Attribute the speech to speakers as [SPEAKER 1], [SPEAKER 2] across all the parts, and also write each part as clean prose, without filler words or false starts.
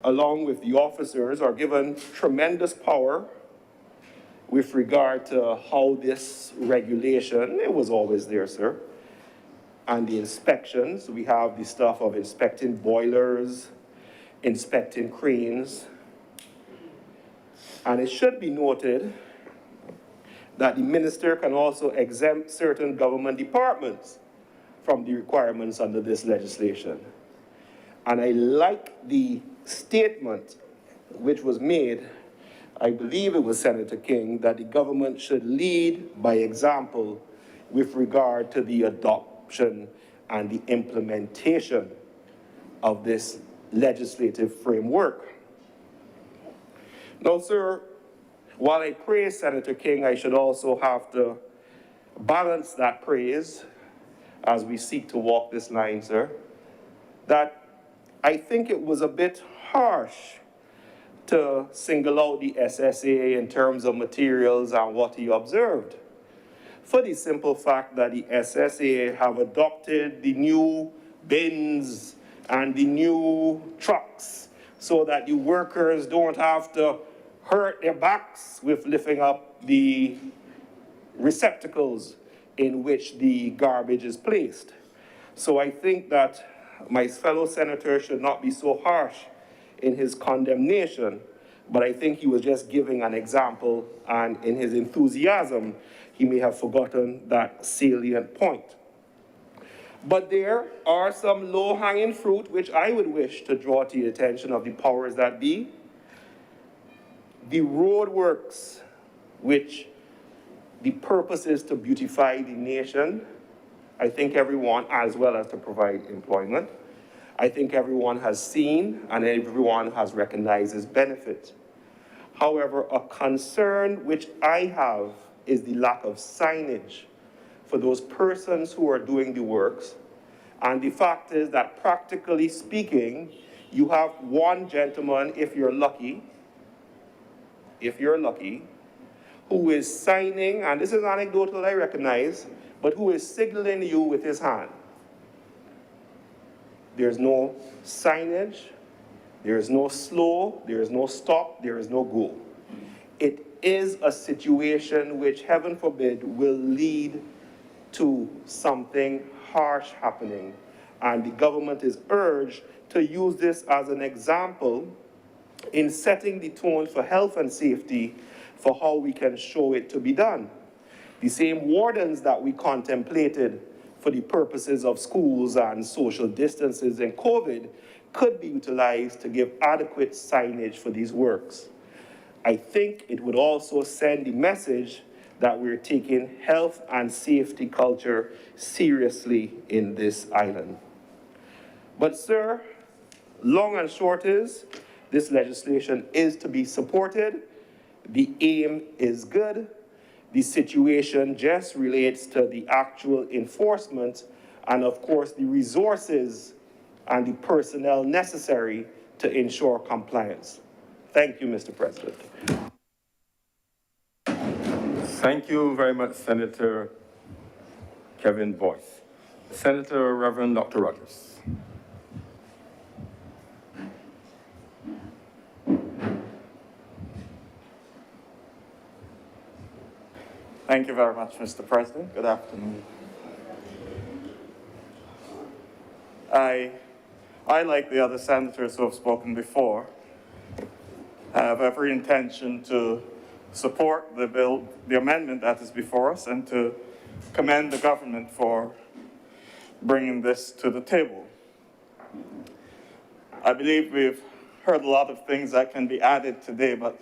[SPEAKER 1] along with the officers, are given tremendous power with regard to how this regulation, it was always there, sir, and the inspections. We have the stuff of inspecting boilers, inspecting cranes. And it should be noted that the minister can also exempt certain government departments from the requirements under this legislation. And I like the statement which was made, I believe it was Senator King, that the government should lead by example with regard to the adoption and the implementation of this legislative framework. Now, sir, while I praise Senator King, I should also have to balance that praise as we seek to walk this line, sir, that I think it was a bit harsh to single out the SSA in terms of materials and what he observed, for the simple fact that the SSA have adopted the new bins and the new trucks so that the workers don't have to hurt their backs with lifting up the receptacles in which the garbage is placed. So I think that my fellow senator should not be so harsh in his condemnation, but I think he was just giving an example, and in his enthusiasm, he may have forgotten that salient point. But there are some low-hanging fruit which I would wish to draw to the attention of the powers that be. The roadworks, which the purpose is to beautify the nation, I think everyone, as well as to provide employment, I think everyone has seen and everyone has recognized its benefit. However, a concern which I have is the lack of signage for those persons who are doing the works. And the fact is that practically speaking, you have one gentleman, if you're lucky, who is signing, and this is anecdotal, I recognize, but who is signaling you with his hand. There's no signage, there is no slow, there is no stop, there is no go. It is a situation which, heaven forbid, will lead to something harsh happening. And the government is urged to use this as an example in setting the tone for health and safety for how we can show it to be done. The same wardens that we contemplated for the purposes of schools and social distances in COVID could be utilized to give adequate signage for these works. I think it would also send the message that we're taking health and safety culture seriously in this island. But sir, long and short is, this legislation is to be supported. The aim is good. The situation just relates to the actual enforcement and, of course, the resources and the personnel necessary to ensure compliance. Thank you, Mr. President.
[SPEAKER 2] Thank you very much, Senator Kevin Boyce. Senator Reverend Dr. Rogers.
[SPEAKER 3] Thank you very much, Mr. President. Good afternoon. I, like the other senators who have spoken before, have every intention to support the bill, the amendment that is before us, and to commend the government for bringing this to the table. I believe we've heard a lot of things that can be added today, but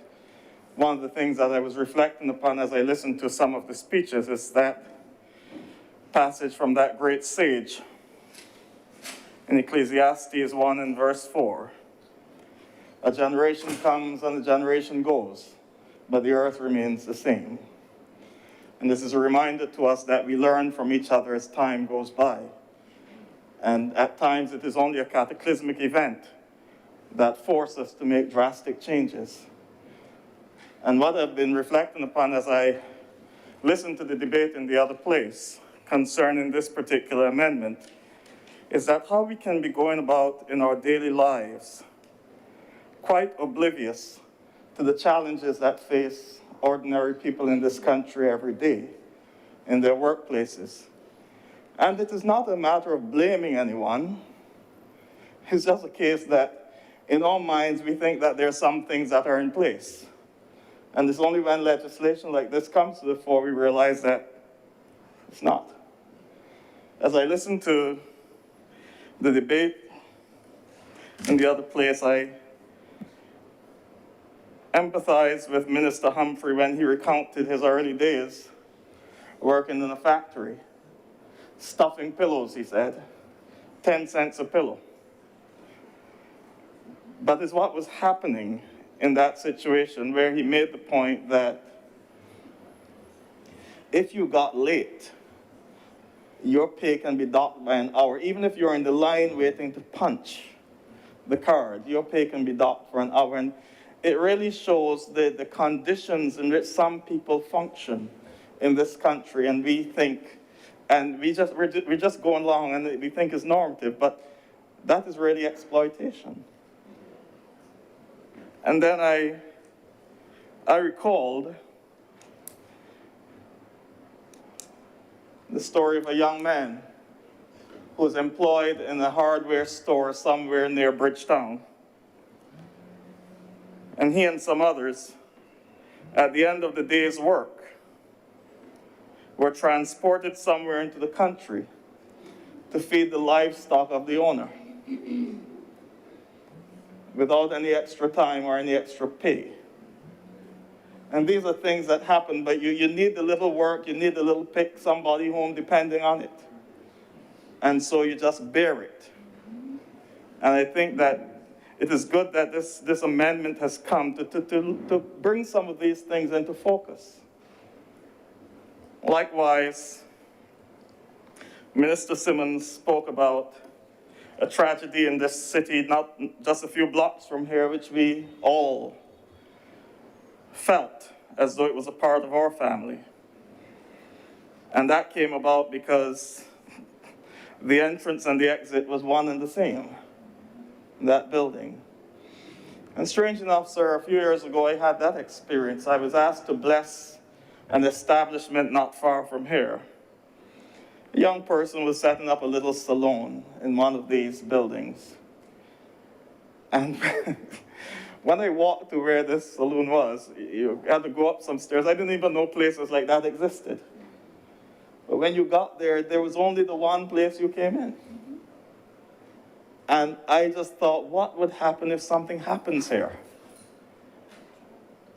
[SPEAKER 3] one of the things that I was reflecting upon as I listened to some of the speeches is that passage from that great sage in Ecclesiastes 1 and verse 4. A generation comes and a generation goes, but the earth remains the same. And this is a reminder to us that we learn from each other as time goes by. And at times it is only a cataclysmic event that forces us to make drastic changes. And what I've been reflecting upon as I listened to the debate in the other place concerning this particular amendment is that how we can be going about in our daily lives quite oblivious to the challenges that face ordinary people in this country every day in their workplaces. And it is not a matter of blaming anyone. It's just a case that in our minds, we think that there are some things that are in place. And it's only when legislation like this comes to the fore we realize that it's not. As I listened to the debate in the other place, I empathize with Minister Humphrey when he recounted his early days working in a factory, stuffing pillows, he said, 10 cents a pillow. But it's what was happening in that situation where he made the point that if you got late, your pay can be docked by an hour. Even if you're in the line waiting to punch the card, your pay can be docked for an hour. And it really shows the conditions in which some people function in this country. And we think, and we're just going along and we think it's normative, but that is really exploitation. And then I recalled the story of a young man who was employed in a hardware store somewhere near Bridgetown. And he and some others, at the end of the day's work, were transported somewhere into the country to feed the livestock of the owner without any extra time or any extra pay. And these are things that happen, but you need the little work, you need the little pick somebody home depending on it. And so you just bear it. And I think that it is good that this amendment has come to bring some of these things into focus. Likewise, Minister Simmons spoke about a tragedy in this city, not just a few blocks from here, which we all felt as though it was a part of our family. And that came about because the entrance and the exit was one and the same in that building. And strange enough, sir, a few years ago I had that experience. I was asked to bless an establishment not far from here. A young person was setting up a little salon in one of these buildings. And when I walked to where this saloon was, you had to go up some stairs. I didn't even know places like that existed. But when you got there, there was only the one place you came in. And I just thought, what would happen if something happens here?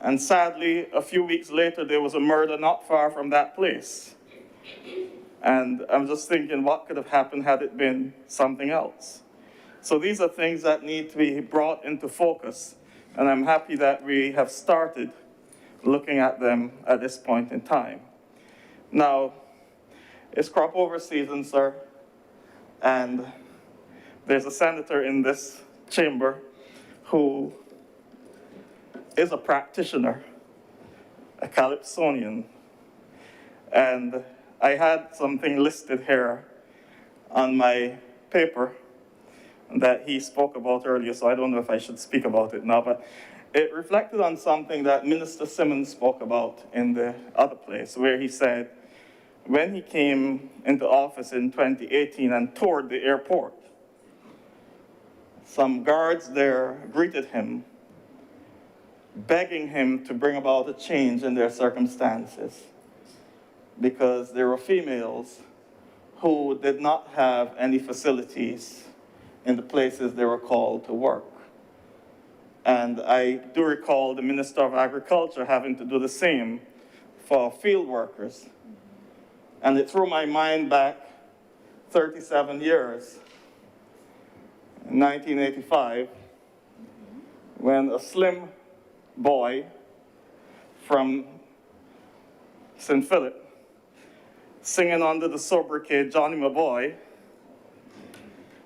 [SPEAKER 3] And sadly, a few weeks later, there was a murder not far from that place. And I'm just thinking, what could have happened had it been something else? So these are things that need to be brought into focus. And I'm happy that we have started looking at them at this point in time. Now, it's crop over season, sir. And there's a senator in this chamber who is a practitioner, a Calypsonian. And I had something listed here on my paper that he spoke about earlier, so I don't know if I should speak about it now, but it reflected on something that Minister Simmons spoke about in the other place, where he said, when he came into office in 2018 and toured the airport, some guards there greeted him, begging him to bring about a change in their circumstances, because there were females who did not have any facilities in the places they were called to work. And I do recall the Minister of Agriculture having to do the same for field workers. And it threw my mind back 37 years, in 1985, when a slim boy from St. Philip, singing under the sobriquet Johnny My Boy.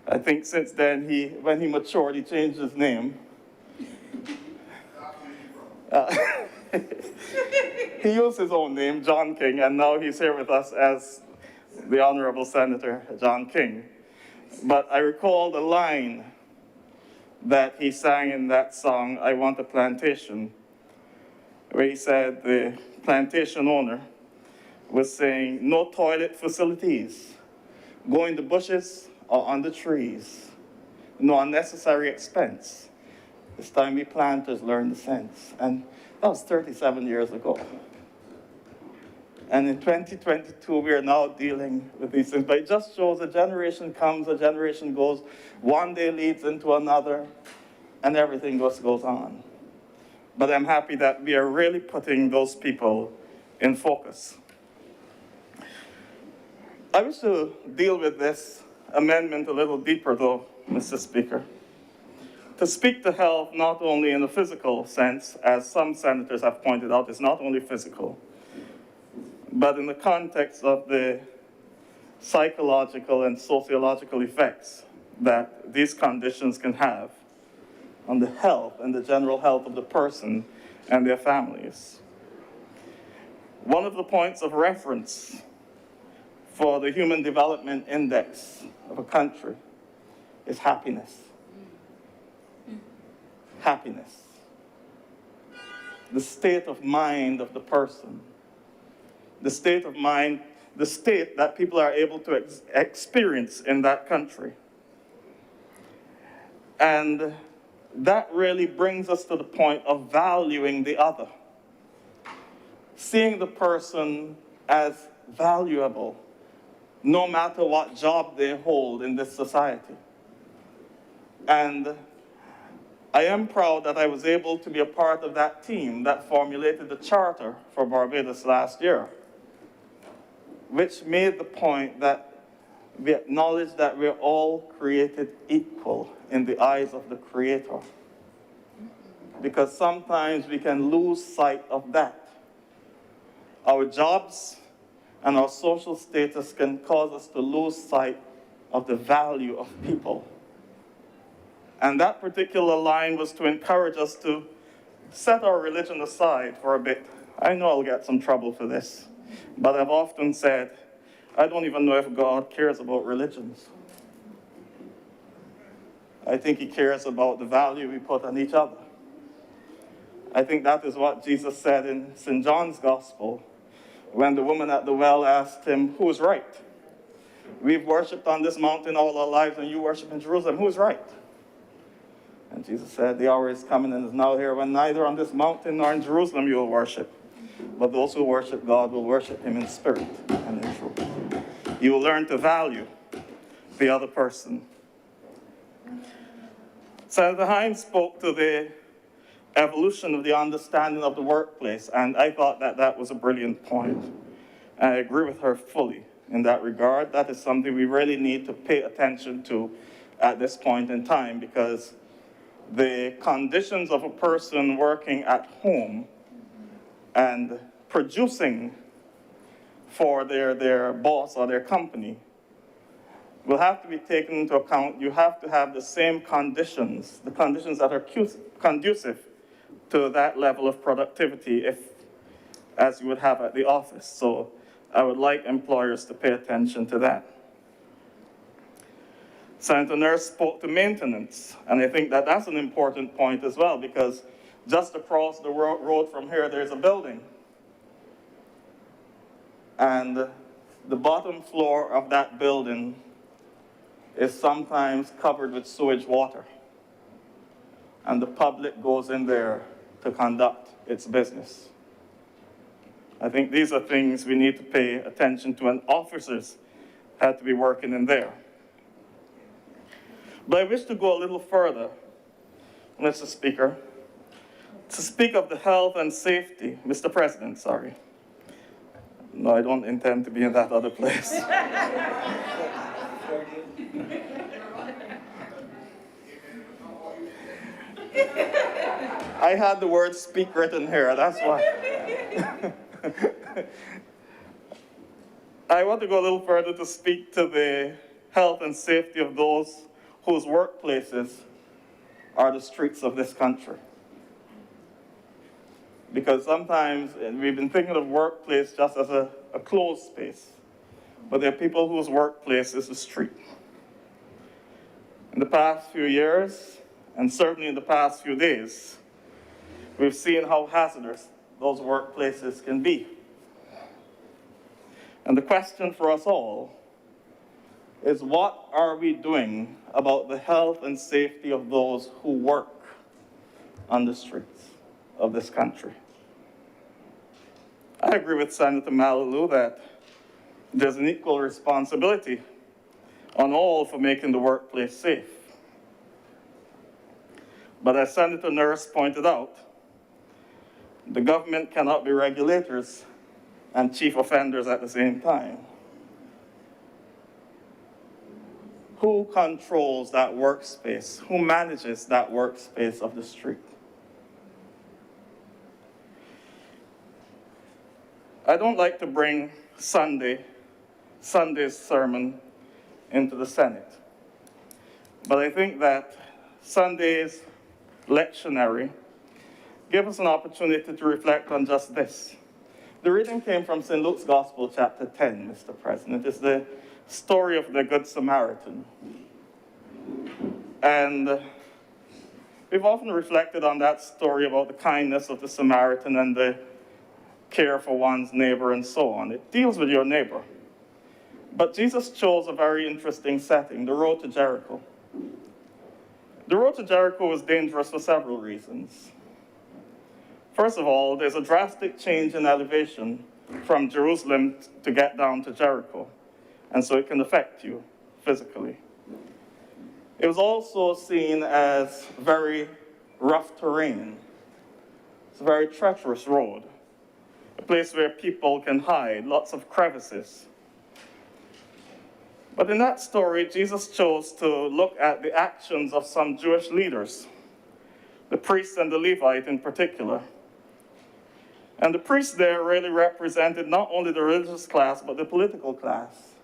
[SPEAKER 3] I think since then, when he matured, he changed his name. He used his own name, John King, and now he's here with us as the Honorable Senator John King. But I recall the line that he sang in that song, I Want a Plantation, where he said the plantation owner was saying, no toilet facilities, go in the bushes or on the trees, no unnecessary expense. It's time we planters learn the sense. And that was 37 years ago. And in 2022, we are now dealing with these things. But it just shows a generation comes, a generation goes, one day leads into another, and everything just goes on. But I'm happy that we are really putting those people in focus. I wish to deal with this amendment a little deeper, though, Mr. Speaker. To speak to health not only in a physical sense, as some senators have pointed out, it's not only physical, but in the context of the psychological and sociological effects that these conditions can have on the health and the general health of the person and their families. One of the points of reference for the Human Development Index of a country is happiness. Happiness. The state of mind of the person. The state of mind, the state that people are able to experience in that country. And that really brings us to the point of valuing the other. Seeing the person as valuable, no matter what job they hold in this society. And I am proud that I was able to be a part of that team that formulated the charter for Barbados last year, which made the point that we acknowledge that we're all created equal in the eyes of the Creator. Because sometimes we can lose sight of that. Our jobs and our social status can cause us to lose sight of the value of people. And that particular line was to encourage us to set our religion aside for a bit. I know I'll get some trouble for this, but I've often said, I don't even know if God cares about religions. I think he cares about the value we put on each other. I think that is what Jesus said in St. John's Gospel when the woman at the well asked him, who's right? We've worshipped on this mountain all our lives and you worship in Jerusalem. Who's right? And Jesus said, the hour is coming and is now here when neither on this mountain nor in Jerusalem you will worship. But those who worship God will worship him in spirit and in truth. You will learn to value the other person. Senator Hines spoke to the evolution of the understanding of the workplace, and I thought that that was a brilliant point. And I agree with her fully in that regard. That is something we really need to pay attention to at this point in time, because the conditions of a person working at home and producing for their boss or their company will have to be taken into account. You have to have the same conditions, the conditions that are conducive to that level of productivity as you would have at the office. So I would like employers to pay attention to that. Senator Nurse spoke to maintenance, and I think that that's an important point as well, because just across the road from here, there's a building. And the bottom floor of that building is sometimes covered with sewage water. And the public goes in there to conduct its business. I think these are things we need to pay attention to, and officers have to be working in there. But I wish to go a little further, Mr. Speaker, to speak of the health and safety, Mr. President, sorry. No, I don't intend to be in that other place. I had the word speak written here, that's why. I want to go a little further to speak to the health and safety of those whose workplaces are the streets of this country. Because sometimes we've been thinking of workplace just as a closed space, but there are people whose workplace is the street. In the past few years, and certainly in the past few days, we've seen how hazardous those workplaces can be. And the question for us all is, what are we doing about the health and safety of those who work on the streets of this country? I agree with Senator Mallalieu that there's an equal responsibility on all for making the workplace safe. But as Senator Nurse pointed out, the government cannot be regulators and chief offenders at the same time. Who controls that workspace? Who manages that workspace of the street? I don't like to bring Sunday's sermon into the Senate, but I think that Sunday's lectionary gave us an opportunity to reflect on just this. The reading came from St. Luke's Gospel, chapter 10, Mr. President. It's the story of the Good Samaritan. And we've often reflected on that story about the kindness of the Samaritan and the care for one's neighbor and so on. It deals with your neighbor. But Jesus chose a very interesting setting, the road to Jericho. The road to Jericho was dangerous for several reasons. First of all, there's a drastic change in elevation from Jerusalem to get down to Jericho, and so it can affect you physically. It was also seen as very rough terrain. It's a very treacherous road, a place where people can hide, lots of crevices. But in that story, Jesus chose to look at the actions of some Jewish leaders, the priests and the Levite in particular. And the priests there really represented not only the religious class, but the political class,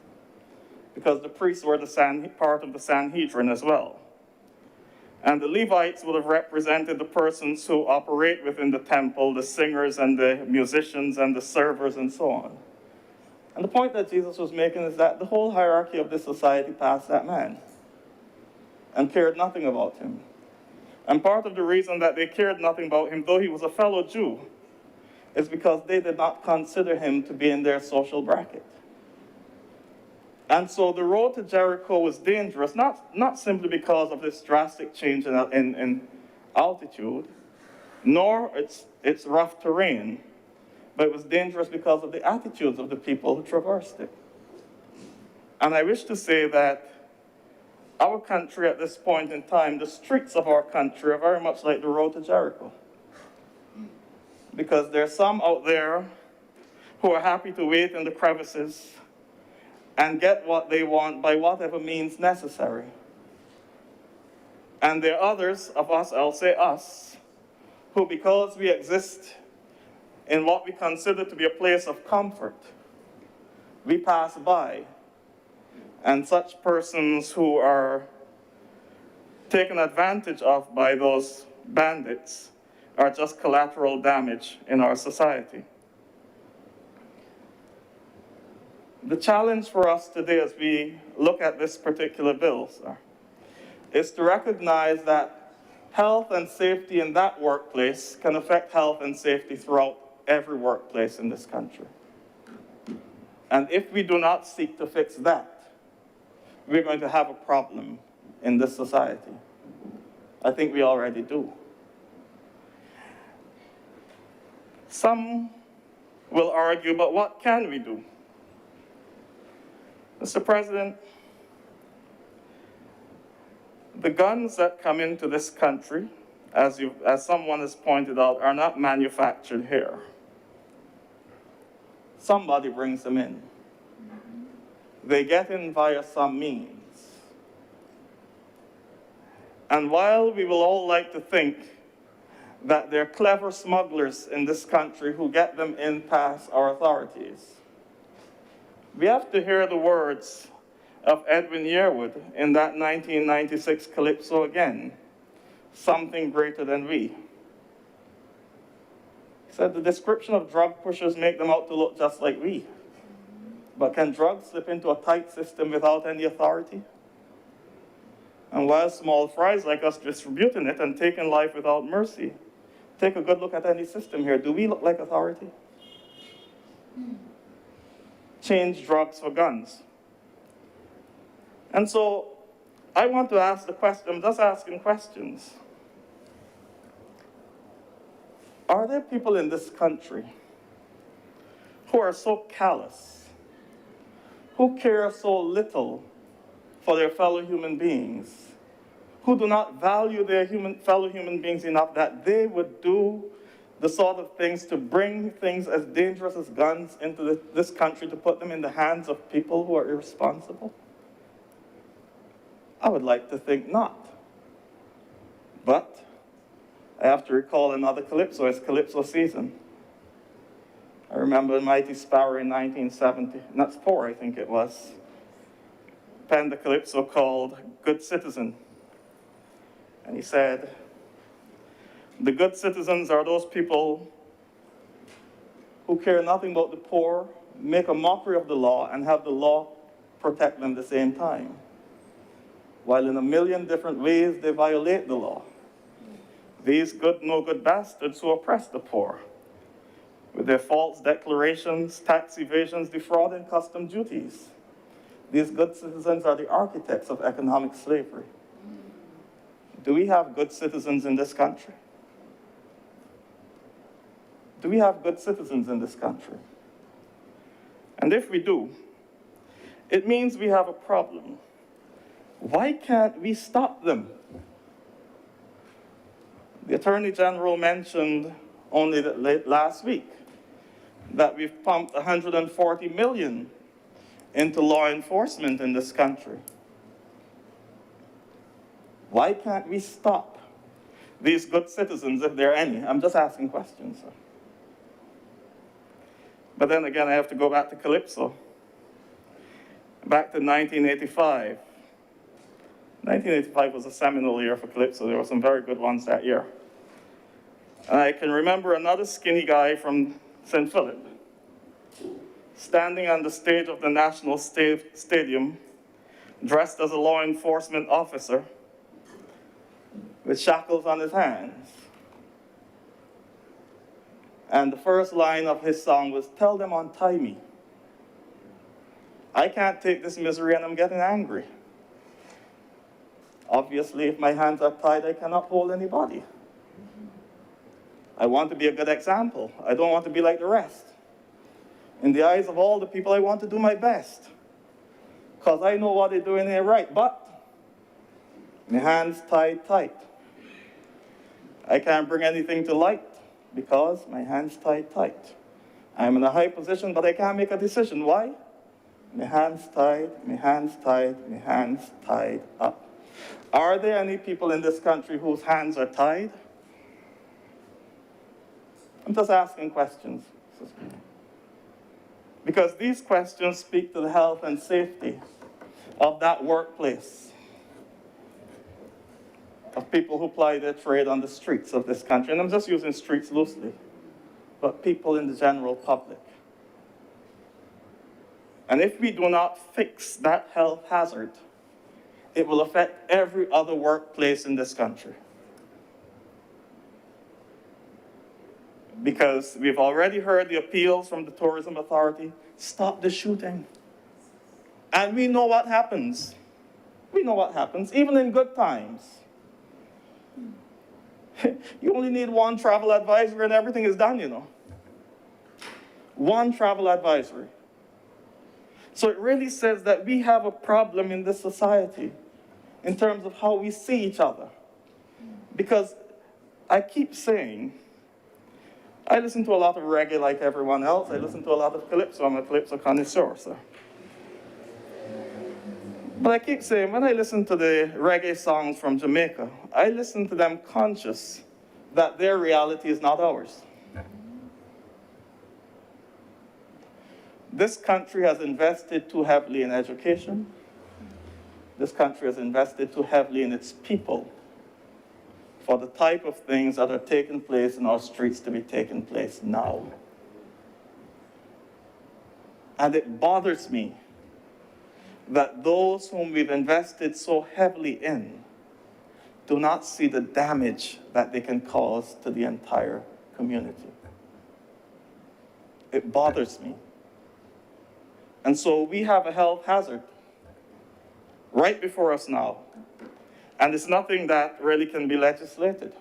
[SPEAKER 3] because the priests were part of the Sanhedrin as well. And the Levites would have represented the persons who operate within the temple, the singers and the musicians and the servers and so on. And the point that Jesus was making is that the whole hierarchy of this society passed that man and cared nothing about him. And part of the reason that they cared nothing about him, though he was a fellow Jew, is because they did not consider him to be in their social bracket. And so the road to Jericho was dangerous, not simply because of this drastic change in altitude, nor its rough terrain, but it was dangerous because of the attitudes of the people who traversed it. And I wish to say that our country at this point in time, the streets of our country are very much like the road to Jericho. Because there are some out there who are happy to wait in the crevices and get what they want by whatever means necessary. And there are others of us, I'll say us, who, because we exist in what we consider to be a place of comfort, we pass by. And such persons who are taken advantage of by those bandits are just collateral damage in our society. The challenge for us today as we look at this particular bill, sir, is to recognize that health and safety in that workplace can affect health and safety throughout every workplace in this country. And if we do not seek to fix that, we're going to have a problem in this society. I think we already do. Some will argue, but what can we do? Mr. President, the guns that come into this country, as someone has pointed out, are not manufactured here. Somebody brings them in. They get in via some means. And while we will all like to think that there are clever smugglers in this country who get them in past our authorities, we have to hear the words of Edwin Yearwood in that 1996 Calypso again, Something Greater Than We. He said, the description of drug pushers make them out to look just like we. But can drugs slip into a tight system without any authority? And while small fries like us distributing it and taking life without mercy, take a good look at any system here. Do we look like authority? Change drugs for guns. And so I want to ask the question, I'm just asking questions. Are there people in this country who are so callous, who care so little for their fellow human beings, who do not value their fellow human beings enough that they would do the sort of things to bring things as dangerous as guns into this country to put them in the hands of people who are irresponsible? I would like to think not. But I have to recall another Calypso. It's Calypso season. I remember Mighty Sparrow in 1970, not 4, I think it was, penned a Calypso called Good Citizen. And he said, the good citizens are those people who care nothing about the poor, make a mockery of the law, and have the law protect them at the same time, while in a million different ways they violate the law. These good, no good bastards who oppress the poor with their false declarations, tax evasions, defraud, and custom duties. These good citizens are the architects of economic slavery. Do we have good citizens in this country? Do we have good citizens in this country? And if we do, it means we have a problem. Why can't we stop them? The Attorney General mentioned only last week that we've pumped $140 million into law enforcement in this country. Why can't we stop these good citizens, if there are any? I'm just asking questions, sir. But then again, I have to go back to Calypso. Back to 1985. 1985 was a seminal year for Calypso. There were some very good ones that year. And I can remember another skinny guy from St. Philip standing on the stage of the National Stadium, dressed as a law enforcement officer, with shackles on his hands. And the first line of his song was, "Tell them untie me. I can't take this misery and I'm getting angry. Obviously, if my hands are tied, I cannot hold anybody. I want to be a good example. I don't want to be like the rest. In the eyes of all the people, I want to do my best, because I know what they're doing ain't right, but my hands tied tight. I can't bring anything to light because my hands tied tight. I'm in a high position, but I can't make a decision. Why? My hands tied, my hands tied, my hands tied up." Are there any people in this country whose hands are tied? I'm just asking questions. Because these questions speak to the health and safety of that workplace, of people who ply their trade on the streets of this country. And I'm just using streets loosely, but people in the general public. And if we do not fix that health hazard, it will affect every other workplace in this country. Because we've already heard the appeals from the Tourism Authority, stop the shooting. And we know what happens. We know what happens, even in good times. You only need one travel advisory and everything is done, you know. One travel advisory. So it really says that we have a problem in this society in terms of how we see each other. Because I keep saying, I listen to a lot of reggae like everyone else. I listen to a lot of Calypso. I'm a Calypso connoisseur, sir. But I keep saying, when I listen to the reggae songs from Jamaica, I listen to them conscious that their reality is not ours. This country has invested too heavily in education. This country has invested too heavily in its people for the type of things that are taking place in our streets to be taking place now. And it bothers me that those whom we've invested so heavily in do not see the damage that they can cause to the entire community. It bothers me. And so we have a health hazard right before us now. And it's nothing that really can be legislated.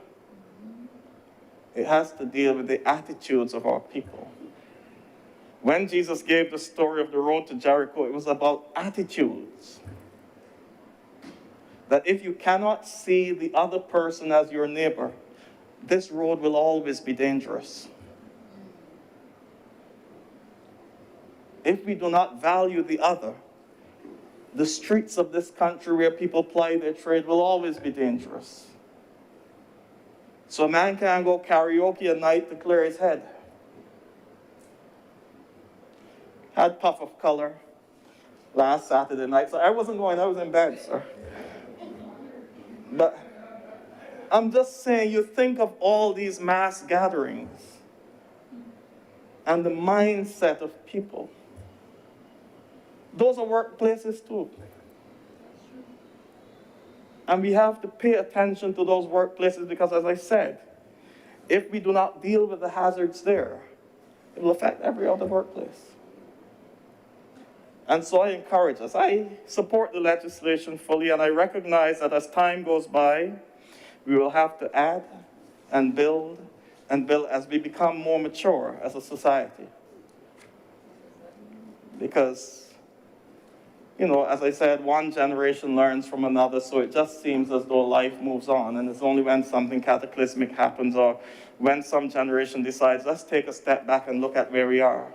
[SPEAKER 3] It has to deal with the attitudes of our people. When Jesus gave the story of the road to Jericho, it was about attitudes. That if you cannot see the other person as your neighbor, this road will always be dangerous. If we do not value the other, the streets of this country where people ply their trade will always be dangerous. So a man can't go karaoke at night to clear his head. Had puff of color last Saturday night, so I wasn't going, I was in bed, sir. But I'm just saying, you think of all these mass gatherings and the mindset of people. Those are workplaces too. And we have to pay attention to those workplaces because, as I said, if we do not deal with the hazards there, it will affect every other workplace. And so I encourage us. I support the legislation fully, and I recognize that as time goes by, we will have to add and build as we become more mature as a society. Because, you know, as I said, one generation learns from another, so it just seems as though life moves on, and it's only when something cataclysmic happens or when some generation decides, let's take a step back and look at where we are,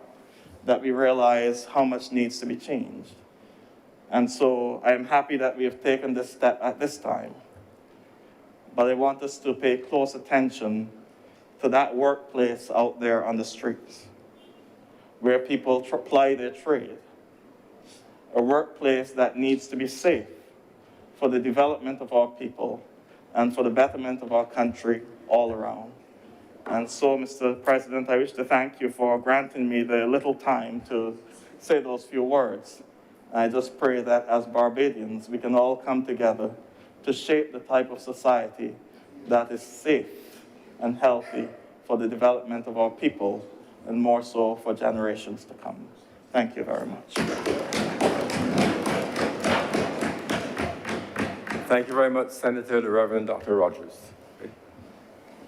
[SPEAKER 3] that we realize how much needs to be changed. And so I am happy that we have taken this step at this time. But I want us to pay close attention to that workplace out there on the streets where people ply their trade. A workplace that needs to be safe for the development of our people and for the betterment of our country all around. And so, Mr. President, I wish to thank you for granting me the little time to say those few words. I just pray that as Barbadians, we can all come together to shape the type of society that is safe and healthy for the development of our people, and more so for generations to come. Thank you very much.
[SPEAKER 2] Thank you very much, Senator the Reverend Dr. Rogers.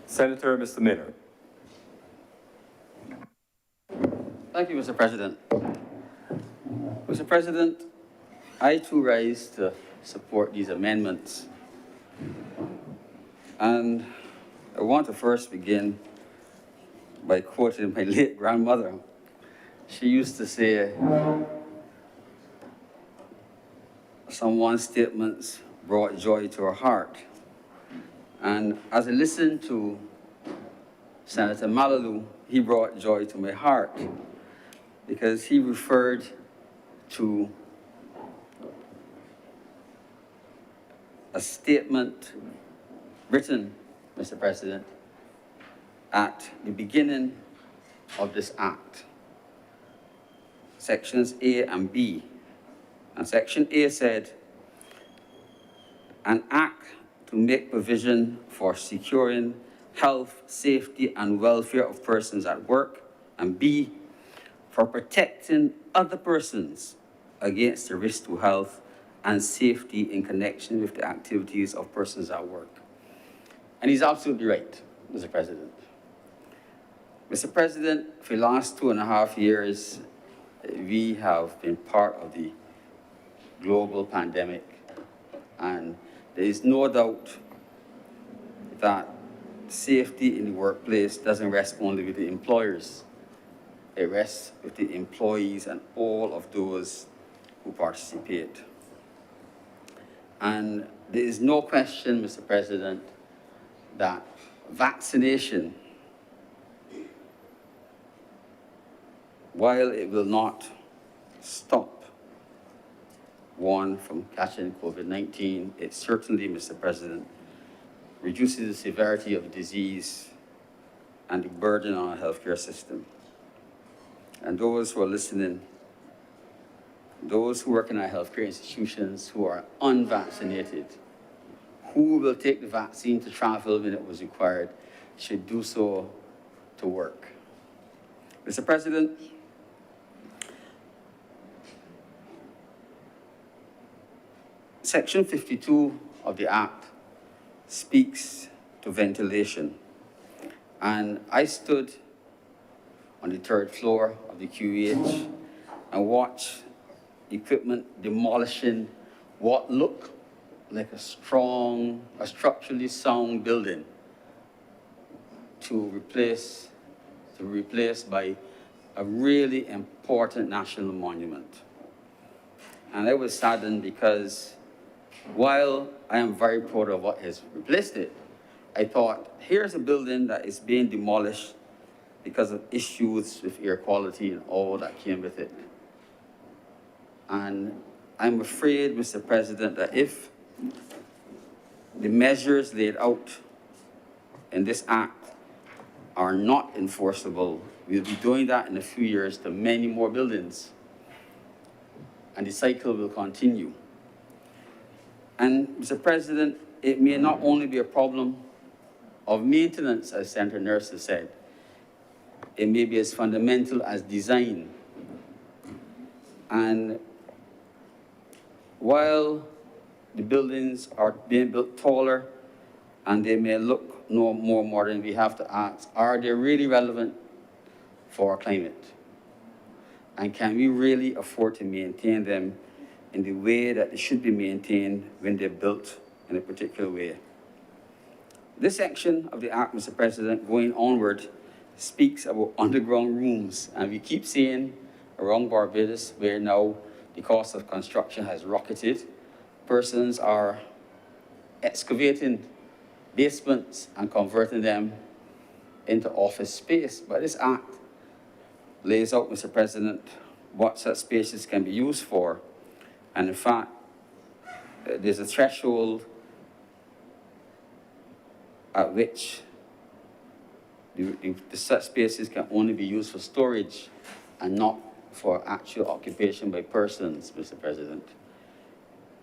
[SPEAKER 2] Senator, Mr. Miller.
[SPEAKER 4] Thank you, Mr. President. Mr. President, I too rise to support these amendments. And I want to first begin by quoting my late grandmother. She used to say, someone's statements brought joy to her heart. And as I listened to Senator Malalu, he brought joy to my heart because he referred to a statement written, Mr. President, at the beginning of this act, sections A and B. And section A said, an act to make provision for securing health, safety, and welfare of persons at work, and B, for protecting other persons against the risk to health and safety in connection with the activities of persons at work. And he's absolutely right, Mr. President. Mr. President, for the last 2.5 years, we have been part of the global pandemic, and there is no doubt that safety in the workplace doesn't rest only with the employers. It rests with the employees and all of those who participate. And there is no question, Mr. President, that vaccination, while it will not stop one from catching COVID-19, it certainly, Mr. President, reduces the severity of the disease and the burden on our healthcare system. And those who are listening, those who work in our healthcare institutions who are unvaccinated, who will take the vaccine to travel when it was required should do so to work. Mr. President, Section 52 of the Act speaks to ventilation. And I stood on the third floor of the QEH and watched equipment demolishing what looked like a structurally sound building to replace by a really important national monument. And I was saddened because while I am very proud of what has replaced it, I thought, here's a building that is being demolished because of issues with air quality and all that came with it. And I'm afraid, Mr. President, that if the measures laid out in this act are not enforceable, we'll be doing that in a few years to many more buildings. And the cycle will continue. And, Mr. President, it may not only be a problem of maintenance, as Senator Nurse has said, it may be as fundamental as design. And while the buildings are being built taller and they may look no more modern, we have to ask, are they really relevant for our climate? And can we really afford to maintain them in the way that they should be maintained when they're built in a particular way? This section of the Act, Mr. President, going onward, speaks about underground rooms. And we keep seeing around Barbados where now the cost of construction has rocketed. Persons are excavating basements and converting them into office space. But this Act lays out, Mr. President, what such spaces can be used for. And in fact, there's a threshold at which the such spaces can only be used for storage and not for actual occupation by persons, Mr. President.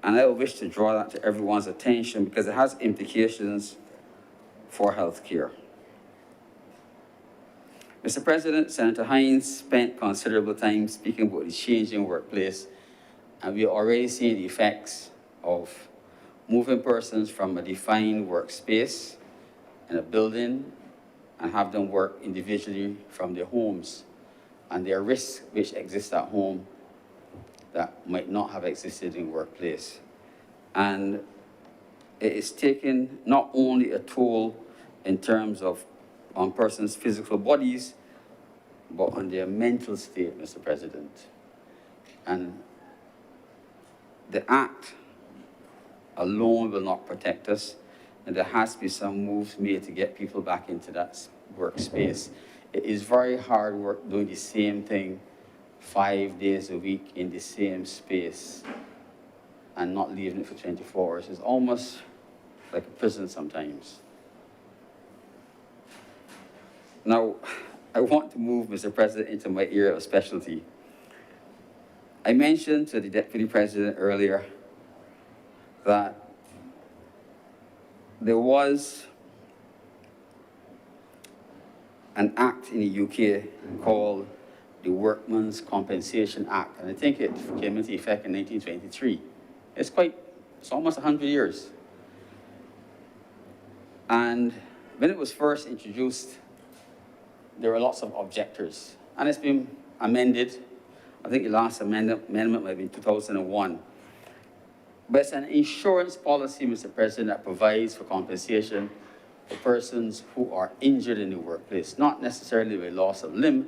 [SPEAKER 4] And I wish to draw that to everyone's attention because it has implications for healthcare. Mr. President, Senator Hines spent considerable time speaking about the changing workplace, and we are already seeing the effects of moving persons from a defined workspace in a building and have them work individually from their homes. And there are risks which exist at home that might not have existed in workplace. And it is taking not only a toll in terms of on persons' physical bodies, but on their mental state, Mr. President. And the Act alone will not protect us, and there has to be some moves made to get people back into that workspace. It is very hard work doing the same thing 5 days a week in the same space and not leaving it for 24 hours. It's almost like a prison sometimes. Now, I want to move, Mr. President, into my area of specialty. I mentioned to the Deputy President earlier that there was an act in the UK called the Workmen's Compensation Act, and I think it came into effect in 1923. It's almost 100 years. And when it was first introduced, there were lots of objectors, and it's been amended. I think the last amendment might have been 2001. But it's an insurance policy, Mr. President, that provides for compensation for persons who are injured in the workplace, not necessarily by loss of limb,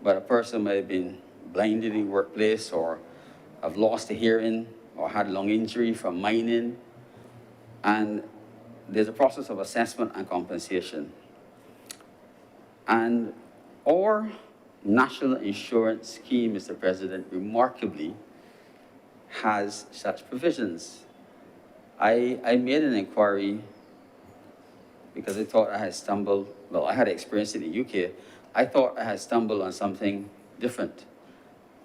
[SPEAKER 4] but a person might have been blinded in the workplace or have lost a hearing or had lung injury from mining. And there's a process of assessment and compensation. And our national insurance scheme, Mr. President, remarkably has such provisions. I made an inquiry because I thought I had stumbled, well, I had experience in the UK. I thought I had stumbled on something different.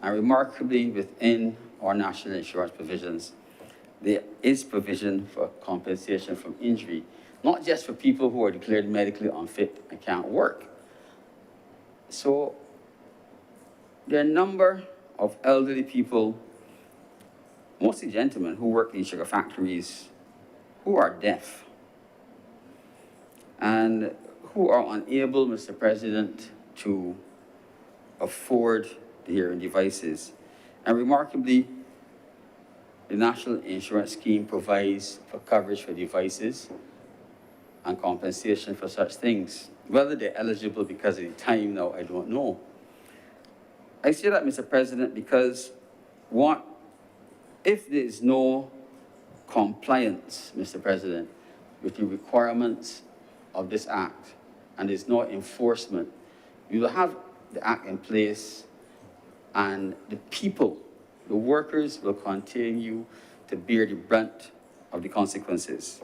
[SPEAKER 4] And remarkably, within our national insurance provisions, there is provision for compensation from injury, not just for people who are declared medically unfit and can't work. So there are a number of elderly people, mostly gentlemen, who work in sugar factories, who are deaf and who are unable, Mr. President, to afford the hearing devices. And remarkably, the National Insurance Scheme provides for coverage for devices and compensation for such things. Whether they're eligible because of the time now, I don't know. I say that, Mr. President, because if there is no compliance, Mr. President, with the requirements of this act, and there's no enforcement, we will have the act in place, and the people, the workers, will continue to bear the brunt of the consequences.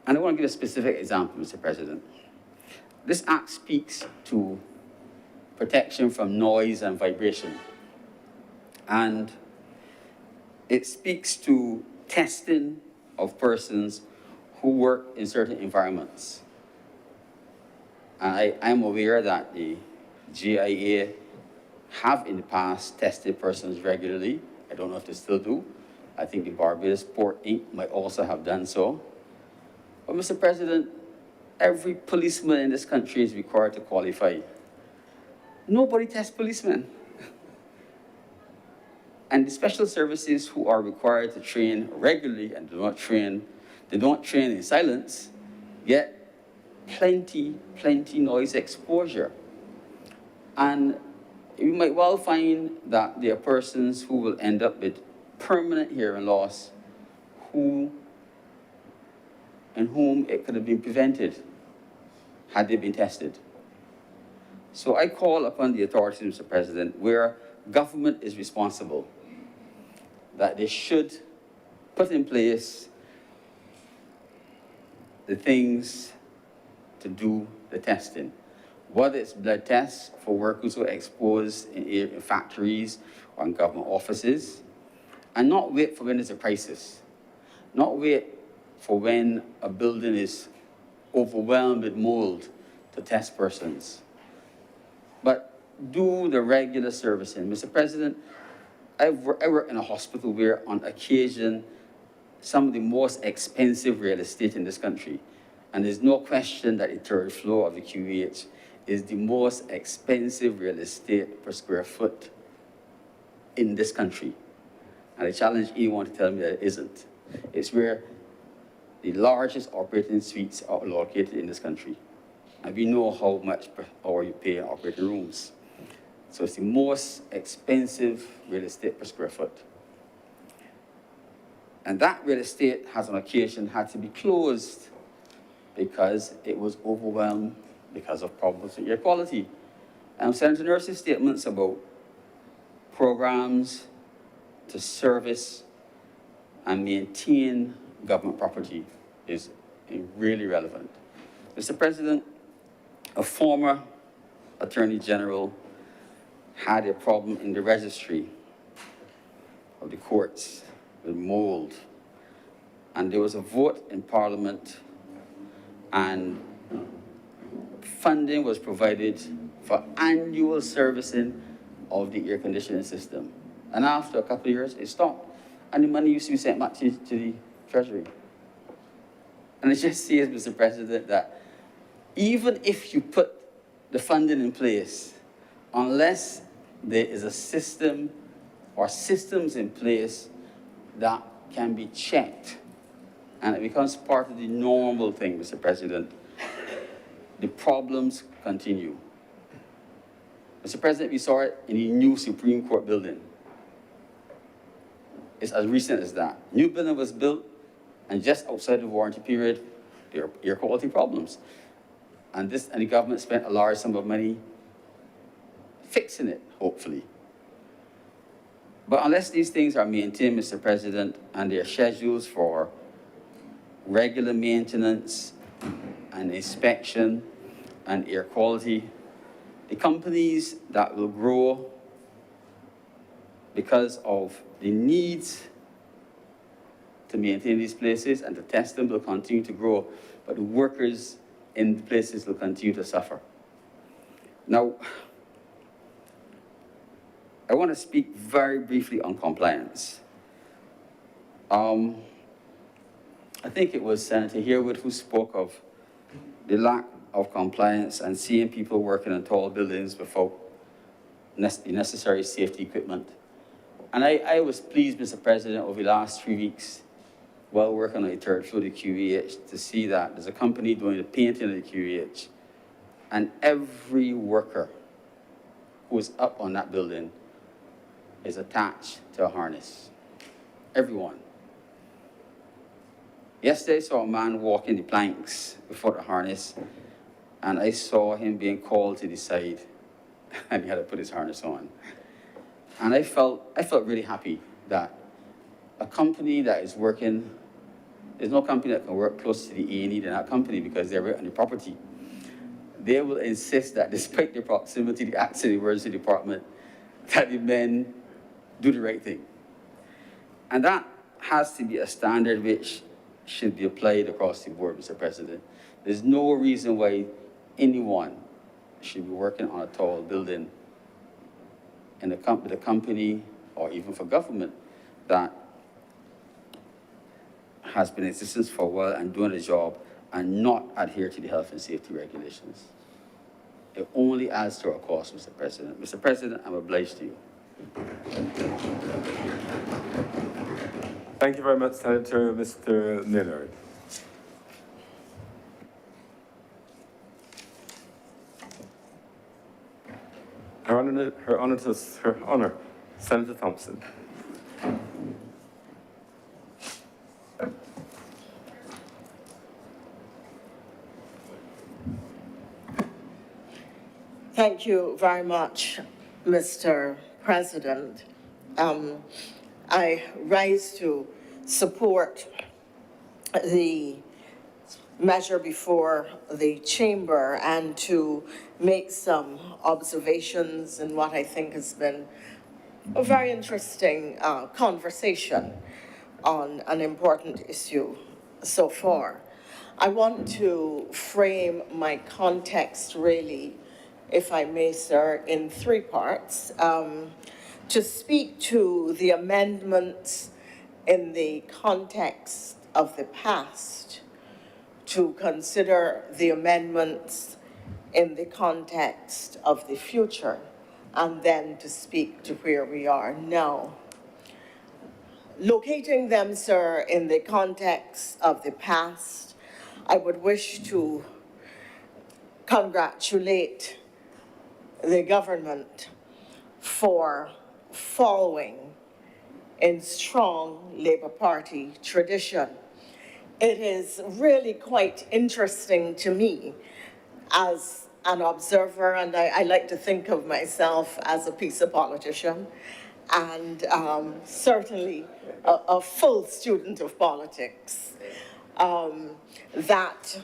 [SPEAKER 4] And I want to give a specific example, Mr. President. This act speaks to protection from noise and vibration. And it speaks to testing of persons who work in certain environments. And I am aware that the GIA have in the past tested persons regularly. I don't know if they still do. I think the Barbados Port Inc. might also have done so. But Mr. President, every policeman in this country is required to qualify. Nobody tests policemen. And the special services who are required to train regularly and do not train in silence, get plenty noise exposure. And you might well find that there are persons who will end up with permanent hearing loss in whom it could have been prevented had they been tested. So I call upon the authorities, Mr. President, where government is responsible, that they should put in place the things to do the testing. Whether it's blood tests for workers who are exposed in factories or in government offices, and not wait for when there's a crisis. Not wait for when a building is overwhelmed with mold to test persons. But do the regular servicing. Mr. President, I work in a hospital where on occasion, some of the most expensive real estate in this country, and there's no question that the third floor of the QEH is the most expensive real estate per square foot in this country. And I challenge anyone to tell me that it isn't. It's where the largest operating suites are located in this country. And we know how much per hour you pay in operating rooms. So it's the most expensive real estate per square foot. And that real estate has on occasion had to be closed because it was overwhelmed because of problems with air quality. And Senator Nurse's statements about programs to service and maintain government property is really relevant. Mr. President, a former Attorney General had a problem in the registry of the courts with mold. And there was a vote in Parliament, and funding was provided for annual servicing of the air conditioning system. And after a couple of years, it stopped. And the money used to be sent back to the Treasury. And it just says, Mr. President, that even if you put the funding in place, unless there is a system or systems in place that can be checked, and it becomes part of the normal thing, Mr. President, the problems continue. Mr. President, we saw it in the new Supreme Court building. It's as recent as that. New building was built, and just outside the warranty period, there are air quality problems. And the government spent a large sum of money fixing it, hopefully. But unless these things are maintained, Mr. President, and there are schedules for regular maintenance and inspection and air quality, the companies that will grow because of the needs to maintain these places, and to test them will continue to grow, but the workers in the places will continue to suffer. Now, I want to speak very briefly on compliance. I think it was Senator Harewood who spoke of the lack of compliance and seeing people working in tall buildings without the necessary safety equipment. And I was pleased, Mr. President, over the last 3 weeks, while working on the third floor of the QEH, to see that there's a company doing the painting of the QEH, and every worker who is up on that building is attached to a harness. Everyone. Yesterday, I saw a man walking the planks without a harness, and I saw him being called to the side, and he had to put his harness on. And I felt really happy that a company that is working, there's no company that can work close to the A&E than that company, because they're right on the property. They will insist that despite their proximity to the accident emergency department, that the men do the right thing. And that has to be a standard which should be applied across the board, Mr. President. There's no reason why anyone should be working on a tall building in the company, or even for government, that has been in existence for a while and doing the job and not adhere to the health and safety regulations. It only adds to our cost, Mr. President. Mr. President, I'm obliged to you.
[SPEAKER 2] Thank you very much, Senator. Mr. Millard. Her Honor, Senator Thompson.
[SPEAKER 5] Thank you very much, Mr. President. I rise to support the measure before the chamber and to make some observations in what I think has been a very interesting conversation on an important issue so far. I want to frame my context really, if I may, sir, in 3 parts. To speak to the amendments in the context of the past, to consider the amendments in the context of the future, and then to speak to where we are now. Locating them, sir, in the context of the past, I would wish to congratulate the government for following in strong Labour Party tradition. It is really quite interesting to me as an observer, and I like to think of myself as a peace politician, and certainly a full student of politics, that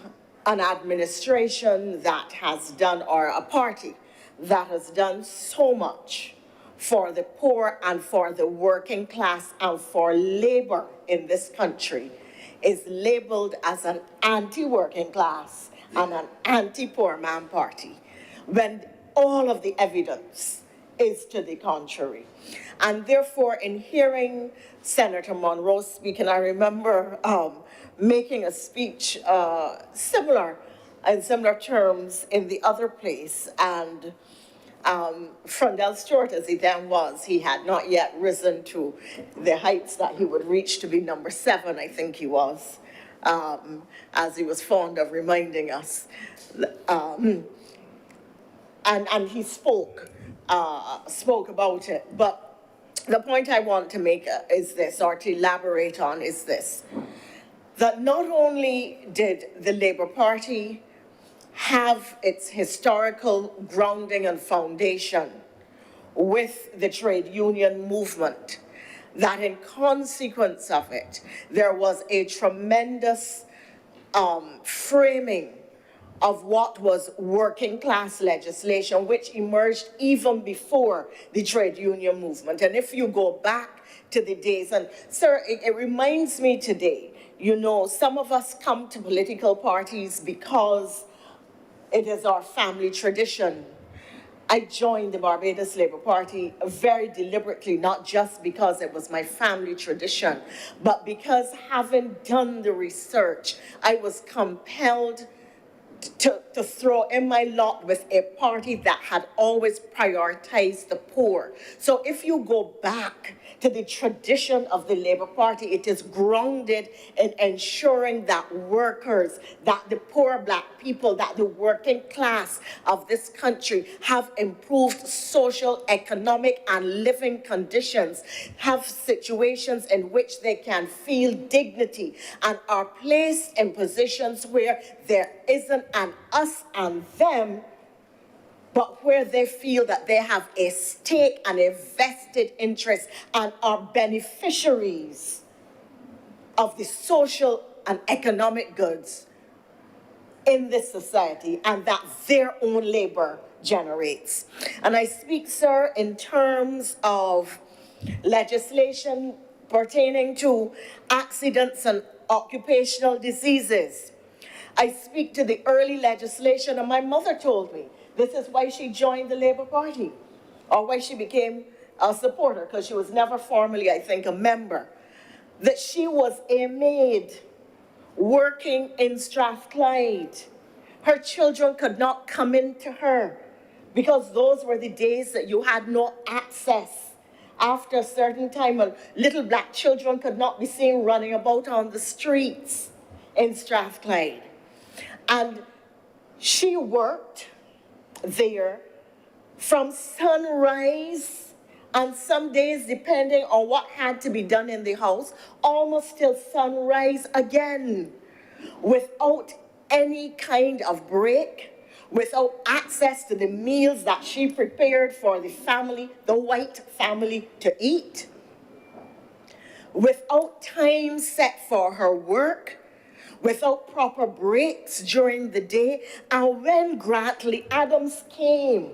[SPEAKER 5] an administration that has done, or a party that has done so much for the poor and for the working class and for labor in this country is labeled as an anti-working class and an anti-poor man party, when all of the evidence is to the contrary. And therefore, in hearing Senator Monroe speak, and I remember making a speech in similar terms in the other place, and Frondell Stewart, as he then was, he had not yet risen to the heights that he would reach to be number 7, I think he was, as he was fond of reminding us. And he spoke about it. But the point I want to make is this, or to elaborate on, is this, that not only did the Labour Party have its historical grounding and foundation with the trade union movement, that in consequence of it, there was a tremendous framing of what was working class legislation, which emerged even before the trade union movement. And if you go back to the days. And sir, it reminds me today, you know, some of us come to political parties because it is our family tradition. I joined the Barbados Labour Party very deliberately, not just because it was my family tradition, but because having done the research, I was compelled to throw in my lot with a party that had always prioritized the poor. So if you go back to the tradition of the Labour Party, it is grounded in ensuring that workers, that the poor black people, that the working class of this country have improved social, economic, and living conditions, have situations in which they can feel dignity and are placed in positions where there isn't an us and them, but where they feel that they have a stake and a vested interest and are beneficiaries of the social and economic goods in this society and that their own labor generates. And I speak, sir, in terms of legislation pertaining to accidents and occupational diseases. I speak to the early legislation, and my mother told me this is why she joined the Labour Party, or why she became a supporter, because she was never formally, I think, a member, that she was a maid working in Strathclyde. Her children could not come into her because those were the days that you had no access. After a certain time, little black children could not be seen running about on the streets in Strathclyde. And she worked there from sunrise, and some days, depending on what had to be done in the house, almost till sunrise again, without any kind of break, without access to the meals that she prepared for the family, the white family, to eat, without time set for her work, without proper breaks during the day. And when Grantley Adams came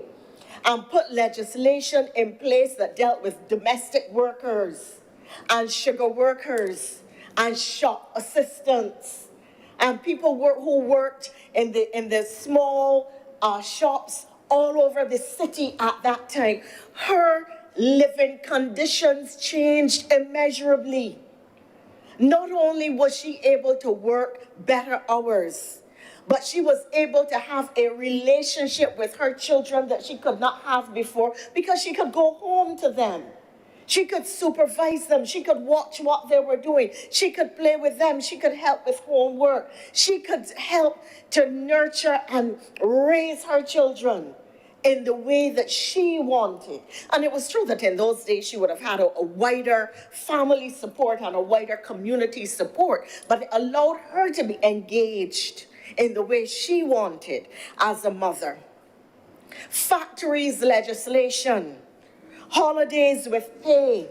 [SPEAKER 5] and put legislation in place that dealt with domestic workers and sugar workers and shop assistants and people who worked in the small shops all over the city at that time, her living conditions changed immeasurably. Not only was she able to work better hours, but she was able to have a relationship with her children that she could not have before, because she could go home to them. She could supervise them. She could watch what they were doing. She could play with them. She could help with homework. She could help to nurture and raise her children in the way that she wanted. And it was true that in those days she would have had a wider family support and a wider community support, but it allowed her to be engaged in the way she wanted as a mother. Factories legislation, holidays with pay,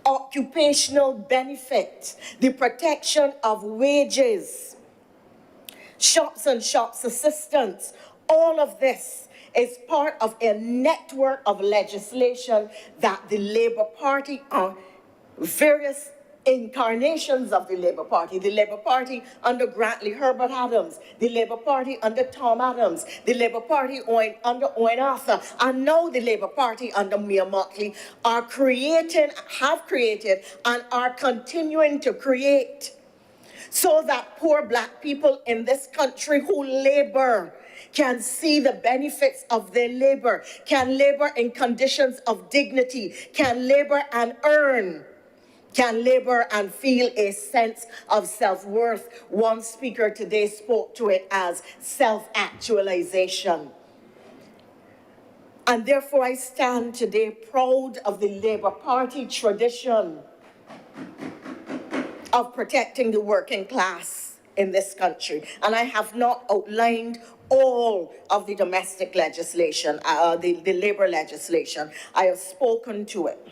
[SPEAKER 5] occupational benefit, the protection of wages, shops and shops assistants, all of this is part of a network of legislation that the Labour Party, various incarnations of the Labour Party under Grantley Herbert Adams, the Labour Party under Tom Adams, the Labour Party under Owen Arthur, and now the Labour Party under Mia Mottley have created, and are continuing to create, so that poor black people in this country who labor can see the benefits of their labor, can labor in conditions of dignity, can labor and earn, can labor and feel a sense of self-worth. One speaker today spoke to it as self-actualization. And therefore I stand today proud of the Labour Party tradition of protecting the working class in this country. And I have not outlined all of the domestic legislation, the labor legislation. I have spoken to it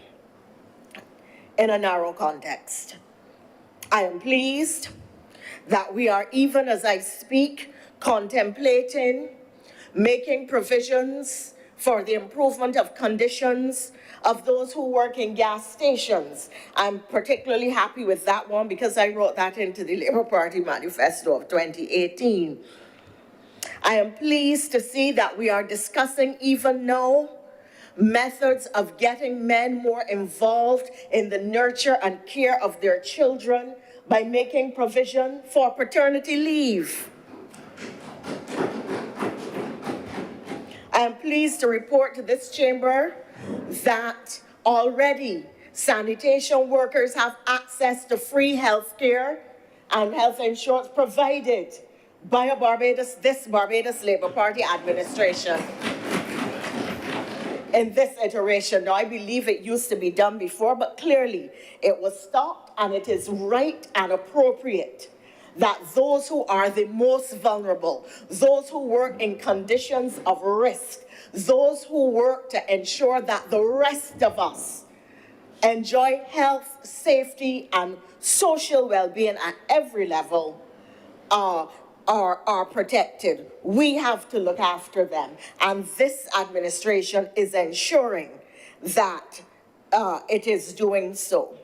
[SPEAKER 5] in a narrow context. I am pleased that we are, even as I speak, contemplating making provisions for the improvement of conditions of those who work in gas stations. I'm particularly happy with that one because I wrote that into the Labour Party manifesto of 2018. I am pleased to see that we are discussing even now methods of getting men more involved in the nurture and care of their children by making provision for paternity leave. I am pleased to report to this chamber that already sanitation workers have access to free health care and health insurance provided by this Barbados Labour Party administration. In this iteration, now I believe it used to be done before, but clearly it was stopped, and it is right and appropriate that those who are the most vulnerable, those who work in conditions of risk, those who work to ensure that the rest of us enjoy health, safety, and social well-being at every level are protected. We have to look after them. And this administration is ensuring that it is doing so.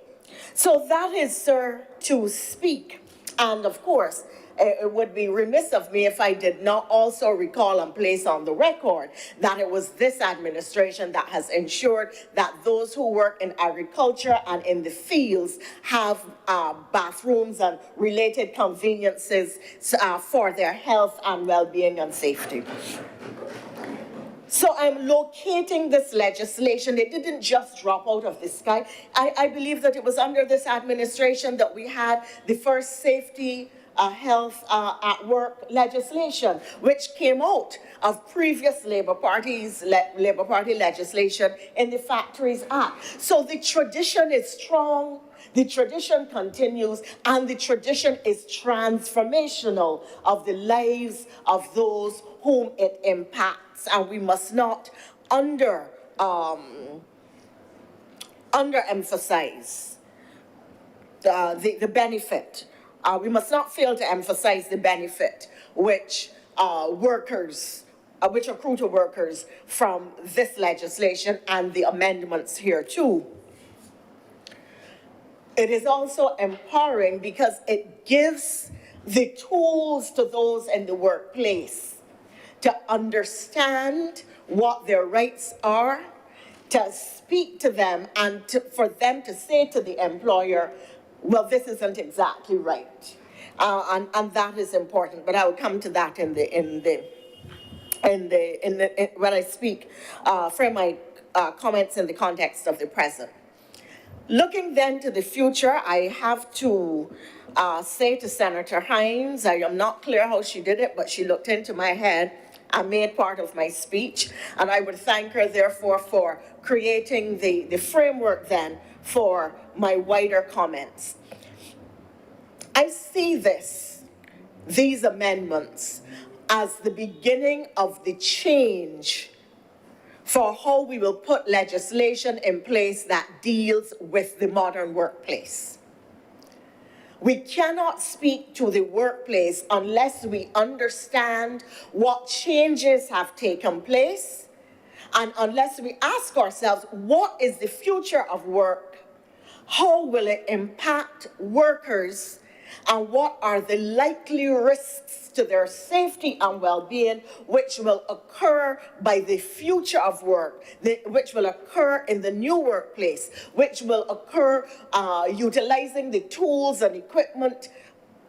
[SPEAKER 5] So that is, sir, to speak. And of course, it would be remiss of me if I did not also recall and place on the record that it was this administration that has ensured that those who work in agriculture and in the fields have bathrooms and related conveniences for their health and well-being and safety. So I'm locating this legislation. It didn't just drop out of the sky. I believe that it was under this administration that we had the first safety health at work legislation, which came out of previous Labour Party legislation in the Factories Act. So the tradition is strong, the tradition continues, and the tradition is transformational of the lives of those whom it impacts, and we must not underemphasize the benefit. We must not fail to emphasize the benefit which which accrue to workers from this legislation and the amendments here too. It is also empowering because it gives the tools to those in the workplace to understand what their rights are, to speak to them, and for them to say to the employer, well, this isn't exactly right. And that is important, but I will come to that when I speak, frame my comments in the context of the present. Looking then to the future, I have to say to Senator Hines, I am not clear how she did it, but she looked into my head and made part of my speech, and I would thank her therefore for creating the framework then for my wider comments. I see these amendments as the beginning of the change for how we will put legislation in place that deals with the modern workplace. We cannot speak to the workplace unless we understand what changes have taken place, and unless we ask ourselves, what is the future of work? How will it impact workers? And what are the likely risks to their safety and well-being which will occur by the future of work, which will occur in the new workplace, which will occur utilizing the tools and equipment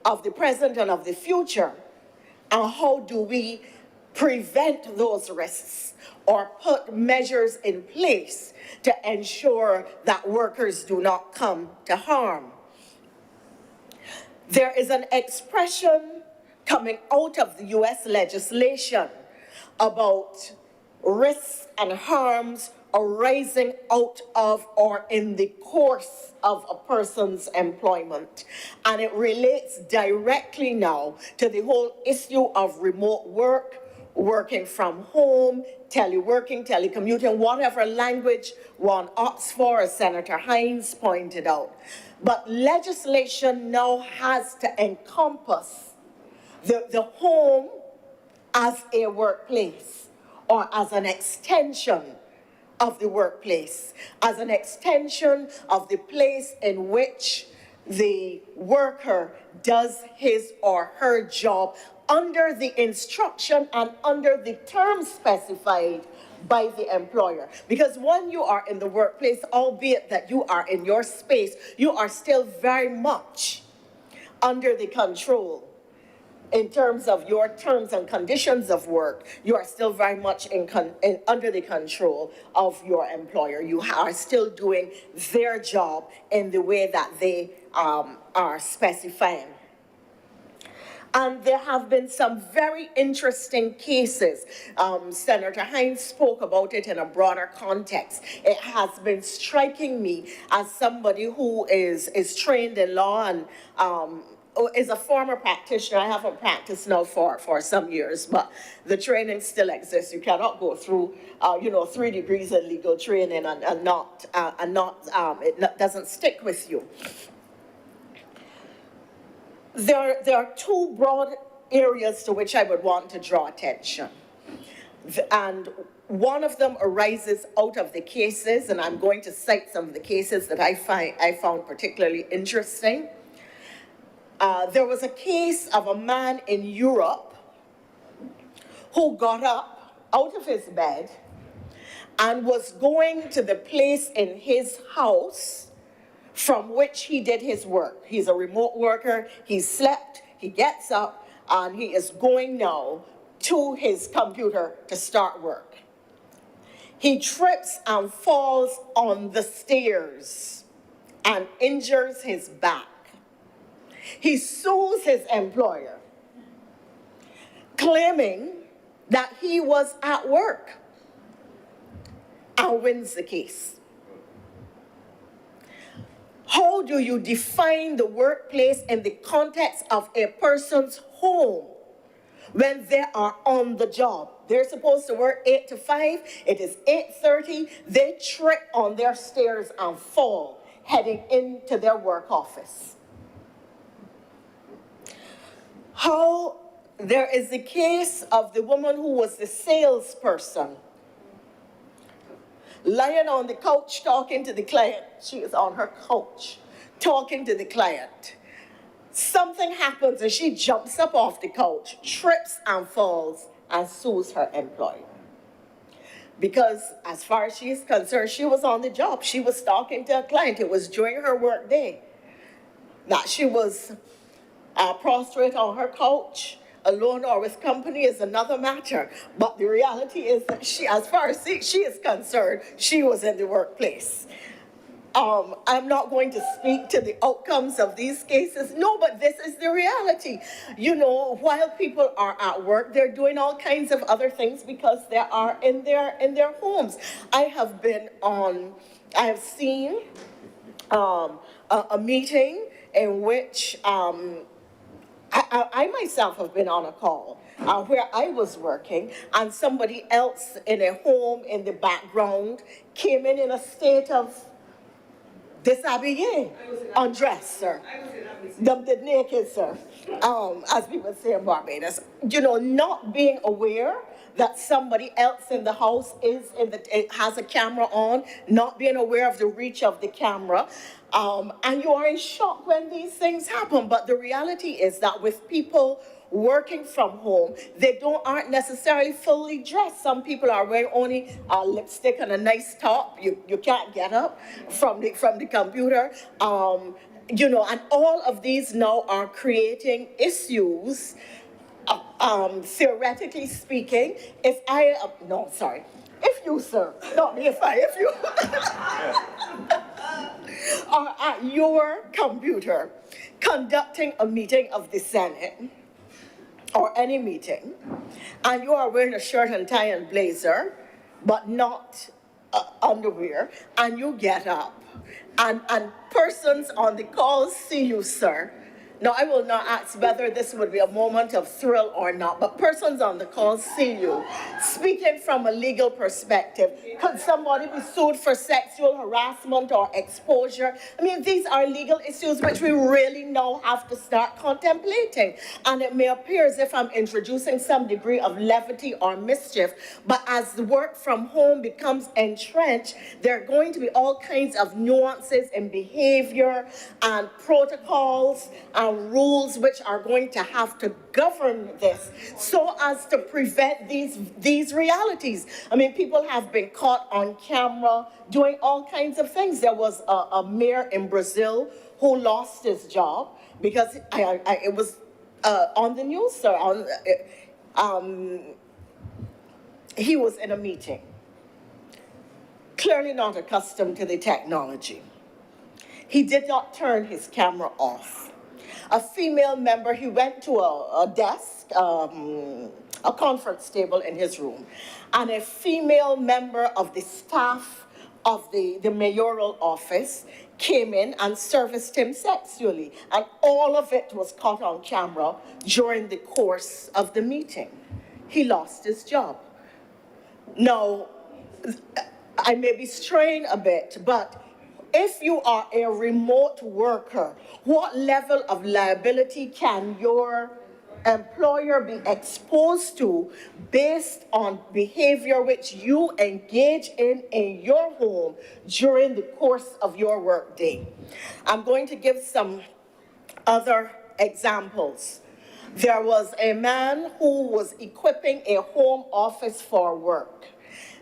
[SPEAKER 5] of the present and of the future? And how do we prevent those risks or put measures in place to ensure that workers do not come to harm? There is an expression coming out of the US legislation about risks and harms arising out of or in the course of a person's employment. And it relates directly now to the whole issue of remote work, working from home, teleworking, telecommuting, whatever language one opts for, as Senator Hines pointed out. But legislation now has to encompass the home as a workplace, or as an extension of the workplace, as an extension of the place in which the worker does his or her job under the instruction and under the terms specified by the employer. Because when you are in the workplace, albeit that you are in your space, you are still very much under the control. In terms of your terms and conditions of work, you are still very much under the control of your employer. You are still doing their job in the way that they are specifying. And there have been some very interesting cases. Senator Hines spoke about it in a broader context. It has been striking me as somebody who is trained in law and is a former practitioner. I haven't practiced now for some years, but the training still exists. You cannot go through, 3 degrees in legal training and it doesn't stick with you. There are 2 broad areas to which I would want to draw attention. And one of them arises out of the cases, and I'm going to cite some of the cases that I found particularly interesting. There was a case of a man in Europe who got up out of his bed and was going to the place in his house from which he did his work. He's a remote worker, he slept, he gets up, and he is going now to his computer to start work. He trips and falls on the stairs and injures his back. He sues his employer, claiming that he was at work, and wins the case. How do you define the workplace in the context of a person's home when they are on the job? They're supposed to work 8 to 5. It is 8:30. They trip on their stairs and fall, heading into their work office. There is the case of the woman who was the salesperson, lying on the couch talking to the client. She is on her couch talking to the client. Something happens and she jumps up off the couch, trips and falls, and sues her employer. Because as far as she is concerned, she was on the job. She was talking to a client. It was during her work day. That she was prostrate on her couch, alone or with company, is another matter. But the reality is that she, as far as she is concerned, she was in the workplace. I'm not going to speak to the outcomes of these cases. No, but this is the reality. While people are at work, they're doing all kinds of other things because they are in their homes. I have seen a meeting in which I myself have been on a call where I was working, and somebody else in a home in the background came in a state of déshabillé, undressed, sir. The naked, sir, as people say in Barbados. Not being aware that somebody else in the house has a camera on, not being aware of the reach of the camera. And you are in shock when these things happen. But the reality is that with people working from home, they aren't necessarily fully dressed. Some people are wearing only lipstick and a nice top. You can't get up from the computer. And all of these now are creating issues. Theoretically speaking, if you, sir, not me, if you are at your computer conducting a meeting of the Senate or any meeting, and you are wearing a shirt and tie and blazer, but not underwear, and you get up, and persons on the call see you, sir, Now, I will not ask whether this would be a moment of thrill or not, but persons on the call see you. Speaking from a legal perspective, could somebody be sued for sexual harassment or exposure? I mean, these are legal issues which we really now have to start contemplating. And it may appear as if I'm introducing some degree of levity or mischief, but as the work from home becomes entrenched, there are going to be all kinds of nuances in behavior and protocols and rules which are going to have to govern this so as to prevent these realities. I mean, people have been caught on camera doing all kinds of things. There was a mayor in Brazil who lost his job because it was on the news, sir. He was in a meeting, clearly not accustomed to the technology. He did not turn his camera off. A female member, he went to a desk, a conference table in his room, and a female member of the staff of the mayoral office came in and serviced him sexually, and all of it was caught on camera during the course of the meeting. He lost his job. Now, I may be straying a bit, but if you are a remote worker, what level of liability can your employer be exposed to based on behavior which you engage in your home during the course of your workday? I'm going to give some other examples. There was a man who was equipping a home office for work.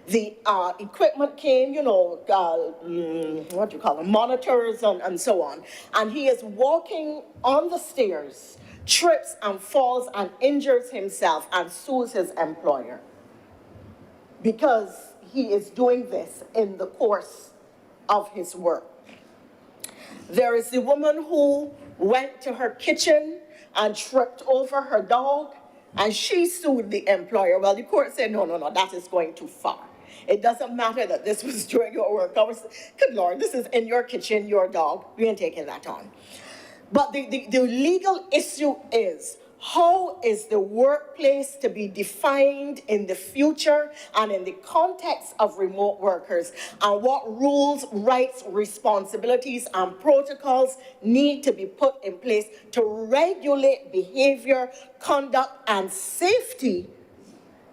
[SPEAKER 5] The equipment came, what do you call them, monitors and so on. And he is walking on the stairs, trips and falls and injures himself and sues his employer because he is doing this in the course of his work. There is the woman who went to her kitchen and tripped over her dog, and she sued the employer. Well, the court said, no, that is going too far. It doesn't matter that this was during your work hours. Good Lord, this is in your kitchen, your dog. We ain't taking that on. But the legal issue is, how is the workplace to be defined in the future and in the context of remote workers, and what rules, rights, responsibilities, and protocols need to be put in place to regulate behavior, conduct, and safety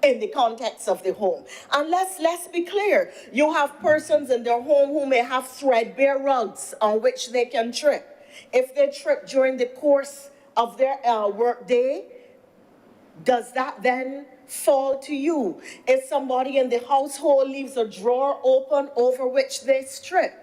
[SPEAKER 5] in the context of the home. And let's be clear, you have persons in their home who may have threadbare rugs on which they can trip. If they trip during the course of their work day, does that then fall to you? If somebody in the household leaves a drawer open over which they trip,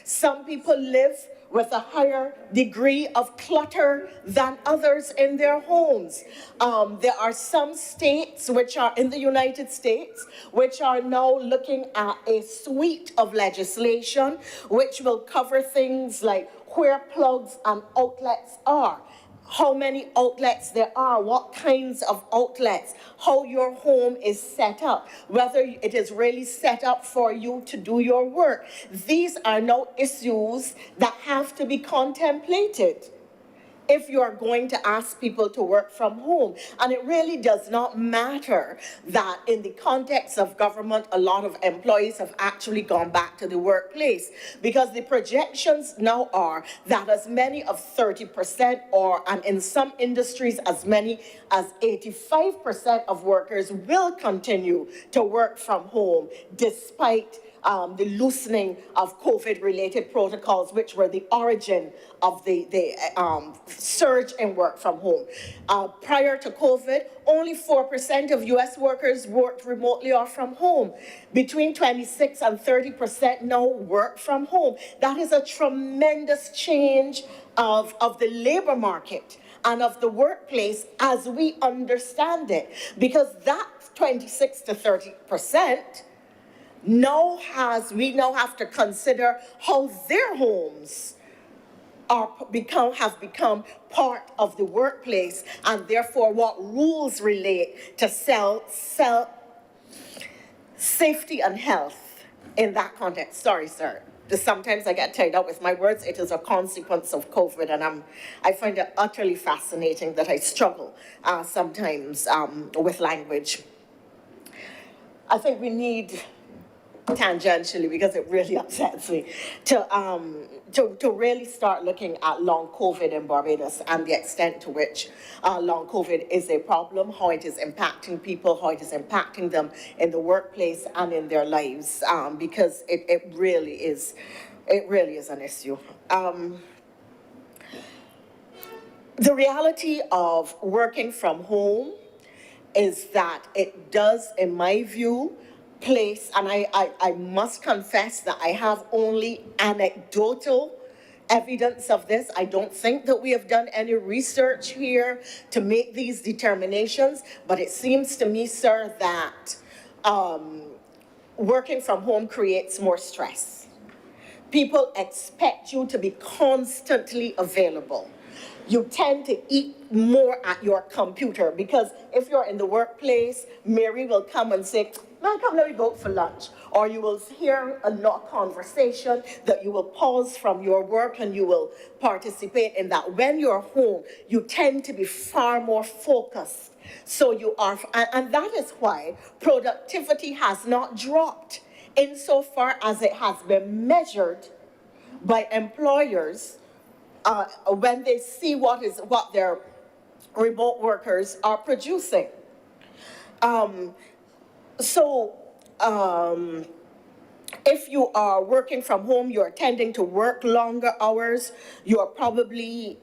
[SPEAKER 5] some people live with a higher degree of clutter than others in their homes. There are some states which are in the United States which are now looking at a suite of legislation which will cover things like where plugs and outlets are, how many outlets there are, what kinds of outlets, how your home is set up, whether it is really set up for you to do your work. These are now issues that have to be contemplated if you are going to ask people to work from home. And it really does not matter that in the context of government, a lot of employees have actually gone back to the workplace, because the projections now are that as many of 30% and in some industries as many as 85% of workers will continue to work from home despite the loosening of COVID-related protocols, which were the origin of the surge in work from home. Prior to COVID, only 4% of U.S. workers worked remotely or from home. Between 26 and 30% now work from home. That is a tremendous change of the labor market and of the workplace as we understand it, because that 26 to 30% we now have to consider how their homes have become part of the workplace, and therefore what rules relate to safety and health in that context. Sorry, sir. sometimes I get tied up with my words. It is a consequence of COVID, and I find it utterly fascinating that I struggle sometimes with language. I think we need, tangentially, because it really upsets me, to really start looking at long COVID in Barbados and the extent to which long COVID is a problem, how it is impacting people, how it is impacting them in the workplace and in their lives, because it really is an issue. The reality of working from home is that it does, in my view, place, and I must confess that I have only anecdotal evidence of this. I don't think that we have done any research here to make these determinations, but it seems to me, sir, that working from home creates more stress. People expect you to be constantly available. You tend to eat more at your computer, because if you're in the workplace, Mary will come and say, "Man, come, let me go out for lunch." Or you will hear a conversation that you will pause from your work and you will participate in that. When you're home, you tend to be far more focused. So you are, and that is why productivity has not dropped insofar as it has been measured by employers when they see what their remote workers are producing. If you are working from home, you're tending to work longer hours, you're probably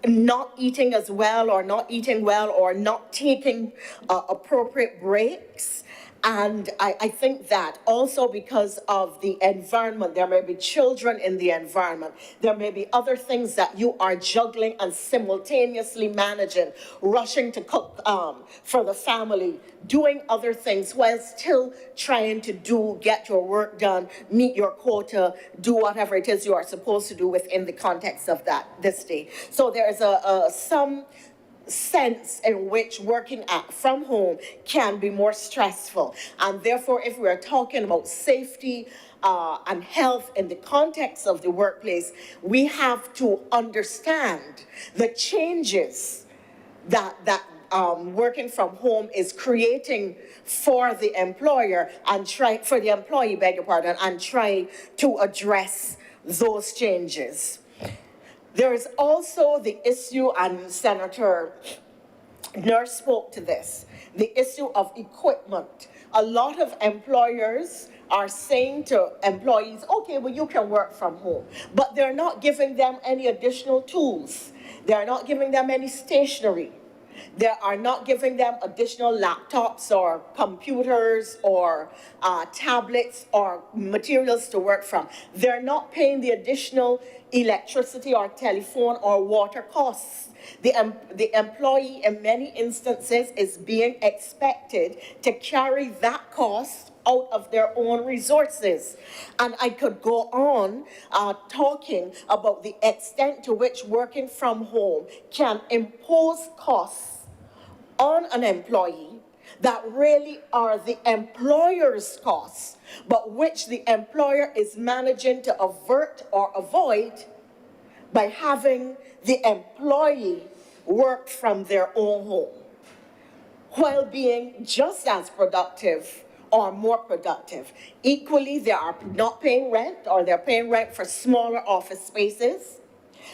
[SPEAKER 5] not eating as well, or not eating well, or not taking appropriate breaks. And I think that also because of the environment, there may be children in the environment, there may be other things that you are juggling and simultaneously managing, rushing to cook for the family, doing other things while still trying to get your work done, meet your quota, do whatever it is you are supposed to do within the context of this day. So there's some sense in which working from home can be more stressful. And therefore, if we're talking about safety and health in the context of the workplace, we have to understand the changes that working from home is creating for the employer and try to address those changes. There is also the issue, and Senator Nurse spoke to this, the issue of equipment. A lot of employers are saying to employees, okay, well, you can work from home, but they're not giving them any additional tools. They're not giving them any stationery. They are not giving them additional laptops or computers or tablets or materials to work from. They're not paying the additional electricity or telephone or water costs. The employee in many instances is being expected to carry that cost out of their own resources. And I could go on talking about the extent to which working from home can impose costs on an employee that really are the employer's costs, but which the employer is managing to avert or avoid by having the employee work from their own home, while being just as productive or more productive. Equally, they are not paying rent, or they're paying rent for smaller office spaces.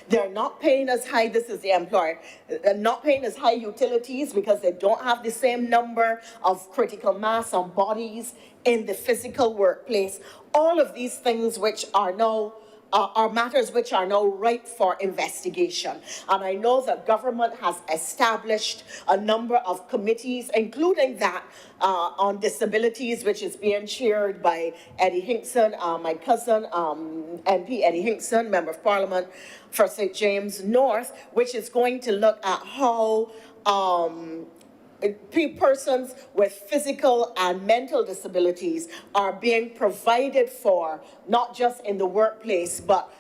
[SPEAKER 5] They're not paying as high, this is the employer, they're not paying as high utilities because they don't have the same number of critical mass on bodies in the physical workplace. All of these things which are now are matters which are now ripe for investigation. And I know that government has established a number of committees, including that on disabilities, which is being chaired by Eddie Hinkson, my cousin, MP Eddie Hinkson, Member of Parliament for St. James North, which is going to look at how persons with physical and mental disabilities are being provided for, not just in the workplace, but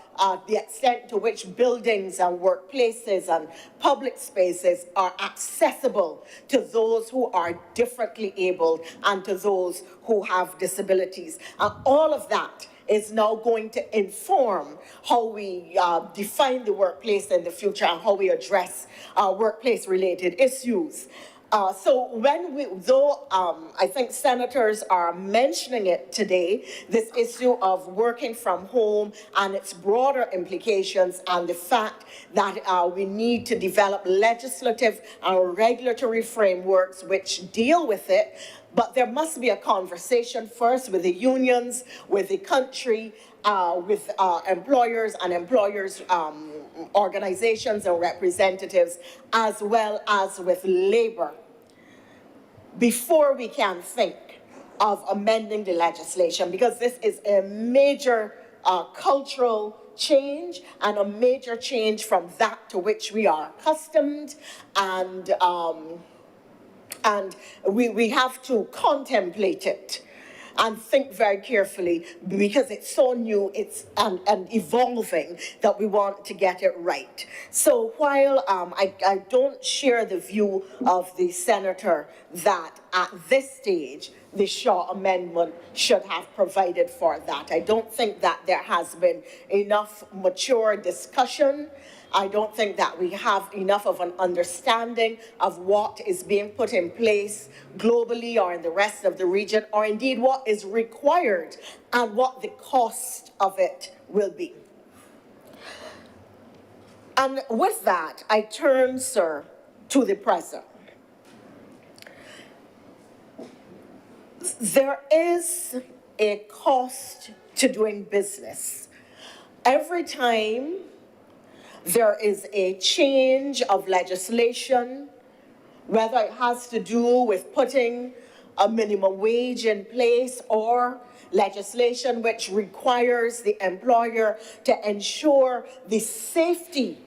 [SPEAKER 5] the extent to which buildings and workplaces and public spaces are accessible to those who are differently abled and to those who have disabilities. And all of that is now going to inform how we define the workplace in the future and how we address workplace-related issues. So I think senators are mentioning it today, this issue of working from home and its broader implications and the fact that we need to develop legislative and regulatory frameworks which deal with it. But there must be a conversation first with the unions, with the country, with employers and employers' organizations and representatives, as well as with labor, before we can think of amending the legislation, because this is a major cultural change and a major change from that to which we are accustomed, and we have to contemplate it and think very carefully, because it's so new, it's and evolving, that we want to get it right. So while I don't share the view of the senator that at this stage the Shaw Amendment should have provided for that, I don't think that there has been enough mature discussion. I don't think that we have enough of an understanding of what is being put in place globally or in the rest of the region, or indeed what is required and what the cost of it will be. And with that, I turn, sir, to the present. There is a cost to doing business. Every time there is a change of legislation, whether it has to do with putting a minimum wage in place or legislation which requires the employer to ensure the safety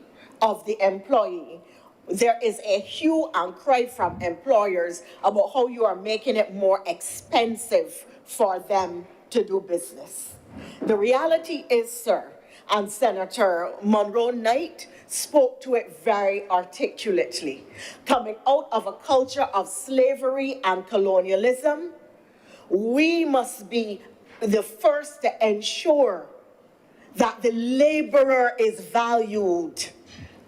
[SPEAKER 5] of the employee, there is a hue and cry from employers about how you are making it more expensive for them to do business. The reality is, sir, and Senator Monroe Knight spoke to it very articulately. Coming out of a culture of slavery and colonialism, we must be the first to ensure that the laborer is valued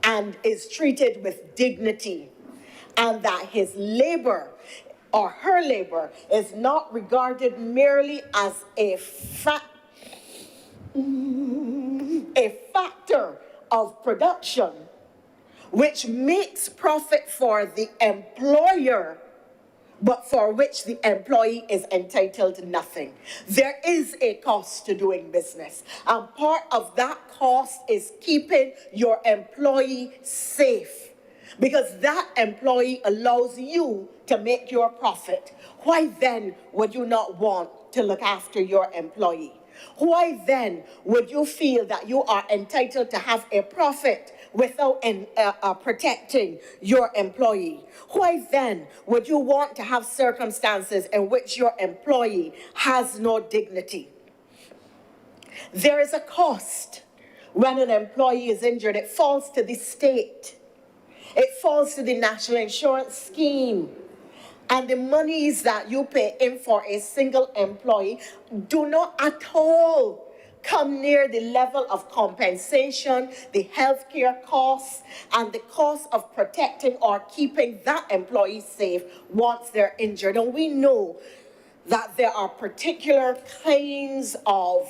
[SPEAKER 5] and is treated with dignity, and that his labor or her labor is not regarded merely as a factor of production which makes profit for the employer, but for which the employee is entitled to nothing. There is a cost to doing business, and part of that cost is keeping your employee safe, because that employee allows you to make your profit. Why then would you not want to look after your employee? Why then would you feel that you are entitled to have a profit without protecting your employee? Why then would you want to have circumstances in which your employee has no dignity? There is a cost when an employee is injured. It falls to the state. It falls to the national insurance scheme. And the monies that you pay in for a single employee do not at all come near the level of compensation, the healthcare costs, and the cost of protecting or keeping that employee safe once they're injured. And we know that there are particular kinds of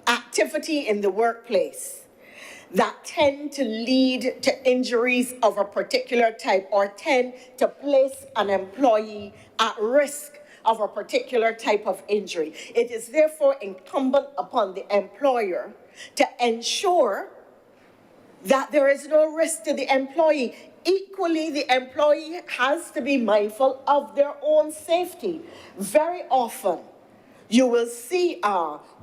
[SPEAKER 5] activity in the workplace that tend to lead to injuries of a particular type, or tend to place an employee at risk of a particular type of injury. It is therefore incumbent upon the employer to ensure that there is no risk to the employee. Equally, the employee has to be mindful of their own safety. Very often, you will see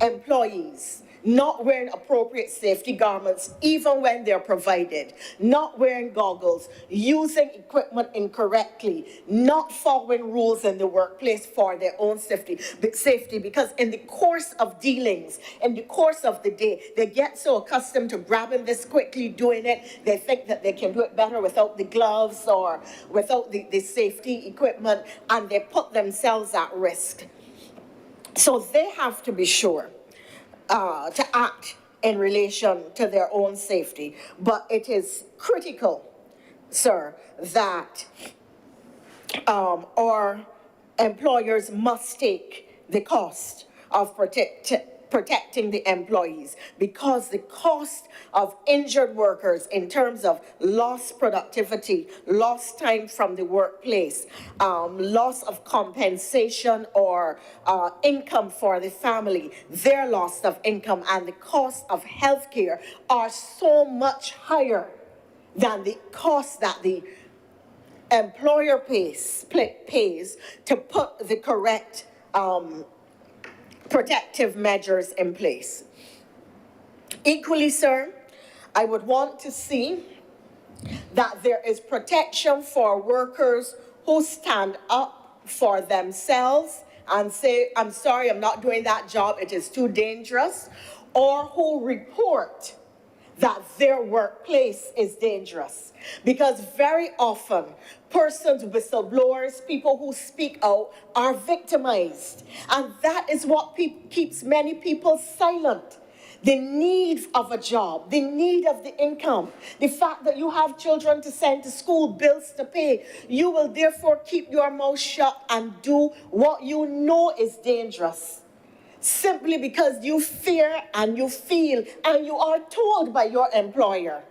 [SPEAKER 5] employees not wearing appropriate safety garments even when they're provided, not wearing goggles, using equipment incorrectly, not following rules in the workplace for their own safety, because in the course of dealings, in the course of the day, they get so accustomed to grabbing this quickly, doing it, they think that they can do it better without the gloves or without the safety equipment, and they put themselves at risk. So they have to be sure to act in relation to their own safety. But it is critical, sir, that our employers must take the cost of protecting the employees, because the cost of injured workers in terms of lost productivity, lost time from the workplace, loss of compensation or income for the family, their loss of income, and the cost of healthcare are so much higher than the cost that the employer pays to put the correct protective measures in place. Equally, sir, I would want to see that there is protection for workers who stand up for themselves and say, I'm sorry, I'm not doing that job, it is too dangerous, or who report that their workplace is dangerous. Because very often, persons, whistleblowers, people who speak out are victimized. And that is what keeps many people silent. The need of a job, the need of the income, the fact that you have children to send to school, bills to pay. You will therefore keep your mouth shut and do what you know is dangerous, simply because you fear and you feel and you are told by your employer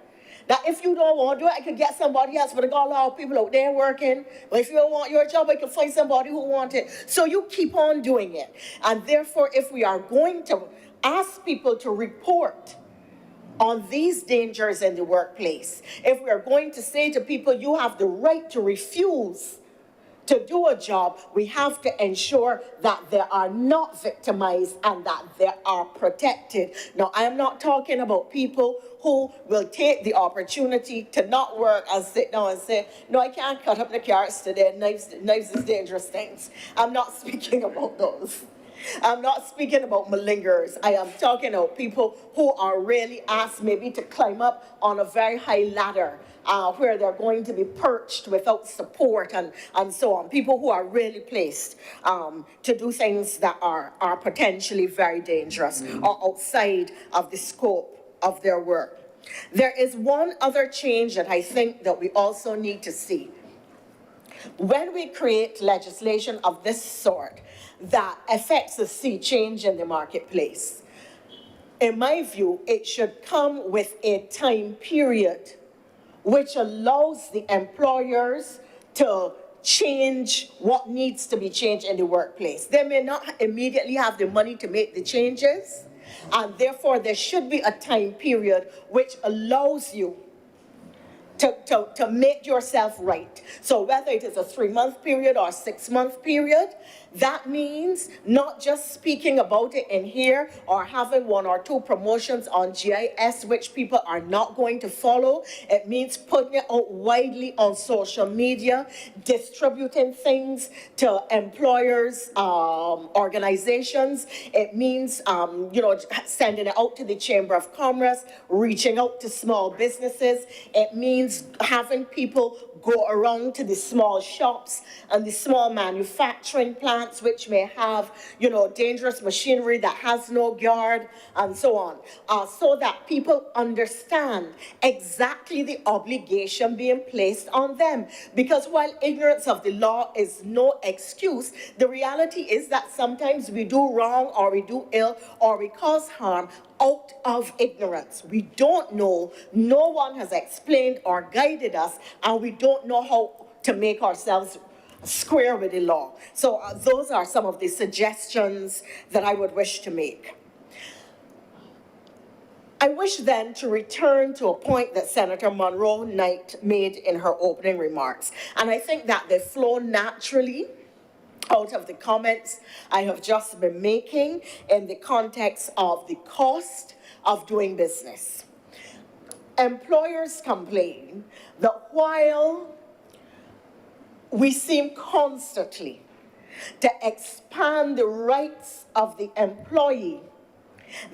[SPEAKER 5] that if you don't want to do it, I could get somebody else, but I got a lot of people out there working. But if you don't want your job, I can find somebody who wants it. So you keep on doing it. And therefore, if we are going to ask people to report on these dangers in the workplace, if we are going to say to people, you have the right to refuse to do a job, we have to ensure that they are not victimized and that they are protected. Now, I am not talking about people who will take the opportunity to not work and sit down and say, no, I can't cut up the carrots today, knives is dangerous things. I'm not speaking about those. I'm not speaking about malingerers. I am talking about people who are really asked maybe to climb up on a very high ladder where they're going to be perched without support and so on. People who are really placed to do things that are potentially very dangerous or outside of the scope of their work. There is one other change that I think that we also need to see. When we create legislation of this sort that affects a sea change in the marketplace, in my view, it should come with a time period which allows the employers to change what needs to be changed in the workplace. They may not immediately have the money to make the changes, and therefore there should be a time period which allows you to make yourself right. So whether it is a 3-month period or a 6-month period, that means not just speaking about it in here or having 1 or 2 promotions on GIS, which people are not going to follow. It means putting it out widely on social media, distributing things to employers, organizations. It means, sending it out to the Chamber of Commerce, reaching out to small businesses. It means having people go around to the small shops and the small manufacturing plants which may have, dangerous machinery that has no guard and so on, so that people understand exactly the obligation being placed on them. Because while ignorance of the law is no excuse, the reality is that sometimes we do wrong or we do ill or we cause harm out of ignorance. We don't know, no one has explained or guided us, and we don't know how to make ourselves square with the law. So those are some of the suggestions that I would wish to make. I wish then to return to a point that Senator Monroe Knight made in her opening remarks, and I think that they flow naturally out of the comments I have just been making in the context of the cost of doing business. Employers complain that while we seem constantly to expand the rights of the employee,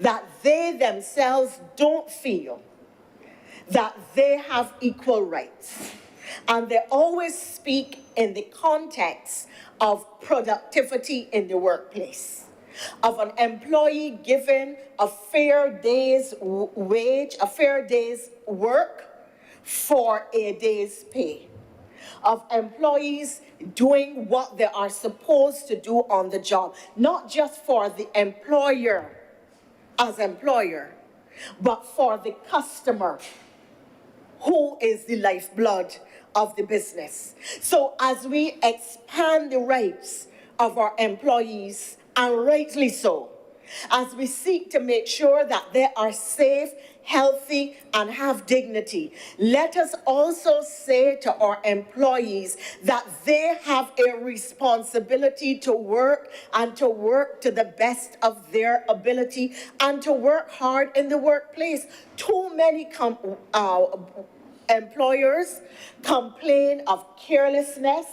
[SPEAKER 5] that they themselves don't feel that they have equal rights. And they always speak in the context of productivity in the workplace, of an employee given a fair day's wage, a fair day's work for a day's pay, of employees doing what they are supposed to do on the job, not just for the employer as employer, but for the customer, who is the lifeblood of the business. So as we expand the rights of our employees, and rightly so, as we seek to make sure that they are safe, healthy, and have dignity, let us also say to our employees that they have a responsibility to work and to work to the best of their ability and to work hard in the workplace. Too many employers complain of carelessness,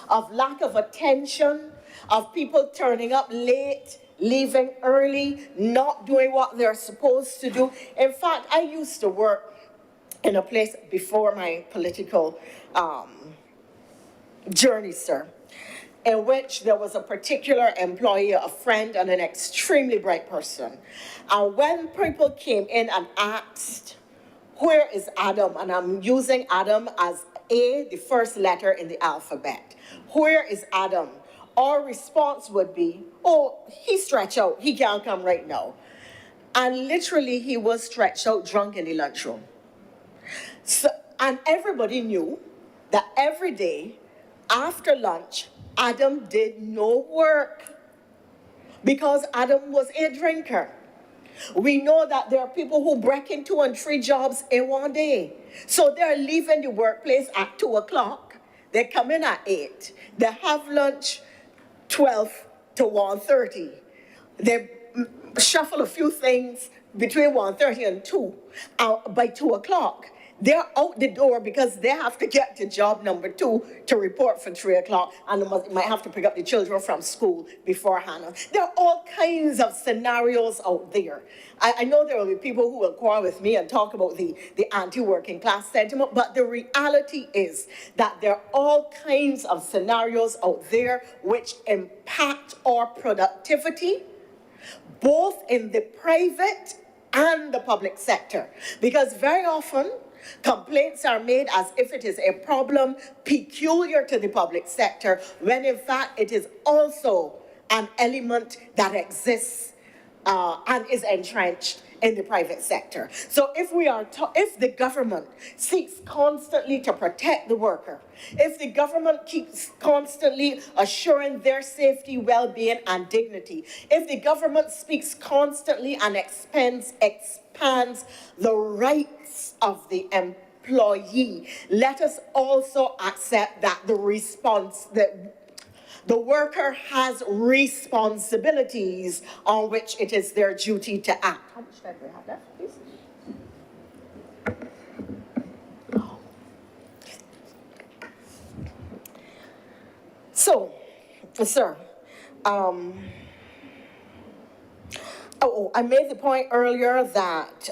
[SPEAKER 5] of lack of attention, of people turning up late, leaving early, not doing what they're supposed to do. In fact, I used to work in a place before my political journey, sir, in which there was a particular employee, a friend, and an extremely bright person. And when people came in and asked, where is Adam? And I'm using Adam as A, the first letter in the alphabet. Where is Adam? Our response would be, oh, he's stretched out. He can't come right now. And literally, he was stretched out drunk in the lunchroom. So, and everybody knew that every day after lunch, Adam did no work because Adam was a drinker. We know that there are people who break in 2 and 3 jobs in one day. So they're leaving the workplace at 2 o'clock. They come in at 8. They have lunch 12 to 1:30. They shuffle a few things between 1:30 and 2. By 2 o'clock, they're out the door because they have to get to job number 2 to report for 3 o'clock, and they might have to pick up the children from school beforehand. There are all kinds of scenarios out there. I know there will be people who will quarrel with me and talk about the anti-working class sentiment, but the reality is that there are all kinds of scenarios out there which impact our productivity, both in the private and the public sector. Because very often, complaints are made as if it is a problem peculiar to the public sector, when in fact it is also an element that exists and is entrenched in the private sector. So if the government seeks constantly to protect the worker, if the government keeps constantly assuring their safety, well-being, and dignity, if the government speaks constantly and expands the rights of the employee, let us also accept that the worker has responsibilities on which it is their duty to act. How much time do we have left, please? So, sir, I made the point earlier that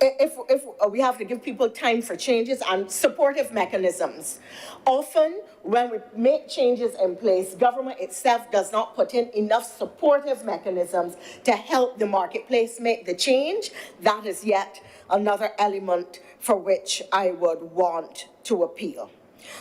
[SPEAKER 5] if we have to give people time for changes and supportive mechanisms. Often, when we make changes in place, government itself does not put in enough supportive mechanisms to help the marketplace make the change. That is yet another element for which I would want to appeal.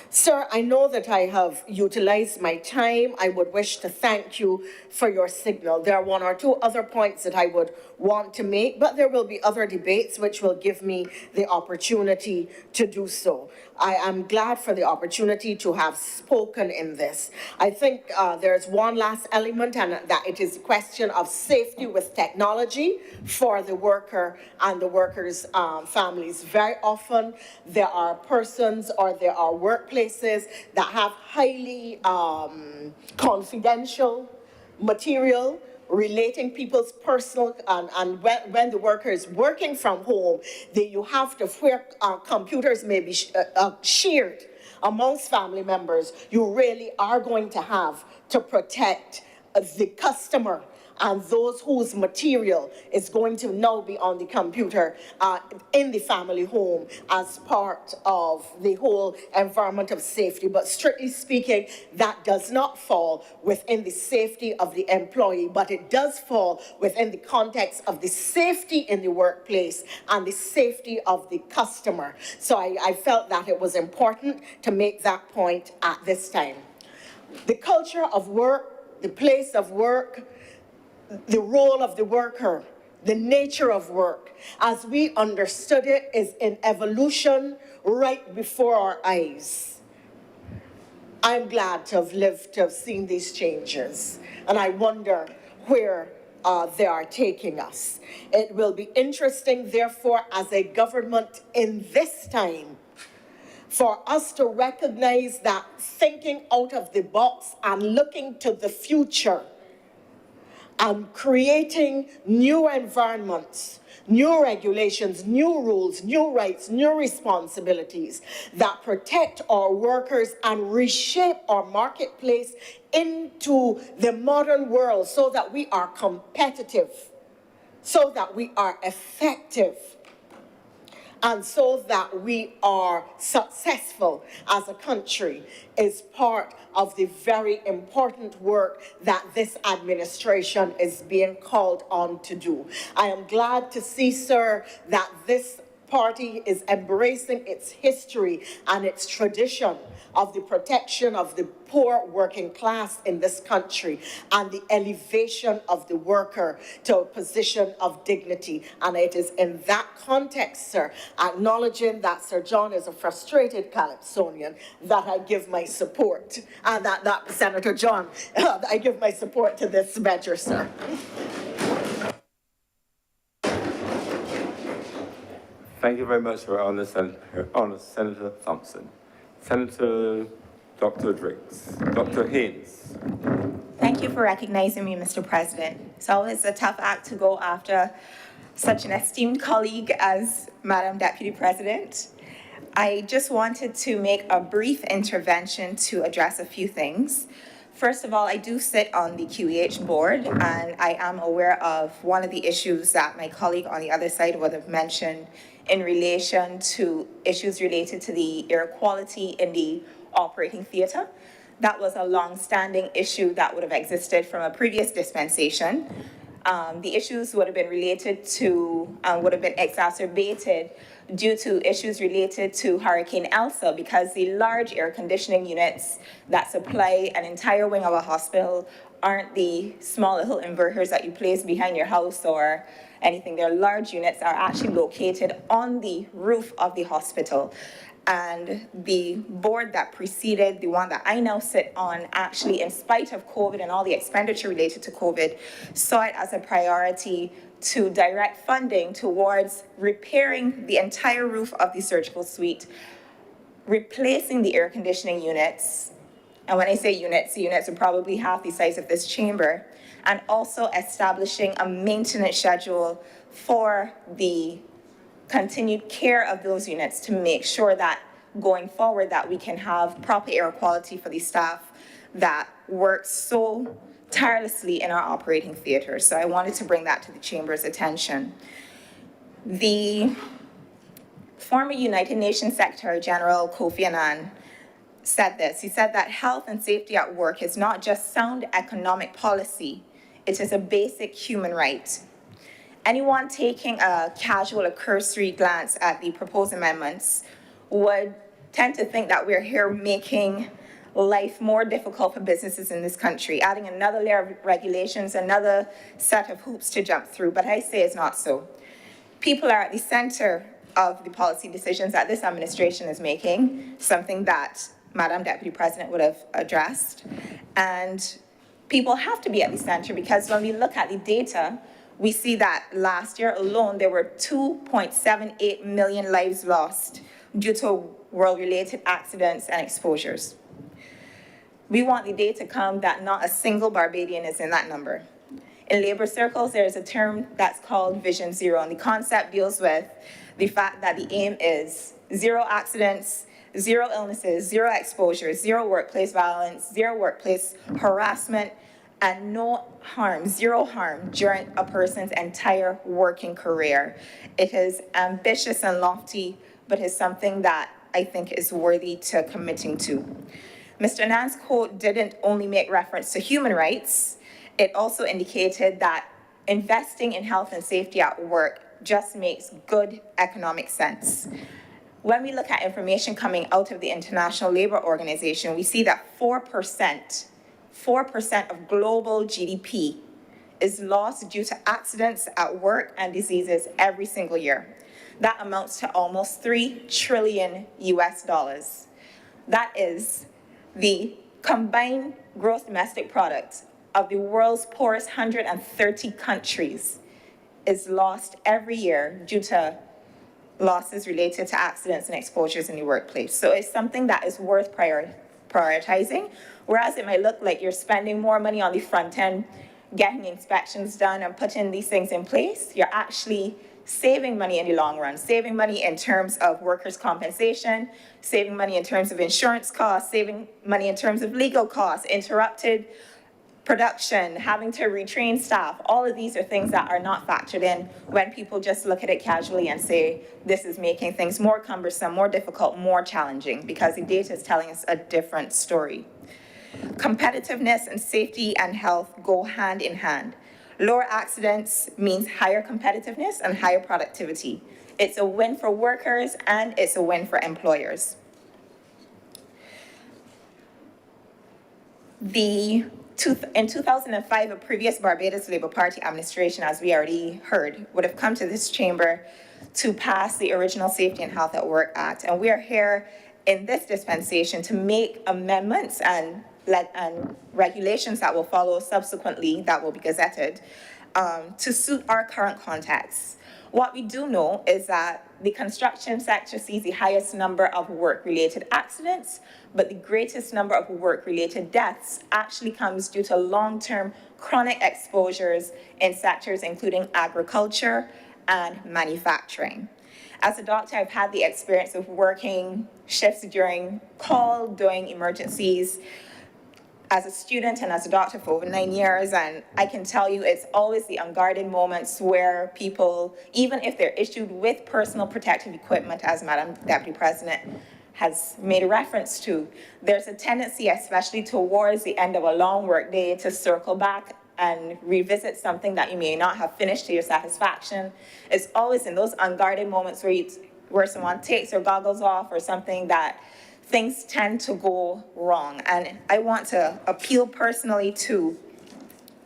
[SPEAKER 5] Sir, I know that I have utilized my time. I would wish to thank you for your signal. There are 1 or 2 other points that I would want to make, but there will be other debates which will give me the opportunity to do so. I am glad for the opportunity to have spoken in this. I think there's one last element, and that it is a question of safety with technology for the worker and the workers' families. Very often there are persons or there are workplaces that have highly confidential material relating people's personal, and when the worker is working from home, you have to, where computers may be shared amongst family members, you really are going to have to protect the customer and those whose material is going to now be on the computer in the family home as part of the whole environment of safety. But strictly speaking, that does not fall within the safety of the employee, but it does fall within the context of the safety in the workplace and the safety of the customer. So I felt that it was important to make that point at this time. The culture of work, the place of work, the role of the worker, the nature of work, as we understood it, is in evolution right before our eyes. I'm glad to have lived, to have seen these changes, and I wonder where they are taking us. It will be interesting, therefore, as a government in this time, for us to recognize that thinking out of the box and looking to the future and creating new environments, new regulations, new rules, new rights, new responsibilities that protect our workers and reshape our marketplace into the modern world so that we are competitive, so that we are effective, and so that we are successful as a country is part of the very important work that this administration is being called on to do. I am glad to see, sir, that this party is embracing its history and its tradition of the protection of the poor working class in this country and the elevation of the worker to a position of dignity. And it is in that context, sir, acknowledging that Sir John is a frustrated Calypsonian, that I give my support, and that Senator John, I give my support to this measure, sir.
[SPEAKER 2] Thank you very much, Your Honor, Senator Thompson. Senator Dr. Driggs. Dr. Haynes.
[SPEAKER 6] Thank you for recognizing me, Mr. President. It's always a tough act to go after such an esteemed colleague as Madam Deputy President. I just wanted to make a brief intervention to address a few things. First of all, I do sit on the QEH board, and I am aware of one of the issues that my colleague on the other side would have mentioned in relation to issues related to the air quality in the operating theatre. That was a long-standing issue that would have existed from a previous dispensation. The issues would have been related to, would have been exacerbated due to issues related to Hurricane Elsa, because the large air conditioning units that supply an entire wing of a hospital aren't the small little inverters that you place behind your house or anything. Their large units are actually located on the roof of the hospital. And the board that preceded the one that I now sit on, actually, in spite of COVID and all the expenditure related to COVID, saw it as a priority to direct funding towards repairing the entire roof of the surgical suite, replacing the air conditioning units. And when I say units, the units are probably half the size of this chamber, and also establishing a maintenance schedule for the continued care of those units to make sure that going forward that we can have proper air quality for the staff that work so tirelessly in our operating theaters. So I wanted to bring that to the Chamber's attention. The former United Nations Secretary General Kofi Annan said this. He said that health and safety at work is not just sound economic policy, it is a basic human right. Anyone taking a casual or cursory glance at the proposed amendments would tend to think that we're here making life more difficult for businesses in this country, adding another layer of regulations, another set of hoops to jump through, but I say it's not so. People are at the center of the policy decisions that this administration is making, something that Madam Deputy President would have addressed, and people have to be at the center because when we look at the data, we see that last year alone, there were 2.78 million lives lost due to world-related accidents and exposures. We want the day to come that not a single Barbadian is in that number. In labor circles, there is a term that's called Vision Zero, and the concept deals with the fact that the aim is zero accidents, zero illnesses, zero exposure, zero workplace violence, zero workplace harassment, and no harm, zero harm during a person's entire working career. It is ambitious and lofty, but is something that I think is worthy to committing to. Mr. Annan's quote didn't only make reference to human rights, it also indicated that investing in health and safety at work just makes good economic sense. When we look at information coming out of the International Labour Organization, we see that 4% of global GDP is lost due to accidents at work and diseases every single year. That amounts to almost $3 trillion US. That is the combined gross domestic product of the world's poorest 130 countries is lost every year due to losses related to accidents and exposures in the workplace. So it's something that is worth prioritizing, whereas it might look like you're spending more money on the front end, getting inspections done and putting these things in place, you're actually saving money in the long run, saving money in terms of workers' compensation, saving money in terms of insurance costs, saving money in terms of legal costs, interrupted production, having to retrain staff. All of these are things that are not factored in when people just look at it casually and say, this is making things more cumbersome, more difficult, more challenging, because the data is telling us a different story. Competitiveness and safety and health go hand in hand. Lower accidents means higher competitiveness and higher productivity. It's a win for workers and it's a win for employers. In 2005, a previous Barbados Labour Party administration, as we already heard, would have come to this chamber to pass the original Safety and Health at Work Act. And we are here in this dispensation to make amendments and regulations that will follow subsequently, that will be gazetted, to suit our current context. What we do know is that the construction sector sees the highest number of work-related accidents, but the greatest number of work-related deaths actually comes due to long-term chronic exposures in sectors including agriculture and manufacturing. As a doctor, I've had the experience of working shifts during call, doing emergencies, as a student and as a doctor for over 9 years, and I can tell you it's always the unguarded moments where people, even if they're issued with personal protective equipment, as Madam Deputy President has made a reference to, there's a tendency, especially towards the end of a long work day, to circle back and revisit something that you may not have finished to your satisfaction. It's always in those unguarded moments where someone takes their goggles off or something that things tend to go wrong. And I want to appeal personally to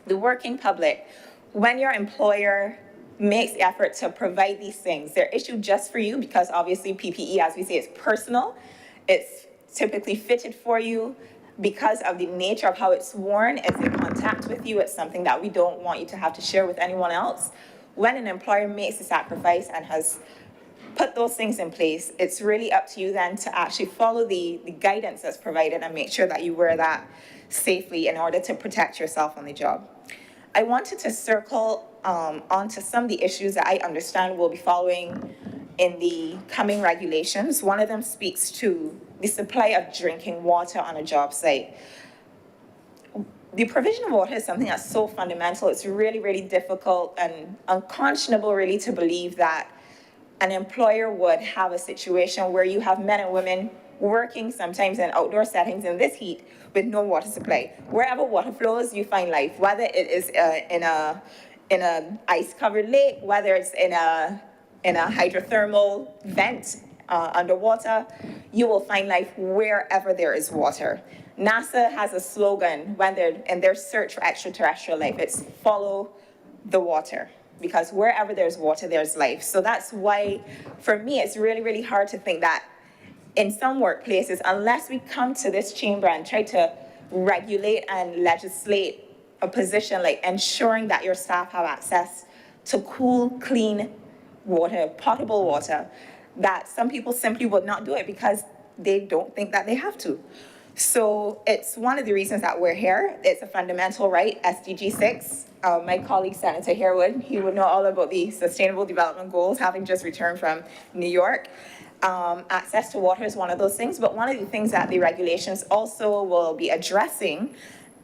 [SPEAKER 6] the working public. When your employer makes the effort to provide these things, they're issued just for you because obviously PPE, as we say, is personal. It's typically fitted for you because of the nature of how it's worn. It's in contact with you. It's something that we don't want you to have to share with anyone else. When an employer makes a sacrifice and has put those things in place, it's really up to you then to actually follow the guidance that's provided and make sure that you wear that safely in order to protect yourself on the job. I wanted to circle onto some of the issues that I understand will be following in the coming regulations. One of them speaks to the supply of drinking water on a job site. The provision of water is something that's so fundamental. It's really, really difficult and unconscionable really to believe that an employer would have a situation where you have men and women working sometimes in outdoor settings in this heat with no water supply. Wherever water flows, you find life, whether it is in a ice-covered lake, whether it's in a hydrothermal vent underwater, you will find life wherever there is water. NASA has a slogan when they're in their search for extraterrestrial life. It's follow the water, because wherever there's water, there's life. So that's why, for me, it's really, really hard to think that in some workplaces, unless we come to this chamber and try to regulate and legislate a position like ensuring that your staff have access to cool, clean water, potable water, that some people simply would not do it because they don't think that they have to. So it's one of the reasons that we're here. It's a fundamental right, SDG 6. My colleague, Senator Harewood, he would know all about the Sustainable Development Goals, having just returned from New York. Access to water is one of those things, but one of the things that the regulations also will be addressing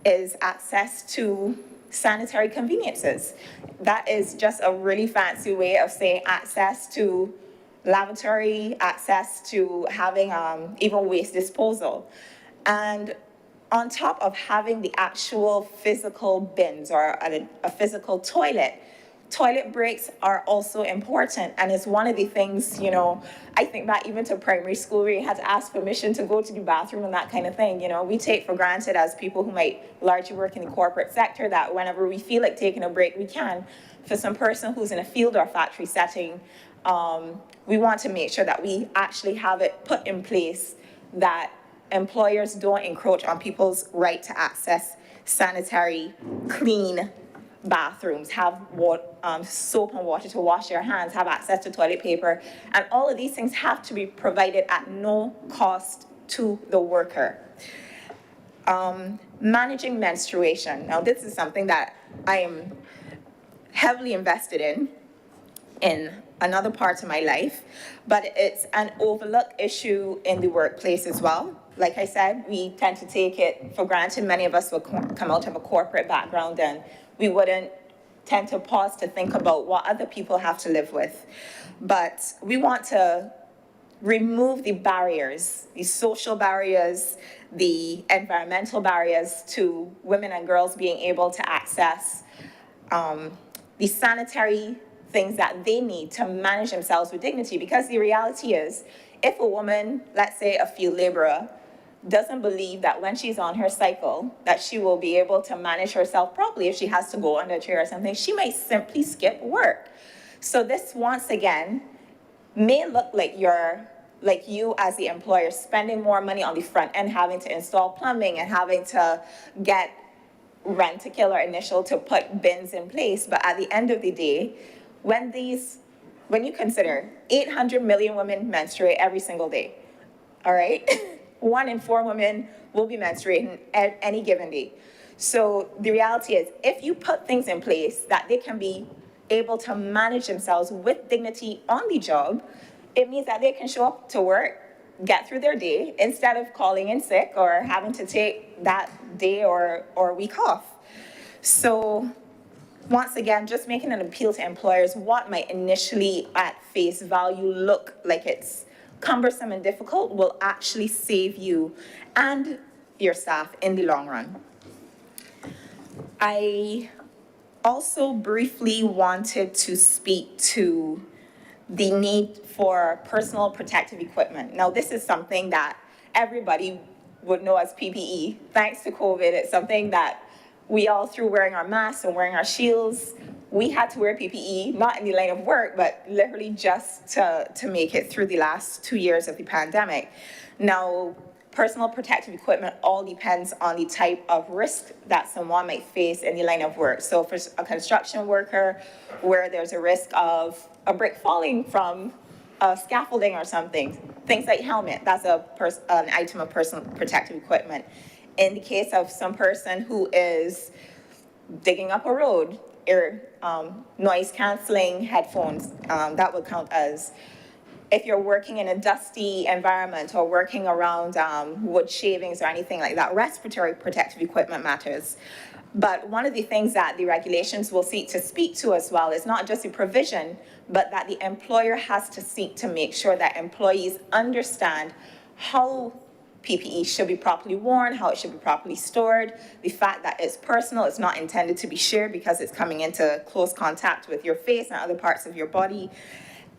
[SPEAKER 6] is access to sanitary conveniences. That is just a really fancy way of saying access to lavatory, access to having even waste disposal. And on top of having the actual physical bins or a physical toilet, toilet breaks are also important. And it's one of the things, you know, I think back even to primary school where you had to ask permission to go to the bathroom and that kind of thing. You know, we take for granted as people who might largely work in the corporate sector that whenever we feel like taking a break, we can. For some person who's in a field or factory setting, we want to make sure that we actually have it put in place that employers don't encroach on people's right to access sanitary, clean bathrooms, have soap and water to wash their hands, have access to toilet paper, and all of these things have to be provided at no cost to the worker. Managing menstruation. Now, this is something that I am heavily invested in another part of my life, but it's an overlooked issue in the workplace as well. Like I said, we tend to take it for granted. Many of us will come out of a corporate background and we wouldn't tend to pause to think about what other people have to live with. But we want to remove the barriers, the social barriers, the environmental barriers to women and girls being able to access the sanitary things that they need to manage themselves with dignity. Because the reality is, if a woman, let's say a field laborer, doesn't believe that when she's on her cycle that she will be able to manage herself properly if she has to go under a chair or something, she might simply skip work. So this, once again, may look like you as the employer spending more money on the front end, having to install plumbing and having to get Rent-A-Killer Initial to put bins in place. But at the end of the day, when you consider 800 million women menstruate every single day, all right? 1 in 4 women will be menstruating at any given day. So the reality is, if you put things in place that they can be able to manage themselves with dignity on the job, it means that they can show up to work, get through their day, instead of calling in sick or having to take that day or week off. So once again, just making an appeal to employers, what might initially at face value look like it's cumbersome and difficult will actually save you and your staff in the long run. I also briefly wanted to speak to the need for personal protective equipment. Now, this is something that everybody would know as PPE. Thanks to COVID, it's something that we all, through wearing our masks and wearing our shields, we had to wear PPE, not in the line of work, but literally just to make it through the last 2 years of the pandemic. Now, personal protective equipment all depends on the type of risk that someone might face in the line of work. So for a construction worker, where there's a risk of a brick falling from scaffolding or something, things like helmet, that's an item of personal protective equipment. In the case of some person who is digging up a road, noise canceling headphones, that would count as. If you're working in a dusty environment or working around wood shavings or anything like that, respiratory protective equipment matters. But one of the things that the regulations will seek to speak to as well is not just the provision, but that the employer has to seek to make sure that employees understand how PPE should be properly worn, how it should be properly stored, the fact that it's personal, it's not intended to be shared because it's coming into close contact with your face and other parts of your body.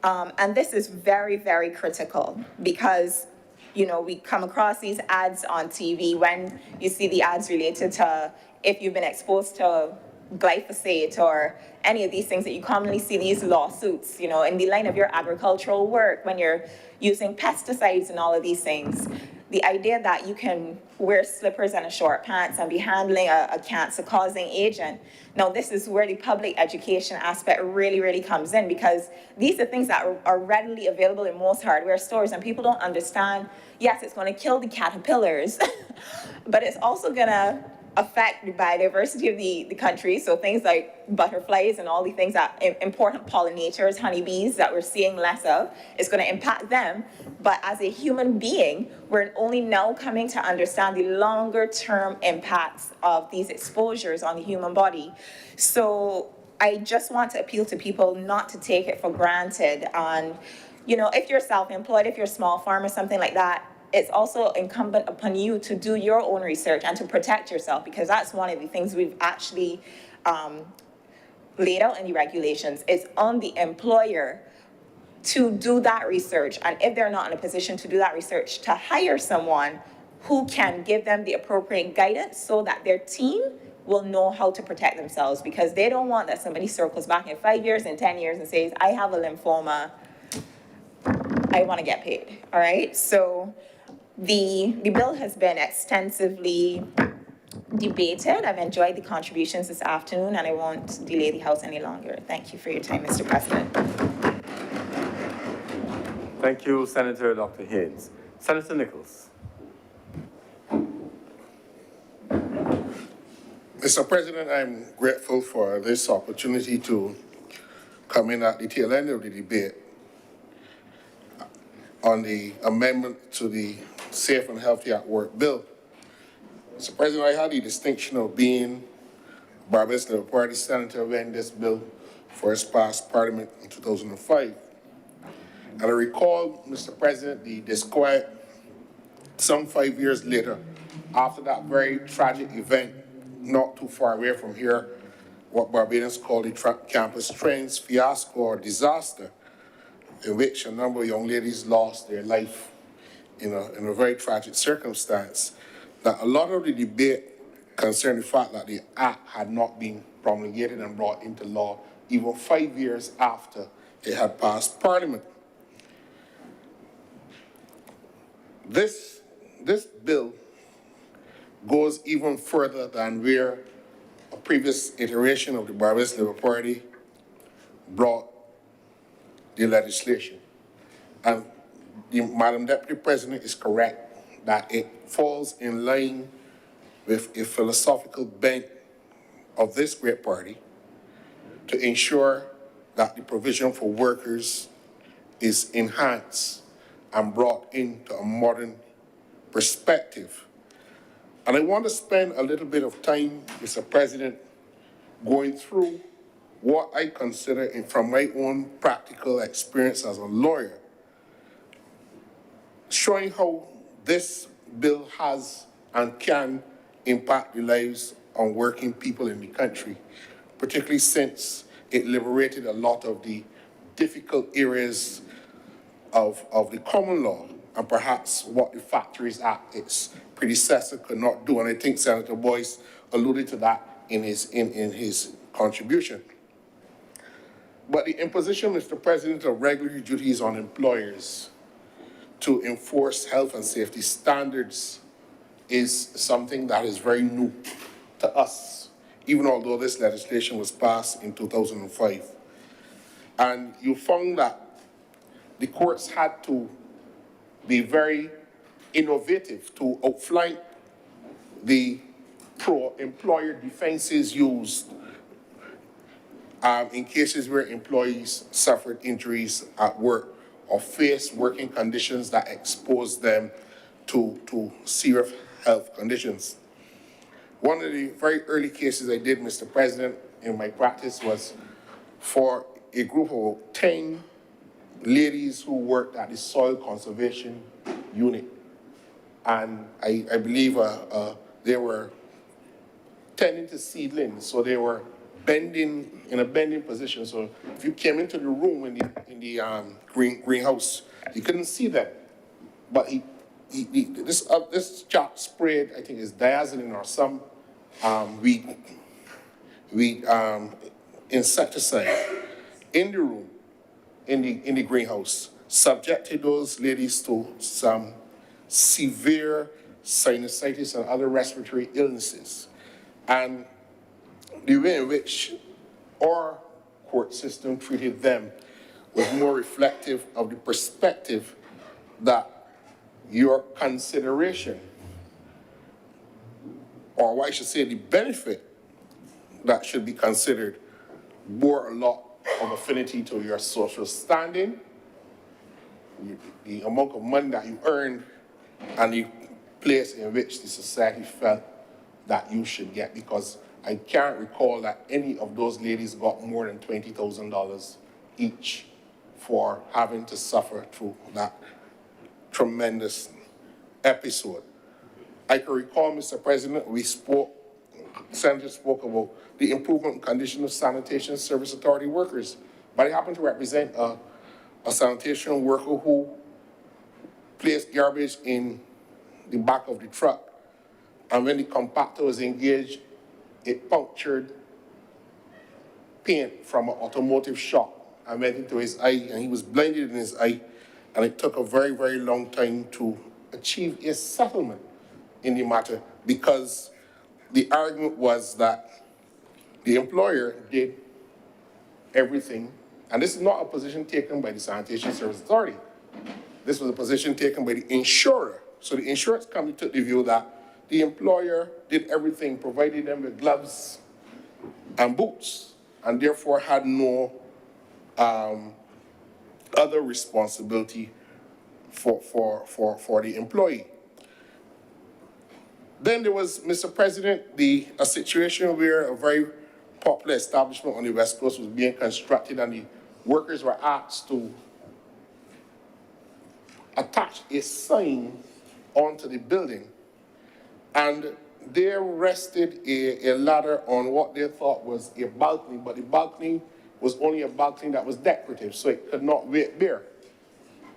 [SPEAKER 6] And this is very, very critical because, you know, we come across these ads on TV when you see the ads related to if you've been exposed to glyphosate or any of these things that you commonly see these lawsuits, you know, in the line of your agricultural work when you're using pesticides and all of these things. the idea that you can wear slippers and a short pants and be handling a cancer-causing agent. Now, this is where the public education aspect really, really comes in, because these are things that are readily available in most hardware stores, and people don't understand, yes, it's gonna kill the caterpillars, but it's also gonna affect the biodiversity of the country. So things like butterflies and all the things that important pollinators, honeybees that we're seeing less of, is going to impact them. But as a human being, we're only now coming to understand the longer term impacts of these exposures on the human body. So I just want to appeal to people not to take it for granted. And, you know, if you're self-employed, if you're a small farm or something like that, it's also incumbent upon you to do your own research and to protect yourself, because that's one of the things we've actually laid out in the regulations. It's on the employer to do that research, and if they're not in a position to do that research, to hire someone who can give them the appropriate guidance so that their team will know how to protect themselves, because they don't want that somebody circles back in 5 years and 10 years and says, I have a lymphoma, I want to get paid, all right? So the bill has been extensively debated. I've enjoyed the contributions this afternoon, and I won't delay the House any longer. Thank you for your time, Mr. President.
[SPEAKER 2] Thank you, Senator Dr. Haynes. Senator Nichols.
[SPEAKER 7] Mr. President, I'm grateful for this opportunity to come in at the tail end of the debate on the amendment to the Safe and Healthy at Work bill. Mr. President, I had the distinction of being Barbados Labour Party senator when this bill first passed Parliament in 2005. And I recall, Mr. President, the disquiet some 5 years later, after that very tragic event not too far away from here, what Barbadians call the campus trains fiasco or disaster, in which a number of young ladies lost their life in a very tragic circumstance. Now, a lot of the debate concerned the fact that the act had not been promulgated and brought into law even 5 years after it had passed Parliament. This bill goes even further than where a previous iteration of the Barbados Labour Party brought the legislation. And Madam Deputy President is correct that it falls in line with a philosophical bent of this great party to ensure that the provision for workers is enhanced and brought into a modern perspective. And I want to spend a little bit of time, Mr. President, going through what I consider, from my own practical experience as a lawyer, showing how this bill has and can impact the lives of working people in the country, particularly since it liberated a lot of the difficult areas of the common law and perhaps what the Factories Act, its predecessor, could not do. And I think Senator Boyce alluded to that in his contribution. But the imposition, Mr. President, of regulatory duties on employers to enforce health and safety standards is something that is very new to us, even although this legislation was passed in 2005. And you found that the courts had to be very innovative to outflank the pro-employer defenses used in cases where employees suffered injuries at work or faced working conditions that exposed them to serious health conditions. One of the very early cases I did, Mr. President, in my practice was for a group of 10 ladies who worked at the soil conservation unit. And I believe they were tending to seedlings, so they were bending, in a bending position. So if you came into the room in the greenhouse, you couldn't see them. But this chap sprayed, I think it's diazinon or some weed insecticide in the room, in the greenhouse, subjected those ladies to some severe sinusitis and other respiratory illnesses. And the way in which our court system treated them was more reflective of the perspective that your consideration, or what I should say, the benefit that should be considered, bore a lot of affinity to your social standing, the amount of money that you earned, and the place in which the society felt that you should get, because I can't recall that any of those ladies got more than $20,000 each for having to suffer through that tremendous episode. I can recall, Mr. President, Senator spoke about the improvement in condition of sanitation service authority workers, but I happen to represent a sanitation worker who placed garbage in the back of the truck, and when the compactor was engaged, it punctured paint from an automotive shop and went into his eye, and he was blinded in his eye, and it took a very, very long time to achieve a settlement in the matter, because the argument was that the employer did everything, and this is not a position taken by the Sanitation Service Authority. This was a position taken by the insurer. So the insurance company took the view that the employer did everything, provided them with gloves and boots, and therefore had no other responsibility for the employee. Then there was, Mr. President, a situation where a very popular establishment on the West Coast was being constructed, and the workers were asked to attach a sign onto the building, and they rested a ladder on what they thought was a balcony, but the balcony was only a balcony that was decorative, so it could not weight bear.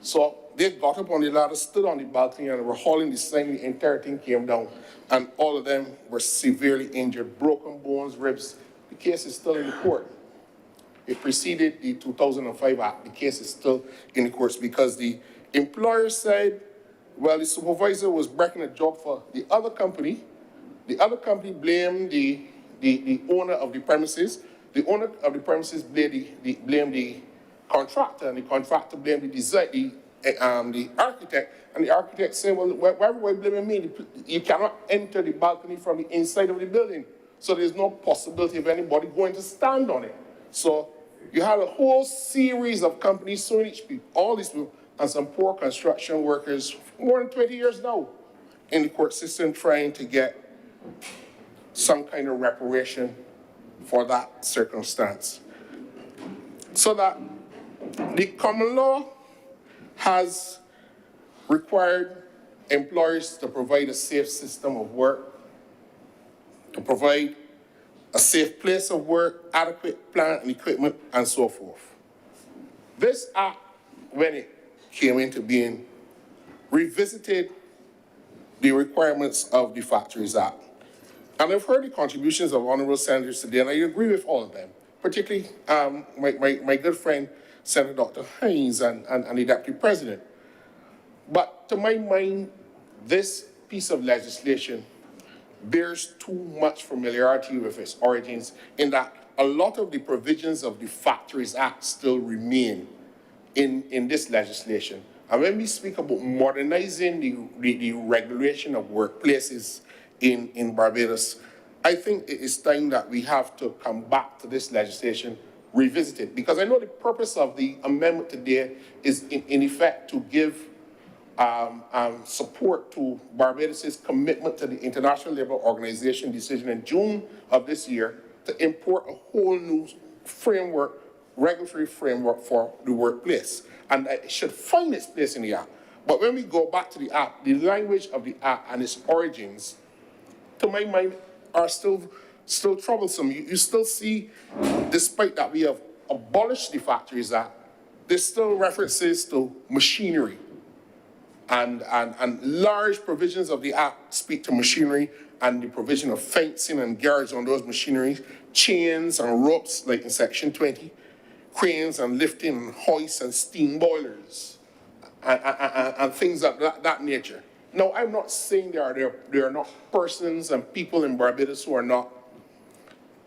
[SPEAKER 7] So they got up on the ladder, stood on the balcony, and were hauling the sign. The entire thing came down, and all of them were severely injured, broken bones, ribs. The case is still in the court. It preceded the 2005 Act. The case is still in the courts because the employer said, well, the supervisor was breaking a job for the other company. The other company blamed the owner of the premises. The owner of the premises blamed the contractor, and the contractor blamed the architect. And the architect said, well, why are you blaming me? You cannot enter the balcony from the inside of the building. So there's no possibility of anybody going to stand on it. So you had a whole series of companies suing each people, all these people, and some poor construction workers for more than 20 years now in the court system trying to get some kind of reparation for that circumstance. So that the common law has required employers to provide a safe system of work, to provide a safe place of work, adequate plant and equipment, and so forth. This act, when it came into being, revisited the requirements of the Factories Act. And I've heard the contributions of honorable senators today, and I agree with all of them, particularly my good friend, Senator Dr. Haynes and the Deputy President. But to my mind, this piece of legislation bears too much familiarity with its origins, in that a lot of the provisions of the Factories Act still remain in this legislation. And when we speak about modernizing the regulation of workplaces in Barbados, I think it is time that we have to come back to this legislation, revisit it, because I know the purpose of the amendment today is in effect to give support to Barbados's commitment to the International Labour Organization decision in June of this year to import a whole new framework, regulatory framework for the workplace. And it should find its place in the Act. But when we go back to the Act, the language of the Act and its origins, to my mind, are still troublesome. You still see, despite that we have abolished the Factories Act, there's still references to machinery. And large provisions of the Act speak to machinery and the provision of fencing and guards on those machineries, chains and ropes, like in Section 20, cranes and lifting and hoists and steam boilers, and things of that nature. Now, I'm not saying there are not persons and people in Barbados who are not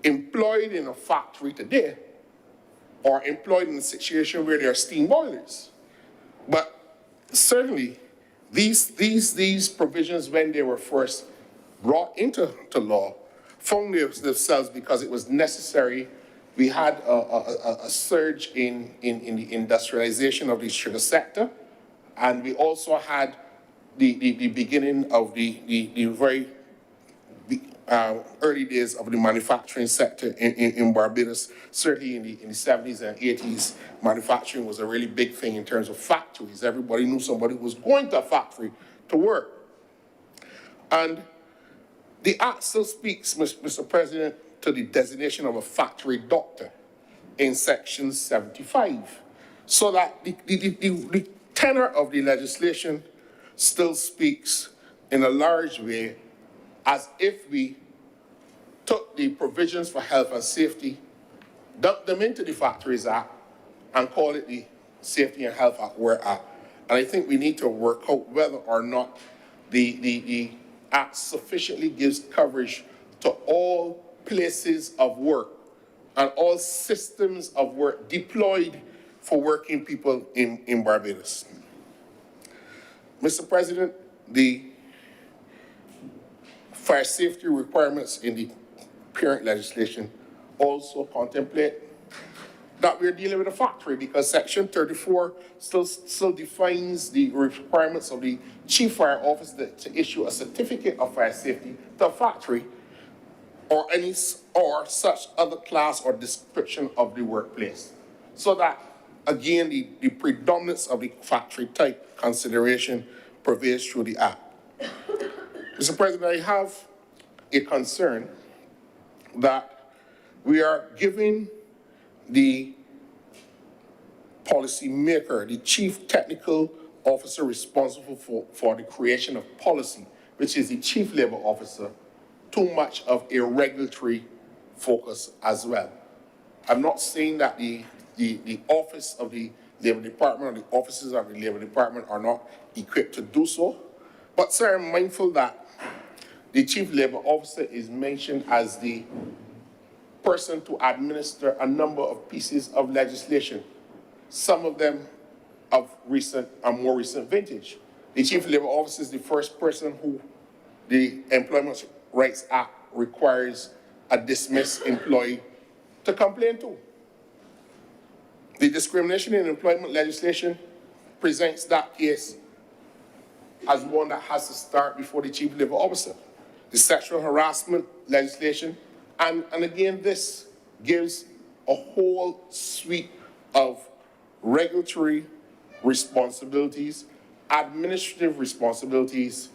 [SPEAKER 7] employed in a factory today or employed in a situation where there are steam boilers. But certainly, these provisions, when they were first brought into law, found themselves because it was necessary. We had a surge in the industrialization of the sugar sector, and we also had the beginning of the very early days of the manufacturing sector in Barbados. Certainly in the 70s and 80s, manufacturing was a really big thing in terms of factories. Everybody knew somebody who was going to a factory to work. And the Act still speaks, Mr. President, to the designation of a factory doctor in Section 75, so that the tenor of the legislation still speaks in a large way as if we took the provisions for health and safety, dumped them into the Factories Act, and call it the Safety and Health at Work Act. And I think we need to work out whether or not the Act sufficiently gives coverage to all places of work and all systems of work deployed for working people in Barbados. Mr. President, the fire safety requirements in the current legislation also contemplate that we're dealing with a factory, because Section 34 still defines the requirements of the Chief Fire Officer to issue a certificate of fire safety to a factory or such other class or description of the workplace. So that, again, the predominance of the factory type consideration prevails through the Act. Mr. President, I have a concern that we are giving the policymaker, the chief technical officer responsible for the creation of policy, which is the chief labor officer, too much of a regulatory focus as well. I'm not saying that the office of the Labor Department or the officers of the Labor Department are not equipped to do so, but sir, I'm mindful that the chief labor officer is mentioned as the person to administer a number of pieces of legislation, some of them of recent and more recent vintage. The chief labor officer is the first person who the Employment Rights Act requires a dismissed employee to complain to. The discrimination in employment legislation presents that case as one that has to start before the chief labor officer. The sexual harassment legislation, and again, this gives a whole suite of regulatory responsibilities, administrative responsibilities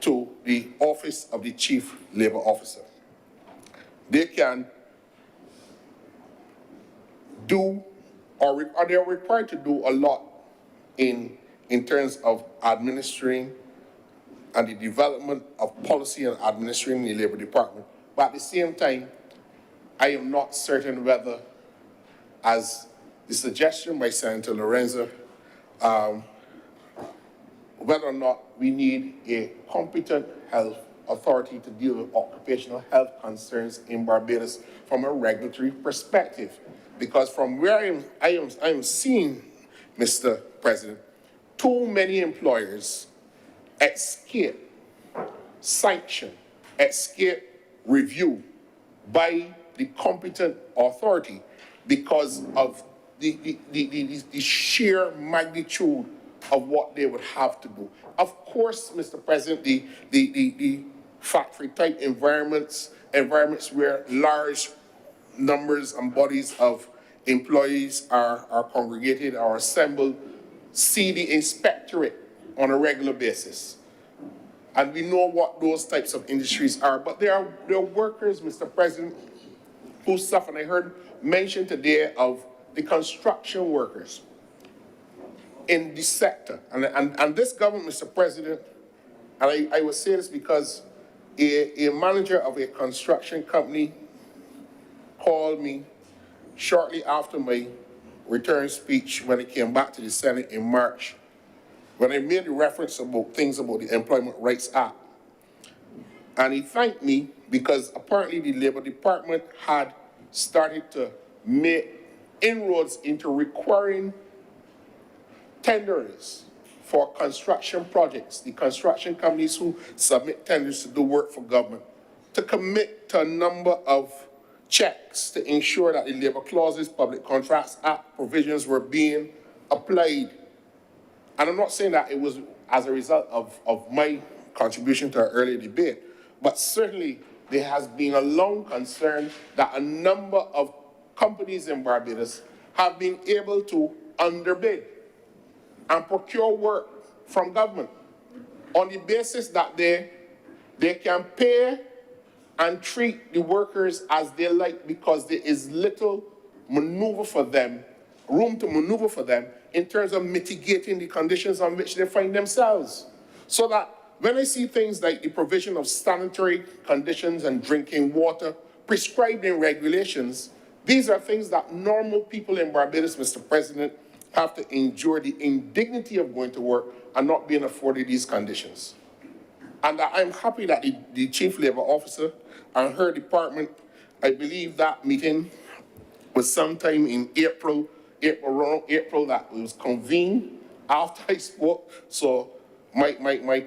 [SPEAKER 7] to the office of the chief labor officer. They can do, or they are required to do a lot in terms of administering and the development of policy and administering the Labor Department. But at the same time, I am not certain whether, as the suggestion by Senator Lorenzo, whether or not we need a competent health authority to deal with occupational health concerns in Barbados from a regulatory perspective. Because from where I am seeing, Mr. President, too many employers escape sanction, escape review by the competent authority because of the sheer magnitude of what they would have to do. Of course, Mr. President, the factory type environments where large numbers and bodies of employees are congregated or assembled, see the inspectorate on a regular basis. And we know what those types of industries are, but there are workers, Mr. President, who suffer. And I heard mention today of the construction workers in the sector. And this government, Mr. President, and I will say this because a manager of a construction company called me shortly after my return speech when it came back to the Senate in March, when I made the reference about things about the Employment Rights Act. And he thanked me because apparently the Labor Department had started to make inroads into requiring tenders for construction projects, the construction companies who submit tenders to do work for government, to commit to a number of checks to ensure that the labor clauses, Public Contracts Act provisions were being applied. And I'm not saying that it was as a result of my contribution to an earlier debate, but certainly there has been a long concern that a number of companies in Barbados have been able to underbid and procure work from government on the basis that they can pay and treat the workers as they like because there is little maneuver for them, room to maneuver for them in terms of mitigating the conditions on which they find themselves. So that when I see things like the provision of sanitary conditions and drinking water prescribed in regulations, these are things that normal people in Barbados, Mr. President, have to endure the indignity of going to work and not being afforded these conditions. And I'm happy that the Chief Labor Officer and her department, I believe that meeting was sometime in April that it was convened after I spoke. So my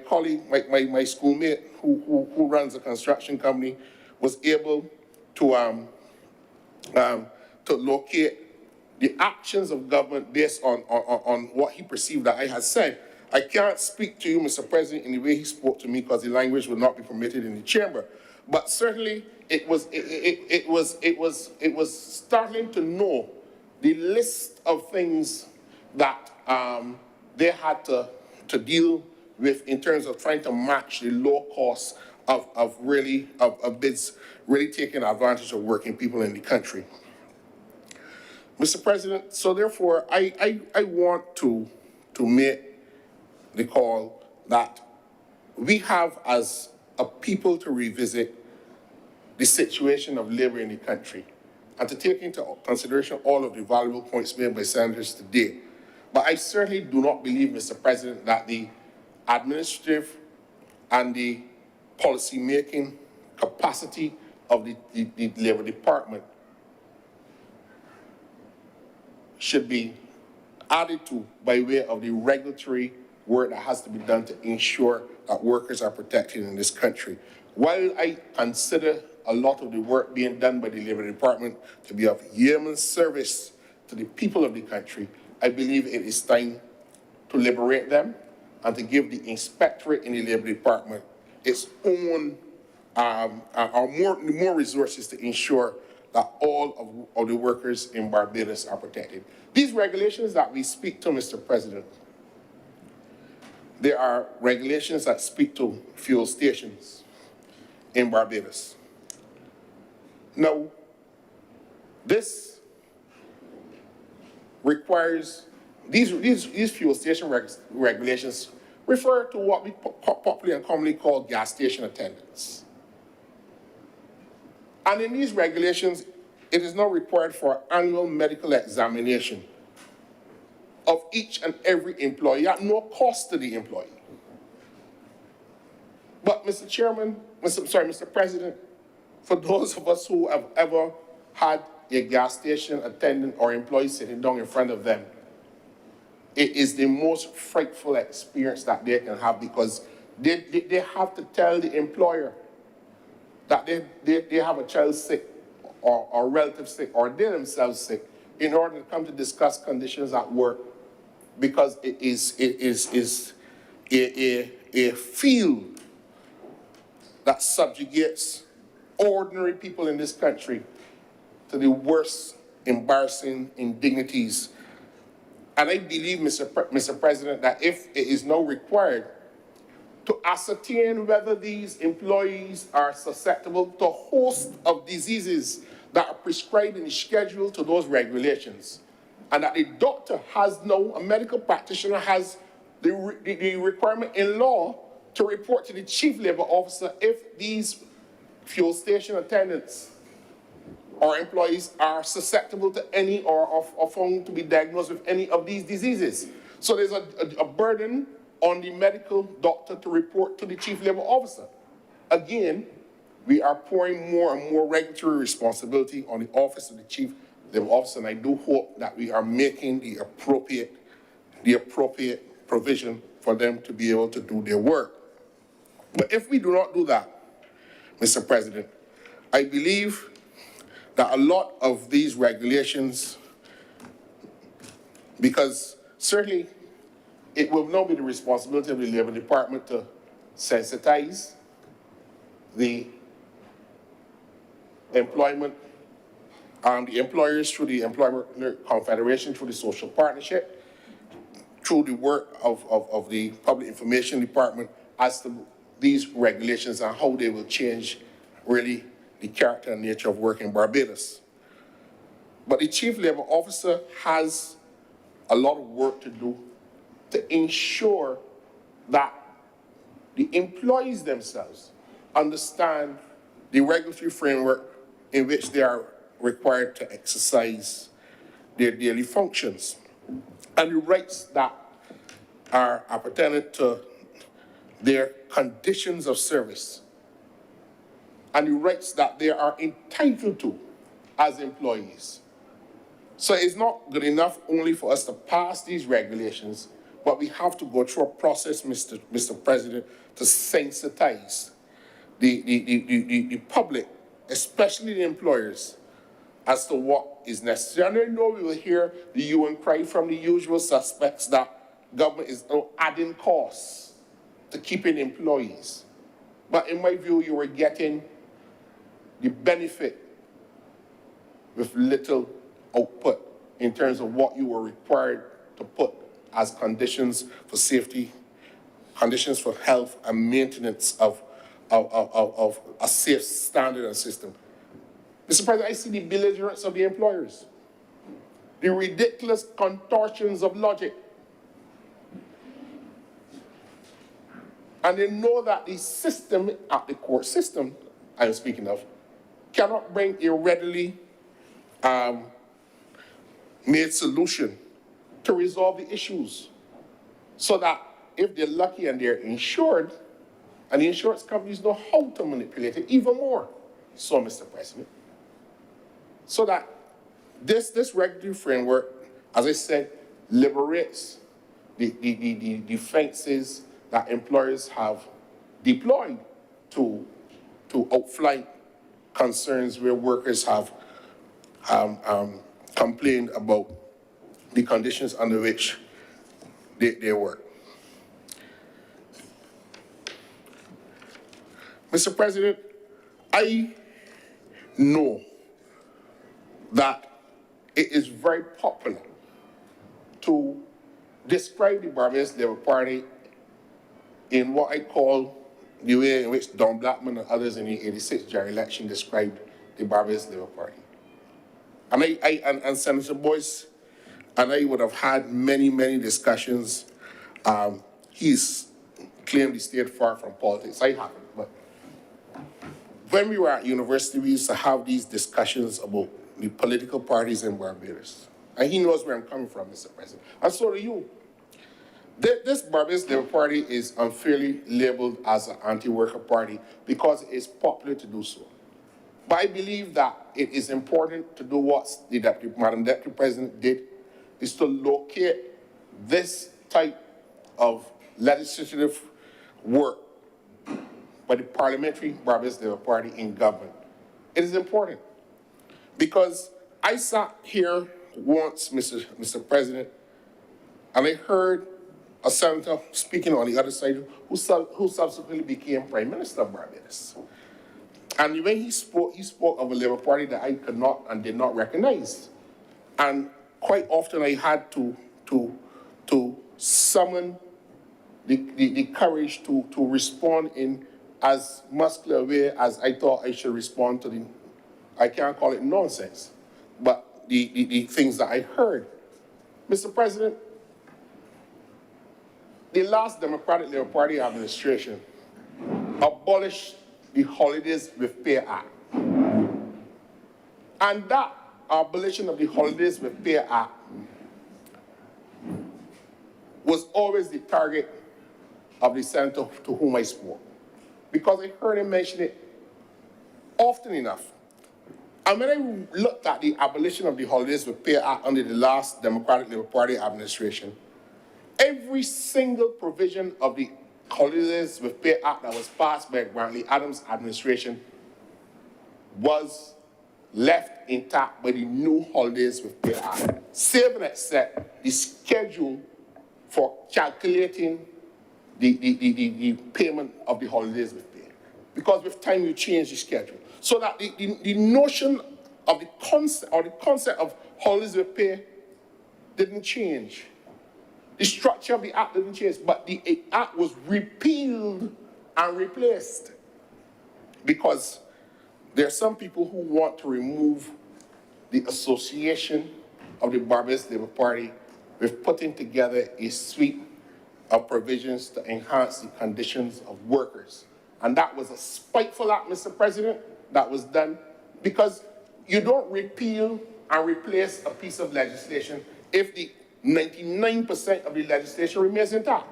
[SPEAKER 7] colleague, my schoolmate who runs a construction company was able to locate the actions of government based on what he perceived that I had said. I can't speak to you, Mr. President, in the way he spoke to me because the language would not be permitted in the chamber. But certainly it was startling to know the list of things that they had to deal with in terms of trying to match the low cost of bids really taking advantage of working people in the country. Mr. President, so therefore I want to make the call that we have as a people to revisit the situation of labor in the country and to take into consideration all of the valuable points made by senators today. But I certainly do not believe, Mr. President, that the administrative and the policy-making capacity of the Labor Department should be added to by way of the regulatory work that has to be done to ensure that workers are protected in this country. While I consider a lot of the work being done by the Labor Department to be of yeoman service to the people of the country, I believe it is time to liberate them and to give the inspectorate in the Labor Department its own, more resources to ensure that all of the workers in Barbados are protected. These regulations that we speak to, Mr. President, there are regulations that speak to fuel stations in Barbados. Now, this requires, these fuel station regulations refer to what we popularly and commonly call gas station attendants. And in these regulations, it is now required for annual medical examination of each and every employee at no cost to the employee. But Mr. President, for those of us who have ever had a gas station attendant or employee sitting down in front of them, it is the most frightful experience that they can have because they have to tell the employer that they have a child sick or a relative sick or they themselves sick in order to come to discuss conditions at work because it is a field that subjugates ordinary people in this country to the worst embarrassing indignities. And I believe, Mr. President, that if it is now required to ascertain whether these employees are susceptible to a host of diseases that are prescribed in the schedule to those regulations, and that the doctor has now, a medical practitioner has the requirement in law to report to the Chief Labor Officer if these fuel station attendants or employees are susceptible to any or found to be diagnosed with any of these diseases. So there's a burden on the medical doctor to report to the chief labor officer. Again, we are pouring more and more regulatory responsibility on the office of the chief labor officer, and I do hope that we are making the appropriate provision for them to be able to do their work. But if we do not do that, Mr. President, I believe that a lot of these regulations, because certainly it will now be the responsibility of the Labor Department to sensitize the employment, the employers through the Employment Confederation, through the social partnership, through the work of the Public Information Department as to these regulations and how they will change really the character and nature of work in Barbados. But the Chief Labor Officer has a lot of work to do to ensure that the employees themselves understand the regulatory framework in which they are required to exercise their daily functions and the rights that are pertinent to their conditions of service and the rights that they are entitled to as employees. So it's not good enough only for us to pass these regulations, but we have to go through a process, Mr. President, to sensitize the public, especially the employers, as to what is necessary. And I know we will hear the hue and cry from the usual suspects that government is now adding costs to keeping employees. But in my view, you are getting the benefit with little output in terms of what you were required to put as conditions for safety, conditions for health and maintenance of a safe standard and system. Mr. President, I see the belligerence of the employers, the ridiculous contortions of logic. And they know that the system, at the court system I'm speaking of, cannot bring a readily made solution to resolve the issues. So that if they're lucky and they're insured, and the insurance companies know how to manipulate it even more. So, Mr. President, so that this regulatory framework, as I said, liberates the defenses that employers have deployed to outflank concerns where workers have complained about the conditions under which they work. Mr. President, I know that it is very popular to describe the Barbados Labour Party in what I call the way in which Don Blackman and others in the '86 general election described the Barbados Labour Party. And and Senator Boyce and I would have had many discussions. He's claimed he stayed far from politics. I haven't, but when we were at university, we used to have these discussions about the political parties in Barbados. And he knows where I'm coming from, Mr. President. And so do you. This Barbados Labour Party is unfairly labeled as an anti-worker party because it is popular to do so. But I believe that it is important to do what the Madam Deputy President did, is to locate this type of legislative work by the Parliamentary Barbados Labour Party in government. It is important because I sat here once, Mr. President, and I heard a senator speaking on the other side who subsequently became Prime Minister of Barbados. And when he spoke of a Labour Party that I could not and did not recognize. And quite often I had to summon the courage to respond in as muscular a way as I thought I should respond to I can't call it nonsense, but the things that I heard. Mr. President, the last Democratic Labour Party administration abolished the Holidays with Pay Act. And that abolition of the Holidays with Pay Act was always the target of the senator to whom I spoke, because I heard him mention it often enough. And when I looked at the abolition of the Holidays with Pay Act under the last Democratic Labour Party administration, every single provision of the Holidays with Pay Act that was passed by Grantley Adams administration was left intact by the new Holidays with Pay Act, save and except the schedule for calculating the payment of the holidays with pay. Because with time you change the schedule. So that the notion of the concept of holidays with pay didn't change. The structure of the act didn't change, but the act was repealed and replaced. Because there are some people who want to remove the association of the Barbados Labour Party with putting together a suite of provisions to enhance the conditions of workers. And that was a spiteful act, Mr. President, that was done, because you don't repeal and replace a piece of legislation if the 99% of the legislation remains intact.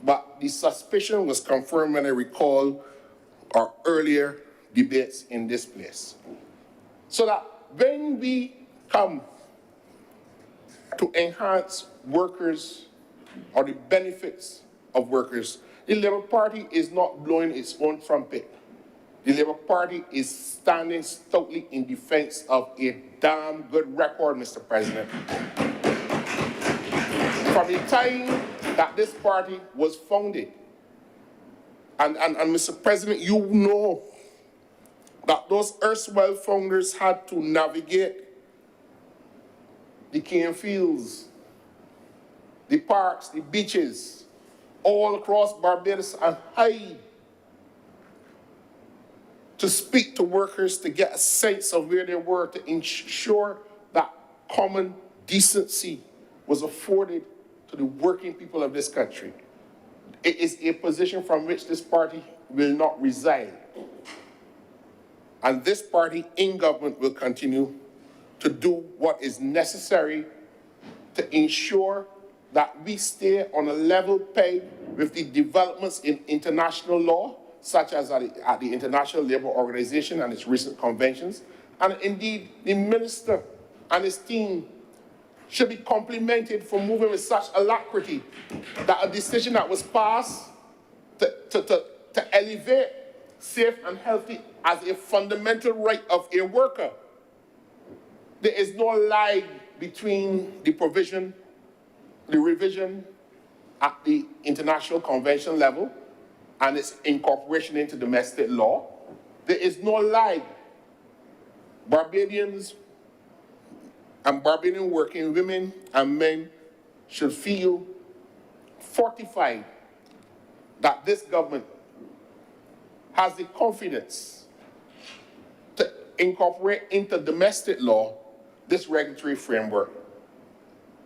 [SPEAKER 7] But the suspicion was confirmed when I recall our earlier debates in this place. So that when we come to enhance workers or the benefits of workers, the Labour Party is not blowing its own trumpet. The Labour Party is standing stoutly in defense of a damn good record, Mr. President. From the time that this party was founded, and Mr. President, you know that those erstwhile founders had to navigate the cane fields, the parks, the beaches, all across Barbados and hide to speak to workers, to get a sense of where they were, to ensure that common decency was afforded to the working people of this country. It is a position from which this party will not reside. And this party in government will continue to do what is necessary to ensure that we stay on a level peg with the developments in international law, such as at the International Labour Organization and its recent conventions. And indeed, the minister and his team should be complimented for moving with such alacrity that a decision that was passed to elevate safe and healthy as a fundamental right of a worker. There is no lie between the revision at the international convention level and its incorporation into domestic law. There is no lie. Barbadians and Barbadian working women and men should feel fortified that this government has the confidence to incorporate into domestic law this regulatory framework.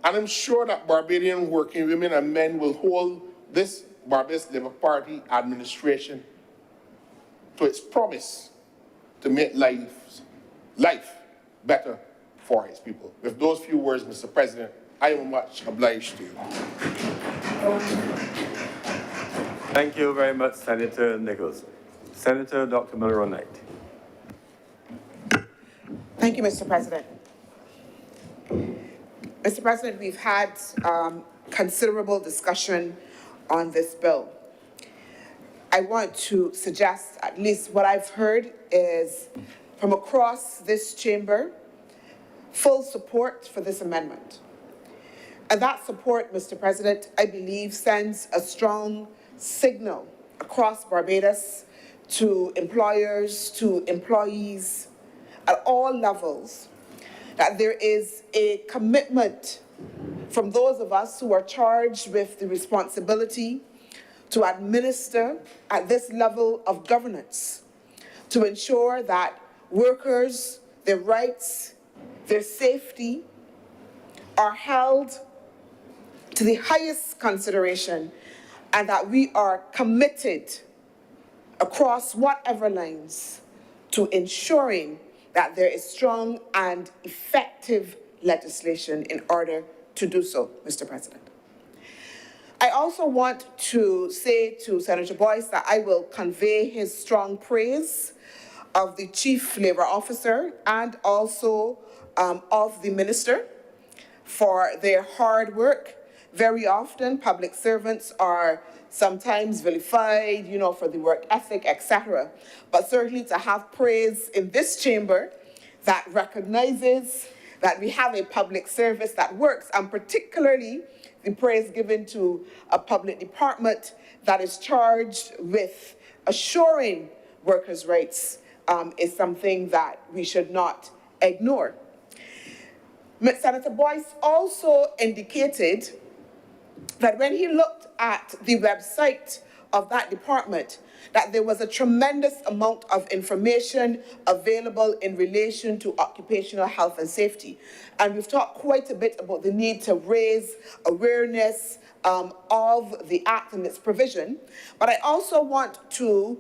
[SPEAKER 7] And I'm sure that Barbadian working women and men will hold this Barbados Labour Party administration to its promise to make life better for its people. With those few words, Mr. President, I am much obliged to you.
[SPEAKER 2] Thank you very much, Senator Nichols. Senator Dr. Milroy-Knight.
[SPEAKER 8] Thank you, Mr. President. Mr. President, we've had considerable discussion on this bill. I want to suggest, at least what I've heard is from across this chamber, full support for this amendment. And that support, Mr. President, I believe sends a strong signal across Barbados to employers, to employees at all levels, that there is a commitment from those of us who are charged with the responsibility to administer at this level of governance, to ensure that workers, their rights, their safety are held to the highest consideration, and that we are committed across whatever lines to ensuring that there is strong and effective legislation in order to do so, Mr. President. I also want to say to Senator Boyce that I will convey his strong praise of the Chief Labour Officer and also of the Minister for their hard work. Very often, public servants are sometimes vilified, for the work ethic, etc. But certainly to have praise in this chamber that recognizes that we have a public service that works, and particularly the praise given to a public department that is charged with assuring workers' rights is something that we should not ignore. Senator Boyce also indicated that when he looked at the website of that department, that there was a tremendous amount of information available in relation to occupational health and safety. And we've talked quite a bit about the need to raise awareness of the Act and its provision. But I also want to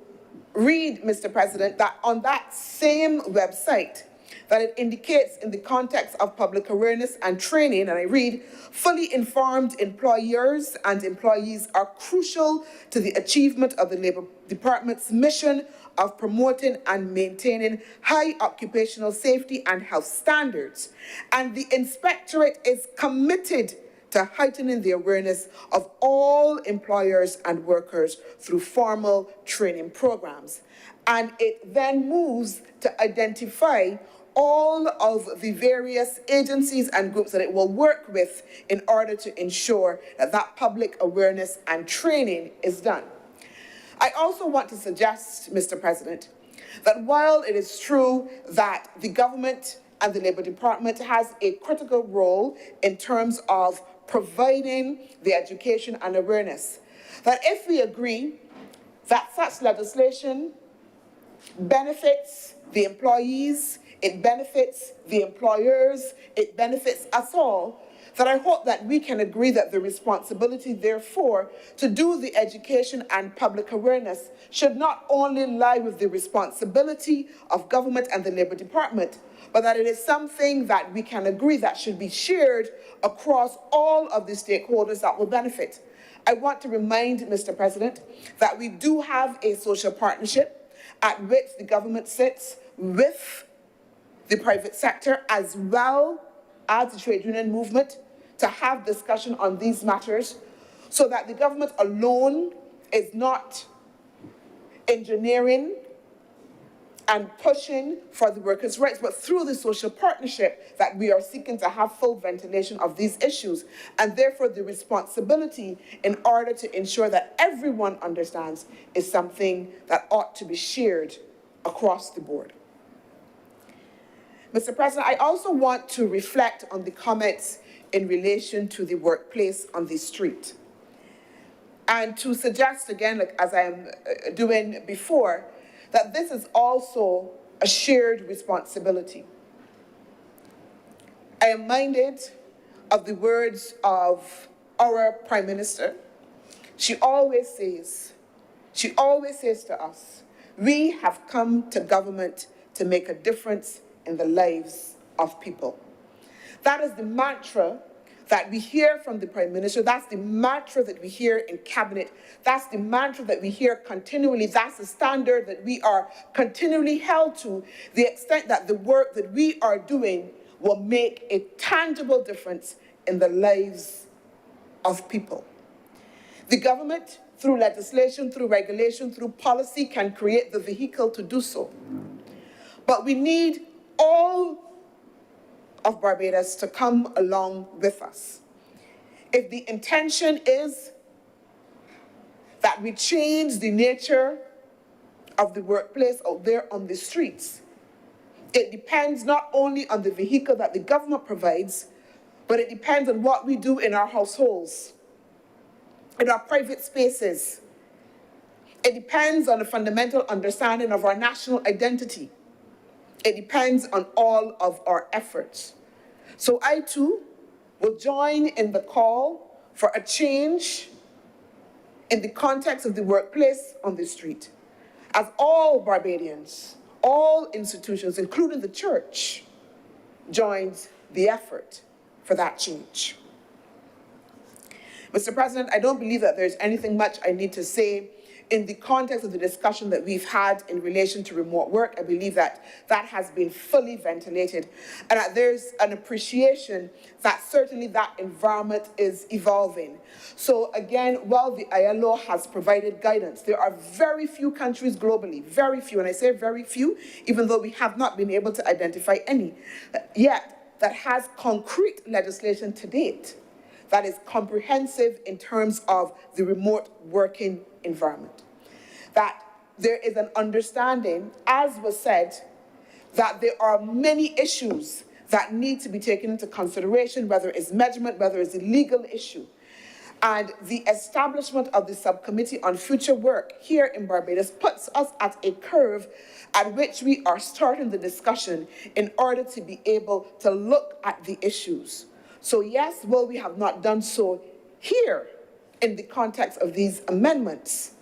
[SPEAKER 8] read, Mr. President, that on that same website, that it indicates in the context of public awareness and training, and I read, fully informed employers and employees are crucial to the achievement of the Labour Department's mission of promoting and maintaining high occupational safety and health standards. And the Inspectorate is committed to heightening the awareness of all employers and workers through formal training programs. And it then moves to identify all of the various agencies and groups that it will work with in order to ensure that that public awareness and training is done. I also want to suggest, Mr. President, that while it is true that the government and the Labour Department has a critical role in terms of providing the education and awareness, that if we agree that such legislation benefits the employees, it benefits the employers, it benefits us all, that I hope that we can agree that the responsibility, therefore, to do the education and public awareness should not only lie with the responsibility of government and the Labour Department, but that it is something that we can agree that should be shared across all of the stakeholders that will benefit. I want to remind, Mr. President, that we do have a social partnership at which the government sits with the private sector as well as the trade union movement to have discussion on these matters so that the government alone is not engineering and pushing for the workers' rights, but through the social partnership that we are seeking to have full ventilation of these issues, and therefore the responsibility in order to ensure that everyone understands is something that ought to be shared across the board. Mr. President, I also want to reflect on the comments in relation to the workplace on the street, and to suggest again, like as I am doing before, that this is also a shared responsibility. I am minded of the words of our Prime Minister. She always says to us, we have come to government to make a difference in the lives of people. That is the mantra that we hear from the Prime Minister. That's the mantra that we hear in Cabinet. That's the mantra that we hear continually. That's the standard that we are continually held to, the extent that the work that we are doing will make a tangible difference in the lives of people. The government, through legislation, through regulation, through policy, can create the vehicle to do so. But we need all of Barbados to come along with us. If the intention is that we change the nature of the workplace out there on the streets, it depends not only on the vehicle that the government provides, but it depends on what we do in our households, in our private spaces. It depends on a fundamental understanding of our national identity. It depends on all of our efforts. So I too will join in the call for a change in the context of the workplace on the street, as all Barbadians, all institutions, including the church, joins the effort for that change. Mr. President, I don't believe that there's anything much I need to say in the context of the discussion that we've had in relation to remote work. I believe that that has been fully ventilated, and that there's an appreciation that certainly that environment is evolving. So again, while the ILO has provided guidance, there are very few countries globally, very few, and I say very few, even though we have not been able to identify any yet, that has concrete legislation to date that is comprehensive in terms of the remote working environment. That there is an understanding, as was said, that there are many issues that need to be taken into consideration, whether it's measurement, whether it's a legal issue. And the establishment of the Subcommittee on Future Work here in Barbados puts us at a curve at which we are starting the discussion in order to be able to look at the issues. So yes, while we have not done so here in the context of these amendments,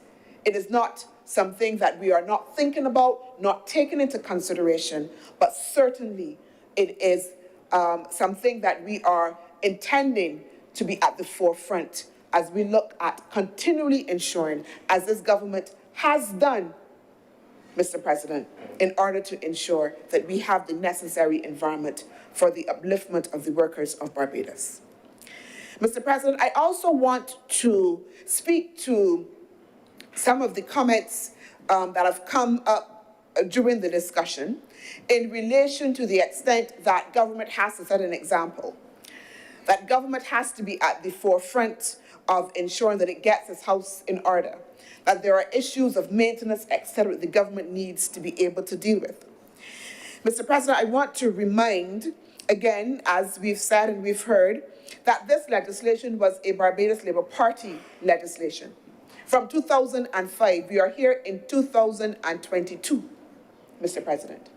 [SPEAKER 8] it is not something that we are not thinking about, not taking into consideration, but certainly it is something that we are intending to be at the forefront as we look at continually ensuring, as this government has done, Mr. President, in order to ensure that we have the necessary environment for the upliftment of the workers of Barbados. Mr. President, I also want to speak to some of the comments that have come up during the discussion in relation to the extent that government has to set an example, that government has to be at the forefront of ensuring that it gets its house in order, that there are issues of maintenance, etc., that the government needs to be able to deal with. Mr. President, I want to remind, again, as we've said and we've heard, that this legislation was a Barbados Labour Party legislation. From 2005, we are here in 2022, Mr. President.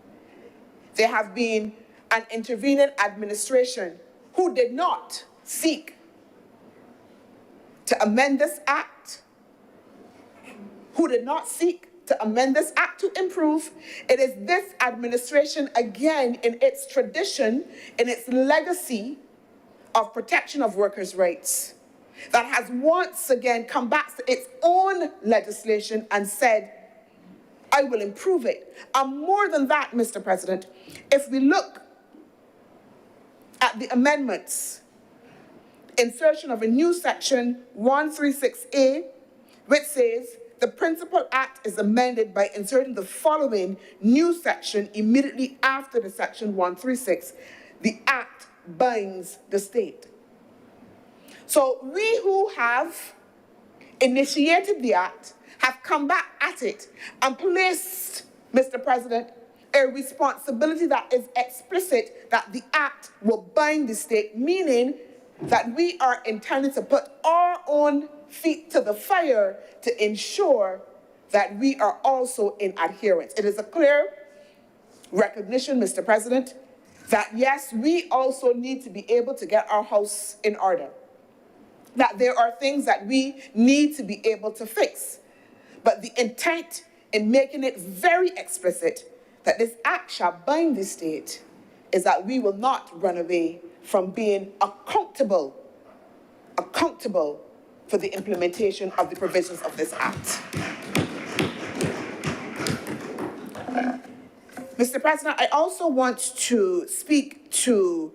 [SPEAKER 8] There have been an intervening administration who did not seek to amend this act, who did not seek to amend this act to improve. It is this administration, again, in its tradition, in its legacy of protection of workers' rights, that has once again come back to its own legislation and said, I will improve it. And more than that, Mr. President, if we look at the amendments, insertion of a new section 136A, which says, the Principal Act is amended by inserting the following new section immediately after the section 136. The Act binds the state. So we who have initiated the Act have come back at it and placed, Mr. President, a responsibility that is explicit that the Act will bind the state, meaning that we are intending to put our own feet to the fire to ensure that we are also in adherence. It is a clear recognition, Mr. President, that yes, we also need to be able to get our house in order, that there are things that we need to be able to fix. But the intent in making it very explicit that this act shall bind the state is that we will not run away from being accountable for the implementation of the provisions of this act. Mr. President, I also want to speak to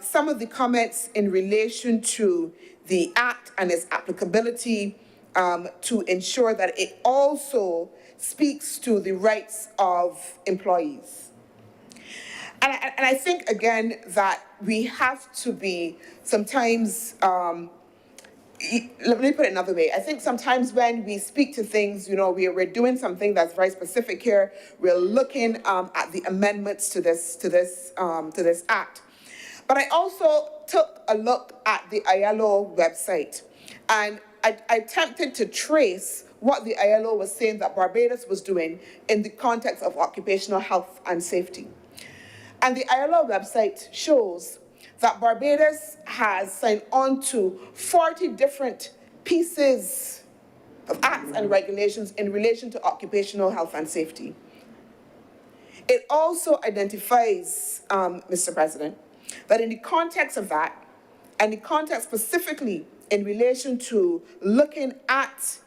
[SPEAKER 8] some of the comments in relation to the act and its applicability to ensure that it also speaks to the rights of employees. And I think, again, that we have to be sometimes, let me put it another way. I think sometimes when we speak to things, you know, we're doing something that's very specific here. We're looking at the amendments to this act. But I also took a look at the ILO website, and I attempted to trace what the ILO was saying that Barbados was doing in the context of occupational health and safety. And the ILO website shows that Barbados has signed on to 40 different pieces of acts and regulations in relation to occupational health and safety. It also identifies, Mr. President, that in the context of that, and the context specifically in relation to looking at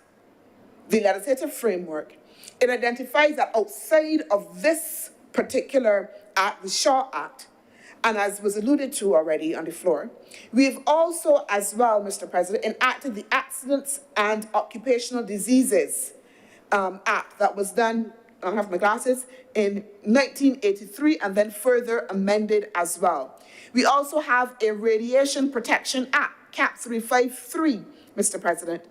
[SPEAKER 8] the legislative framework, it identifies that outside of this particular act, the Shaw Act, and as was alluded to already on the floor, we've also as well, Mr. President, enacted the Accidents and Occupational Diseases Act that was done, I don't have my glasses, in 1983 and then further amended as well. We also have a Radiation Protection Act, CAP 353, Mr. President.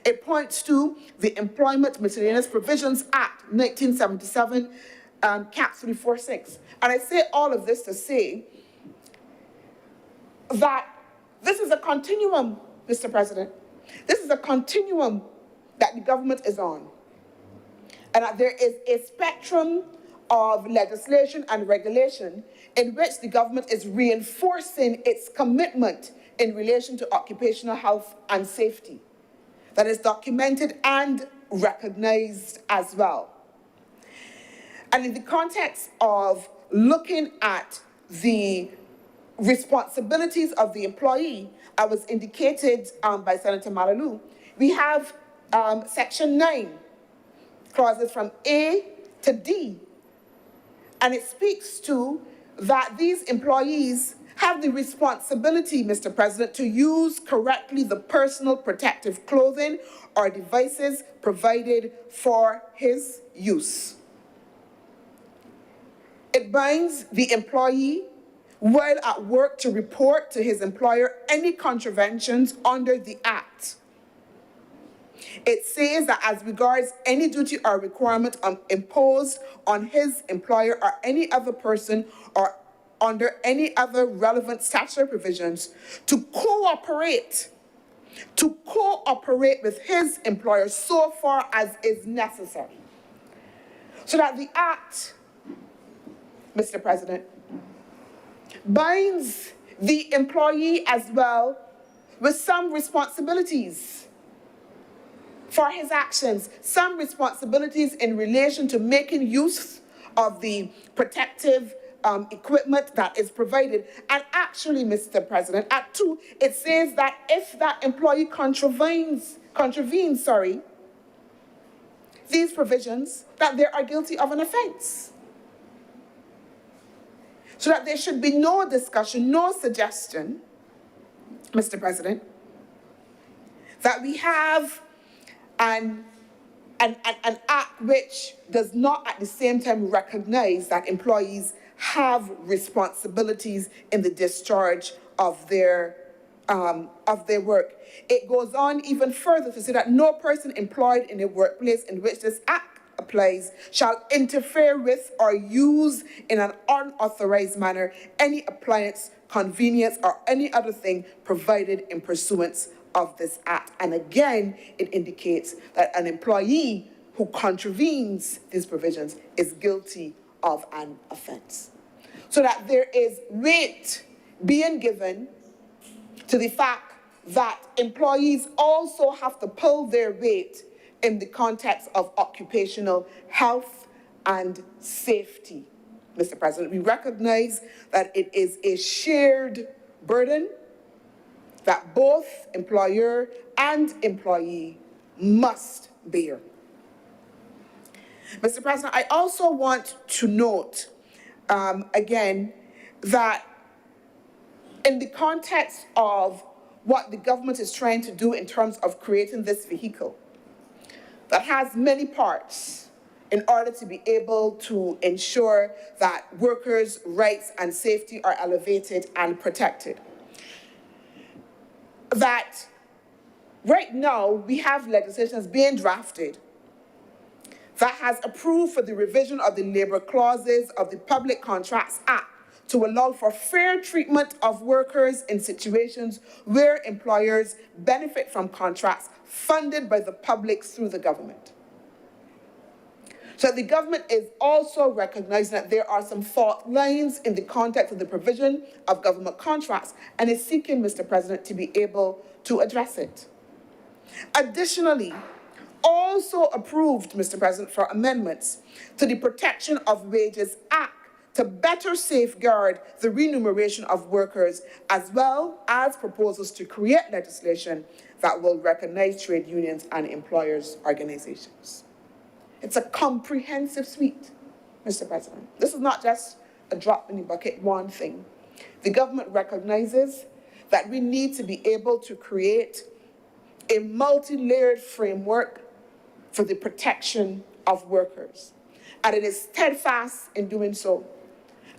[SPEAKER 8] It points to the Employment Miscellaneous Provisions Act, 1977, CAP 346. And I say all of this to say that this is a continuum, Mr. President. This is a continuum that the government is on. And that there is a spectrum of legislation and regulation in which the government is reinforcing its commitment in relation to occupational health and safety. That is documented and recognized as well. And in the context of looking at the responsibilities of the employee, as was indicated by Senator Malalu, we have Section 9, clauses from A to D. And it speaks to that these employees have the responsibility, Mr. President, to use correctly the personal protective clothing or devices provided for his use. It binds the employee while at work to report to his employer any contraventions under the Act. It says that as regards any duty or requirement imposed on his employer or any other person or under any other relevant statutory provisions, to cooperate with his employer so far as is necessary. So that the Act, Mr. President, binds the employee as well with some responsibilities for his actions, some responsibilities in relation to making use of the protective equipment that is provided. And actually, Mr. President, at 2, it says that if that employee contravenes these provisions, that they are guilty of an offense. So that there should be no discussion, no suggestion, Mr. President, that we have an act which does not at the same time recognize that employees have responsibilities in the discharge of their work. It goes on even further to say that no person employed in a workplace in which this act applies shall interfere with or use in an unauthorized manner any appliance, convenience, or any other thing provided in pursuance of this act. And again, it indicates that an employee who contravenes these provisions is guilty of an offense. So that there is weight being given to the fact that employees also have to pull their weight in the context of occupational health and safety. Mr. President, we recognize that it is a shared burden that both employer and employee must bear. Mr. President, I also want to note, again, that in the context of what the government is trying to do in terms of creating this vehicle that has many parts in order to be able to ensure that workers' rights and safety are elevated and protected, that right now we have legislation being drafted that has approved for the revision of the labor clauses of the Public Contracts Act to allow for fair treatment of workers in situations where employers benefit from contracts funded by the public through the government. So the government is also recognizing that there are some fault lines in the context of the provision of government contracts and is seeking, Mr. President, to be able to address it. Additionally, also approved, Mr. President, for amendments to the Protection of Wages Act to to better safeguard the remuneration of workers, as well as proposals to create legislation that will recognize trade unions and employers' organizations. It's a comprehensive suite, Mr. President. This is not just a drop in the bucket, one thing. The government recognizes that we need to be able to create a multi-layered framework for the protection of workers. And it is steadfast in doing so.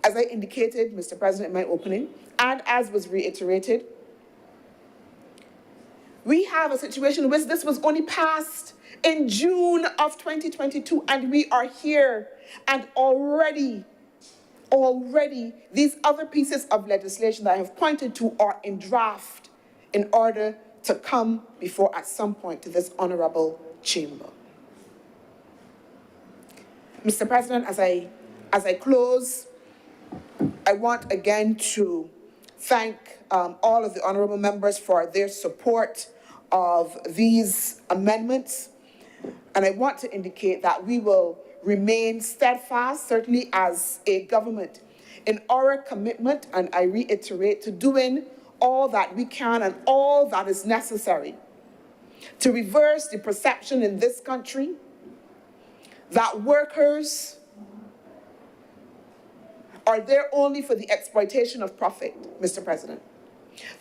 [SPEAKER 8] As I indicated, Mr. President, in my opening, and as was reiterated, we have a situation in which this was only passed in June of 2022, and we are here, and already these other pieces of legislation that I have pointed to are in draft in order to come before, at some point, to this honorable chamber. Mr. President, as I close, I want again to thank all of the honorable members for their support of these amendments. And I want to indicate that we will remain steadfast, certainly as a government, in our commitment, and I reiterate, to doing all that we can and all that is necessary to reverse the perception in this country that workers are there only for the exploitation of profit, Mr. President.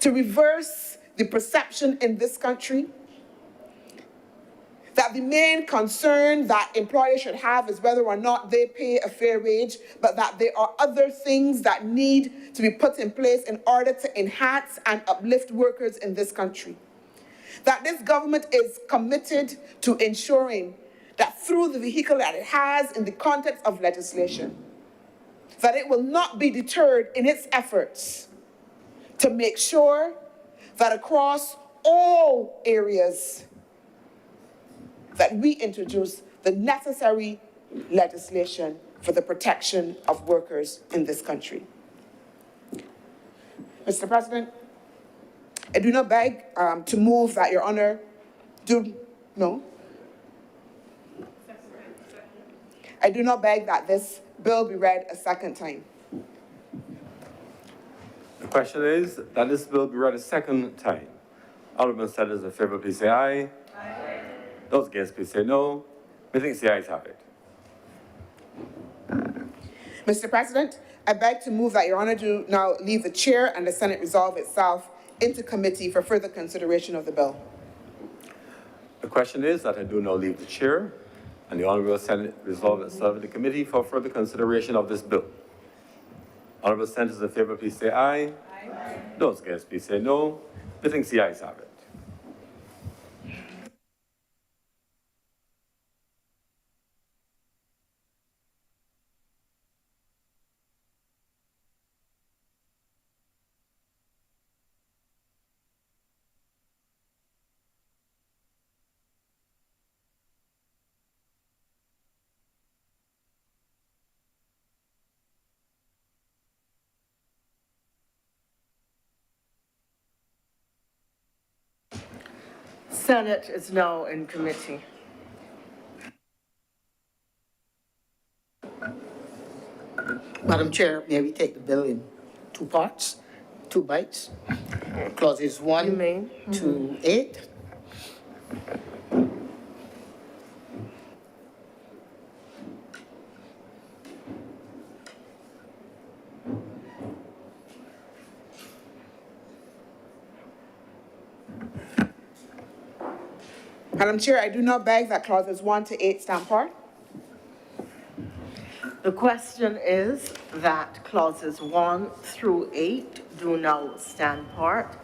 [SPEAKER 8] To reverse the perception in this country that the main concern that employers should have is whether or not they pay a fair wage, but that there are other things that need to be put in place in order to enhance and uplift workers in this country. That this government is committed to ensuring that through the vehicle that it has in the context of legislation, that it will not be deterred in its efforts to make sure that across all areas that we introduce the necessary legislation for the protection of workers in this country. Mr. President, I do not beg to move that Your Honor I do not beg that this bill be read a second time.
[SPEAKER 2] The question is that this bill be read a second time. Honourable senators in favour, please say aye. Aye. Those against, please say no. Methinks the ayes have it.
[SPEAKER 8] Mr. President, I beg to move that Your Honor do now leave the chair and the Senate resolve itself into committee for further consideration of the bill.
[SPEAKER 2] The question is that I do now leave the chair and the Honourable Senate resolve itself in the committee for further consideration of this bill. Honourable senators in favour, please say aye. Aye. Those against, please say no. Methinks the ayes have it.
[SPEAKER 5] Senate is now in committee.
[SPEAKER 9] Madam Chair, may we take the bill in two parts, two bites? Clauses 1 to 8.
[SPEAKER 8] Madam Chair, I do not beg that clauses 1 to 8 stand part.
[SPEAKER 5] The question is that clauses 1 through 8 do now stand part.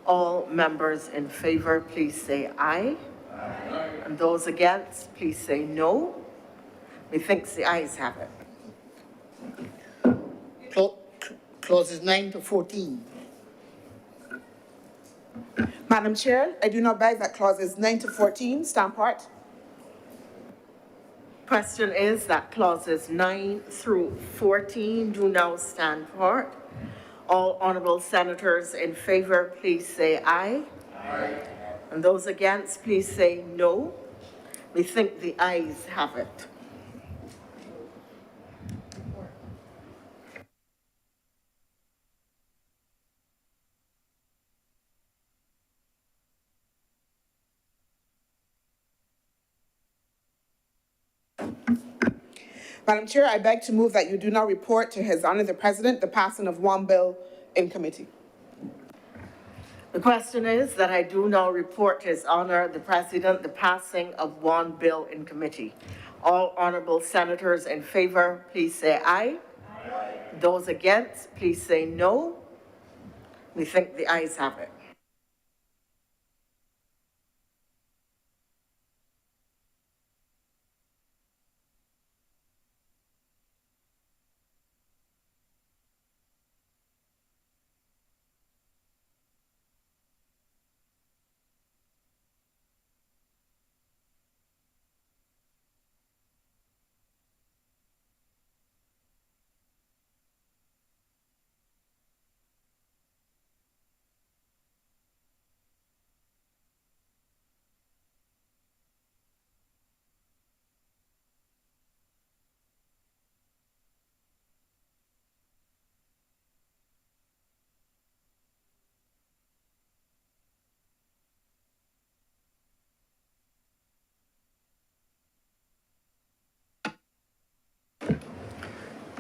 [SPEAKER 5] All members in favor, please say aye. Aye. And those against, please say no. Methinks the ayes have it.
[SPEAKER 9] Clauses 9 to 14.
[SPEAKER 8] Madam Chair, I do not beg that clauses 9 to 14 stand part.
[SPEAKER 5] Question is that clauses 9 through 14 do now stand part. All honourable senators in favour, please say aye. Aye. And those against, please say no. We think the ayes have it.
[SPEAKER 8] Madam Chair, I beg to move that you do not report to His Honor the President the passing of one bill in committee.
[SPEAKER 5] The question is that I do now report to His Honor the President the passing of one bill in committee. All honorable senators in favor, please say aye. Aye. Those against, please say no. We think the ayes have it.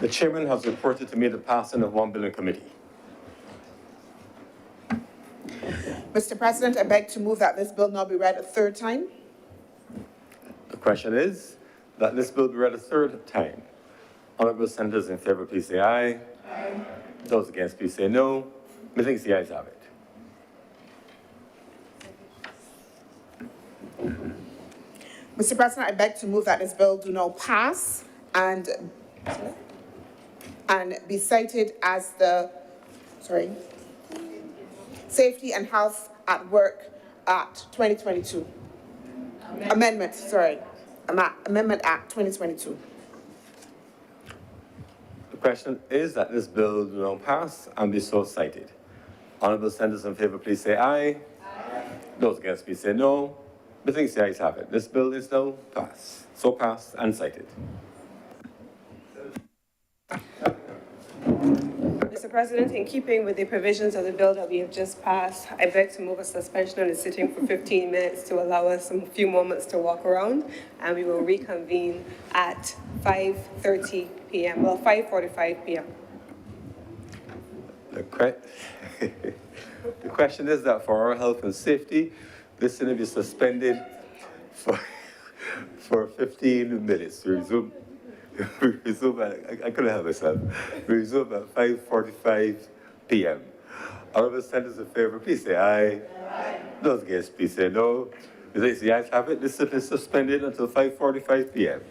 [SPEAKER 2] The chairman has reported to me the passing of one bill in committee.
[SPEAKER 8] Mr. President, I beg to move that this bill now be read a third time.
[SPEAKER 2] The question is that this bill be read a third time. Honorable senators in favor, please say aye. Aye. Those against, please say no. Methinks the ayes have it.
[SPEAKER 8] Mr. President, I beg to move that this bill do now pass and be cited as the, Safety and Health at Work Act 2022. Amendment Act 2022.
[SPEAKER 2] The question is that this bill do now pass and be so cited. Honorable senators in favor, please say aye. Aye. Those against, please say no. Methinks the ayes have it. This bill is now passed. So passed and cited.
[SPEAKER 10] Mr. President, in keeping with the provisions of the bill that we have just passed, I beg to move a suspension of the sitting for 15 minutes to allow us a few moments to walk around, and we will reconvene at 5:30 p.m., well, 5:45 p.m.
[SPEAKER 2] The question is that for our health and safety, this will be suspended for 15 minutes. We resume I couldn't help myself. We resume at 5:45 p.m. Honorable senators in favor, please say aye. Aye. Those against, please say no. The ayes have it. This sitting is suspended until 5:45 p.m.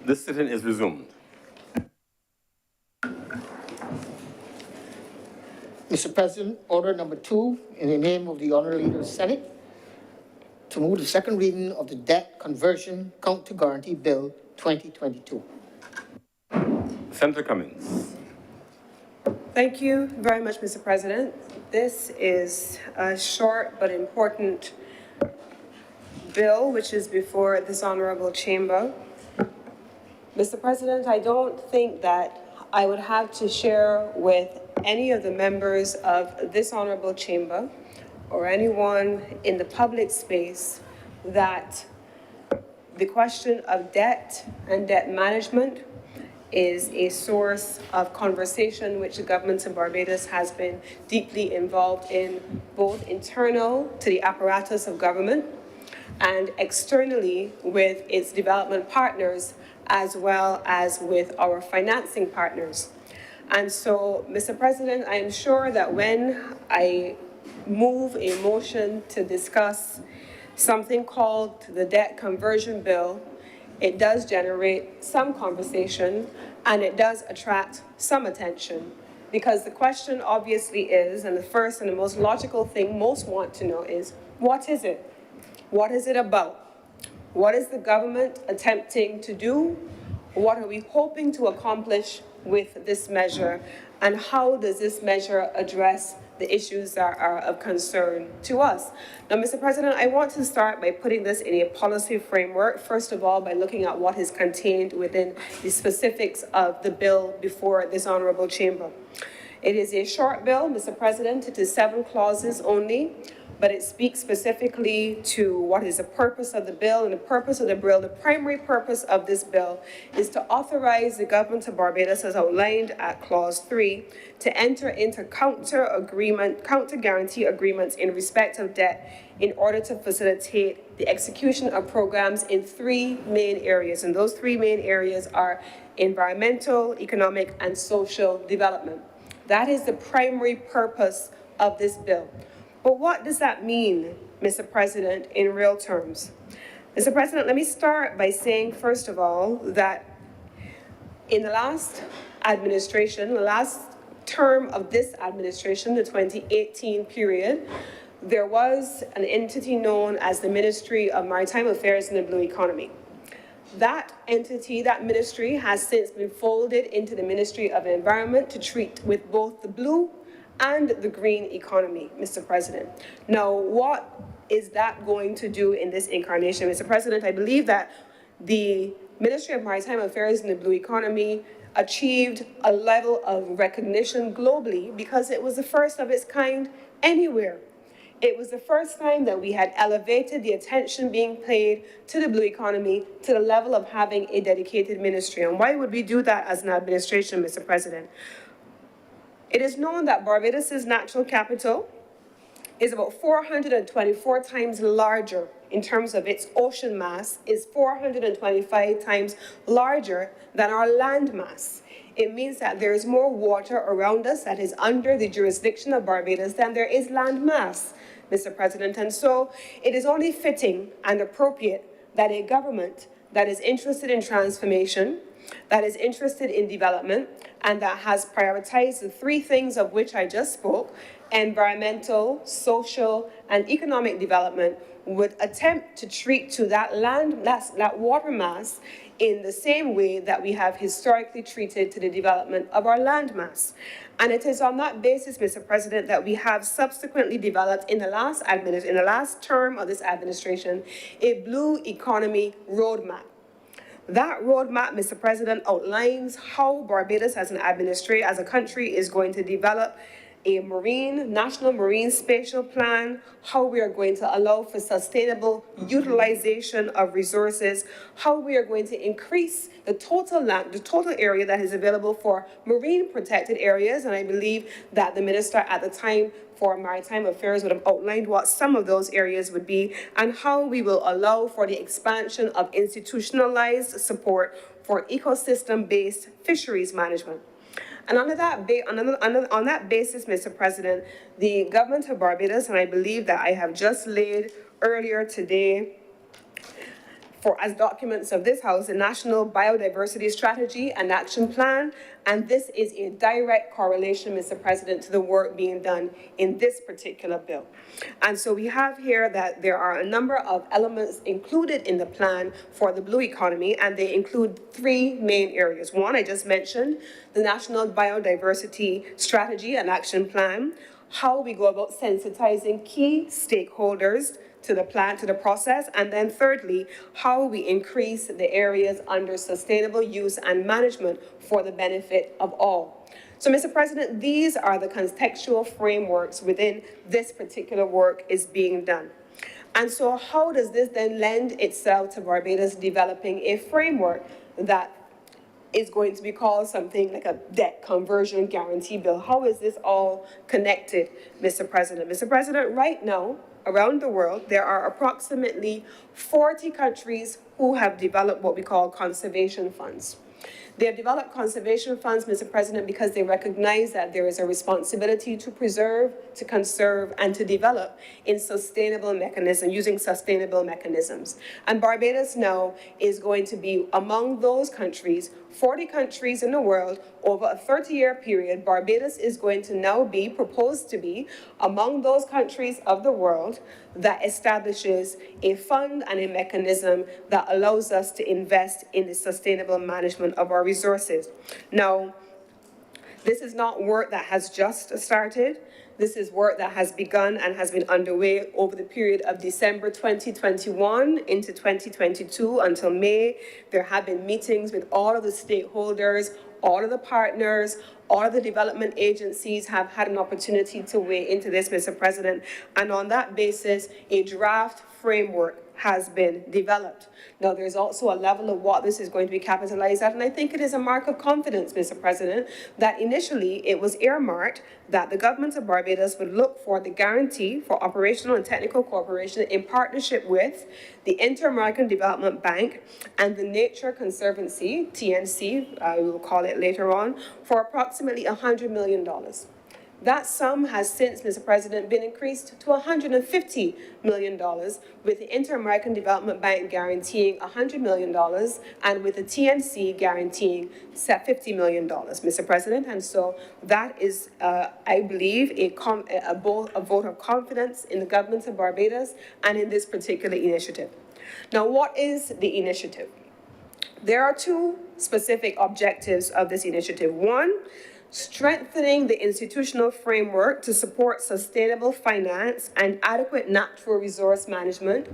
[SPEAKER 2] This sitting is resumed.
[SPEAKER 9] Mr. President, order number 2, in the name of the Honorable Leader of the Senate, to move the second reading of the Debt Conversion Counter Guarantee Bill 2022.
[SPEAKER 2] Senator Cummings.
[SPEAKER 10] Thank you very much, Mr. President. This is a short but important bill which is before this honorable chamber. Mr. President, I don't think that I would have to share with any of the members of this honorable chamber or anyone in the public space that the question of debt and debt management is a source of conversation which the government of Barbados has been deeply involved in, both internal to the apparatus of government and externally with its development partners, as well as with our financing partners. And so, Mr. President, I am sure that when I move a motion to discuss something called the Debt Conversion Bill, it does generate some conversation and it does attract some attention. Because the question obviously is, and the first and the most logical thing most want to know is, what is it? What is it about? What is the government attempting to do? What are we hoping to accomplish with this measure? And how does this measure address the issues that are of concern to us? Now, Mr. President, I want to start by putting this in a policy framework, first of all, by looking at what is contained within the specifics of the bill before this honorable chamber. It is a short bill, Mr. President. It is 7 clauses only, but it speaks specifically to what is the purpose of the bill. And the purpose of the bill, the primary purpose of this bill, is to authorize the government of Barbados, as outlined at Clause 3, to enter into counter guarantee agreements in respect of debt in order to facilitate the execution of programs in 3 main areas. And those 3 main areas are environmental, economic, and social development. That is the primary purpose of this bill. But what does that mean, Mr. President, in real terms? Mr. President, let me start by saying, first of all, that in the last administration, the last term of this administration, the 2018 period, there was an entity known as the Ministry of Maritime Affairs and the Blue Economy. That entity, that ministry, has since been folded into the Ministry of Environment to treat with both the blue and the green economy, Mr. President. Now, what is that going to do in this incarnation, Mr. President? I believe that the Ministry of Maritime Affairs and the Blue Economy achieved a level of recognition globally because it was the first of its kind anywhere. It was the first time that we had elevated the attention being paid to the blue economy to the level of having a dedicated ministry. And why would we do that as an administration, Mr. President? It is known that Barbados' natural capital is about 424 times larger in terms of its ocean mass, is 425 times larger than our land mass. It means that there is more water around us that is under the jurisdiction of Barbados than there is land mass, Mr. President. And so it is only fitting and appropriate that a government that is interested in transformation, that is interested in development, and that has prioritized the 3 things of which I just spoke, environmental, social, and economic development, would attempt to treat to that water mass in the same way that we have historically treated to the development of our land mass. And it is on that basis, Mr. President, that we have subsequently developed in the last term of this administration, a blue economy roadmap. That roadmap, Mr. President, outlines how Barbados as a country is going to develop a national marine spatial plan, how we are going to allow for sustainable utilization of resources, how we are going to increase the total area that is available for marine protected areas. And I believe that the minister at the time for Maritime Affairs would have outlined what some of those areas would be, and how we will allow for the expansion of institutionalized support for ecosystem-based fisheries management. And on that basis, Mr. President, the government of Barbados, and I believe that I have just laid earlier today for, as documents of this House, the National Biodiversity Strategy and Action Plan, and this is a direct correlation, Mr. President, to the work being done in this particular bill. And so we have here that there are a number of elements included in the plan for the blue economy, and they include three main areas. One, I just mentioned, the National Biodiversity Strategy and Action Plan, how we go about sensitizing key stakeholders to the plan, to the process, and then thirdly, how we increase the areas under sustainable use and management for the benefit of all. So, Mr. President, these are the contextual frameworks within this particular work is being done. And so how does this then lend itself to Barbados developing a framework that is going to be called something like a debt conversion guarantee bill? How is this all connected, Mr. President? Mr. President, right now, around the world, there are approximately 40 countries who have developed what we call conservation funds. They have developed conservation funds, Mr. President, because they recognize that there is a responsibility to preserve, to conserve, and to develop in sustainable mechanisms, using sustainable mechanisms. And Barbados now is going to be among those countries, 40 countries in the world, over a 30-year period. Barbados is going to now be, proposed to be, among those countries of the world that establishes a fund and a mechanism that allows us to invest in the sustainable management of our resources. Now, this is not work that has just started. This is work that has begun and has been underway over the period of December 2021 into 2022 until May. There have been meetings with all of the stakeholders, all of the partners, all of the development agencies have had an opportunity to weigh into this, Mr. President. And on that basis, a draft framework has been developed. Now, there's also a level of what this is going to be capitalized at, and I think it is a mark of confidence, Mr. President, that initially it was earmarked that the government of Barbados would look for the guarantee for operational and technical cooperation in partnership with the Inter-American Development Bank and the Nature Conservancy, TNC, we will call it later on, for approximately $100 million. That sum has since, Mr. President, been increased to $150 million, with the Inter-American Development Bank guaranteeing $100 million and with the TNC guaranteeing $50 million, Mr. President. And so that is, I believe, a vote of confidence in the government of Barbados and in this particular initiative. Now, what is the initiative? There are two specific objectives of this initiative. One, strengthening the institutional framework to support sustainable finance and adequate natural resource management.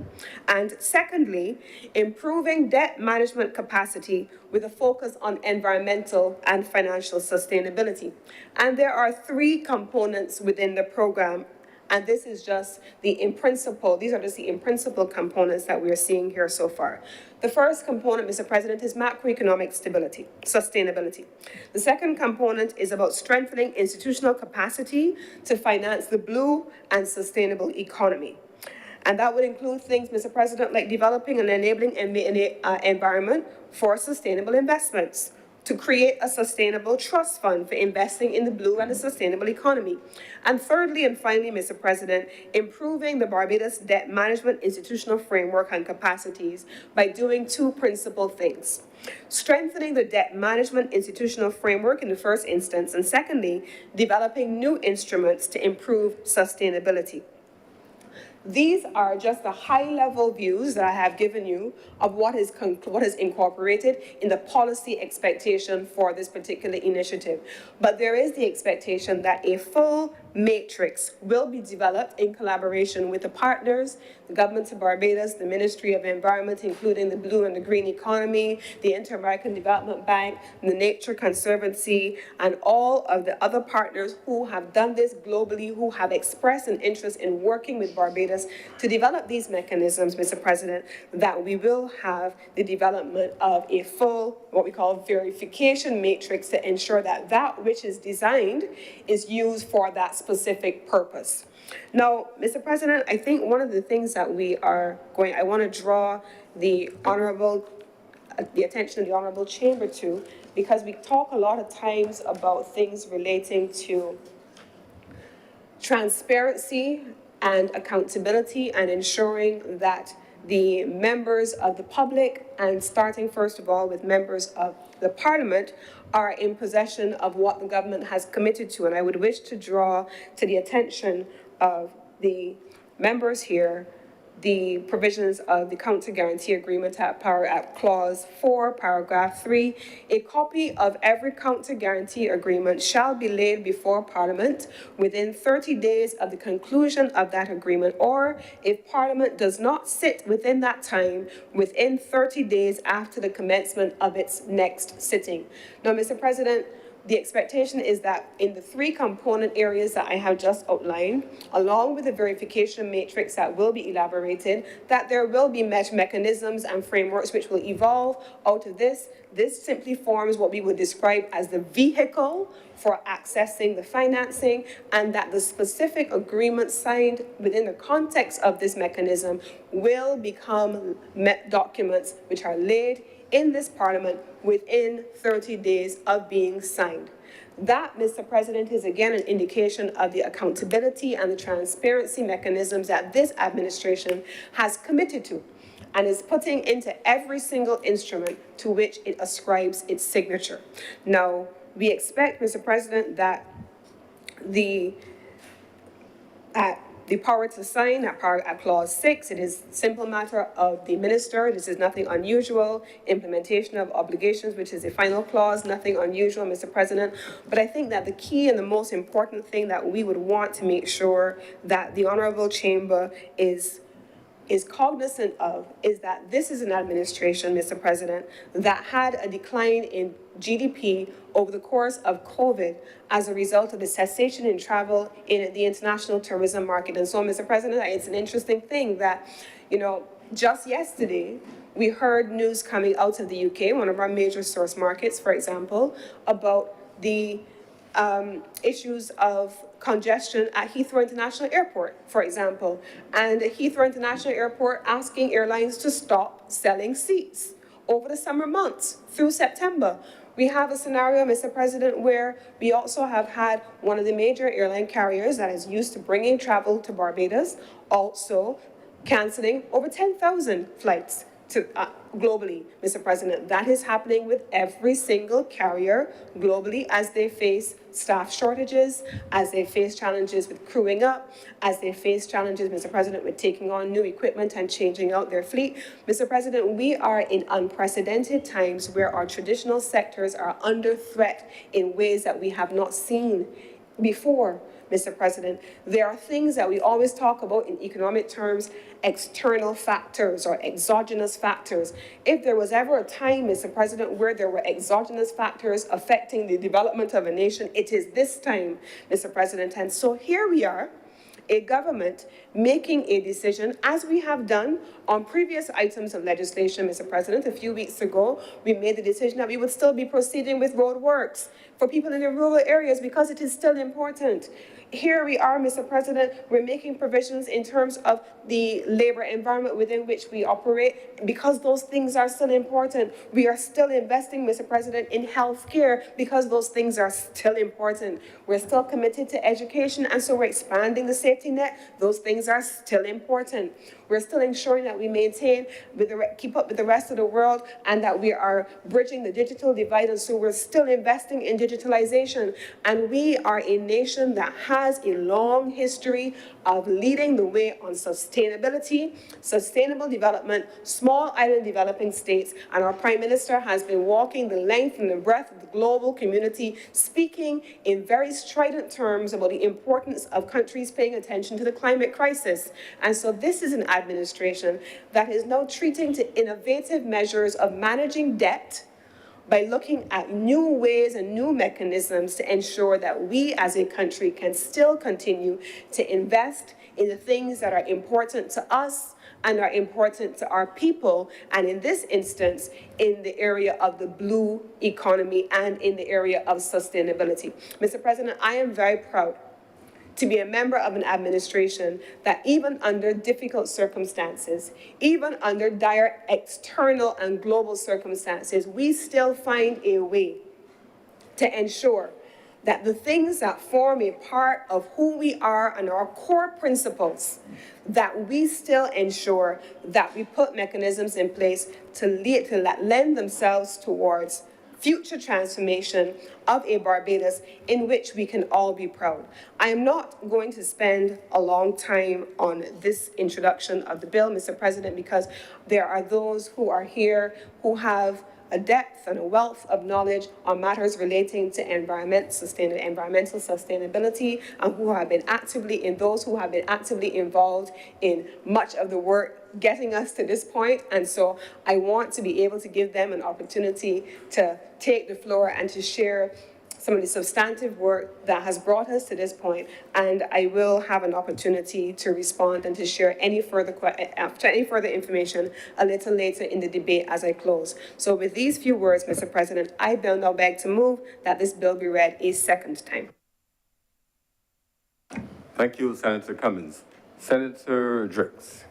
[SPEAKER 10] And secondly, improving debt management capacity with a focus on environmental and financial sustainability. And there are three components within the program. And this is just the in principle, these are just the in principle components that we are seeing here so far. The first component, Mr. President, is macroeconomic stability, sustainability. The second component is about strengthening institutional capacity to finance the blue and sustainable economy. And that would include things, Mr. President, like developing an enabling environment for sustainable investments, to create a sustainable trust fund for investing in the blue and the sustainable economy. And thirdly and finally, Mr. President, improving the Barbados debt management institutional framework and capacities by doing two principal things. Strengthening the debt management institutional framework in the first instance, and secondly, developing new instruments to improve sustainability. These are just the high-level views that I have given you of what is incorporated in the policy expectation for this particular initiative. But there is the expectation that a full matrix will be developed in collaboration with the partners, the government of Barbados, the Ministry of Environment, including the blue and the green economy, the Inter-American Development Bank, the Nature Conservancy, and all of the other partners who have done this globally, who have expressed an interest in working with Barbados to develop these mechanisms, Mr. President, that we will have the development of a full, what we call verification matrix to ensure that that which is designed is used for that specific purpose. Now, Mr. President, I think one of the things that I want to draw the attention of the Honorable Chamber to, because we talk a lot of times about things relating to transparency and accountability and ensuring that the members of the public, and starting first of all with members of the Parliament, are in possession of what the government has committed to. And I would wish to draw to the attention of the members here the provisions of the Counter Guarantee Agreement at Clause 4, Paragraph 3. A copy of every Counter Guarantee Agreement shall be laid before Parliament within 30 days of the conclusion of that agreement, or if Parliament does not sit within that time, within 30 days after the commencement of its next sitting. Now, Mr. President, the expectation is that in the three component areas that I have just outlined, along with the verification matrix that will be elaborated, that there will be mechanisms and frameworks which will evolve out of this. This simply forms what we would describe as the vehicle for accessing the financing, and that the specific agreement signed within the context of this mechanism will become documents which are laid in this Parliament within 30 days of being signed. That, Mr. President, is again an indication of the accountability and the transparency mechanisms that this administration has committed to and is putting into every single instrument to which it ascribes its signature. Now, we expect, Mr. President, that the power to sign at Clause 6, it is a simple matter of the minister. This is nothing unusual. Implementation of obligations, which is the final clause, nothing unusual, Mr. President. But I think that the key and the most important thing that we would want to make sure that the Honourable Chamber is cognizant of is that this is an administration, Mr. President, that had a decline in GDP over the course of COVID as a result of the cessation in travel in the international tourism market. And so, Mr. President, it's an interesting thing that, just yesterday, we heard news coming out of the UK, one of our major source markets, for example, about the issues of congestion at Heathrow International Airport, for example, and Heathrow International Airport asking airlines to stop selling seats over the summer months through September. We have a scenario, Mr. President, where we also have had one of the major airline carriers that is used to bringing travel to Barbados also canceling over 10,000 flights to globally, Mr. President. That is happening with every single carrier globally as they face staff shortages, as they face challenges with crewing up, as they face challenges, Mr. President, with taking on new equipment and changing out their fleet. Mr. President, we are in unprecedented times where our traditional sectors are under threat in ways that we have not seen before. Mr. President, there are things that we always talk about in economic terms, external factors or exogenous factors. If there was ever a time, Mr. President, where there were exogenous factors affecting the development of a nation, it is this time, Mr. President. And so here we are, a government making a decision, as we have done on previous items of legislation, Mr. President. A few weeks ago, we made the decision that we would still be proceeding with roadworks for people in the rural areas because it is still important. Here we are, Mr. President, we're making provisions in terms of the labor environment within which we operate because those things are still important. We are still investing, Mr. President, in healthcare because those things are still important. We're still committed to education, and so we're expanding the safety net. Those things are still important. We're still ensuring that we maintain, keep up with the rest of the world, and that we are bridging the digital divide, and so we're still investing in digitalization. And we are a nation that has a long history of leading the way on sustainability, sustainable development, small island developing states, and our Prime Minister has been walking the length and the breadth of the global community, speaking in very strident terms about the importance of countries paying attention to the climate crisis. And so this is an administration that is now treating to innovative measures of managing debt by looking at new ways and new mechanisms to ensure that we as a country can still continue to invest in the things that are important to us and are important to our people, and in this instance, in the area of the blue economy and in the area of sustainability. Mr. President, I am very proud to be a member of an administration that even under difficult circumstances, even under dire external and global circumstances, we still find a way to ensure that the things that form a part of who we are and our core principles, that we still ensure that we put mechanisms in place to lend themselves towards future transformation of a Barbados in which we can all be proud. I am not going to spend a long time on this introduction of the bill, Mr. President, because there are those who are here who have a depth and a wealth of knowledge on matters relating to environmental sustainability, and who have been actively involved in much of the work getting us to this point. And so I want to be able to give them an opportunity to take the floor and to share some of the substantive work that has brought us to this point, and I will have an opportunity to respond and to share any further information a little later in the debate as I close. So with these few words, Mr. President, I now beg to move that this bill be read a second time.
[SPEAKER 2] Thank you, Senator Cummins. Senator Drix.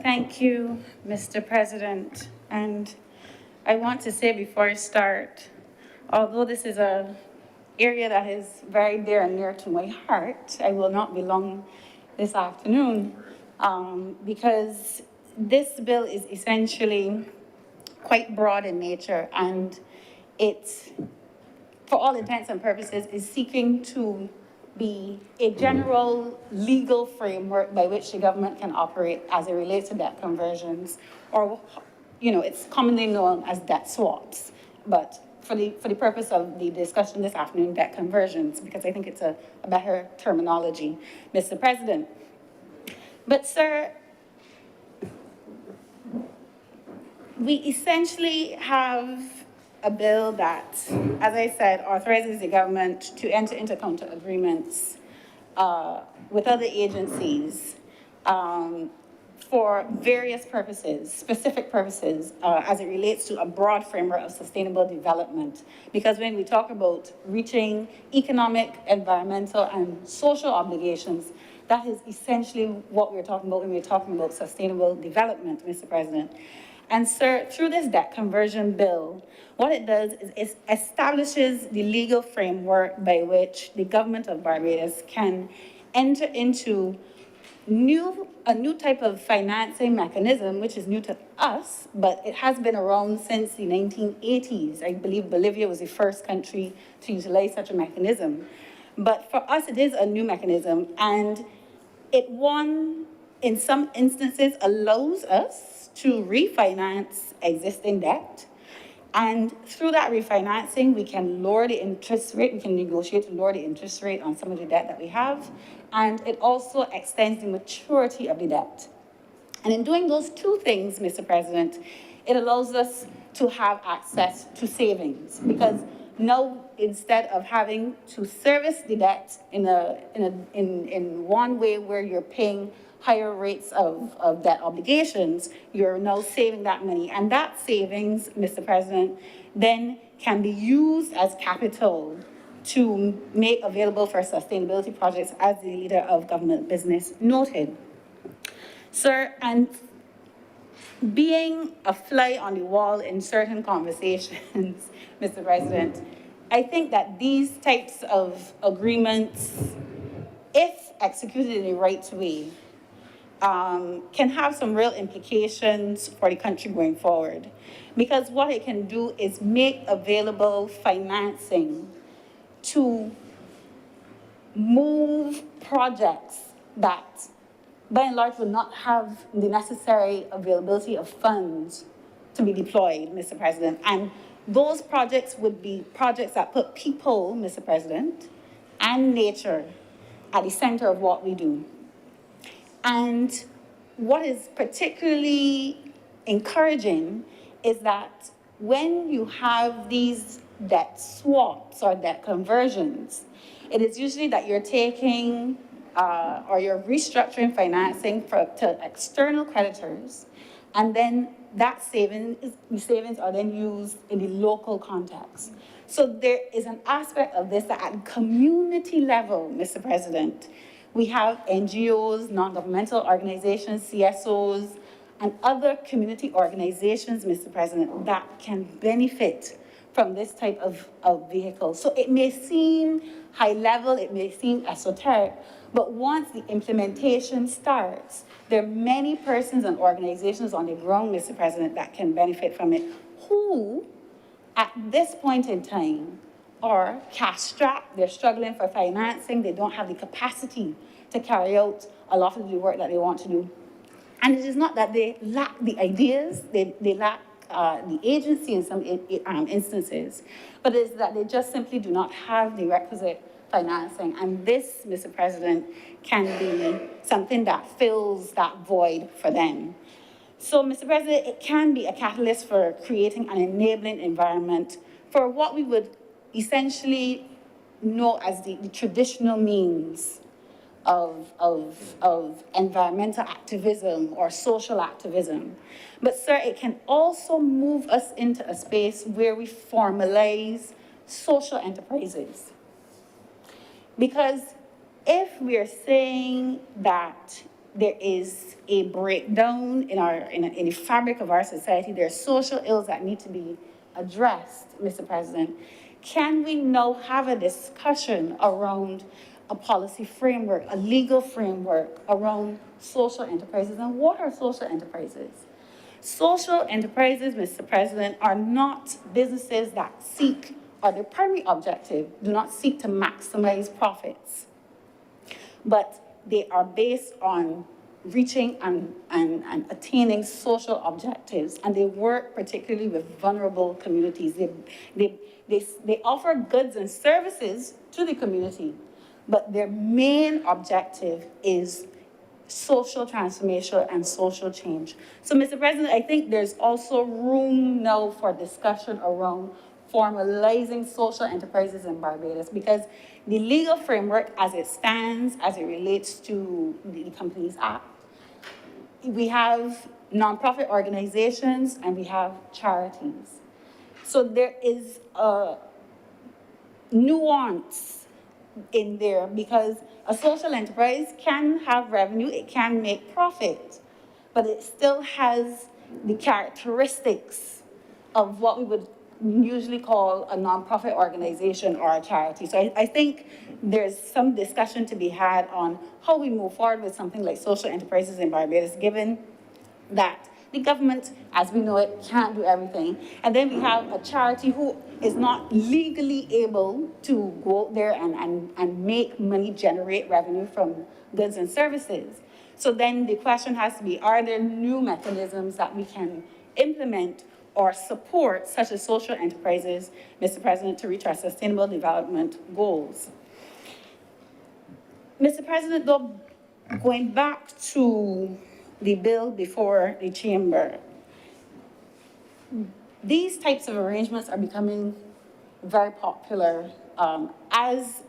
[SPEAKER 11] Thank you, Mr. President. And I want to say before I start, although this is an area that is very dear and near to my heart, I will not be long this afternoon because this bill is essentially quite broad in nature, and it, for all intents and purposes, is seeking to be a general legal framework by which the government can operate as it relates to debt conversions, or, you know, it's commonly known as debt swaps, but for the purpose of the discussion this afternoon, debt conversions, because I think it's a better terminology, Mr. President. But, sir, we essentially have a bill that, as I said, authorizes the government to enter into counter agreements with other agencies for various purposes, specific purposes, as it relates to a broad framework of sustainable development. Because when we talk about reaching economic, environmental, and social obligations, that is essentially what we're talking about when we're talking about sustainable development, Mr. President. And, sir, through this debt conversion bill, what it does is it establishes the legal framework by which the government of Barbados can enter into a new type of financing mechanism, which is new to us, but it has been around since the 1980s. I believe Bolivia was the first country to utilize such a mechanism. But for us, it is a new mechanism, and it, in some instances, allows us to refinance existing debt. And through that refinancing, we can lower the interest rate. We can negotiate to lower the interest rate on some of the debt that we have. And it also extends the maturity of the debt. And in doing those two things, Mr. President, it allows us to have access to savings. Because now, instead of having to service the debt in one way where you're paying higher rates of debt obligations, you're now saving that money. And that savings, Mr. President, then can be used as capital to make available for sustainability projects, as the leader of government business noted. Sir, and being a fly on the wall in certain conversations, Mr. President, I think that these types of agreements, if executed in the right way, can have some real implications for the country going forward. Because what it can do is make available financing to move projects that, by and large, will not have the necessary availability of funds to be deployed, Mr. President. And those projects would be projects that put people, Mr. President, and nature at the center of what we do. And what is particularly encouraging is that when you have these debt swaps or debt conversions, it is usually that you're taking or you're restructuring financing to external creditors, and then the savings are then used in the local context. So there is an aspect of this that at community level, Mr. President, we have NGOs, non-governmental organizations, CSOs, and other community organizations, Mr. President, that can benefit from this type of vehicle. So it may seem high level, it may seem esoteric, but once the implementation starts, there are many persons and organizations on the ground, Mr. President, that can benefit from it, who, at this point in time, are cash-strapped, they're struggling for financing, they don't have the capacity to carry out a lot of the work that they want to do. And it is not that they lack the ideas, they lack the agency in some instances, but it's that they just simply do not have the requisite financing. And this, Mr. President, can be something that fills that void for them. So, Mr. President, it can be a catalyst for creating an enabling environment for what we would essentially know as the traditional means of environmental activism or social activism. But, sir, it can also move us into a space where we formalize social enterprises. Because if we are saying that there is a breakdown in the fabric of our society, there are social ills that need to be addressed, Mr. President, can we now have a discussion around a policy framework, a legal framework around social enterprises? And what are social enterprises? Social enterprises, Mr. President, are not businesses that seek, or their primary objective, do not seek to maximize profits, but they are based on reaching and attaining social objectives, and they work particularly with vulnerable communities. They offer goods and services to the community, but their main objective is social transformation and social change. So, Mr. President, I think there's also room now for discussion around formalizing social enterprises in Barbados, because the legal framework as it stands, as it relates to the Companies Act, we have nonprofit organizations and we have charities. So there is a nuance in there, because a social enterprise can have revenue, it can make profit, but it still has the characteristics of what we would usually call a nonprofit organization or a charity. So I think there's some discussion to be had on how we move forward with something like social enterprises in Barbados, given that the government, as we know it, can't do everything. And then we have a charity who is not legally able to go out there and make money, generate revenue from goods and services. So then the question has to be, are there new mechanisms that we can implement or support, such as social enterprises, Mr. President, to reach our sustainable development goals? Mr. President, though, going back to the bill before the chamber, these types of arrangements are becoming very popular as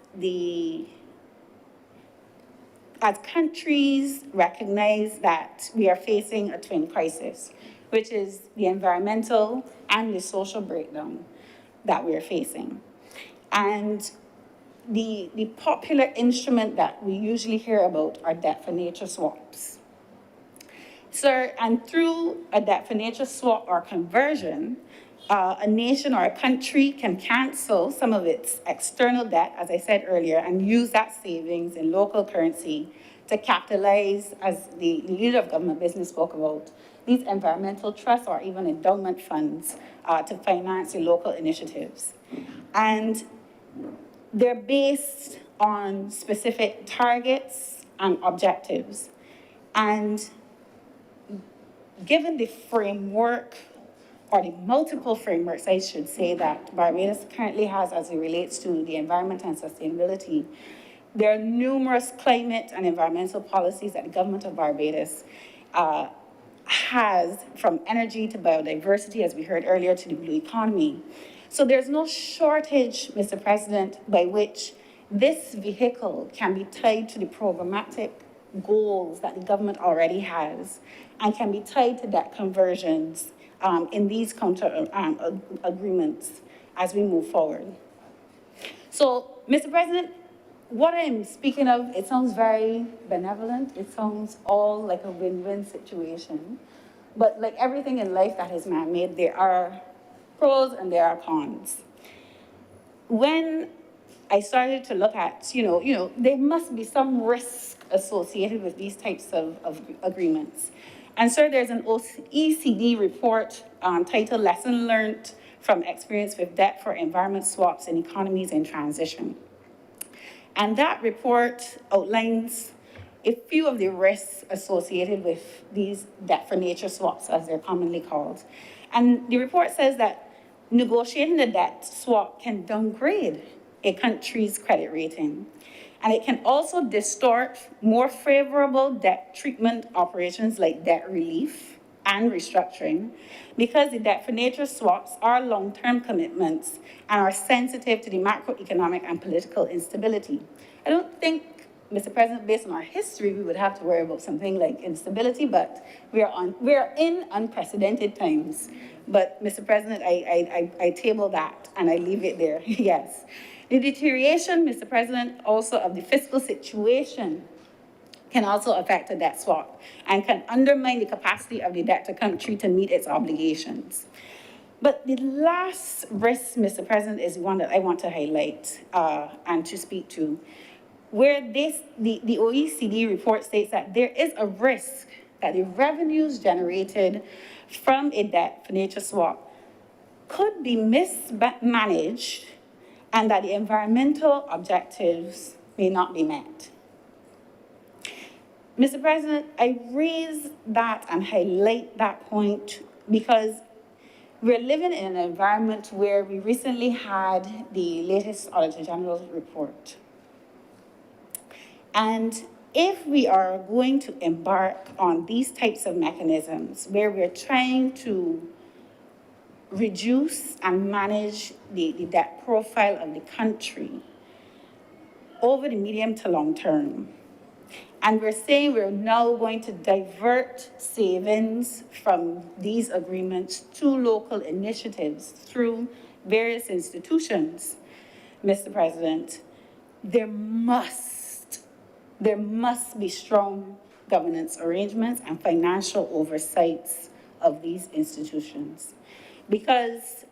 [SPEAKER 11] countries recognize that we are facing a twin crisis, which is the environmental and the social breakdown that we're facing. And the popular instrument that we usually hear about are debt for nature swaps. Sir, and through a debt for nature swap or conversion, a nation or a country can cancel some of its external debt, as I said earlier, and use that savings in local currency to capitalize, as the leader of government business spoke about, these environmental trusts or even endowment funds to finance the local initiatives. And they're based on specific targets and objectives. And given the framework, or the multiple frameworks, I should say, that Barbados currently has as it relates to the environment and sustainability, there are numerous climate and environmental policies that the government of Barbados has, from energy to biodiversity, as we heard earlier, to the blue economy. So there's no shortage, Mr. President, by which this vehicle can be tied to the programmatic goals that the government already has, and can be tied to debt conversions in these counter agreements as we move forward. So, Mr. President, what I'm speaking of, it sounds very benevolent. It sounds all like a win-win situation. But like everything in life that is man-made, there are pros and there are cons. When I started to look at, there must be some risk associated with these types of agreements. And so there's an OECD report titled Lesson Learned from Experience with Debt for Environment Swaps in Economies in Transition. And that report outlines a few of the risks associated with these debt for nature swaps, as they're commonly called. And the report says that negotiating a debt swap can downgrade a country's credit rating. And it can also distort more favorable debt treatment operations like debt relief and restructuring, because the debt for nature swaps are long-term commitments and are sensitive to the macroeconomic and political instability. I don't think, Mr. President, based on our history, we would have to worry about something like instability, but we are in unprecedented times. But, Mr. President, I table that and I leave it there, yes. The deterioration, Mr. President, also of the fiscal situation can also affect a debt swap and can undermine the capacity of the debtor country to meet its obligations. But the last risk, Mr. President, is one that I want to highlight and to speak to, where the OECD report states that there is a risk that the revenues generated from a debt for nature swap could be mismanaged and that the environmental objectives may not be met. Mr. President, I raise that and highlight that point because we're living in an environment where we recently had the latest Auditor General's report. And if we are going to embark on these types of mechanisms where we're trying to reduce and manage the debt profile of the country over the medium to long term, and we're saying we're now going to divert savings from these agreements to local initiatives through various institutions, Mr. President, there must be strong governance arrangements and financial oversights of these institutions. Because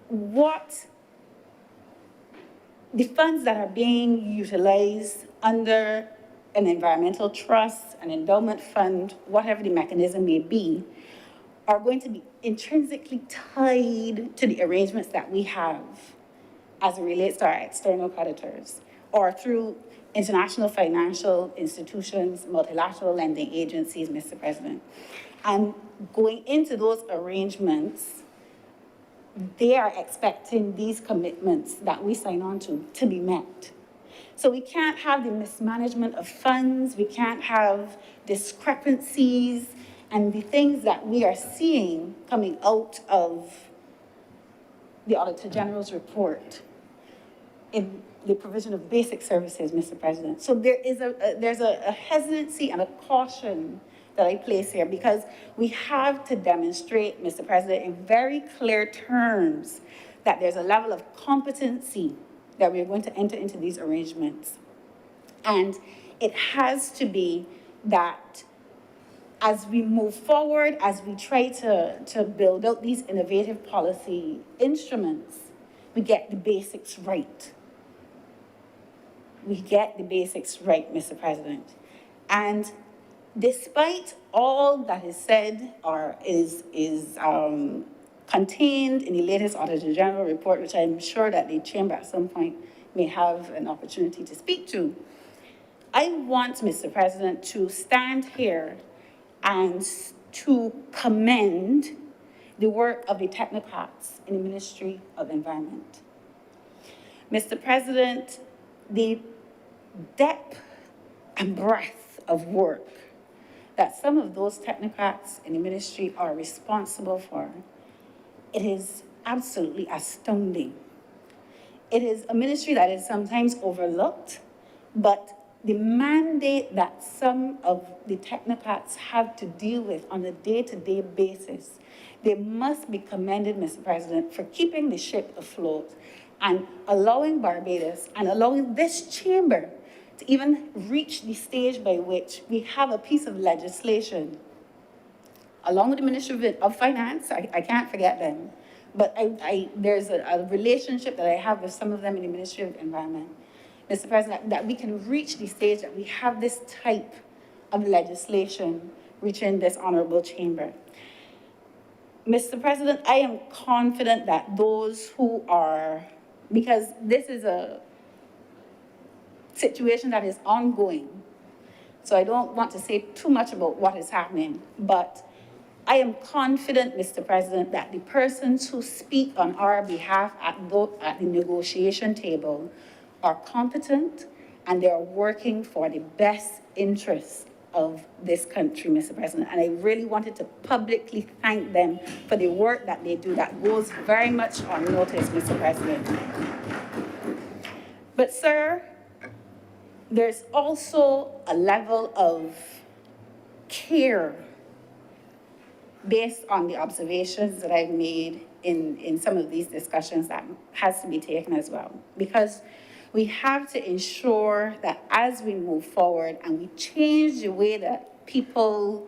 [SPEAKER 11] the funds that are being utilized under an environmental trust, an endowment fund, whatever the mechanism may be, are going to be intrinsically tied to the arrangements that we have as it relates to our external creditors, or through international financial institutions, multilateral lending agencies, Mr. President. And going into those arrangements, they are expecting these commitments that we sign on to be met. So we can't have the mismanagement of funds, we can't have discrepancies, and the things that we are seeing coming out of the Auditor General's report in the provision of basic services, Mr. President. So there's a hesitancy and a caution that I place here, because we have to demonstrate, Mr. President, in very clear terms that there's a level of competency that we're going to enter into these arrangements. And it has to be that as we move forward, as we try to build out these innovative policy instruments, we get the basics right. We get the basics right, Mr. President. And despite all that is said or is contained in the latest Auditor General report, which I'm sure that the Chamber at some point may have an opportunity to speak to, I want, Mr. President, to stand here and to commend the work of the technocrats in the Ministry of Environment. Mr. President, the depth and breadth of work that some of those technocrats in the ministry are responsible for, it is absolutely astounding. It is a ministry that is sometimes overlooked, but the mandate that some of the technocrats have to deal with on a day-to-day basis, they must be commended, Mr. President, for keeping the ship afloat and allowing Barbados and allowing this chamber to even reach the stage by which we have a piece of legislation along with the Ministry of Finance, I can't forget them. But there's a relationship that I have with some of them in the Ministry of Environment, Mr. President, that we can reach the stage that we have this type of legislation reaching this honorable chamber. Mr. President, I am confident that those who are, because this is a situation that is ongoing, so I don't want to say too much about what is happening, but I am confident, Mr. President, that the persons who speak on our behalf at the negotiation table are competent and they are working for the best interests of this country, Mr. President. And I really wanted to publicly thank them for the work that they do that goes very much unnoticed, Mr. President. But, sir, there's also a level of care based on the observations that I've made in some of these discussions that has to be taken as well. Because we have to ensure that as we move forward and we change the way that people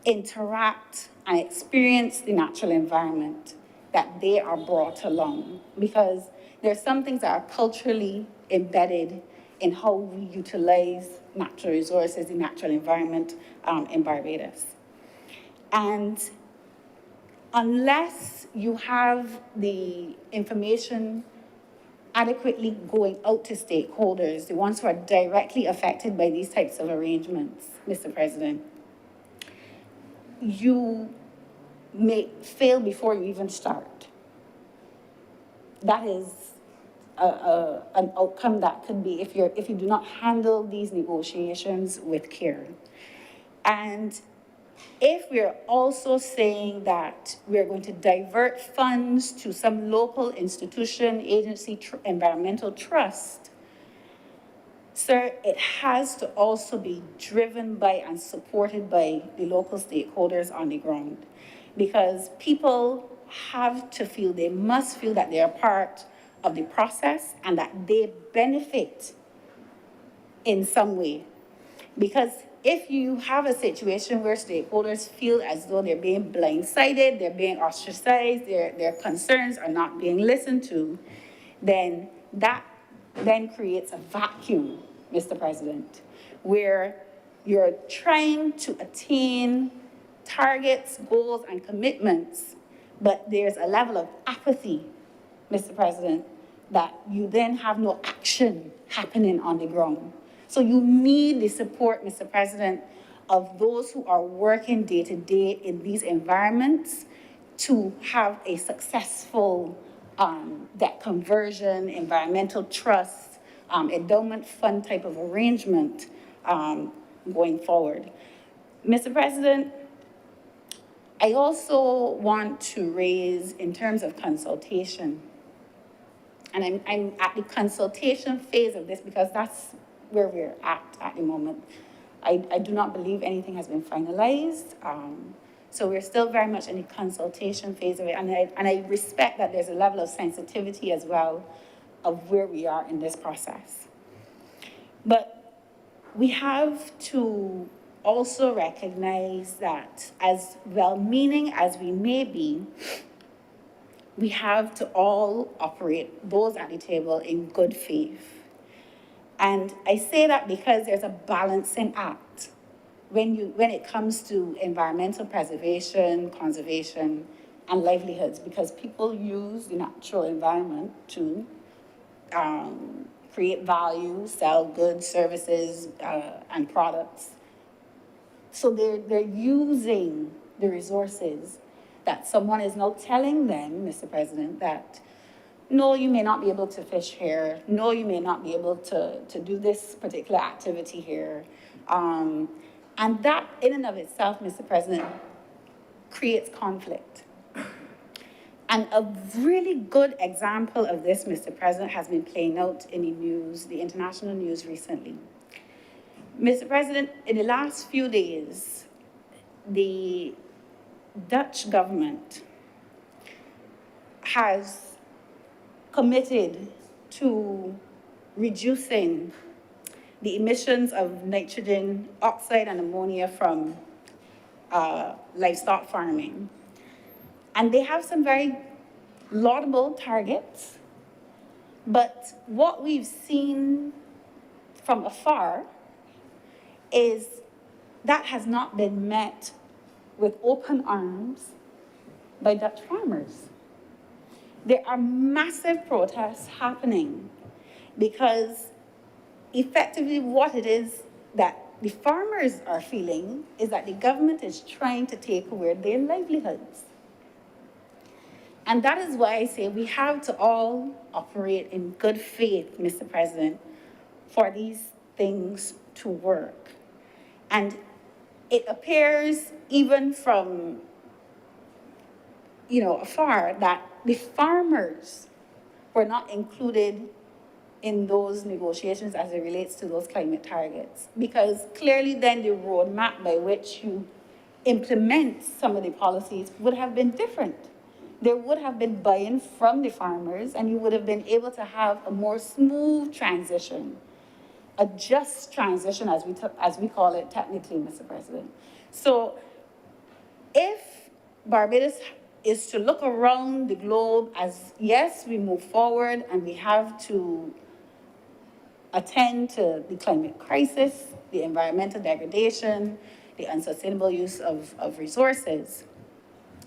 [SPEAKER 11] interact and experience the natural environment, that they are brought along. Because there's some things that are culturally embedded in how we utilize natural resources, the natural environment in Barbados. And unless you have the information adequately going out to stakeholders, the ones who are directly affected by these types of arrangements, Mr. President, you may fail before you even start. That is an outcome that could be if you do not handle these negotiations with care. And if we're also saying that we're going to divert funds to some local institution, agency, environmental trust, sir, it has to also be driven by and supported by the local stakeholders on the ground. Because people have to feel, they must feel that they are part of the process and that they benefit in some way. Because if you have a situation where stakeholders feel as though they're being blindsided, they're being ostracized, their concerns are not being listened to, then that then creates a vacuum, Mr. President, where you're trying to attain targets, goals, and commitments, but there's a level of apathy, Mr. President, that you then have no action happening on the ground. So you need the support, Mr. President, of those who are working day to day in these environments to have a successful debt conversion, environmental trust, endowment fund type of arrangement going forward. Mr. President, I also want to raise in terms of consultation, and I'm at the consultation phase of this because that's where we're at the moment. I do not believe anything has been finalized. So we're still very much in the consultation phase of it. And I respect that there's a level of sensitivity as well of where we are in this process. But we have to also recognize that as well-meaning as we may be, we have to all operate, those at the table, in good faith. And I say that because there's a balancing act when it comes to environmental preservation, conservation, and livelihoods, because people use the natural environment to create value, sell goods, services, and products. So they're using the resources that someone is now telling them, Mr. President, that no, you may not be able to fish here. No, you may not be able to do this particular activity here. And that in and of itself, Mr. President, creates conflict. And a really good example of this, Mr. President, has been playing out in the news, the international news recently. Mr. President, in the last few days, the Dutch government has committed to reducing the emissions of nitrogen oxide and ammonia from livestock farming. And they have some very laudable targets, but what we've seen from afar is that has not been met with open arms by Dutch farmers. There are massive protests happening because effectively what it is that the farmers are feeling is that the government is trying to take away their livelihoods. And that is why I say we have to all operate in good faith, Mr. President, for these things to work. And it appears even from, afar that the farmers were not included in those negotiations as it relates to those climate targets. Because clearly then the roadmap by which you implement some of the policies would have been different. There would have been buy-in from the farmers, and you would have been able to have a more smooth transition, a just transition as we call it technically, Mr. President. So if Barbados is to look around the globe as, yes, we move forward and we have to attend to the climate crisis, the environmental degradation, the unsustainable use of resources,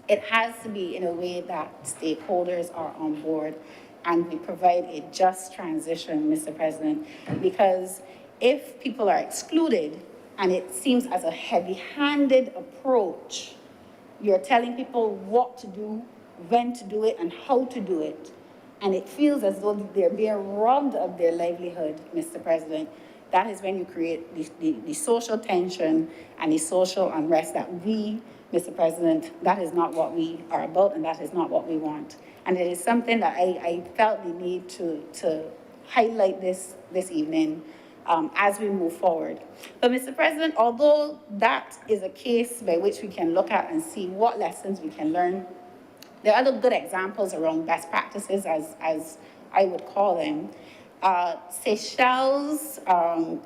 [SPEAKER 11] it has to be in a way that stakeholders are on board and we provide a just transition, Mr. President, because if people are excluded and it seems as a heavy-handed approach, you're telling people what to do, when to do it, and how to do it, and it feels as though they're being robbed of their livelihood, Mr. President, that is when you create the social tension and the social unrest that we, Mr. President, that is not what we are about and that is not what we want. And it is something that I felt the need to highlight this evening as we move forward. But Mr. President, although that is a case by which we can look at and see what lessons we can learn, there are other good examples around best practices, as I would call them. Seychelles,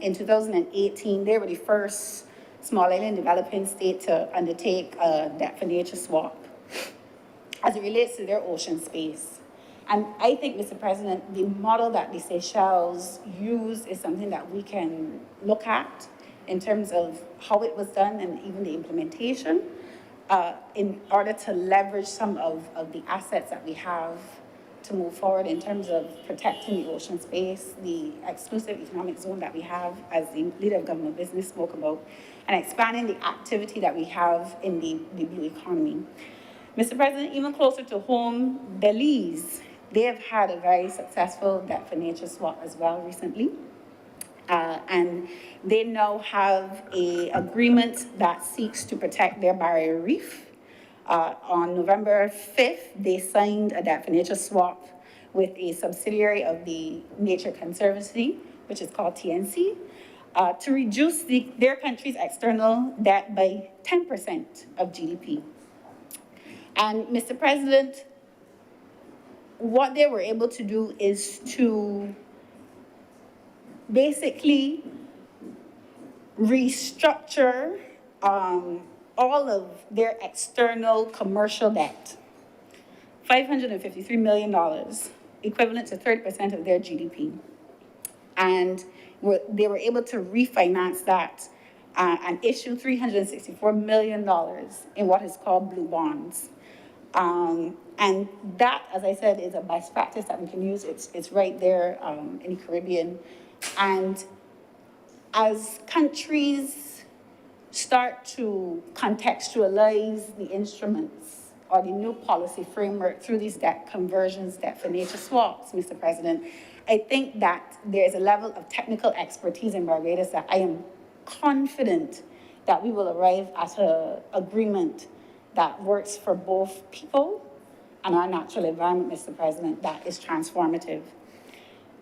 [SPEAKER 11] in 2018, they were the first small island developing state to undertake a debt for nature swap as it relates to their ocean space. And I think, Mr. President, the model that the Seychelles use is something that we can look at in terms of how it was done and even the implementation in order to leverage some of the assets that we have to move forward in terms of protecting the ocean space, the exclusive economic zone that we have, as the leader of government business spoke about, and expanding the activity that we have in the blue economy. Mr. President, even closer to home, Belize, they have had a very successful debt for nature swap as well recently. And they now have an agreement that seeks to protect their barrier reef. On November 5th, they signed a debt for nature swap with a subsidiary of the Nature Conservancy, which is called TNC, to reduce their country's external debt by 10% of GDP. And Mr. President, what they were able to do is to basically restructure all of their external commercial debt, $553 million, equivalent to 30% of their GDP. And they were able to refinance that and issue $364 million in what is called blue bonds. And that, as I said, is a best practice that we can use. It's right there in the Caribbean. And as countries start to contextualize the instruments or the new policy framework through these debt conversions, debt for nature swaps, Mr. President, I think that there is a level of technical expertise in Barbados that I am confident that we will arrive at an agreement that works for both people and our natural environment, Mr. President, that is transformative.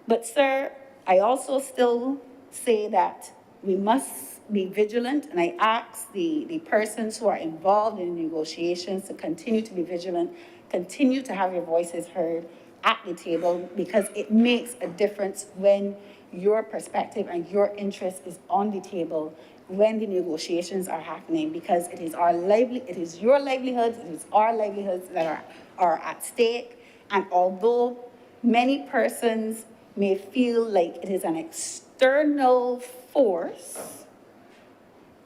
[SPEAKER 11] But, sir, I also still say that we must be vigilant, and I ask the persons who are involved in negotiations to continue to be vigilant, continue to have your voices heard at the table, because it makes a difference when your perspective and your interest is on the table when the negotiations are happening, because it is it is your livelihoods, it is our livelihoods that are at stake. And although many persons may feel like it is an external force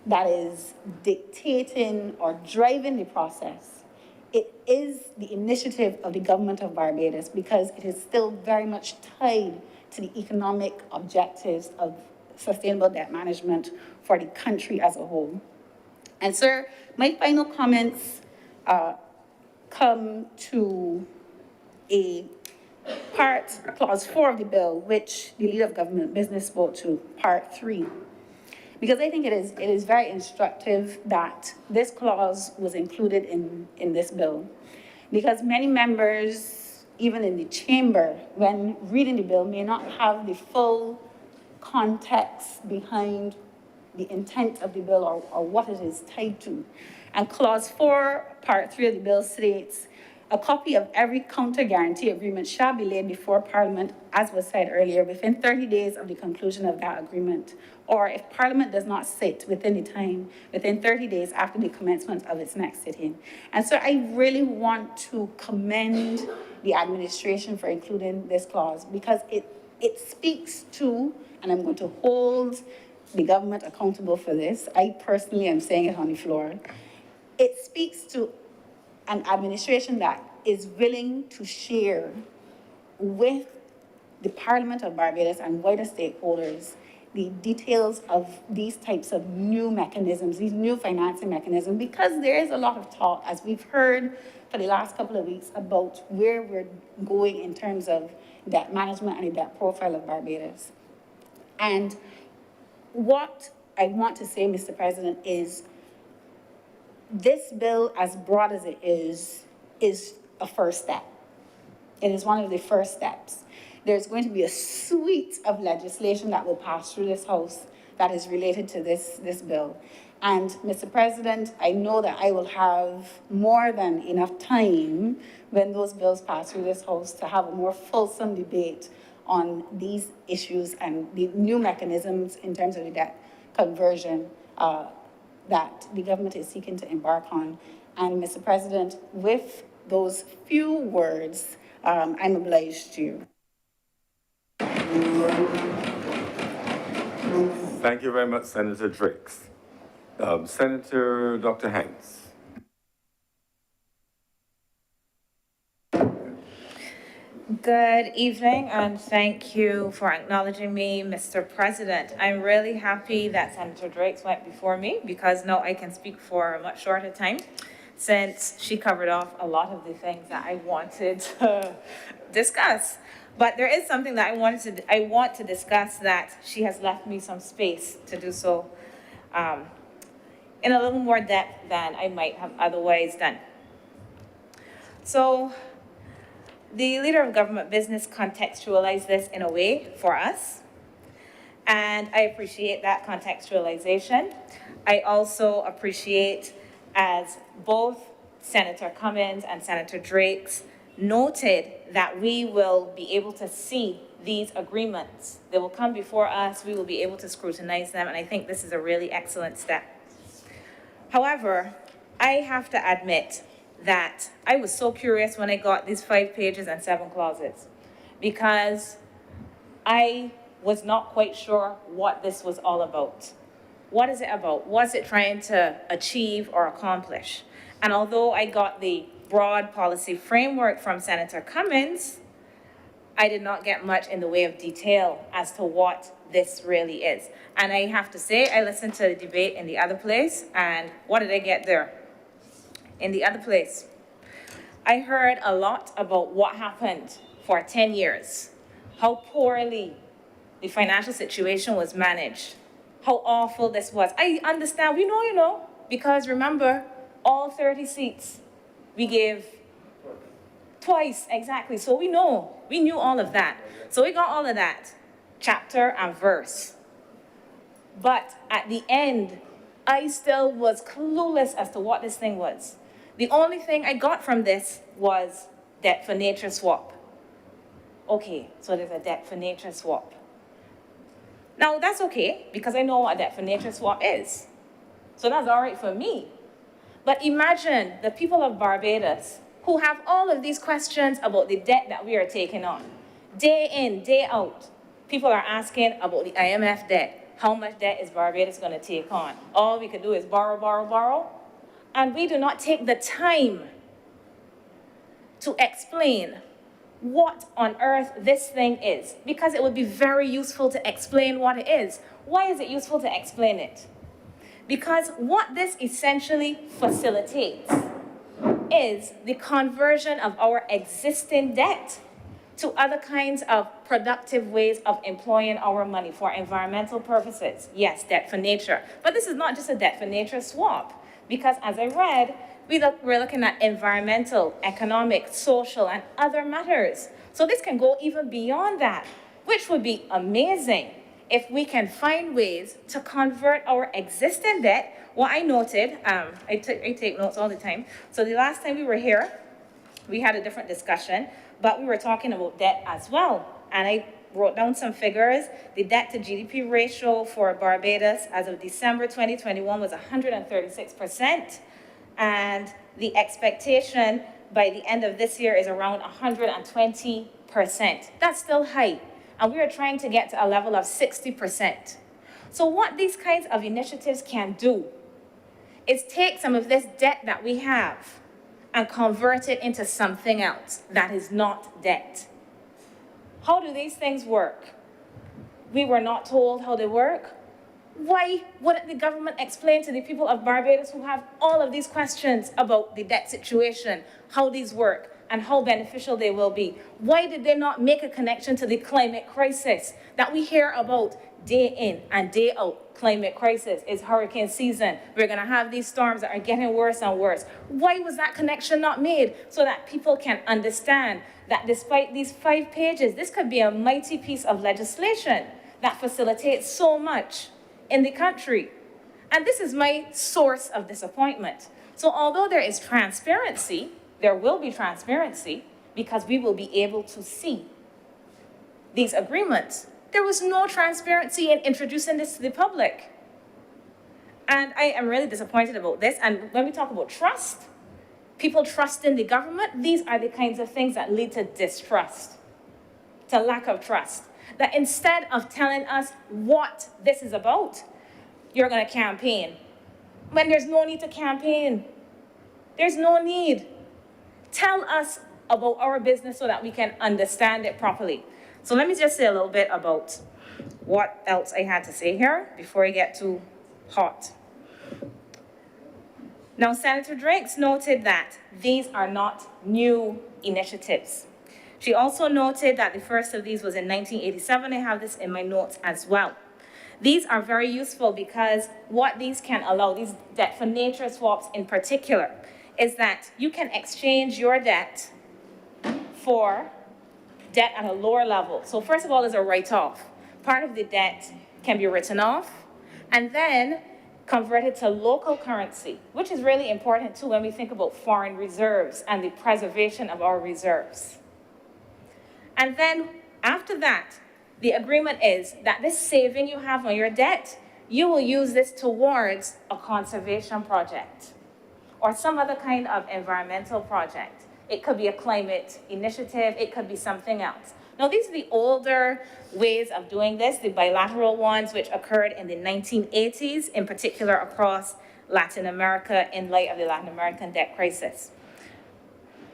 [SPEAKER 11] that is dictating or driving the process, it is the initiative of the government of Barbados, because it is still very much tied to the economic objectives of sustainable debt management for the country as a whole. And sir, my final comments come to a clause 4 of the bill, which the Leader of Government Business spoke to, part 3. Because I think it is very instructive that this clause was included in this bill. Because many members, even in the chamber, when reading the bill, may not have the full context behind the intent of the bill or what it is tied to. And clause 4, part 3 of the bill states, a copy of every counter guarantee agreement shall be laid before Parliament, as was said earlier, within 30 days of the conclusion of that agreement, or if Parliament does not sit within the time, within 30 days after the commencement of its next sitting. And so I really want to commend the administration for including this clause, because it speaks to, and I'm going to hold the government accountable for this, I personally am saying it on the floor, it speaks to an administration that is willing to share with the Parliament of Barbados and wider stakeholders the details of these types of new mechanisms, these new financing mechanisms, because there is a lot of talk, as we've heard for the last couple of weeks, about where we're going in terms of debt management and the debt profile of Barbados. And what I want to say, Mr. President, is this bill, as broad as it is a first step. It is one of the first steps. There's going to be a suite of legislation that will pass through this House that is related to this bill. And Mr. President, I know that I will have more than enough time when those bills pass through this House to have a more fulsome debate on these issues and the new mechanisms in terms of the debt conversion that the government is seeking to embark on. And Mr. President, with those few words, I'm obliged to you.
[SPEAKER 2] Thank you very much, Senator Drakes. Senator Dr. Hanks.
[SPEAKER 12] Good evening, and thank you for acknowledging me, Mr. President. I'm really happy that Senator Drakes went before me, because now I can speak for a much shorter time, since she covered off a lot of the things that I wanted to discuss. But there is something that I want to discuss that she has left me some space to do so in a little more depth than I might have otherwise done. So, the Leader of Government Business contextualized this in a way for us, and I appreciate that contextualization. I also appreciate, as both Senator Cummins and Senator Drakes noted, that we will be able to see these agreements. They will come before us, we will be able to scrutinize them, and I think this is a really excellent step. However, I have to admit that I was so curious when I got these 5 pages and 7 clauses, because I was not quite sure what this was all about. What is it about? What's it trying to achieve or accomplish? And although I got the broad policy framework from Senator Cummins, I did not get much in the way of detail as to what this really is. And I have to say, I listened to the debate in the other place, and what did I get there? In the other place, I heard a lot about what happened for 10 years, how poorly the financial situation was managed, how awful this was. I understand, we know, because remember, all 30 seats we gave twice, exactly. So we knew all of that. So we got all of that, chapter and verse. But at the end, I still was clueless as to what this thing was. The only thing I got from this was debt for nature swap. Okay, so there's a debt for nature swap. Now, that's okay, because I know what a debt for nature swap is. So that's all right for me. But imagine the people of Barbados who have all of these questions about the debt that we are taking on. Day in, day out, people are asking about the IMF debt. How much debt is Barbados going to take on? All we could do is borrow, borrow, borrow. And we do not take the time to explain what on earth this thing is, because it would be very useful to explain what it is. Why is it useful to explain it? Because what this essentially facilitates is the conversion of our existing debt to other kinds of productive ways of employing our money for environmental purposes. Yes, debt for nature. But this is not just a debt for nature swap, because as I read, we're looking at environmental, economic, social, and other matters. So this can go even beyond that, which would be amazing if we can find ways to convert our existing debt. What I noted, I take notes all the time. So the last time we were here, we had a different discussion, but we were talking about debt as well. And I wrote down some figures. The debt to GDP ratio for Barbados as of December 2021 was 136%. And the expectation by the end of this year is around 120%. That's still high. And we are trying to get to a level of 60%. So what these kinds of initiatives can do is take some of this debt that we have and convert it into something else that is not debt. How do these things work? We were not told how they work. Why wouldn't the government explain to the people of Barbados who have all of these questions about the debt situation, how these work, and how beneficial they will be? Why did they not make a connection to the climate crisis that we hear about day in and day out? Climate crisis is hurricane season. We're going to have these storms that are getting worse and worse. Why was that connection not made so that people can understand that despite these 5 pages, this could be a mighty piece of legislation that facilitates so much in the country? And this is my source of disappointment. So although there is transparency, there will be transparency because we will be able to see these agreements. There was no transparency in introducing this to the public. And I am really disappointed about this. And when we talk about trust, people trusting the government, these are the kinds of things that lead to distrust, to lack of trust. That instead of telling us what this is about, you're going to campaign. When there's no need to campaign. There's no need. Tell us about our business so that we can understand it properly. So let me just say a little bit about what else I had to say here before I get too hot. Now, Senator Drakes noted that these are not new initiatives. She also noted that the first of these was in 1987. I have this in my notes as well. These are very useful because what these can allow, these debt for nature swaps in particular, is that you can exchange your debt for debt at a lower level. So first of all, there's a write-off. Part of the debt can be written off and then converted to local currency, which is really important too when we think about foreign reserves and the preservation of our reserves. And then after that, the agreement is that this saving you have on your debt, you will use this towards a conservation project or some other kind of environmental project. It could be a climate initiative, it could be something else. Now, these are the older ways of doing this, the bilateral ones which occurred in the 1980s, in particular across Latin America in light of the Latin American debt crisis.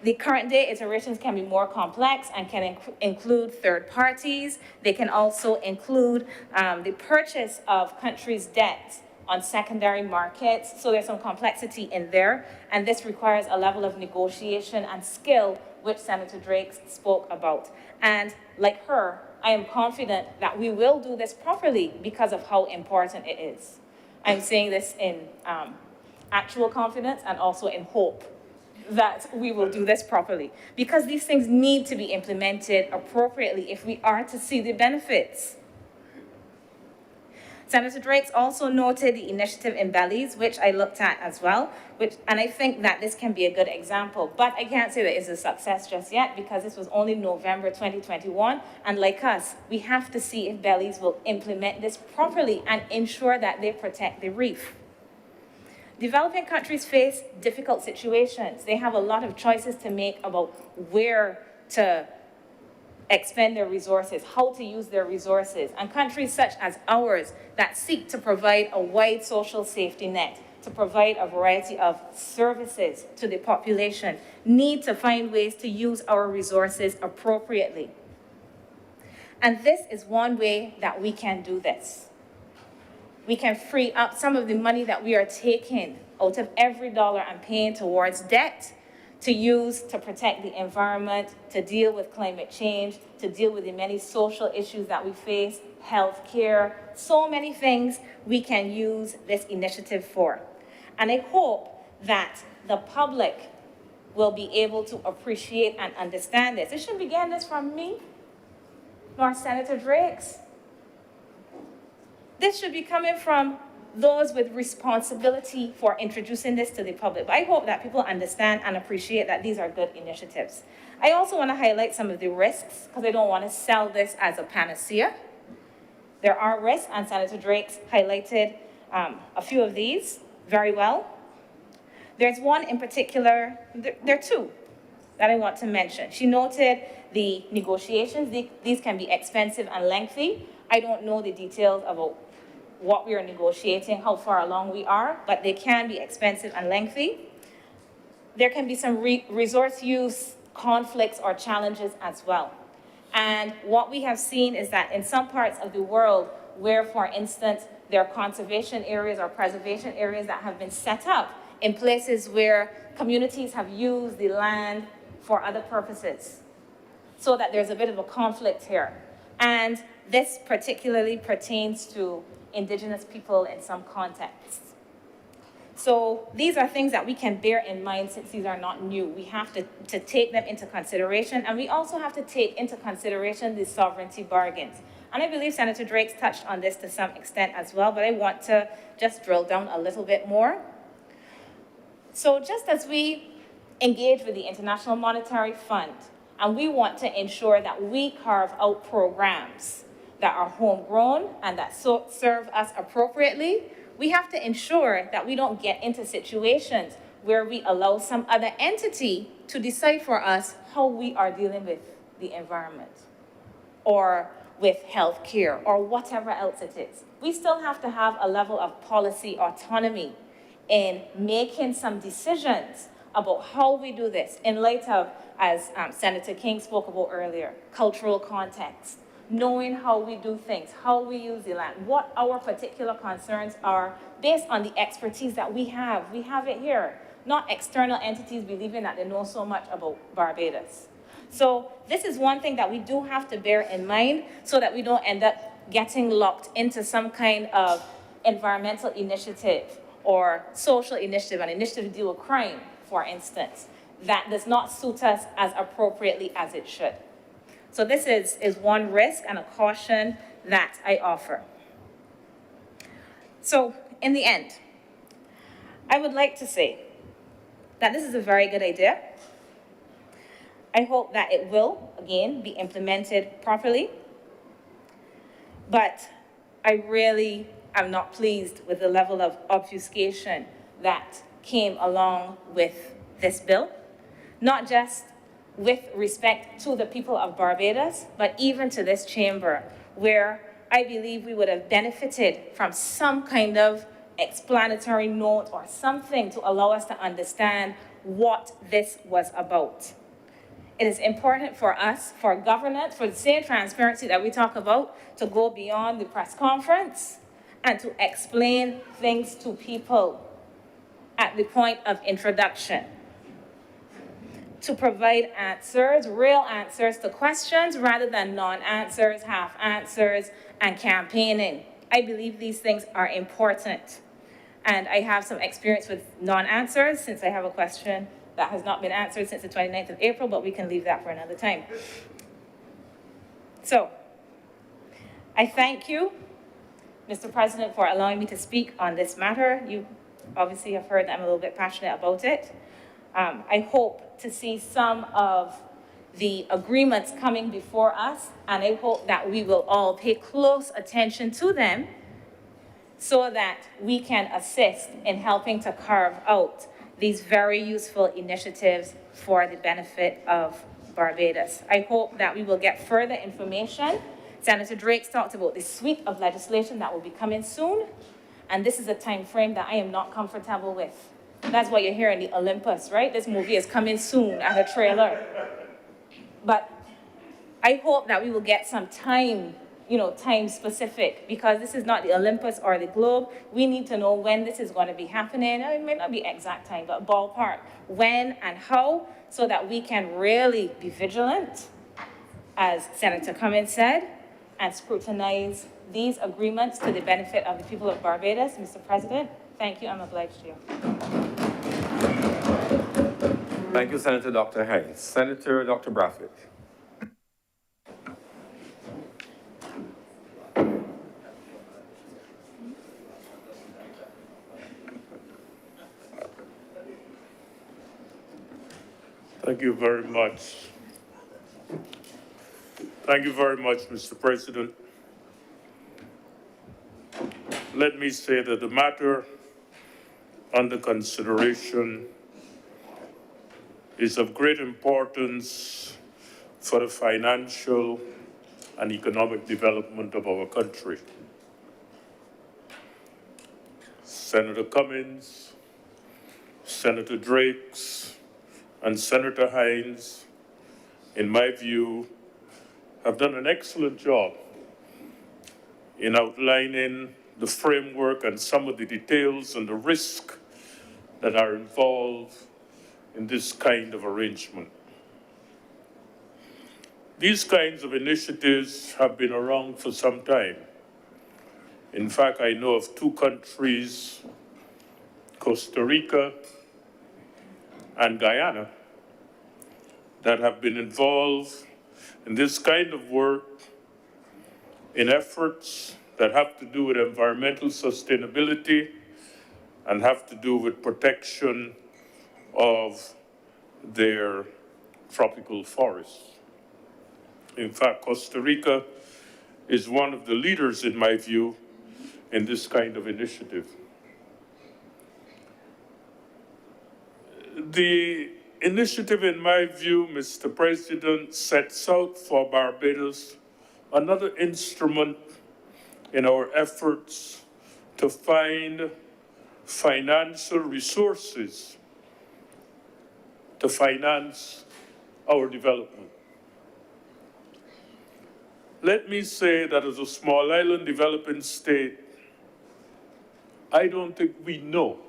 [SPEAKER 12] The current day iterations can be more complex and can include third parties. They can also include the purchase of countries' debt on secondary markets. So there's some complexity in there. And this requires a level of negotiation and skill, which Senator Drake spoke about. And like her, I am confident that we will do this properly because of how important it is. I'm saying this in actual confidence and also in hope that we will do this properly, because these things need to be implemented appropriately if we are to see the benefits. Senator Drakes also noted the initiative in Belize, which I looked at as well, and I think that this can be a good example, but I can't say that it's a success just yet because this was only November 2021, and like us, we have to see if Belize will implement this properly and ensure that they protect the reef. Developing countries face difficult situations. They have a lot of choices to make about where to expend their resources, how to use their resources. And countries such as ours that seek to provide a wide social safety net, to provide a variety of services to the population, need to find ways to use our resources appropriately. And this is one way that we can do this. We can free up some of the money that we are taking out of every dollar and paying towards debt to use to protect the environment, to deal with climate change, to deal with the many social issues that we face, healthcare, so many things we can use this initiative for. And I hope that the public will be able to appreciate and understand this. It shouldn't be getting this from me, nor Senator Drakes. This should be coming from those with responsibility for introducing this to the public. But I hope that people understand and appreciate that these are good initiatives. I also want to highlight some of the risks because I don't want to sell this as a panacea. There are risks, and Senator Drakes highlighted a few of these very well. There's one in particular, there are two that I want to mention. She noted the negotiations. These can be expensive and lengthy. I don't know the details about what we are negotiating, how far along we are, but they can be expensive and lengthy. There can be some resource use conflicts or challenges as well. And what we have seen is that in some parts of the world where, for instance, there are conservation areas or preservation areas that have been set up in places where communities have used the land for other purposes, so that there's a bit of a conflict here. And this particularly pertains to Indigenous people in some contexts. So these are things that we can bear in mind since these are not new. We have to take them into consideration, and we also have to take into consideration the sovereignty bargains. And I believe Senator Drakes touched on this to some extent as well, but I want to just drill down a little bit more. So just as we engage with the International Monetary Fund, and we want to ensure that we carve out programs that are homegrown and that serve us appropriately, we have to ensure that we don't get into situations where we allow some other entity to decide for us how we are dealing with the environment or with healthcare or whatever else it is. We still have to have a level of policy autonomy in making some decisions about how we do this in light of, as Senator King spoke about earlier, cultural context, knowing how we do things, how we use the land, what our particular concerns are based on the expertise that we have. We have it here, not external entities believing that they know so much about Barbados. So this is one thing that we do have to bear in mind so that we don't end up getting locked into some kind of environmental initiative or social initiative, an initiative to deal with crime, for instance, that does not suit us as appropriately as it should. So this is one risk and a caution that I offer. So in the end, I would like to say that this is a very good idea. I hope that it will, again, be implemented properly. But I really am not pleased with the level of obfuscation that came along with this bill, not just with respect to the people of Barbados, but even to this chamber, where I believe we would have benefited from some kind of explanatory note or something to allow us to understand what this was about. It is important for us, for governance, for the same transparency that we talk about, to go beyond the press conference and to explain things to people at the point of introduction, to provide answers, real answers to questions rather than non-answers, half answers, and campaigning. I believe these things are important. And I have some experience with non-answers since I have a question that has not been answered since the 29th of April, but we can leave that for another time. So, I thank you Mr. President, for allowing me to speak on this matter. You obviously have heard that I'm a little bit passionate about it. I hope to see some of the agreements coming before us, and I hope that we will all pay close attention to them so that we can assist in helping to carve out these very useful initiatives for the benefit of Barbados. I hope that we will get further information. Senator Drake talked about this suite of legislation that will be coming soon, and this is a time frame that I am not comfortable with. That's why you're hearing the Olympus, right? This movie is coming soon and a trailer. But I hope that we will get some time, time specific, because this is not the Olympus or the globe. We need to know when this is going to be happening. It may not be exact time, but ballpark, when and how, so that we can really be vigilant, as Senator Cummins said, and scrutinize these agreements to the benefit of the people of Barbados. Mr. President, thank you. I'm obliged to you.
[SPEAKER 2] Thank you, Senator Dr. Hines. Senator Dr. Brathwaite.
[SPEAKER 13] Thank you very much. Thank you very much, Mr. President. Let me say that the matter under consideration is of great importance for the financial and economic development of our country. Senator Cummins, Senator Drakes, and Senator Hines, in my view, have done an excellent job in outlining the framework and some of the details and the risk that are involved in this kind of arrangement. These kinds of initiatives have been around for some time. In fact, I know of two countries, Costa Rica and Guyana, that have been involved in this kind of work in efforts that have to do with environmental sustainability and have to do with protection of their tropical forests. In fact, Costa Rica is one of the leaders, in my view, in this kind of initiative. The initiative, in my view, Mr. President, sets out for Barbados another instrument in our efforts to find financial resources to finance our development. Let me say that as a small island developing state, I don't think we know,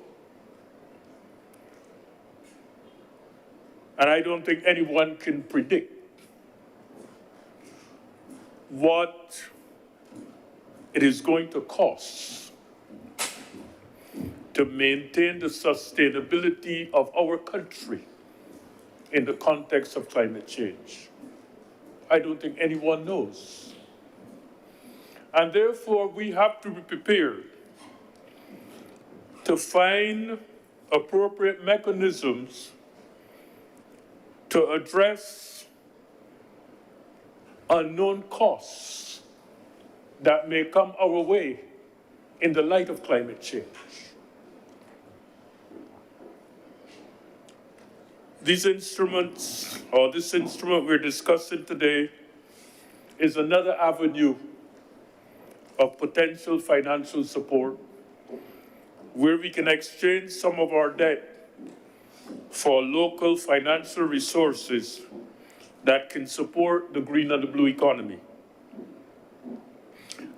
[SPEAKER 13] and I don't think anyone can predict what it is going to cost to maintain the sustainability of our country in the context of climate change. I don't think anyone knows. And therefore, we have to be prepared to find appropriate mechanisms to address unknown costs that may come our way in the light of climate change. These instruments, or this instrument we're discussing today, is another avenue of potential financial support where we can exchange some of our debt for local financial resources that can support the green and the blue economy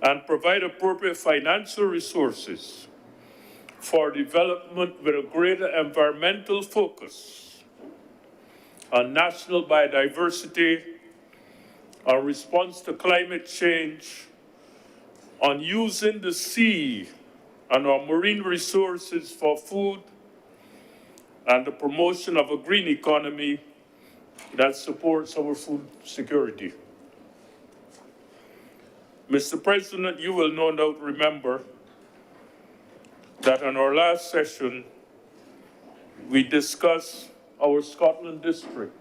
[SPEAKER 13] and provide appropriate financial resources for development with a greater environmental focus on national biodiversity, on response to climate change, on using the sea and our marine resources for food, and the promotion of a green economy that supports our food security. Mr. President, you will no doubt remember that in our last session, we discussed our Scotland district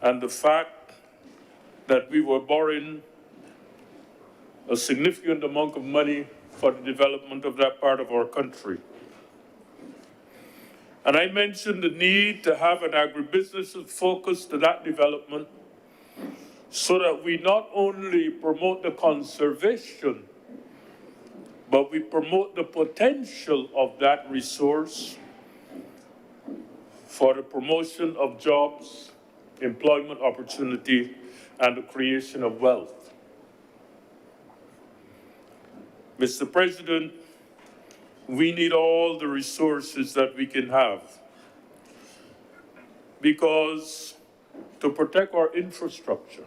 [SPEAKER 13] and the fact that we were borrowing a significant amount of money for the development of that part of our country. And I mentioned the need to have an agribusiness focus to that development so that we not only promote the conservation, but we promote the potential of that resource for the promotion of jobs, employment opportunity, and the creation of wealth. Mr. President, we need all the resources that we can have because to protect our infrastructure,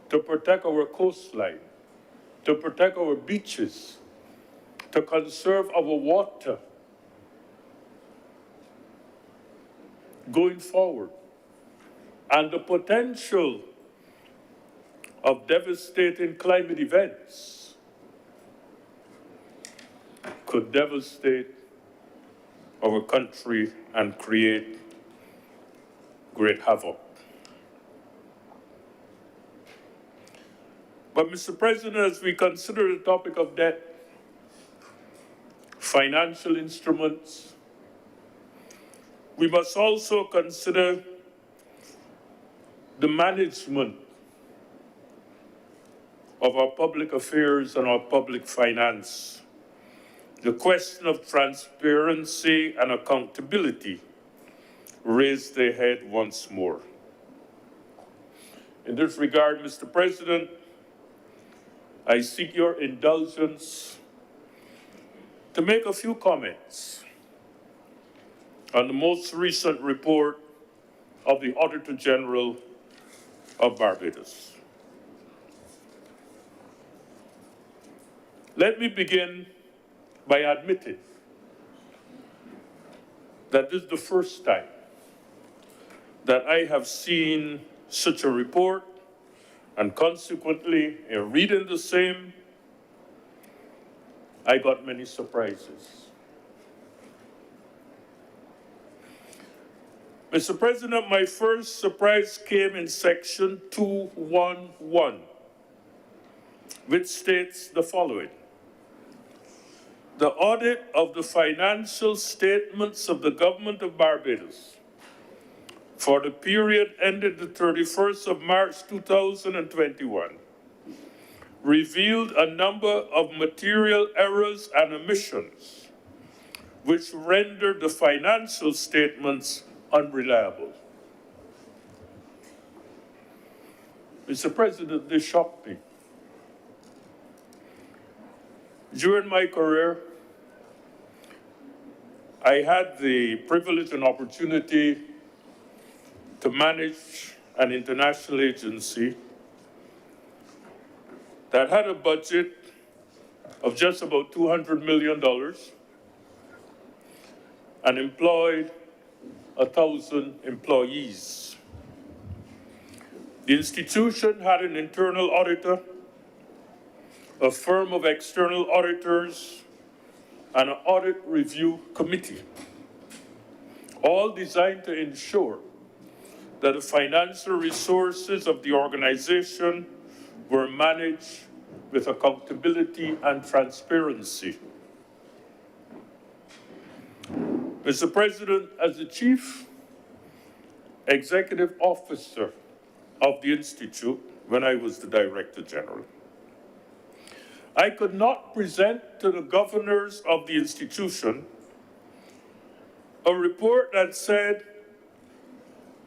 [SPEAKER 13] to protect our coastline, to protect our beaches, to conserve our water going forward, and the potential of devastating climate events could devastate our country and create great havoc. But, Mr. President, as we consider the topic of debt, financial instruments, we must also consider the management of our public affairs and our public finance. The question of transparency and accountability raised their head once more. In this regard, Mr. President, I seek your indulgence to make a few comments on the most recent report of the Auditor General of Barbados. Let me begin by admitting that this is the first time that I have seen such a report, and consequently, in reading the same, I got many surprises. Mr. President, my first surprise came in section 211, which states the following: the audit of the financial statements of the Government of Barbados for the period ended the 31st of March 2021 revealed a number of material errors and omissions which rendered the financial statements unreliable. Mr. President, this shocked me. During my career, I had the privilege and opportunity to manage an international agency that had a budget of just about $200 million and employed 1,000 employees. The institution had an internal auditor, a firm of external auditors, and an audit review committee, all designed to ensure that the financial resources of the organization were managed with accountability and transparency. Mr. President, as the Chief Executive Officer of the Institute, when I was the Director General, I could not present to the governors of the institution a report that said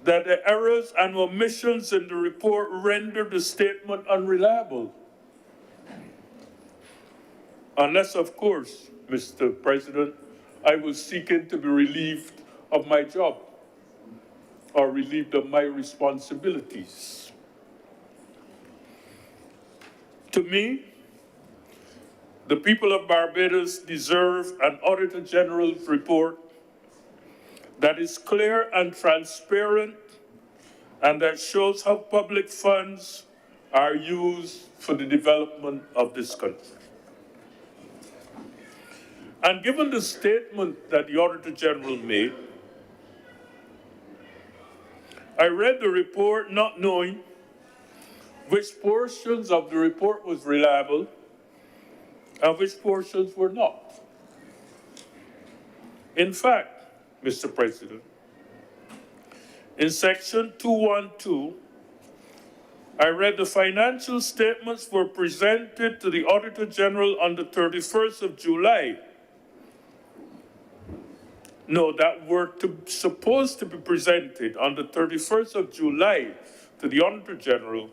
[SPEAKER 13] that the errors and omissions in the report rendered the statement unreliable. Unless, of course, Mr. President, I was seeking to be relieved of my job or relieved of my responsibilities. To me, the people of Barbados deserve an Auditor General's report that is clear and transparent and that shows how public funds are used for the development of this country. And given the statement that the Auditor General made, I read the report not knowing which portions of the report was reliable and which portions were not. In fact, Mr. President, in section 212, I read the financial statements were presented to the Auditor General on the 31st of July. No, that were supposed to be presented on the 31st of July to the Auditor General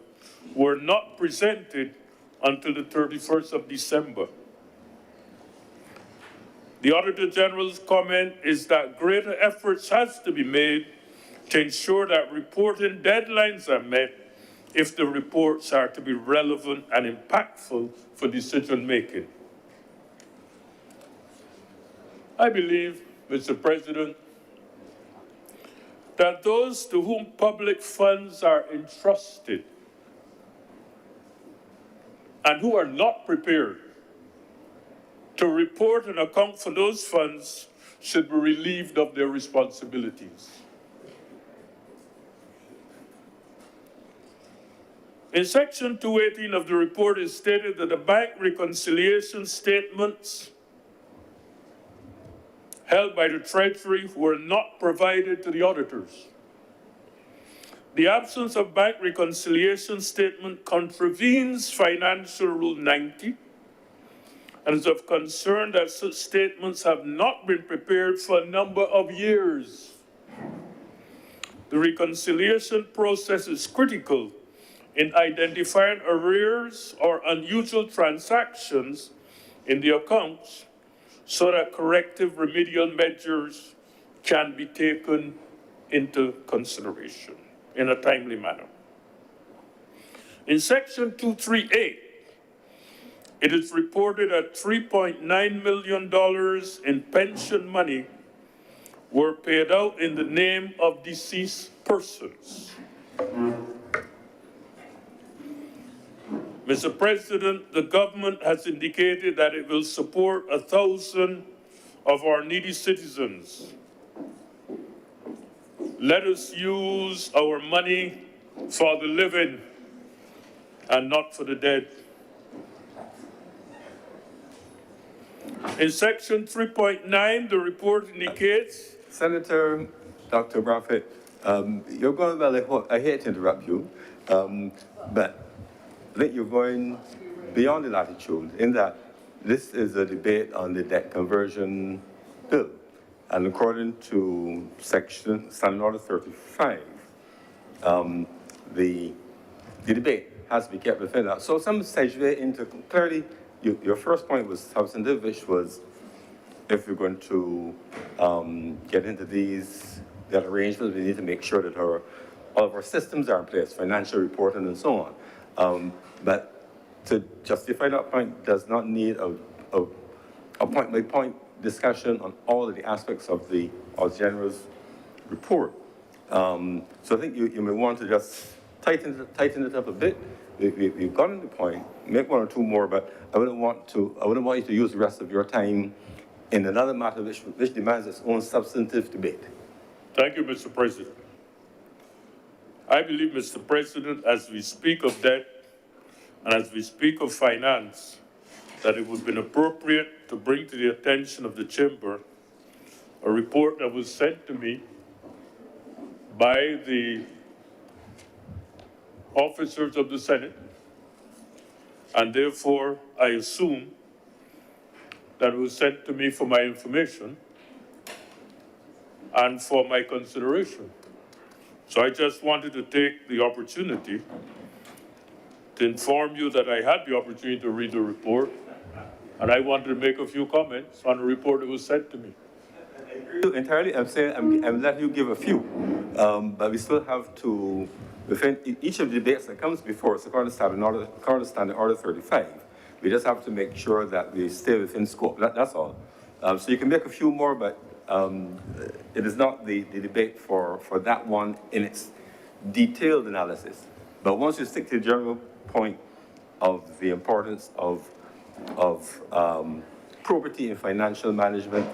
[SPEAKER 13] were not presented until the 31st of December. The Auditor General's comment is that greater efforts has to be made to ensure that reporting deadlines are met if the reports are to be relevant and impactful for decision making. I believe, Mr. President, that those to whom public funds are entrusted and who are not prepared to report and account for those funds should be relieved of their responsibilities. In section 218 of the report, it is stated that the bank reconciliation statements held by the Treasury were not provided to the auditors. The absence of bank reconciliation statement contravenes Financial Rule 90 and is of concern that such statements have not been prepared for a number of years. The reconciliation process is critical in identifying arrears or unusual transactions in the accounts so that corrective remedial measures can be taken into consideration in a timely manner. In section 238, it is reported that $3.9 million in pension money were paid out in the name of deceased persons. Mr. President, the government has indicated that it will support 1,000 of our needy citizens. Let us use our money for the living and not for the dead. In section 3.9, the report indicates...
[SPEAKER 2] Senator Dr. Bradford, you're going well. I hate to interrupt you, but I think you're going beyond the latitude in that this is a debate on the debt conversion bill. And according to section Standing Order 35, the debate has to be kept within that. So some segue into, clearly, your first point was substantive, which was if we're going to get into these arrangements, we need to make sure that all of our systems are in place, financial reporting and so on. But to justify that point does not need a point-by-point discussion on all of the aspects of the General's report. So I think you may want to just tighten it up a bit. We've gotten the point, make one or two more, but I wouldn't want you to use the rest of your time in another matter which demands its own substantive debate.
[SPEAKER 13] Thank you, Mr. President. I believe, Mr. President, as we speak of debt and as we speak of finance, that it would have been appropriate to bring to the attention of the chamber a report that was sent to me by the officers of the Senate, and therefore I assume that it was sent to me for my information and for my consideration. So I just wanted to take the opportunity to inform you that I had the opportunity to read the report, and I wanted to make a few comments on the report that was sent to me.
[SPEAKER 2] Entirely, I'm saying I'm letting you give a few, but we still have to, within each of the debates that comes before us, according to Standing Order 35, we just have to make sure that we stay within scope. That's all. So you can make a few more, but it is not the debate for that one in its detailed analysis. But once you stick to the general point of the importance of probity and financial management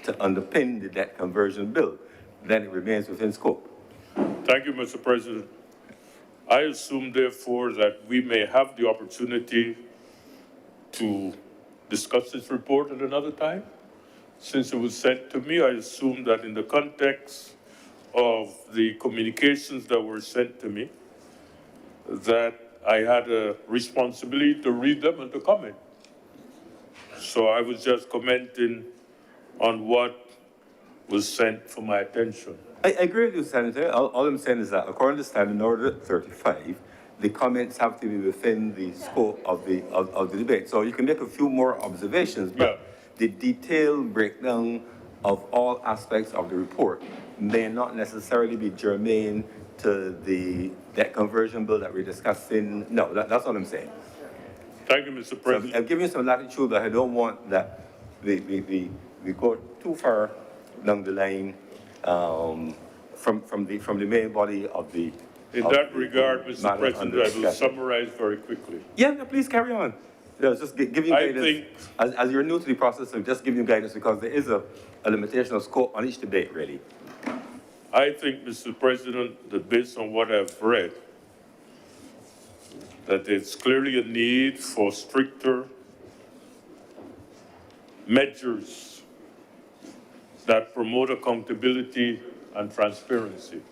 [SPEAKER 2] to underpin the debt conversion bill, then it remains within scope.
[SPEAKER 13] Thank you, Mr. President. I assume, therefore, that we may have the opportunity to discuss this report at another time. Since it was sent to me, I assume that in the context of the communications that were sent to me, that I had a responsibility to read them and to comment. So I was just commenting on what was sent for my attention.
[SPEAKER 2] I agree with you, Senator. All I'm saying is that according to Standing Order 35, the comments have to be within the scope of the debate. So you can make a few more observations, but the detailed breakdown of all aspects of the report may not necessarily be germane to the debt conversion bill that we're discussing. No, that's what I'm saying.
[SPEAKER 13] Thank you, Mr. President.
[SPEAKER 2] So I'm giving you some latitude, but I don't want that we go too far down the line from the main body of the.
[SPEAKER 13] In that regard, Mr. President, I will summarize very quickly.
[SPEAKER 2] Yeah, please carry on. Just give you guidance. As you're new to the process, I'm just giving you guidance because there is a limitation of scope on each debate, really.
[SPEAKER 13] I think, Mr. President, that based on what I've read, that there's clearly a need for stricter measures that promote accountability and transparency.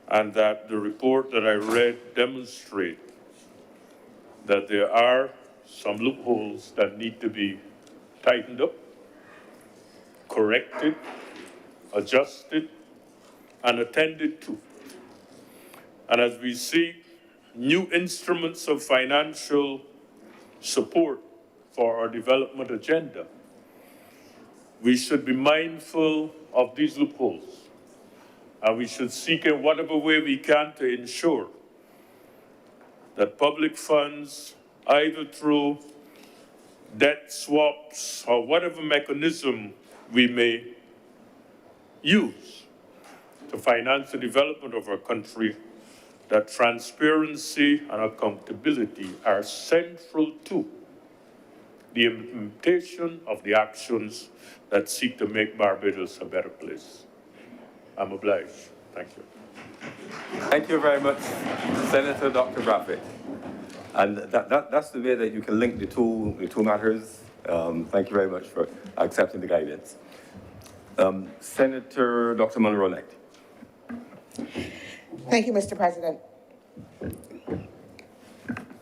[SPEAKER 13] And that the report that I read demonstrate that there are some loopholes that need to be tightened up, corrected, adjusted, and attended to. And as we see new instruments of financial support for our development agenda, we should be mindful of these loopholes. And we should seek in whatever way we can to ensure that public funds, either through debt swaps or whatever mechanism we may use to finance the development of our country, that transparency and accountability are central to the implementation of the actions that seek to make Barbados a better place. I'm obliged. Thank you.
[SPEAKER 2] Thank you very much, Senator Dr. Braffett. And that's the way that you can link the two matters. Thank you very much for accepting the guidance. Senator Dr. Monroe-Knight.
[SPEAKER 8] Thank you, Mr. President.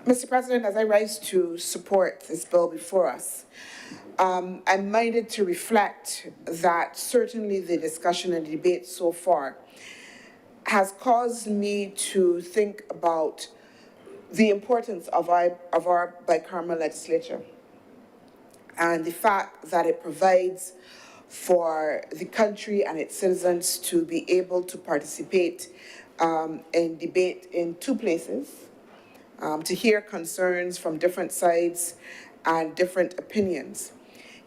[SPEAKER 8] Mr. President, as I rise to support this bill before us, I'm minded to reflect that certainly the discussion and debate so far has caused me to think about the importance of our bicameral legislature and the fact that it provides for the country and its citizens to be able to participate in debate in two places, to hear concerns from different sides and different opinions.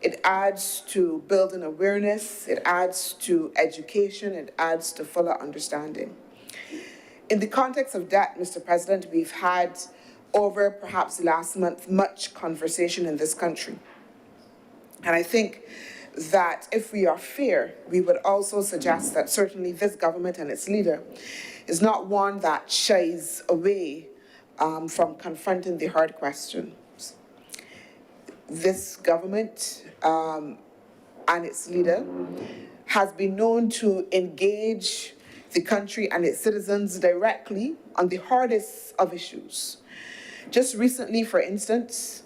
[SPEAKER 8] It adds to building awareness, it adds to education, it adds to fuller understanding. In the context of that, Mr. President, we've had over perhaps last month much conversation in this country. And I think that if we are fair, we would also suggest that certainly this government and its leader is not one that shies away from confronting the hard questions. This government and its leader has been known to engage the country and its citizens directly on the hardest of issues. Just recently, for instance,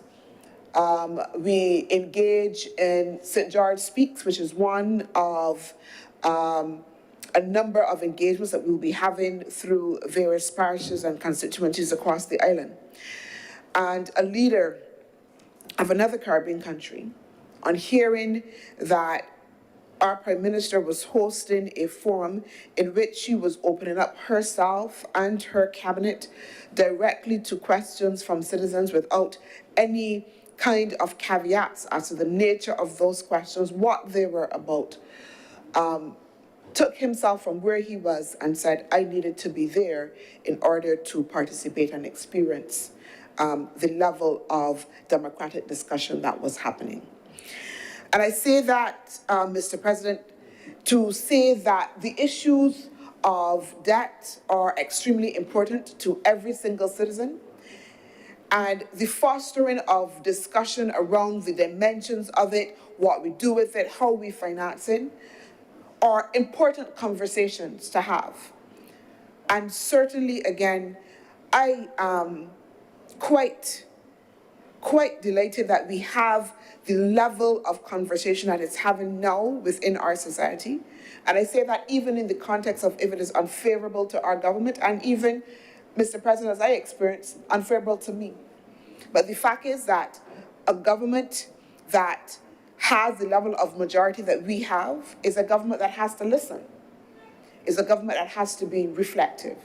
[SPEAKER 8] we engage in St. George Speaks, which is one of a number of engagements that we'll be having through various parishes and constituencies across the island. And a leader of another Caribbean country, on hearing that our Prime Minister was hosting a forum in which she was opening up herself and her cabinet directly to questions from citizens without any kind of caveats as to the nature of those questions, what they were about. took himself from where he was and said, I needed to be there in order to participate and experience the level of democratic discussion that was happening. And I say that, Mr. President, to say that the issues of debt are extremely important to every single citizen, and the fostering of discussion around the dimensions of it, what we do with it, how we finance it, are important conversations to have. And certainly, again, I am quite delighted that we have the level of conversation that it's having now within our society. And I say that even in the context of if it is unfavorable to our government, and even, Mr. President, as I experienced, unfavorable to me. But the fact is that a government that has the level of majority that we have is a government that has to listen, is a government that has to be reflective.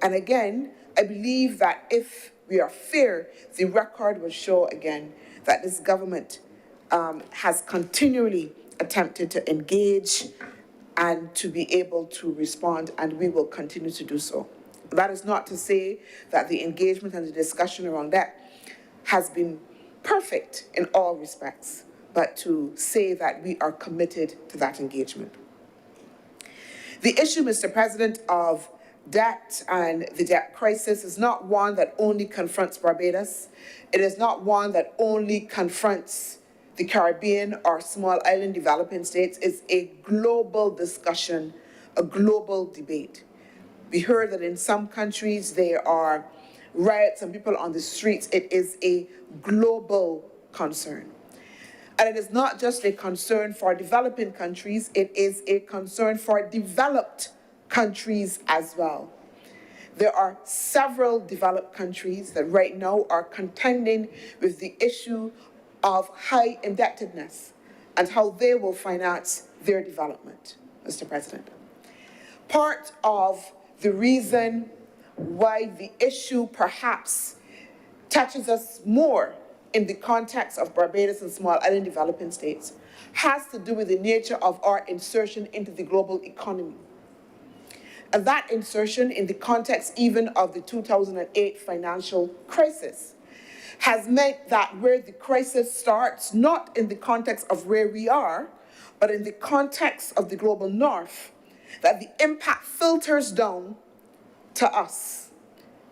[SPEAKER 8] And again, I believe that if we are fair, the record will show again that this government has continually attempted to engage and to be able to respond, and we will continue to do so. That is not to say that the engagement and the discussion around that has been perfect in all respects, but to say that we are committed to that engagement. The issue, Mr. President, of debt and the debt crisis is not one that only confronts Barbados. It is not one that only confronts the Caribbean or small island developing states. It's a global discussion, a global debate. We heard that in some countries there are riots and people on the streets. It is a global concern. And it is not just a concern for developing countries, it is a concern for developed countries as well. There are several developed countries that right now are contending with the issue of high indebtedness and how they will finance their development, Mr. President. Part of the reason why the issue perhaps touches us more in the context of Barbados and small island developing states has to do with the nature of our insertion into the global economy. And that insertion in the context even of the 2008 financial crisis has meant that where the crisis starts, not in the context of where we are, but in the context of the global north, that the impact filters down to us.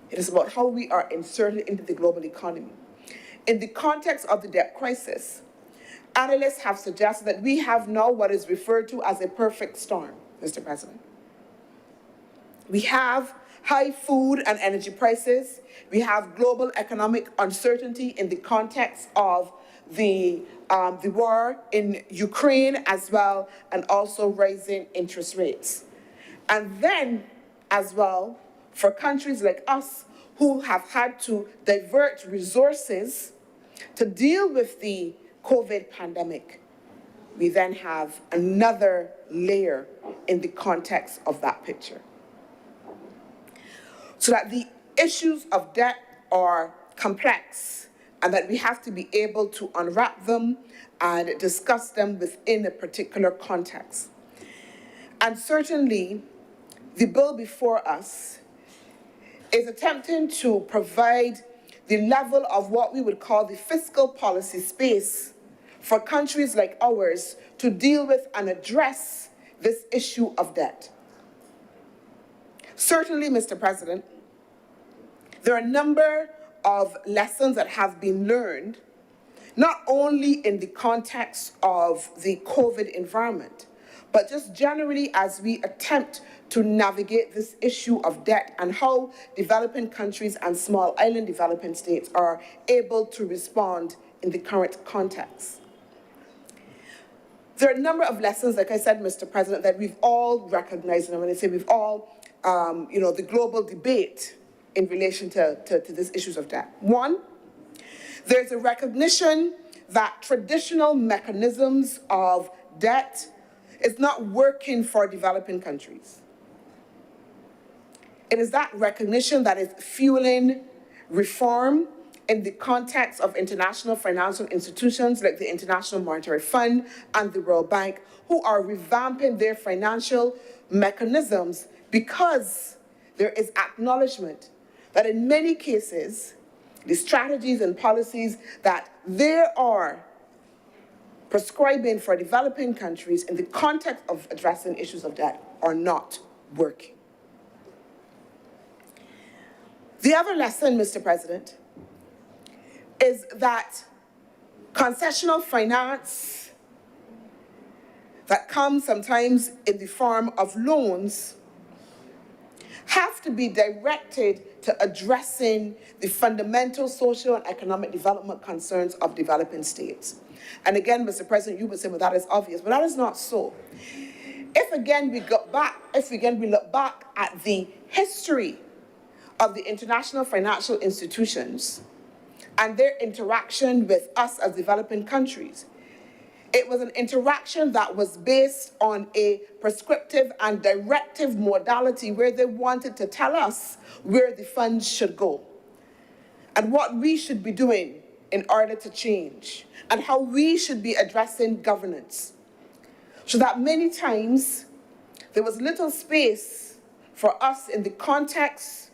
[SPEAKER 8] It is about how we are inserted into the global economy. In the context of the debt crisis, analysts have suggested that we have now what is referred to as a perfect storm, Mr. President. We have high food and energy prices. We have global economic uncertainty in the context of the war in Ukraine as well, and also rising interest rates. And then, as well, for countries like us who have had to divert resources to deal with the COVID pandemic, we then have another layer in the context of that picture. So that the issues of debt are complex and that we have to be able to unwrap them and discuss them within a particular context. And certainly, the bill before us is attempting to provide the level of what we would call the fiscal policy space for countries like ours to deal with and address this issue of debt. Certainly, Mr. President, there are a number of lessons that have been learned, not only in the context of the COVID environment, but just generally as we attempt to navigate this issue of debt and how developing countries and small island developing states are able to respond in the current context. There are a number of lessons, like I said, Mr. President, that we've all recognized, and when I say we've all, the global debate in relation to these issues of debt. One, there's a recognition that traditional mechanisms of debt is not working for developing countries. It is that recognition that is fueling reform in the context of international financial institutions like the International Monetary Fund and the World Bank, who are revamping their financial mechanisms because there is acknowledgement that in many cases, the strategies and policies that they are prescribing for developing countries in the context of addressing issues of debt are not working. The other lesson, Mr. President, is that concessional finance that comes sometimes in the form of loans have to be directed to addressing the fundamental social and economic development concerns of developing states. And again, Mr. President, you would say, well, that is obvious, but that is not so. If again we look back at the history of the international financial institutions and their interaction with us as developing countries, it was an interaction that was based on a prescriptive and directive modality where they wanted to tell us where the funds should go and what we should be doing in order to change and how we should be addressing governance. So that many times there was little space for us in the context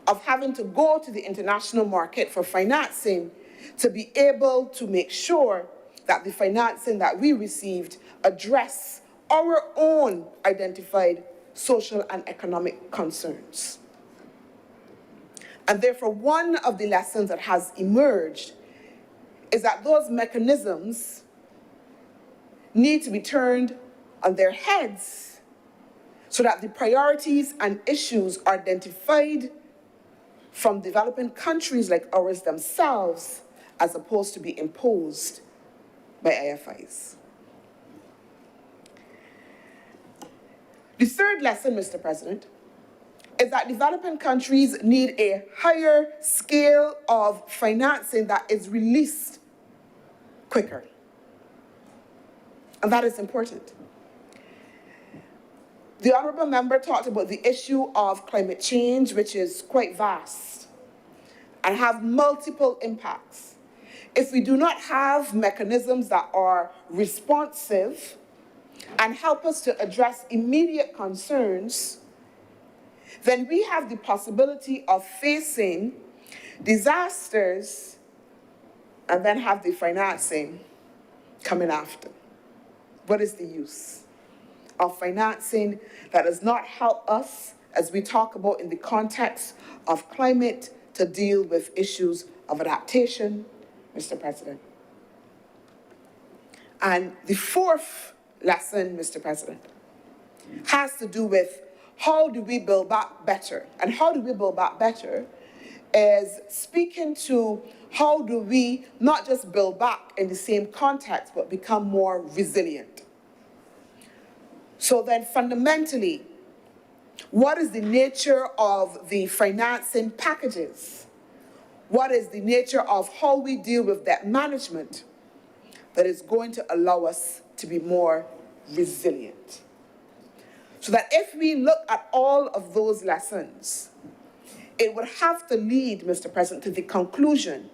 [SPEAKER 8] of having to go to the international market for financing to be able to make sure that the financing that we received address our own identified social and economic concerns. And therefore, one of the lessons that has emerged is that those mechanisms need to be turned on their heads so that the priorities and issues are identified from developing countries like ours themselves as opposed to be imposed by IFIs. The third lesson, Mr. President, is that developing countries need a higher scale of financing that is released quicker. And that is important. The honourable member talked about the issue of climate change, which is quite vast and have multiple impacts. If we do not have mechanisms that are responsive and help us to address immediate concerns, then we have the possibility of facing disasters and then have the financing coming after. What is the use of financing that does not help us, as we talk about in the context of climate, to deal with issues of adaptation, Mr. President? And the fourth lesson, Mr. President, has to do with how do we build back better? And how do we build back better is speaking to how do we not just build back in the same context, but become more resilient. So then fundamentally, what is the nature of the financing packages? What is the nature of how we deal with debt management that is going to allow us to be more resilient? So that if we look at all of those lessons, it would have to lead, Mr. President, to the conclusion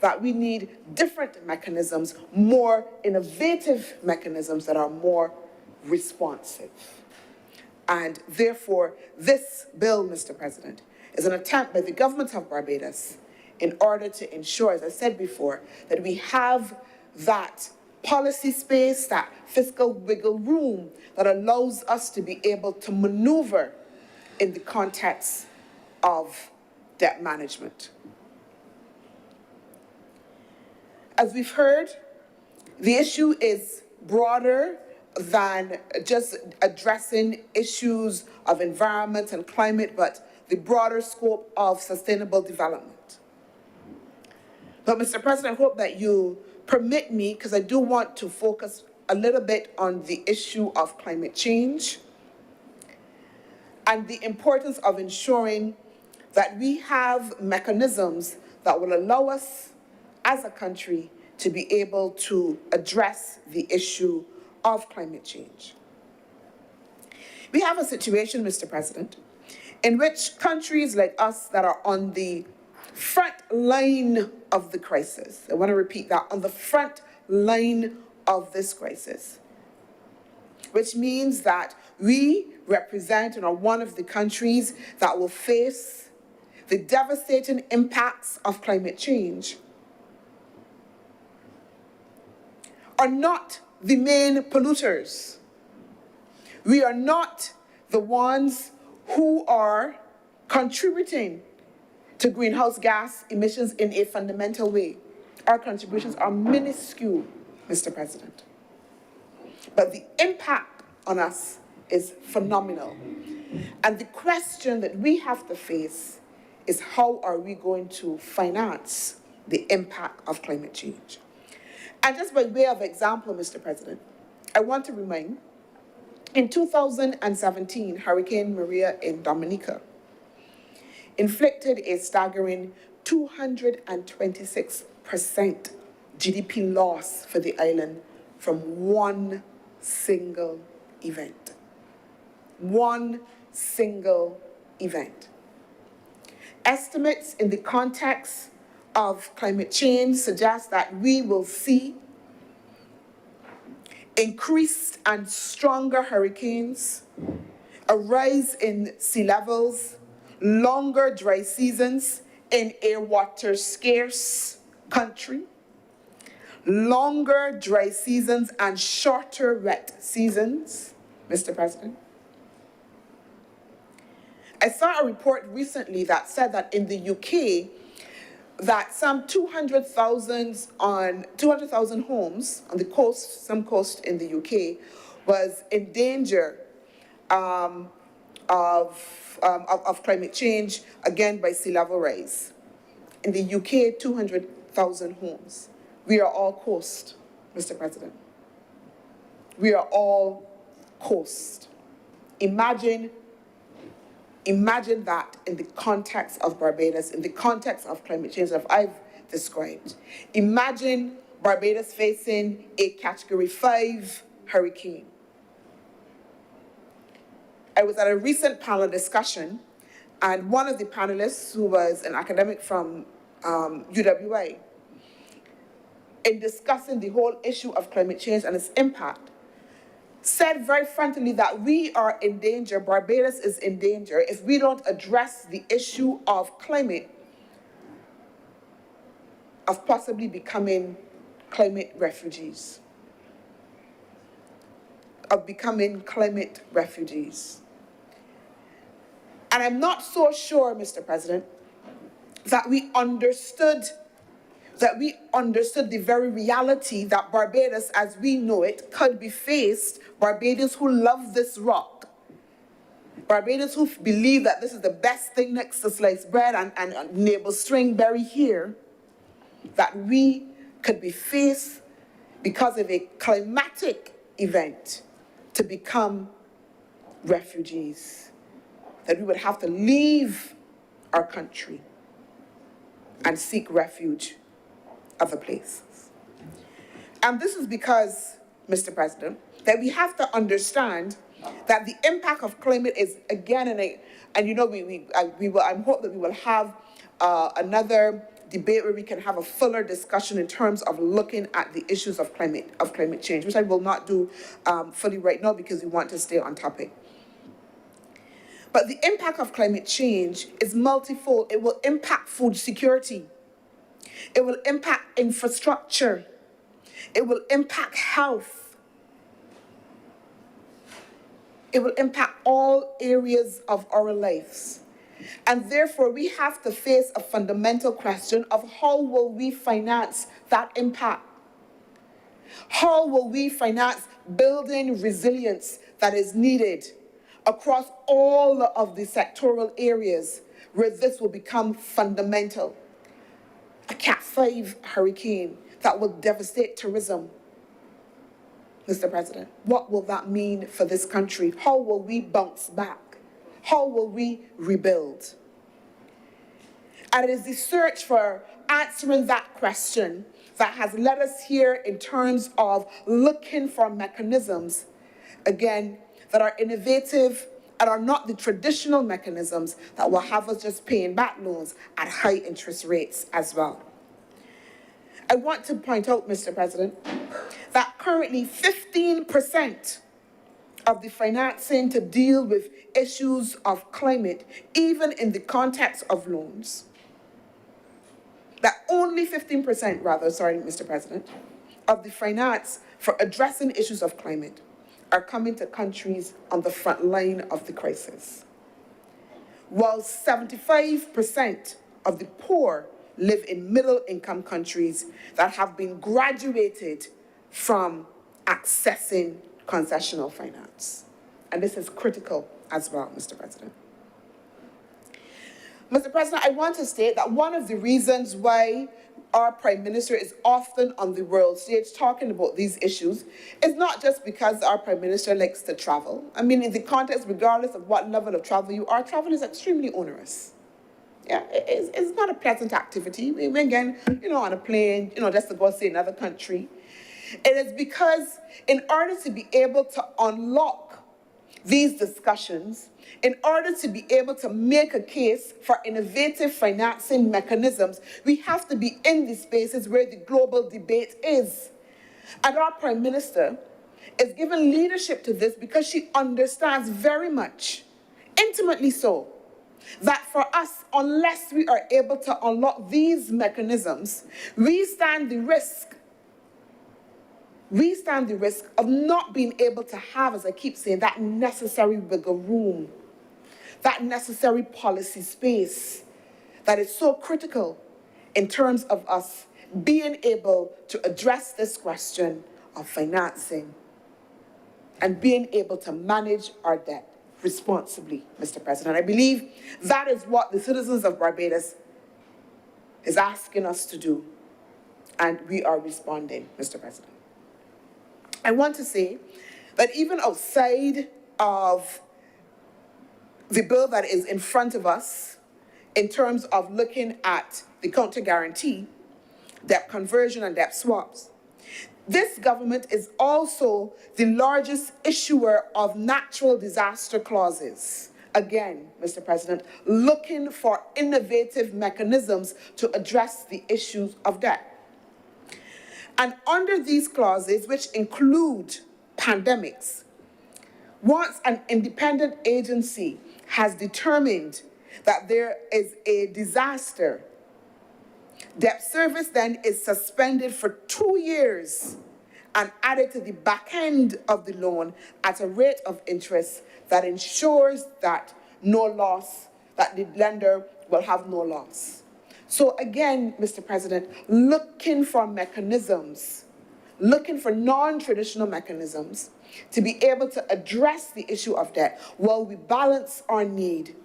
[SPEAKER 8] that we need different mechanisms, more innovative mechanisms that are more responsive. And therefore, this bill, Mr. President, is an attempt by the government of Barbados in order to ensure, as I said before, that we have that policy space, that fiscal wiggle room that allows us to be able to maneuver in the context of debt management. As we've heard, the issue is broader than just addressing issues of environment and climate, but the broader scope of sustainable development. But Mr. President, I hope that you permit me, because I do want to focus a little bit on the issue of climate change and the importance of ensuring that we have mechanisms that will allow us as a country to be able to address the issue of climate change. We have a situation, Mr. President, in which countries like us that are on the front line of the crisis. I want to repeat that, on the front line of this crisis, which means that we represent and are one of the countries that will face the devastating impacts of climate change, are not the main polluters. We are not the ones who are contributing to greenhouse gas emissions in a fundamental way. Our contributions are minuscule, Mr. President. But the impact on us is phenomenal. And the question that we have to face is, how are we going to finance the impact of climate change? And just by way of example, Mr. President, I want to remind, in 2017, Hurricane Maria in Dominica inflicted a staggering 226% GDP loss for the island from one single event. One single event. Estimates in the context of climate change suggest that we will see increased and stronger hurricanes, a rise in sea levels, longer dry seasons in a water-scarce country, longer dry seasons and shorter wet seasons, Mr. President. I saw a report recently that said that in the UK, that some 200,000 homes on the coast, some coast in the UK, was in danger of climate change, again by sea level rise. In the UK, 200,000 homes. We are all coast, Mr. President. We are all coast. Imagine that in the context of Barbados, in the context of climate change that I've described. Imagine Barbados facing a Category 5 hurricane. I was at a recent panel discussion, and one of the panelists, who was an academic from UWI, in discussing the whole issue of climate change and its impact, said very frankly that we are in danger, Barbados is in danger, if we don't address the issue of climate, of possibly becoming climate refugees. Of becoming climate refugees. And I'm not so sure, Mr. President, that we understood the very reality that Barbados, as we know it, could be faced. Barbados who love this rock. Barbados who believe that this is the best thing next to sliced bread and navel string berry here, that we could be faced because of a climatic event to become refugees. That we would have to leave our country and seek refuge other places. And this is because, Mr. President, that we have to understand that the impact of climate is, again, and you know, I hope that we will have another debate where we can have a fuller discussion in terms of looking at the issues of climate change, which I will not do fully right now because we want to stay on topic. But the impact of climate change is multifold. It will impact food security. It will impact infrastructure. It will impact health. It will impact all areas of our lives. And therefore, we have to face a fundamental question of how will we finance that impact? How will we finance building resilience that is needed across all of the sectoral areas where this will become fundamental? A Cat 5 hurricane that will devastate tourism. Mr. President, what will that mean for this country? How will we bounce back? How will we rebuild? And it is the search for answering that question that has led us here in terms of looking for mechanisms, again, that are innovative and are not the traditional mechanisms that will have us just paying back loans at high interest rates as well. I want to point out, Mr. President, that currently 15% of the financing to deal with issues of climate, even in the context of loans, that only 15%, rather, sorry, Mr. President, of the finance for addressing issues of climate are coming to countries on the front line of the crisis, while 75% of the poor live in middle-income countries that have been graduated from accessing concessional finance. And this is critical as well, Mr. President. Mr. President, I want to state that one of the reasons why our Prime Minister is often on the world stage talking about these issues is not just because our Prime Minister likes to travel. I mean, in the context, regardless of what level of travel you are, travel is extremely onerous. Yeah, it's not a pleasant activity. We again, on a plane, just to go see another country. It is because in order to be able to unlock these discussions, in order to be able to make a case for innovative financing mechanisms, we have to be in the spaces where the global debate is. And our Prime Minister is giving leadership to this because she understands very much, intimately so, that for us, unless we are able to unlock these mechanisms, we stand the risk of not being able to have, as I keep saying, that necessary wiggle room, that necessary policy space that is so critical in terms of us being able to address this question of financing and being able to manage our debt responsibly, Mr. President. I believe that is what the citizens of Barbados is asking us to do, and we are responding, Mr. President. I want to say that even outside of the bill that is in front of us, in terms of looking at the counter guarantee, debt conversion and debt swaps, this government is also the largest issuer of natural disaster clauses. Again, Mr. President, looking for innovative mechanisms to address the issues of debt. And under these clauses, which include pandemics, once an independent agency has determined that there is a disaster, debt service then is suspended for 2 years and added to the back end of the loan at a rate of interest that ensures that no loss, that the lender will have no loss. So again, Mr. President, looking for mechanisms, looking for non-traditional mechanisms to be able to address the issue of debt while we balance our need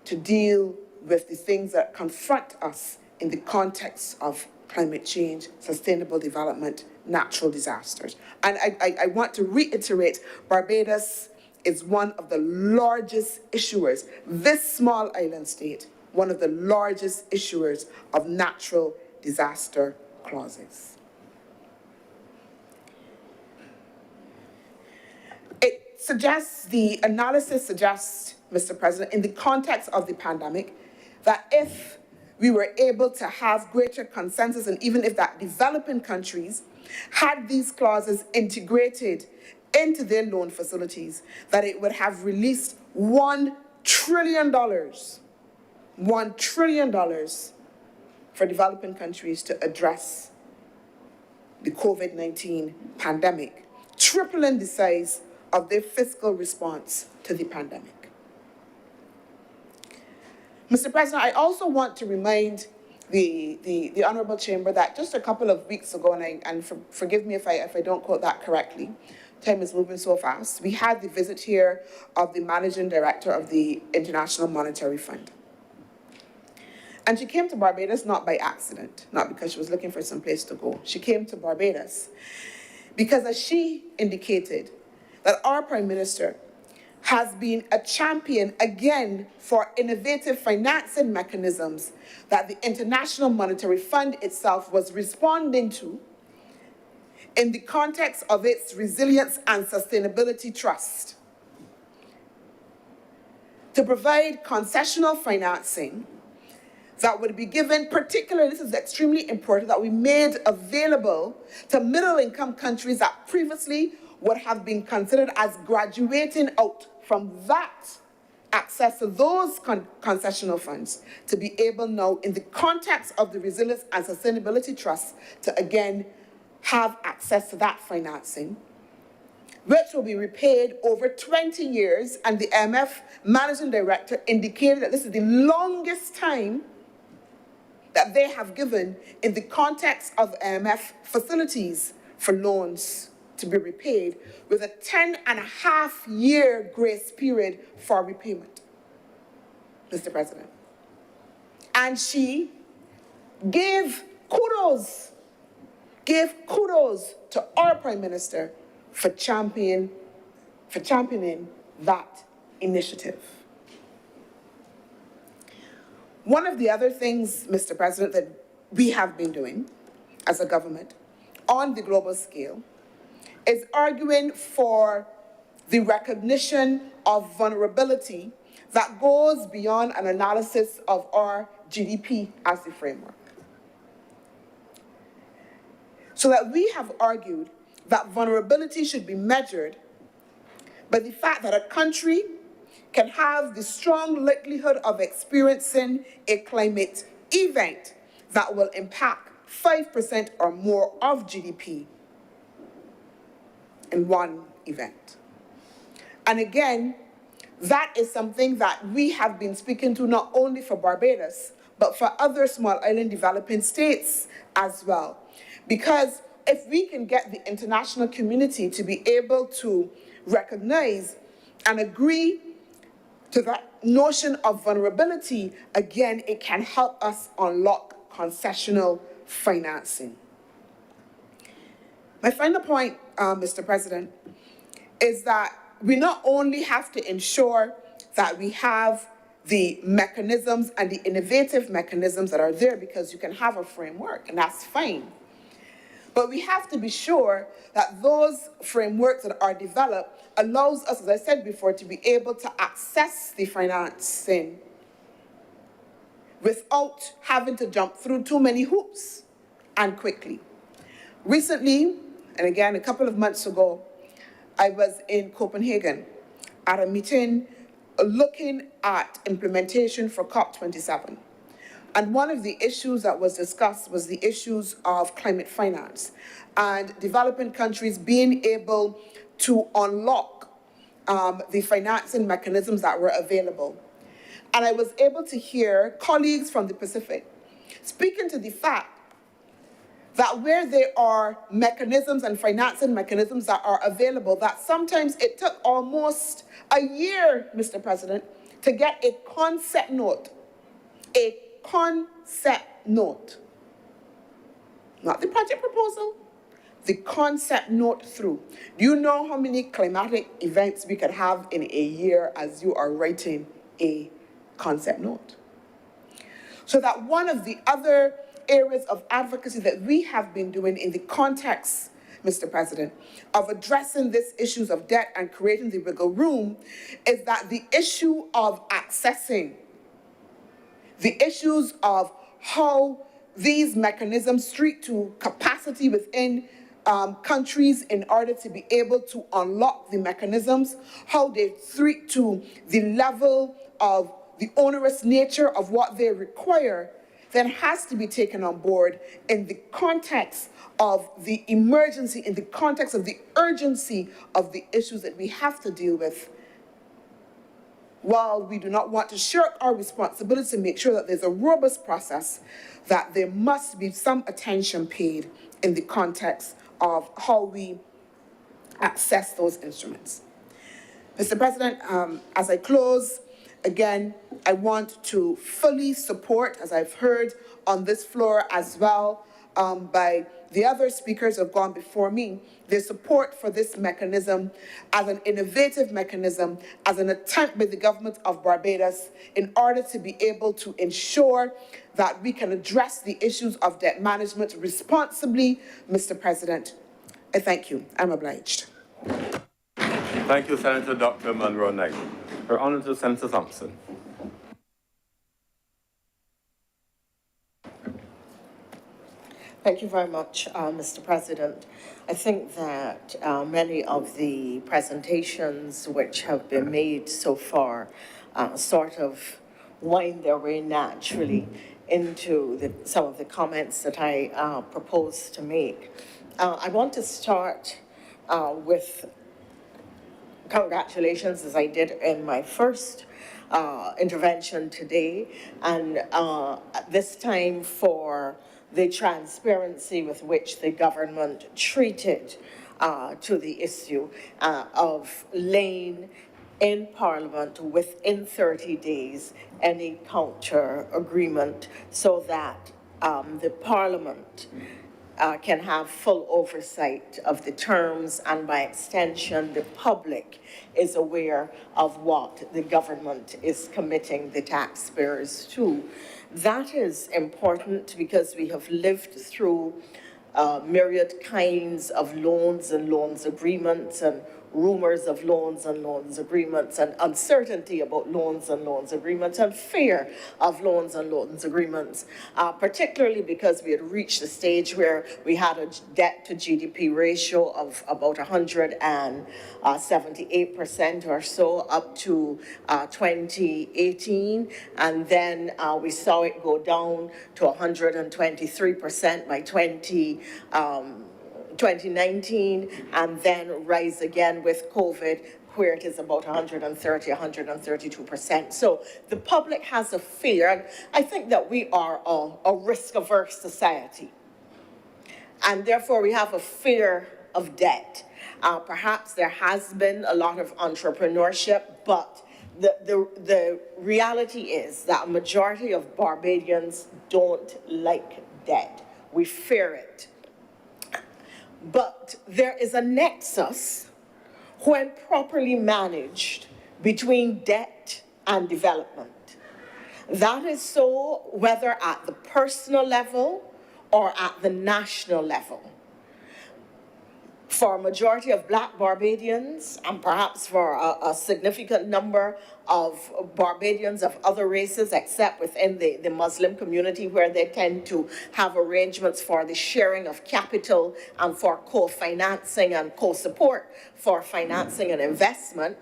[SPEAKER 8] to deal with the things that confront us in the context of climate change, sustainable development, natural disasters. And I want to reiterate, Barbados is one of the largest issuers, this small island state, one of the largest issuers of natural disaster clauses. The analysis suggests, Mr. President, in the context of the pandemic, that if we were able to have greater consensus, and even if that developing countries had these clauses integrated into their loan facilities, that it would have released $1 trillion for developing countries to address the COVID-19 pandemic, tripling the size of their fiscal response to the pandemic. Mr. President, I also want to remind the Honourable Chamber that just a couple of weeks ago, and forgive me if I don't quote that correctly, time is moving so fast, we had the visit here of the Managing Director of the International Monetary Fund. And she came to Barbados not by accident, not because she was looking for some place to go. She came to Barbados because, as she indicated, that our Prime Minister has been a champion, again, for innovative financing mechanisms that the International Monetary Fund itself was responding to in the context of its Resilience and Sustainability Trust. to provide concessional financing that would be given, particularly, this is extremely important, that we made available to middle-income countries that previously would have been considered as graduating out from that access to those concessional funds, to be able now, in the context of the Resilience and Sustainability Trust, to again have access to that financing, which will be repaid over 20 years. And the IMF Managing Director indicated that this is the longest time that they have given in the context of IMF facilities for loans to be repaid, with a 10.5-year grace period for repayment, Mr. President. And she gave kudos to our Prime Minister for championing that initiative. One of the other things, Mr. President, that we have been doing as a government on the global scale is arguing for the recognition of vulnerability that goes beyond an analysis of our GDP as the framework. So that we have argued that vulnerability should be measured by the fact that a country can have the strong likelihood of experiencing a climate event that will impact 5% or more of GDP in one event. And again, that is something that we have been speaking to not only for Barbados, but for other small island developing states as well. Because if we can get the international community to be able to recognize and agree to that notion of vulnerability, again, it can help us unlock concessional financing. My final point, Mr. President, is that we not only have to ensure that we have the mechanisms and the innovative mechanisms that are there, because you can have a framework, and that's fine. But we have to be sure that those frameworks that are developed allows us, as I said before, to be able to access the financing without having to jump through too many hoops and quickly. Recently, and again a couple of months ago, I was in Copenhagen at a meeting looking at implementation for COP27. And one of the issues that was discussed was the issues of climate finance and developing countries being able to unlock the financing mechanisms that were available. And I was able to hear colleagues from the Pacific speaking to the fact that where there are mechanisms and financing mechanisms that are available, that sometimes it took almost a year, Mr. President, to get a concept note. A concept note. Not the project proposal, the concept note through. Do you know how many climatic events we could have in a year as you are writing a concept note? So that one of the other areas of advocacy that we have been doing in the context, Mr. President, of addressing these issues of debt and creating the wiggle room is that the issue of accessing, the issues of how these mechanisms treat to capacity within countries in order to be able to unlock the mechanisms, how they treat to the level of the onerous nature of what they require, then has to be taken on board in the context of the emergency, in the context of the urgency of the issues that we have to deal with. While we do not want to shirk our responsibility to make sure that there's a robust process, that there must be some attention paid in the context of how we access those instruments. Mr. President, as I close, again, I want to fully support, as I've heard on this floor as well, by the other speakers who have gone before me, their support for this mechanism as an innovative mechanism, as an attempt by the government of Barbados in order to be able to ensure that we can address the issues of debt management responsibly, Mr. President. I thank you. I'm obliged.
[SPEAKER 2] Thank you, Senator Dr. Monroe Knight. Her Honor to Senator Thompson.
[SPEAKER 5] Thank you very much, Mr. President. I think that many of the presentations which have been made so far sort of wind their way naturally into some of the comments that I propose to make. I want to start with congratulations, as I did in my first intervention today, and this time for the transparency with which the government treated to the issue of laying in Parliament within 30 days any counter agreement so that the Parliament can have full oversight of the terms, and by extension, the public is aware of what the government is committing the taxpayers to. That is important because we have lived through myriad kinds of loans and loans agreements and rumors of loans and loans agreements and uncertainty about loans and loans agreements and fear of loans and loans agreements, particularly because we had reached a stage where we had a debt to GDP ratio of about 178% or so up to 2018, and then we saw it go down to 123% by 2019, and then rise again with COVID, where it is about 130, 132%. So the public has a fear, and I think that we are a risk-averse society. And therefore, we have a fear of debt. Perhaps there has been a lot of entrepreneurship, but the reality is that a majority of Barbadians don't like debt. We fear it. But there is a nexus, when properly managed, between debt and development. That is so whether at the personal level or at the national level. For a majority of Black Barbadians, and perhaps for a significant number of Barbadians of other races, except within the Muslim community, where they tend to have arrangements for the sharing of capital and for co-financing and co-support for financing and investment,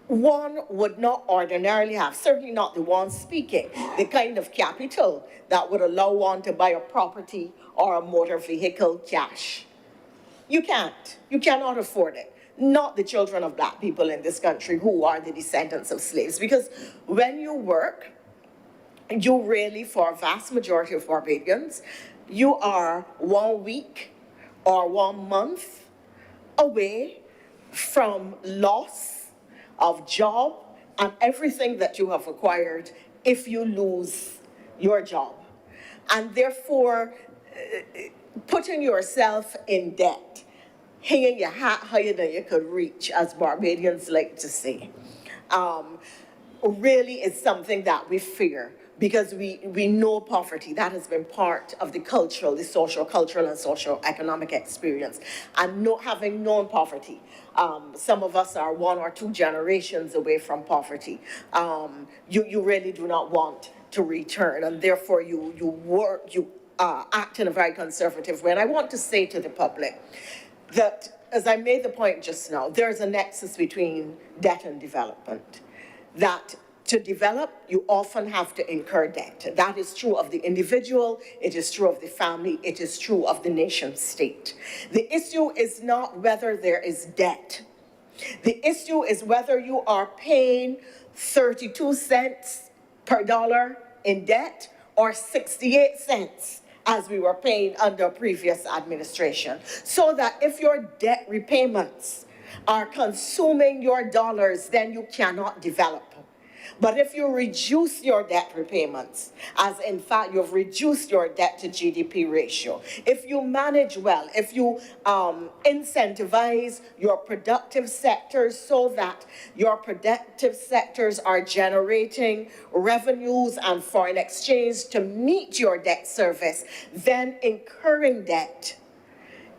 [SPEAKER 5] one would not ordinarily have, certainly not the one speaking, the kind of capital that would allow one to buy a property or a motor vehicle cash. You can't. You cannot afford it. Not the children of Black people in this country who are the descendants of slaves. Because when you work, you really, for a vast majority of Barbadians, you are 1 week or 1 month away from loss of job and everything that you have acquired if you lose your job. And therefore, putting yourself in debt, hanging your hat higher than you could reach, as Barbadians like to say, really is something that we fear, because we know poverty. That has been part of the cultural, the social, cultural, and social economic experience. And having known poverty, some of us are 1 or 2 generations away from poverty. You really do not want to return, and therefore you act in a very conservative way. And I want to say to the public that, as I made the point just now, there's a nexus between debt and development. That to develop, you often have to incur debt. That is true of the individual, it is true of the family, it is true of the nation state. The issue is not whether there is debt. The issue is whether you are paying 32 cents per dollar in debt or 68 cents as we were paying under previous administration. So that if your debt repayments are consuming your dollars, then you cannot develop. But if you reduce your debt repayments, as in fact you've reduced your debt to GDP ratio, if you manage well, if you incentivize your productive sectors so that your productive sectors are generating revenues and foreign exchange to meet your debt service, then incurring debt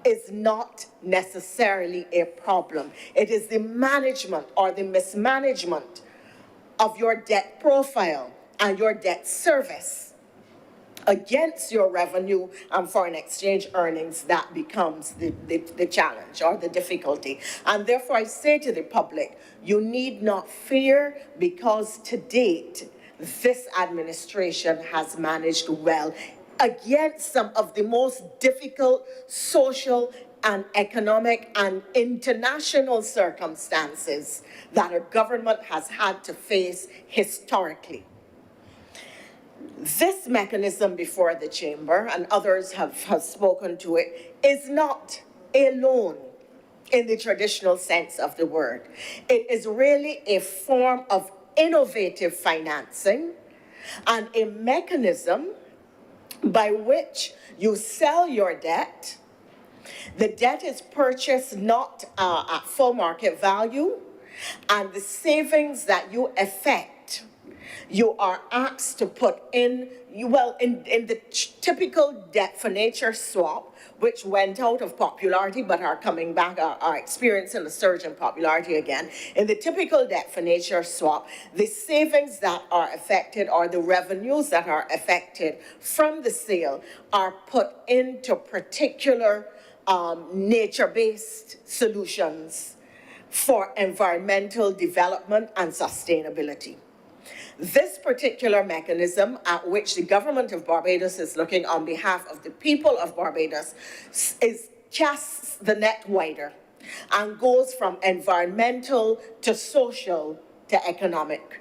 [SPEAKER 5] is not necessarily a problem. It is the management or the mismanagement of your debt profile and your debt service against your revenue and foreign exchange earnings that becomes the challenge or the difficulty. And therefore I say to the public, you need not fear, because to date, this administration has managed well against some of the most difficult social and economic and international circumstances that a government has had to face historically. This mechanism before the chamber, and others have spoken to it, is not a loan in the traditional sense of the word. It is really a form of innovative financing and a mechanism by which you sell your debt. The debt is purchased not at full market value, and the savings that you effect, you are asked to put in, well, in the typical debt for nature swap, which went out of popularity but are coming back, are experiencing a surge in popularity again. In the typical debt for nature swap, the savings that are affected or the revenues that are affected from the sale are put into particular nature-based solutions for environmental development and sustainability. This particular mechanism, at which the government of Barbados is looking on behalf of the people of Barbados, casts the net wider and goes from environmental to social to economic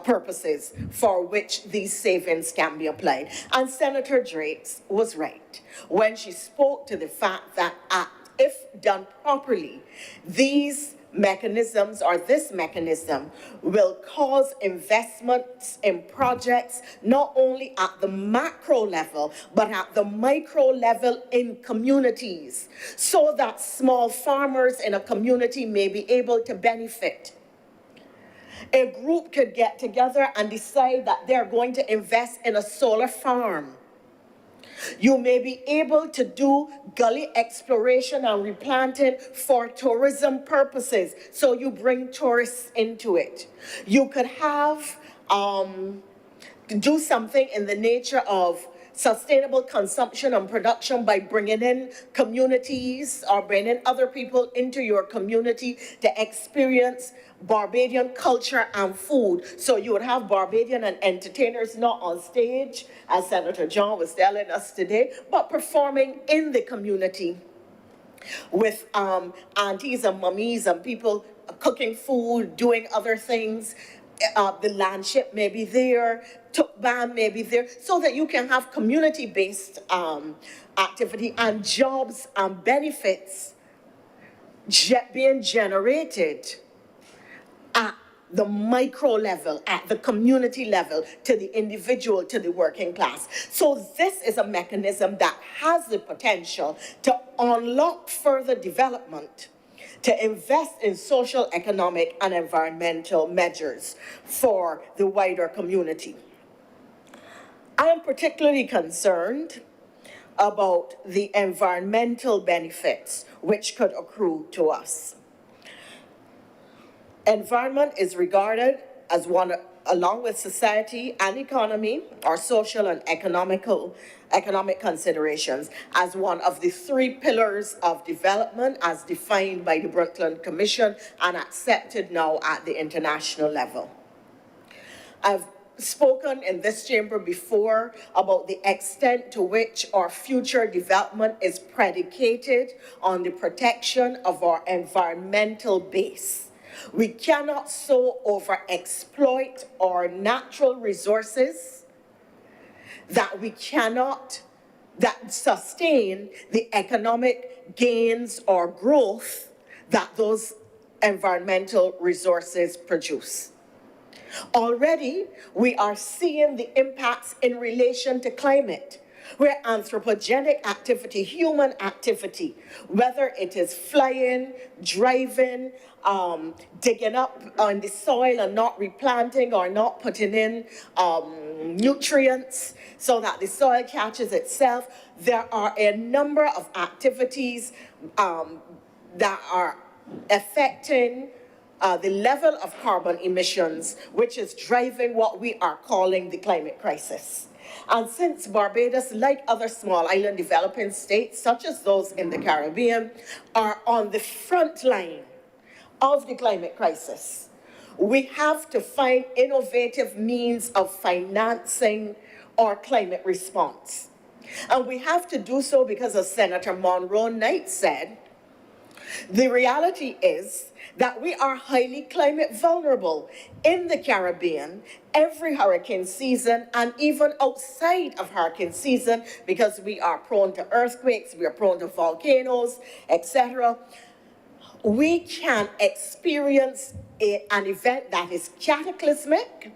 [SPEAKER 5] purposes for which these savings can be applied. And Senator Drakes was right when she spoke to the fact that if done properly, these mechanisms or this mechanism will cause investments in projects not only at the macro level but at the micro level in communities, so that small farmers in a community may be able to benefit. A group could get together and decide that they're going to invest in a solar farm. You may be able to do gully exploration and replanting for tourism purposes, so you bring tourists into it. You could have, do something in the nature of sustainable consumption and production by bringing in communities or bringing other people into your community to experience Barbadian culture and food. So you would have Barbadian and entertainers not on stage, as Senator John was telling us today, but performing in the community with aunties and mummies and people cooking food, doing other things. The landship may be there, Tukban may be there, so that you can have community-based activity and jobs and benefits being generated at the micro level, at the community level, to the individual, to the working class. So this is a mechanism that has the potential to unlock further development, to invest in social, economic, and environmental measures for the wider community. I am particularly concerned about the environmental benefits which could accrue to us. Environment is regarded as one, along with society and economy, or social and economic considerations, as one of the three pillars of development as defined by the Brundtland Commission and accepted now at the international level. I've spoken in this chamber before about the extent to which our future development is predicated on the protection of our environmental base. We cannot so overexploit our natural resources that we cannot sustain the economic gains or growth that those environmental resources produce. Already, we are seeing the impacts in relation to climate. where anthropogenic activity, human activity, whether it is flying, driving, digging up on the soil and not replanting or not putting in nutrients so that the soil catches itself. There are a number of activities that are affecting the level of carbon emissions, which is driving what we are calling the climate crisis. And since Barbados, like other small island developing states, such as those in the Caribbean, are on the front line of the climate crisis, we have to find innovative means of financing our climate response. And we have to do so because, as Senator Monroe Knight said, the reality is that we are highly climate vulnerable in the Caribbean every hurricane season and even outside of hurricane season, because we are prone to earthquakes, we are prone to volcanoes, etc. We can experience an event that is cataclysmic,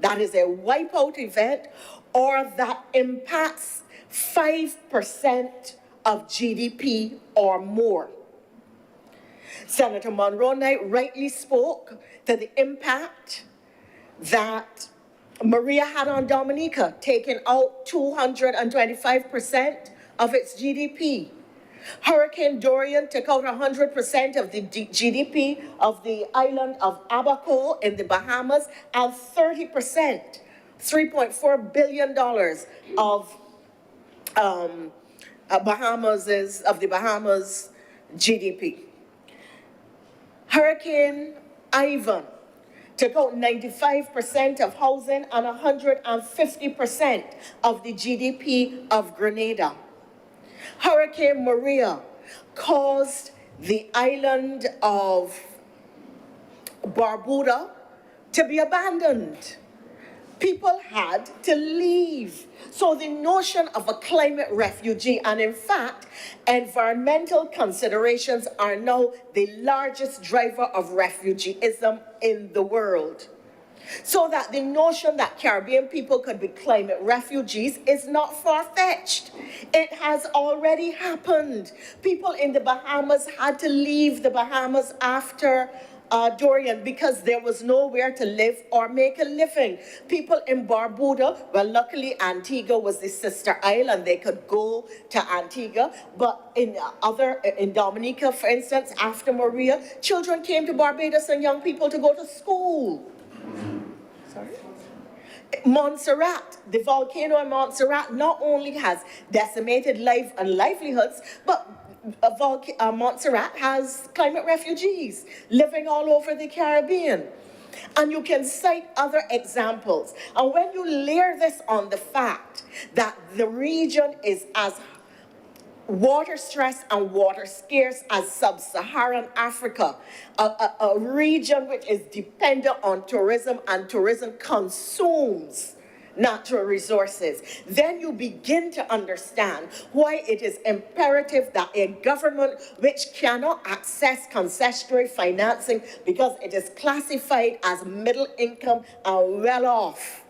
[SPEAKER 5] that is a wipeout event, or that impacts 5% of GDP or more. Senator Monroe Knight rightly spoke to the impact that Maria had on Dominica, taking out 225% of its GDP. Hurricane Dorian took out 100% of the GDP of the island of Abaco in the Bahamas, and 30%, $3.4 billion of the Bahamas GDP. Hurricane Ivan took out 95% of housing and 150% of the GDP of Grenada. Hurricane Maria caused the island of Barbuda to be abandoned. People had to leave. So the notion of a climate refugee, and in fact, environmental considerations are now the largest driver of refugeeism in the world. So that the notion that Caribbean people could be climate refugees is not far-fetched. It has already happened. People in the Bahamas had to leave the Bahamas after Dorian because there was nowhere to live or make a living. People in Barbuda, well, luckily Antigua was the sister isle and they could go to Antigua, but in Dominica, for instance, after Maria, children came to Barbados and young people to go to school. Sorry? Montserrat, the volcano in Montserrat not only has decimated life and livelihoods, but Montserrat has climate refugees living all over the Caribbean. And you can cite other examples. And when you layer this on the fact that the region is as water stressed and water scarce as sub-Saharan Africa, a region which is dependent on tourism, and tourism consumes natural resources, then you begin to understand why it is imperative that a government which cannot access concessionary financing because it is classified as middle income and well off,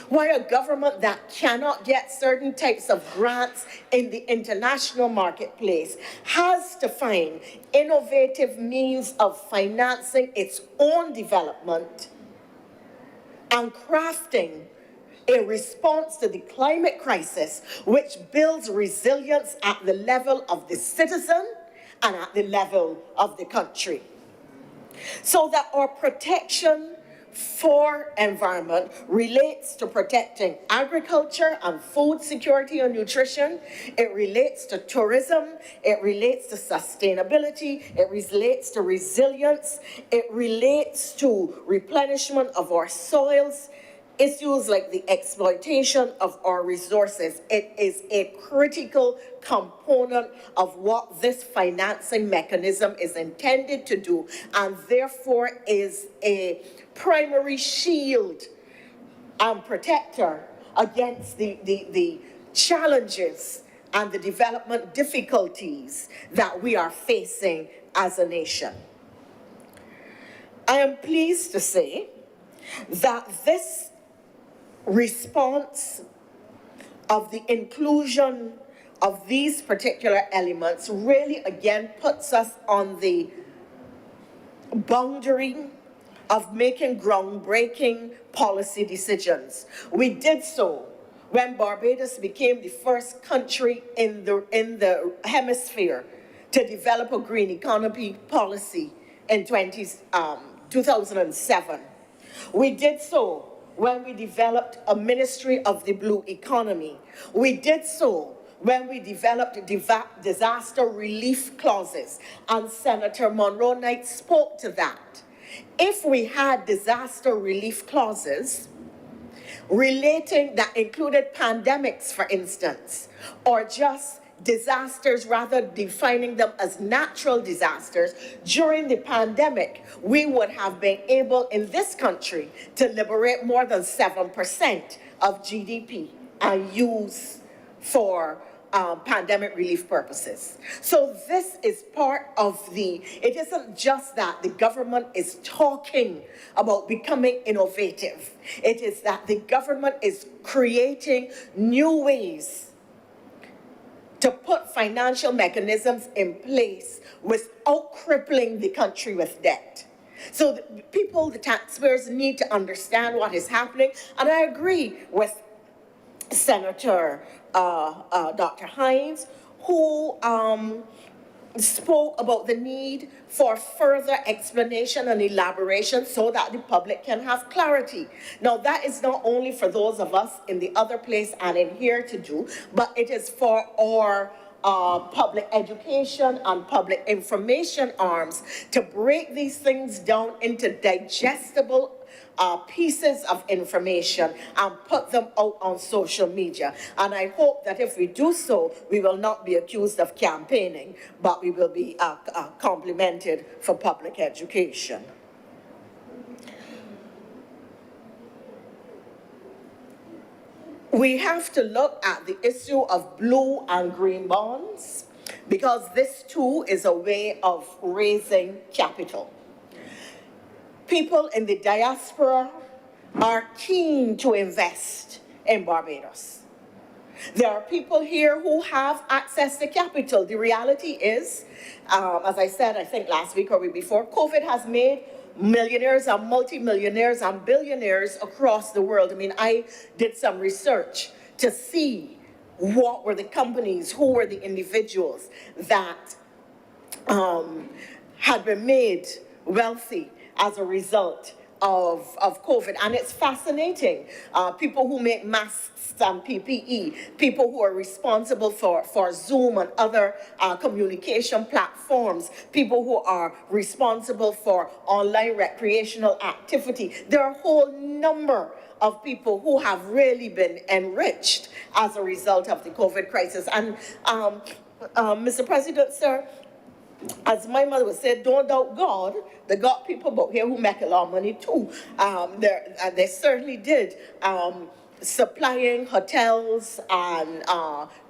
[SPEAKER 5] why a government that cannot get certain types of grants in the international marketplace has to find innovative means of financing its own development and crafting a response to the climate crisis which builds resilience at the level of the citizen and at the level of the country. So that our protection for environment relates to protecting agriculture and food security and nutrition. It relates to tourism. It relates to sustainability. It relates to resilience. It relates to replenishment of our soils. Issues like the exploitation of our resources. It is a critical component of what this financing mechanism is intended to do, and therefore is a primary shield and protector against the challenges and the development difficulties that we are facing as a nation. I am pleased to say that this response of the inclusion of these particular elements really again puts us on the boundary of making groundbreaking policy decisions. We did so when Barbados became the first country in the hemisphere to develop a green economy policy in 2007. We did so when we developed a Ministry of the Blue Economy. We did so when we developed disaster relief clauses, and Senator Monroe Knight spoke to that. If we had disaster relief clauses relating that included pandemics, for instance, or just disasters, rather defining them as natural disasters, during the pandemic, we would have been able in this country to liberate more than 7% of GDP and use for pandemic relief purposes. So this is part of it isn't just that the government is talking about becoming innovative. It is that the government is creating new ways to put financial mechanisms in place without crippling the country with debt. So the people, the taxpayers, need to understand what is happening. And I agree with Senator Dr. Hines, who spoke about the need for further explanation and elaboration so that the public can have clarity. Now, that is not only for those of us in the other place and in here to do, but it is for our public education and public information arms to break these things down into digestible pieces of information and put them out on social media. And I hope that if we do so, we will not be accused of campaigning, but we will be complimented for public education. We have to look at the issue of blue and green bonds, because this too is a way of raising capital. People in the diaspora are keen to invest in Barbados. There are people here who have access to capital. The reality is, as I said, I think last week or week before, COVID has made millionaires and multimillionaires and billionaires across the world. I mean, I did some research to see what were the companies, who were the individuals that had been made wealthy as a result of COVID. And it's fascinating. People who make masks and PPE, people who are responsible for Zoom and other communication platforms, people who are responsible for online recreational activity. There are a whole number of people who have really been enriched as a result of the COVID crisis. And Mr. President, sir, as my mother would say, don't doubt God. They got people out here who make a lot of money too. They certainly did. Supplying hotels and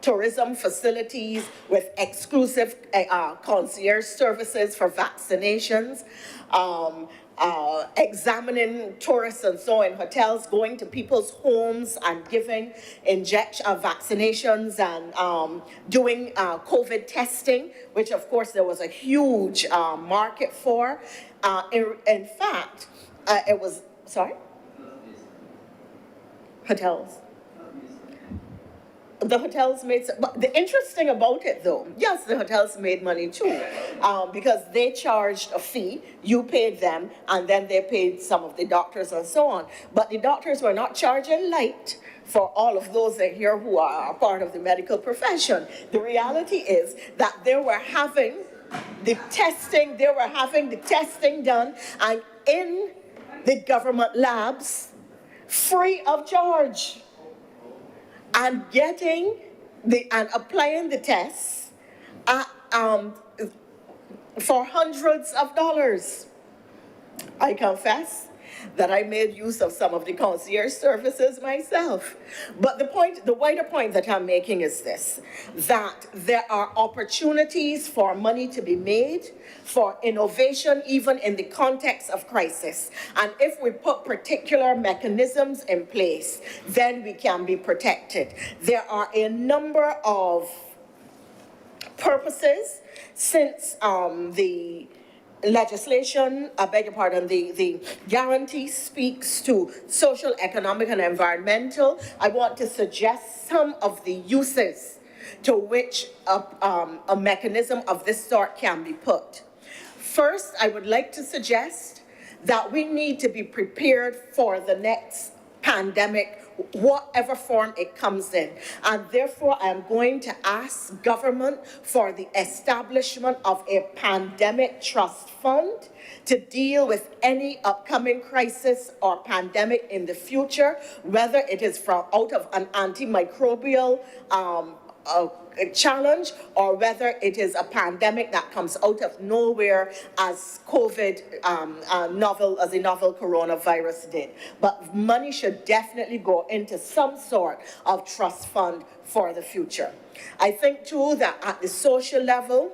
[SPEAKER 5] tourism facilities with exclusive concierge services for vaccinations. Examining tourists and so in hotels, going to people's homes and giving vaccinations and doing COVID testing, which of course there was a huge market for. In fact, it was, sorry? Hotels. The hotels made, but the interesting about it though, yes, the hotels made money too, because they charged a fee, you paid them, and then they paid some of the doctors and so on. But the doctors were not charging light for all of those in here who are part of the medical profession. The reality is that they were having the testing done, and in the government labs, free of charge. And and applying the tests for hundreds of dollars. I confess that I made use of some of the concierge services myself. But the wider point that I'm making is this, that there are opportunities for money to be made, for innovation, even in the context of crisis. And if we put particular mechanisms in place, then we can be protected. There are a number of purposes since the legislation, I beg your pardon, the guarantee speaks to social, economic, and environmental. I want to suggest some of the uses to which a mechanism of this sort can be put. First, I would like to suggest that we need to be prepared for the next pandemic, whatever form it comes in. And therefore, I am going to ask government for the establishment of a pandemic trust fund to deal with any upcoming crisis or pandemic in the future, whether it is from out of an antimicrobial challenge, or whether it is a pandemic that comes out of nowhere as COVID, a novel coronavirus did. But money should definitely go into some sort of trust fund for the future. I think too that at the social level,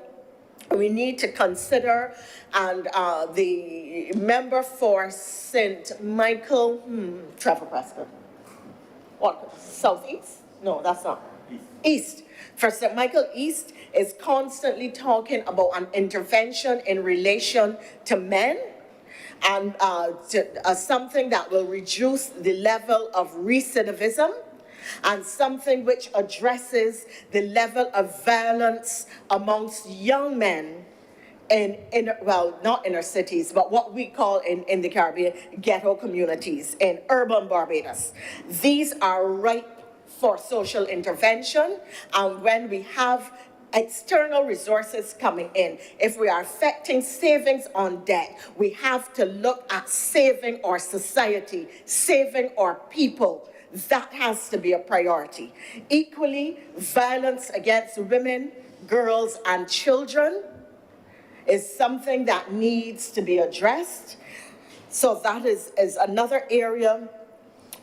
[SPEAKER 5] we need to consider, and the member for St. Michael, Trevor Prescott, what, Southeast? No, that's not. East. For St. Michael East is constantly talking about an intervention in relation to men and something that will reduce the level of recidivism and something which addresses the level of violence amongst young men well, not inner cities, but what we call in the Caribbean, ghetto communities in urban Barbados. These are ripe for social intervention, and when we have external resources coming in, if we are affecting savings on debt, we have to look at saving our society, saving our people. That has to be a priority. Equally, violence against women, girls, and children is something that needs to be addressed. So that is another area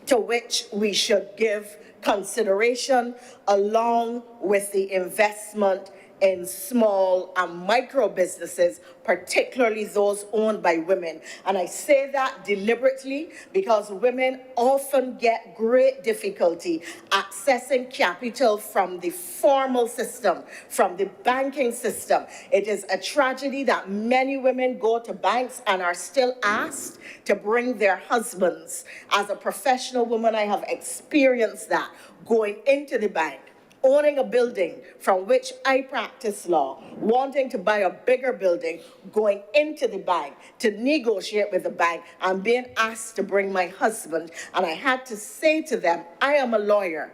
[SPEAKER 5] to which we should give consideration, along with the investment in small and micro businesses, particularly those owned by women. And I say that deliberately because women often get great difficulty accessing capital from the formal system, from the banking system. It is a tragedy that many women go to banks and are still asked to bring their husbands. As a professional woman, I have experienced that, going into the bank, owning a building from which I practice law, wanting to buy a bigger building, going into the bank to negotiate with the bank, and being asked to bring my husband. And I had to say to them, I am a lawyer.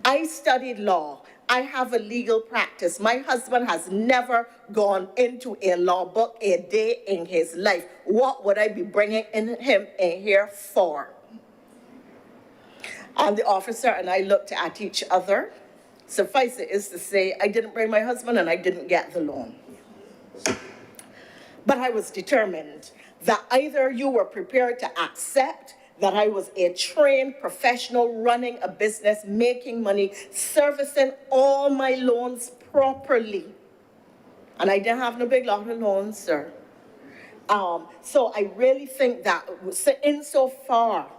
[SPEAKER 5] I studied law. I have a legal practice. My husband has never gone into a law book a day in his life. What would I be bringing him in here for? And the officer and I looked at each other. Suffice it is to say, I didn't bring my husband and I didn't get the loan. But I was determined that either you were prepared to accept that I was a trained professional running a business, making money, servicing all my loans properly. And I didn't have no big lot of loans, sir. So I really think that insofar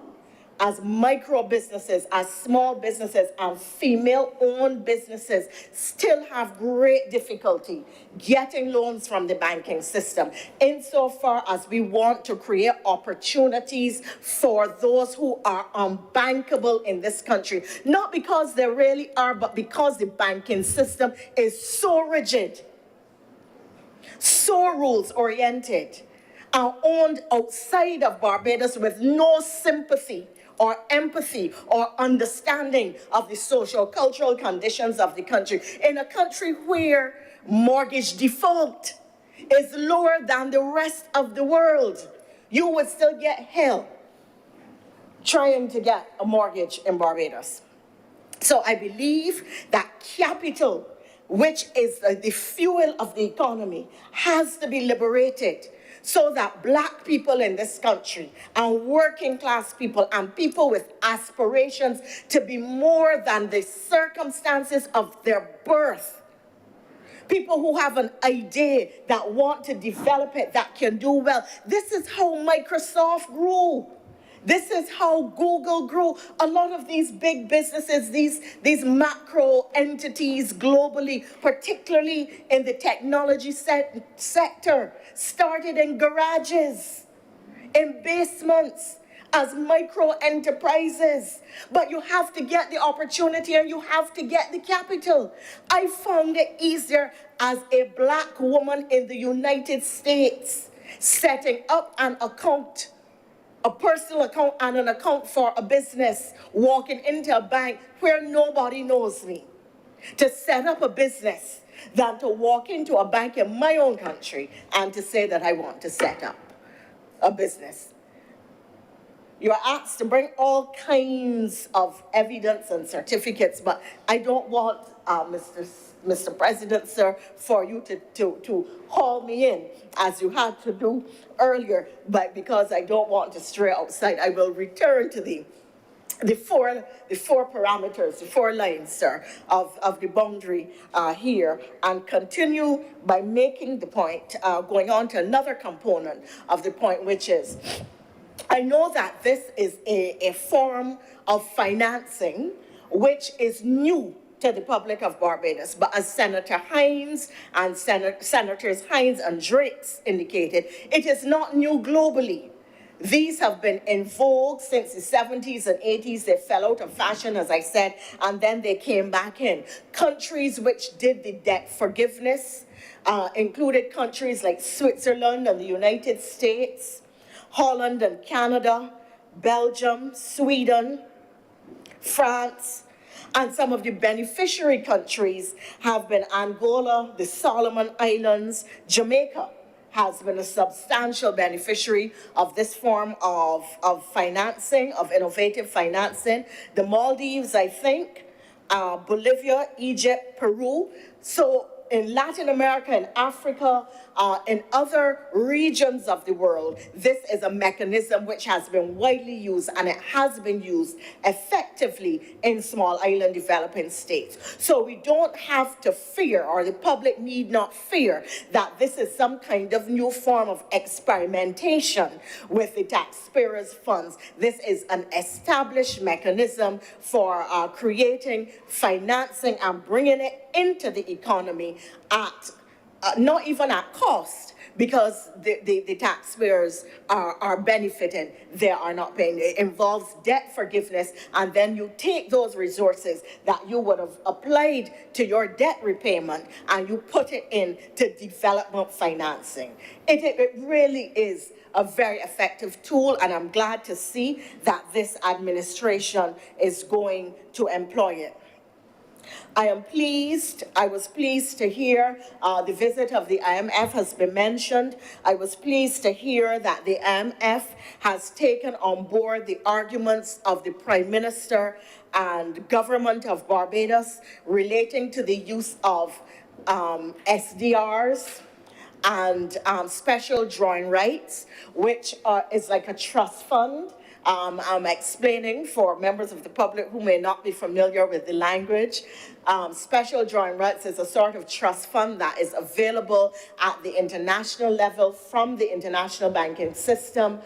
[SPEAKER 5] as micro businesses, as small businesses, and female-owned businesses still have great difficulty getting loans from the banking system, insofar as we want to create opportunities for those who are unbankable in this country, not because they really are, but because the banking system is so rigid, so rules-oriented, and owned outside of Barbados with no sympathy or empathy or understanding of the social cultural conditions of the country. In a country where mortgage default is lower than the rest of the world, you would still get hell trying to get a mortgage in Barbados. So I believe that capital, which is the fuel of the economy, has to be liberated so that black people in this country and working class people and people with aspirations to be more than the circumstances of their birth, people who have an idea that want to develop it, that can do well. This is how Microsoft grew. This is how Google grew. A lot of these big businesses, these macro entities globally, particularly in the technology sector, started in garages, in basements, as micro enterprises. But you have to get the opportunity and you have to get the capital. I found it easier as a black woman in the United States, setting up an account, a personal account and an account for a business, walking into a bank where nobody knows me, to set up a business than to walk into a bank in my own country and to say that I want to set up a business. You're asked to bring all kinds of evidence and certificates, but I don't want, Mr. President, sir, for you to haul me in, as you had to do earlier, but because I don't want to stray outside, I will return to the four parameters, the four lines, sir, of the boundary here, and continue by making the point, going on to another component of the point, which is, I know that this is a form of financing which is new to the public of Barbados, but as Senator Hines and Senators Hines and Drakes indicated, it is not new globally. These have been in vogue since the 70s and 80s. They fell out of fashion, as I said, and then they came back in. Countries which did the debt forgiveness included countries like Switzerland and the United States, Holland and Canada, Belgium, Sweden, France, and some of the beneficiary countries have been Angola, the Solomon Islands, Jamaica has been a substantial beneficiary of this form of financing, of innovative financing. The Maldives, I think, Bolivia, Egypt, Peru. So in Latin America and Africa, in other regions of the world, this is a mechanism which has been widely used, and it has been used effectively in small island developing states. So we don't have to fear, or the public need not fear, that this is some kind of new form of experimentation with the taxpayers' funds. This is an established mechanism for creating financing and bringing it into the economy at not even at cost, because the taxpayers are benefiting, they are not paying. It involves debt forgiveness, and then you take those resources that you would have applied to your debt repayment and you put it into development financing. It really is a very effective tool, and I'm glad to see that this administration is going to employ it. I was pleased to hear the visit of the IMF has been mentioned. I was pleased to hear that the IMF has taken on board the arguments of the Prime Minister and government of Barbados relating to the use of SDRs and special drawing rights, which is like a trust fund. I'm explaining for members of the public who may not be familiar with the language. Special drawing rights is a sort of trust fund that is available at the international level from the international banking system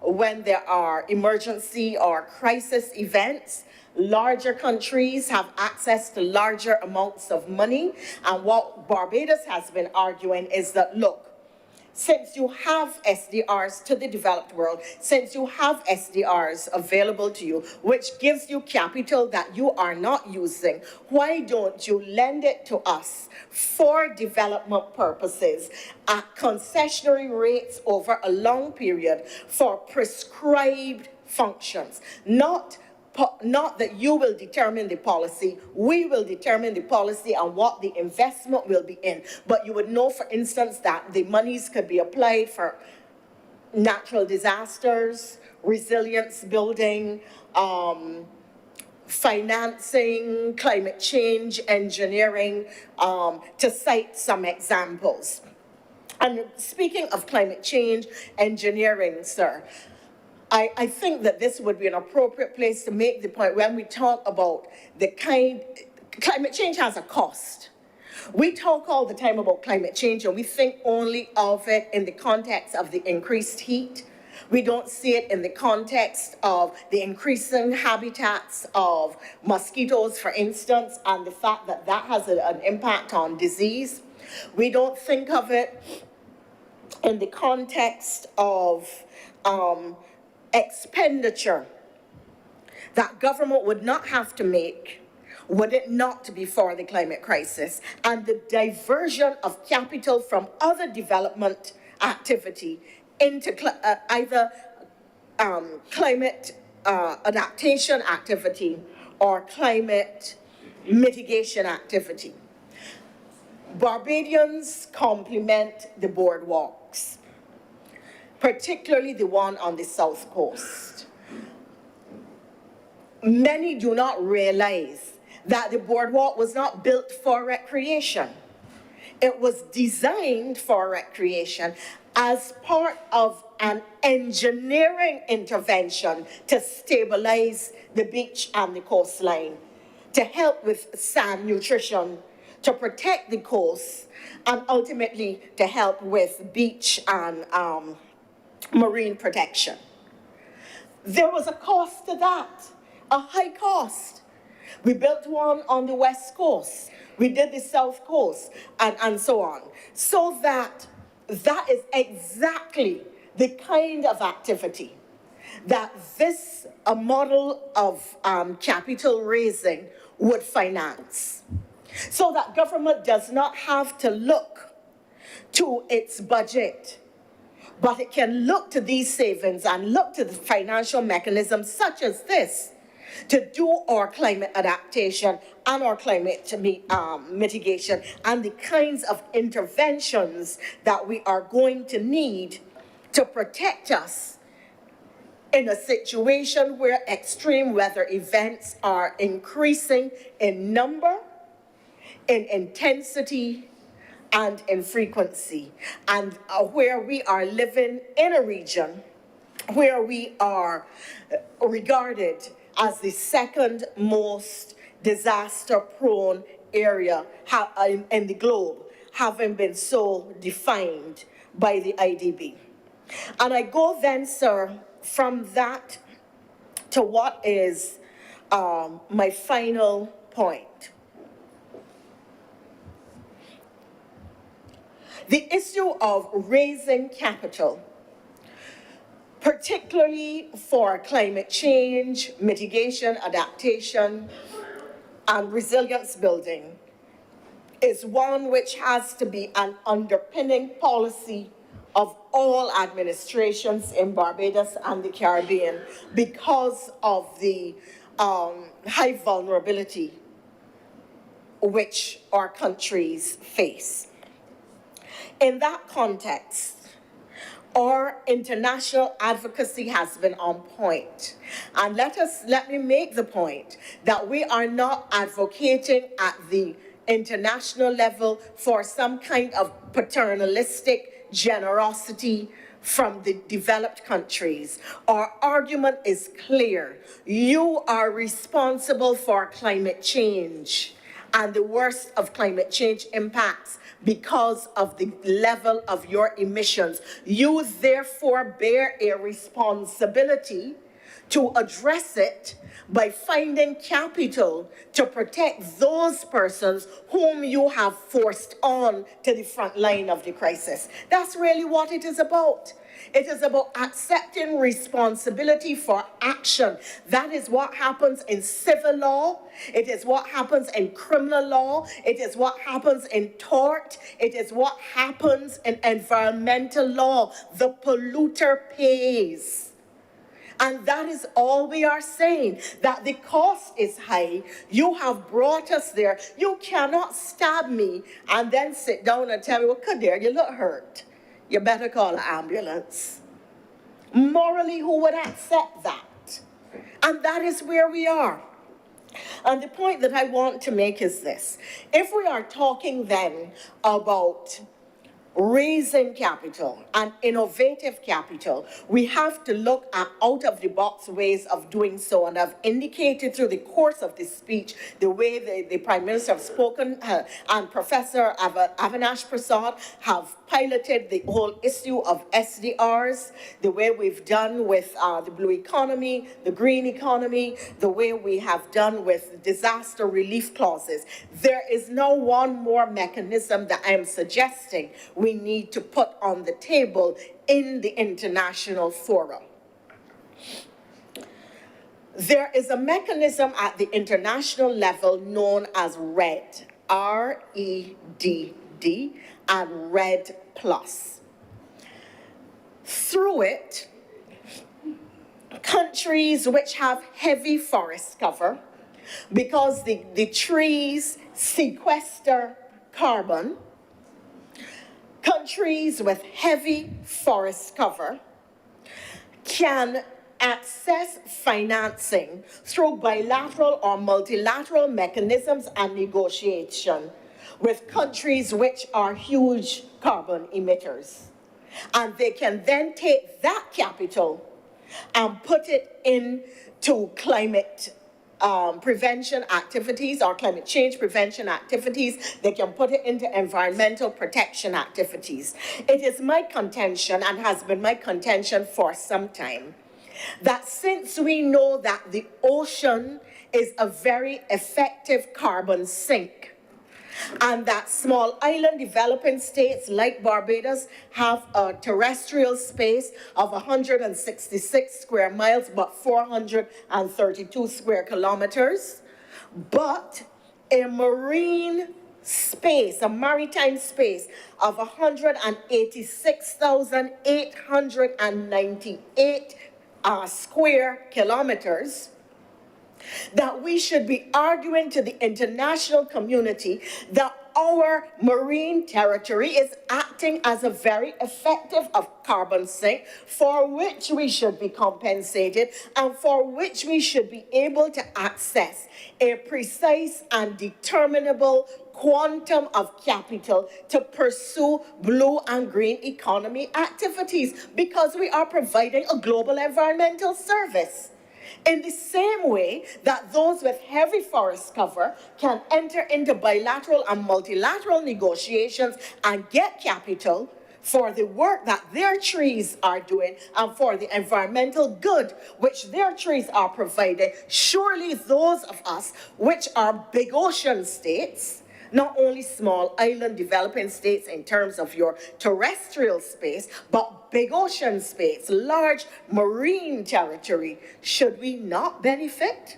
[SPEAKER 5] when there are emergency or crisis events. Larger countries have access to larger amounts of money, and what Barbados has been arguing is that, look, since you have SDRs to the developed world, since you have SDRs available to you, which gives you capital that you are not using, why don't you lend it to us for development purposes at concessionary rates over a long period for prescribed functions, not that you will determine the policy, we will determine the policy and what the investment will be in. But you would know, for instance, that the monies could be applied for natural disasters, resilience building, financing, climate change, engineering, to cite some examples. And speaking of climate change engineering, sir, I think that this would be an appropriate place to make the point when we talk about climate change has a cost. We talk all the time about climate change and we think only of it in the context of the increased heat. We don't see it in the context of the increasing habitats of mosquitoes, for instance, and the fact that that has an impact on disease. We don't think of it in the context of expenditure that government would not have to make would it not be for the climate crisis, and the diversion of capital from other development activity into either climate adaptation activity or climate mitigation activity. Barbadians compliment the boardwalks, particularly the one on the South Coast. Many do not realize that the boardwalk was not built for recreation. It was designed for recreation as part of an engineering intervention to stabilize the beach and the coastline, to help with sand nutrition, to protect the coast, and ultimately to help with beach and marine protection. There was a cost to that, a high cost. We built one on the West Coast. We did the South Coast, and so on. So that is exactly the kind of activity that this model of capital raising would finance. So that government does not have to look to its budget, but it can look to these savings and look to the financial mechanisms such as this to do our climate adaptation and our climate mitigation and the kinds of interventions that we are going to need to protect us in a situation where extreme weather events are increasing in number, in intensity, and in frequency, and where we are living in a region where we are regarded as the second most disaster-prone area in the globe, having been so defined by the IDB. And I go then, sir, from that to what is my final point. The issue of raising capital, particularly for climate change, mitigation, adaptation, and resilience building, is one which has to be an underpinning policy of all administrations in Barbados and the Caribbean because of the high vulnerability which our countries face. In that context, our international advocacy has been on point. And let me make the point that we are not advocating at the international level for some kind of paternalistic generosity from the developed countries. Our argument is clear. You are responsible for climate change and the worst of climate change impacts because of the level of your emissions. You therefore bear a responsibility to address it by finding capital to protect those persons whom you have forced on to the front line of the crisis. That's really what it is about. It is about accepting responsibility for action. That is what happens in civil law. It is what happens in criminal law. It is what happens in tort. It is what happens in environmental law. The polluter pays. And that is all we are saying, that the cost is high. You have brought us there. You cannot stab me and then sit down and tell me, well, Kadir, you look hurt. You better call an ambulance. Morally, who would accept that? And that is where we are. And the point that I want to make is this. If we are talking then about raising capital and innovative capital, we have to look at out-of-the-box ways of doing so. And I've indicated through the course of this speech the way the Prime Minister have spoken and Professor Avinash Prasad have piloted the whole issue of SDRs, the way we've done with the blue economy, the green economy, the way we have done with disaster relief clauses. There is now one more mechanism that I am suggesting we need to put on the table in the international forum. There is a mechanism at the international level known as REDD, R-E-D-D, and REDD+. Through it, countries which have heavy forest cover, because the trees sequester carbon, countries with heavy forest cover can access financing through bilateral or multilateral mechanisms and negotiation with countries which are huge carbon emitters. And they can then take that capital and put it into climate prevention activities or climate change prevention activities. They can put it into environmental protection activities. It is my contention, and has been my contention for some time, that since we know that the ocean is a very effective carbon sink, and that small island developing states like Barbados have a terrestrial space of 166 square miles, but 432 square kilometers, but a marine space, a maritime space of 186,898 square kilometers, that we should be arguing to the international community that our marine territory is acting as a very effective carbon sink, for which we should be compensated and for which we should be able to access a precise and determinable quantum of capital to pursue blue and green economy activities, because we are providing a global environmental service. In the same way that those with heavy forest cover can enter into bilateral and multilateral negotiations and get capital for the work that their trees are doing and for the environmental good which their trees are providing, surely those of us which are big ocean states, not only small island developing states in terms of your terrestrial space, but big ocean space, large marine territory, should we not benefit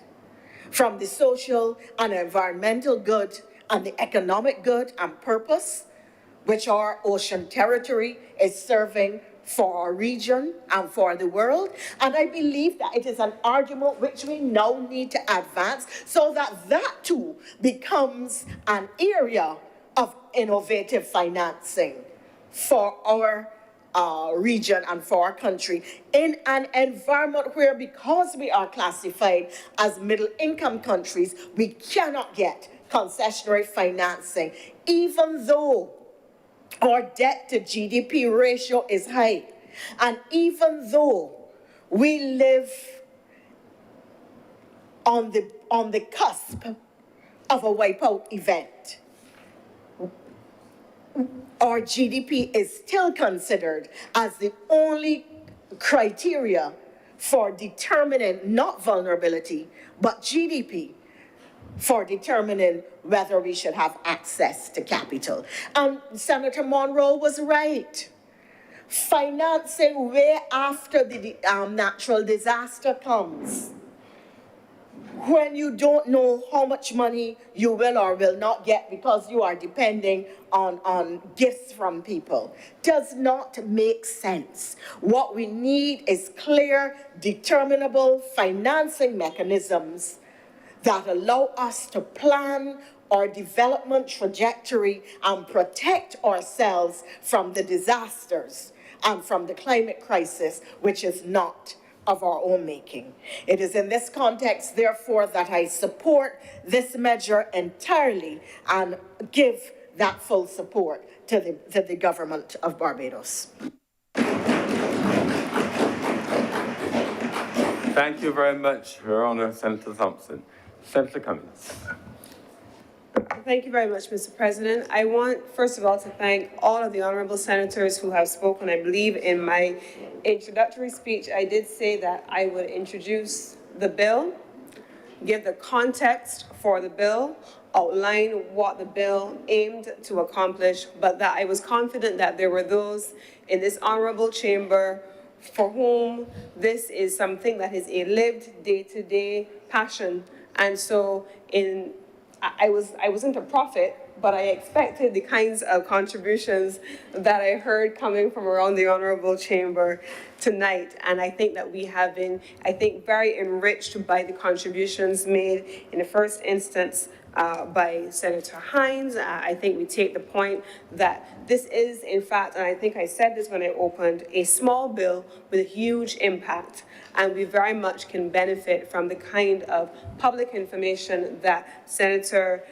[SPEAKER 5] from the social and environmental good and the economic good and purpose which our ocean territory is serving for our region and for the world? And I believe that it is an argument which we now need to advance so that that too becomes an area of innovative financing for our region and for our country, in an environment where, because we are classified as middle income countries, we cannot get concessionary financing, even though our debt to GDP ratio is high. And even though we live on the cusp of a wipeout event, our GDP is still considered as the only criteria for determining not vulnerability, but GDP, for determining whether we should have access to capital. And Senator Monroe was right. Financing way after the natural disaster comes, when you don't know how much money you will or will not get because you are depending on gifts from people, does not make sense. What we need is clear, determinable financing mechanisms that allow us to plan our development trajectory and protect ourselves from the disasters and from the climate crisis, which is not of our own making. It is in this context, therefore, that I support this measure entirely and give that full support to the government of Barbados.
[SPEAKER 2] Thank you very much, Your Honor, Senator Thompson. Senator Cummings.
[SPEAKER 10] Thank you very much, Mr. President. I want, first of all, to thank all of the honorable senators who have spoken. I believe in my introductory speech, I did say that I would introduce the bill, give the context for the bill, outline what the bill aimed to accomplish, but that I was confident that there were those in this honorable chamber for whom this is something that is a lived day-to-day passion. And so I wasn't a prophet, but I expected the kinds of contributions that I heard coming from around the honorable chamber tonight. And I think that we have been, very enriched by the contributions made in the first instance by Senator Hines. I think we take the point that this is, in fact, and I think I said this when I opened, a small bill with a huge impact. And we very much can benefit from the kind of public information that Senator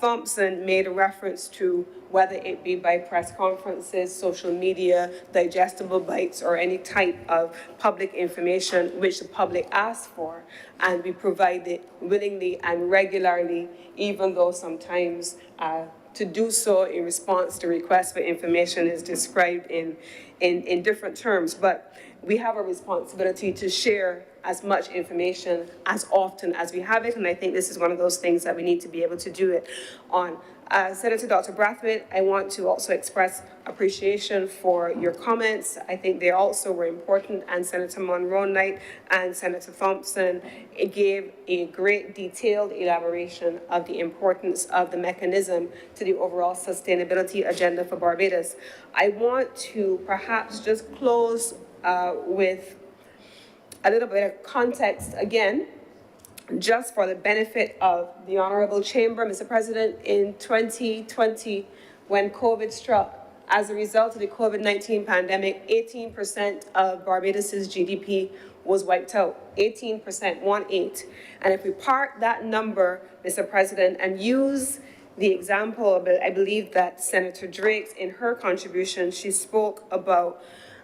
[SPEAKER 10] Thompson made a reference to, whether it be by press conferences, social media, digestible bites, or any type of public information which the public asks for. And we provide it willingly and regularly, even though sometimes to do so in response to requests for information is described in different terms. But we have a responsibility to share as much information as often as we have it, and I think this is one of those things that we need to be able to do it on. Senator Dr. Brathwaite, I want to also express appreciation for your comments. I think they also were important, and Senator Monroe Knight and Senator Thompson gave a great detailed elaboration of the importance of the mechanism to the overall sustainability agenda for Barbados. I want to perhaps just close with a little bit of context again, just for the benefit of the Honorable Chamber. Mr. President, in 2020, when COVID struck, as a result of the COVID-19 pandemic, 18% of Barbados's GDP was wiped out. 18%, 1-8. And if we park that number, Mr. President, and use the example of, I believe that Senator Drake, in her contribution, she spoke about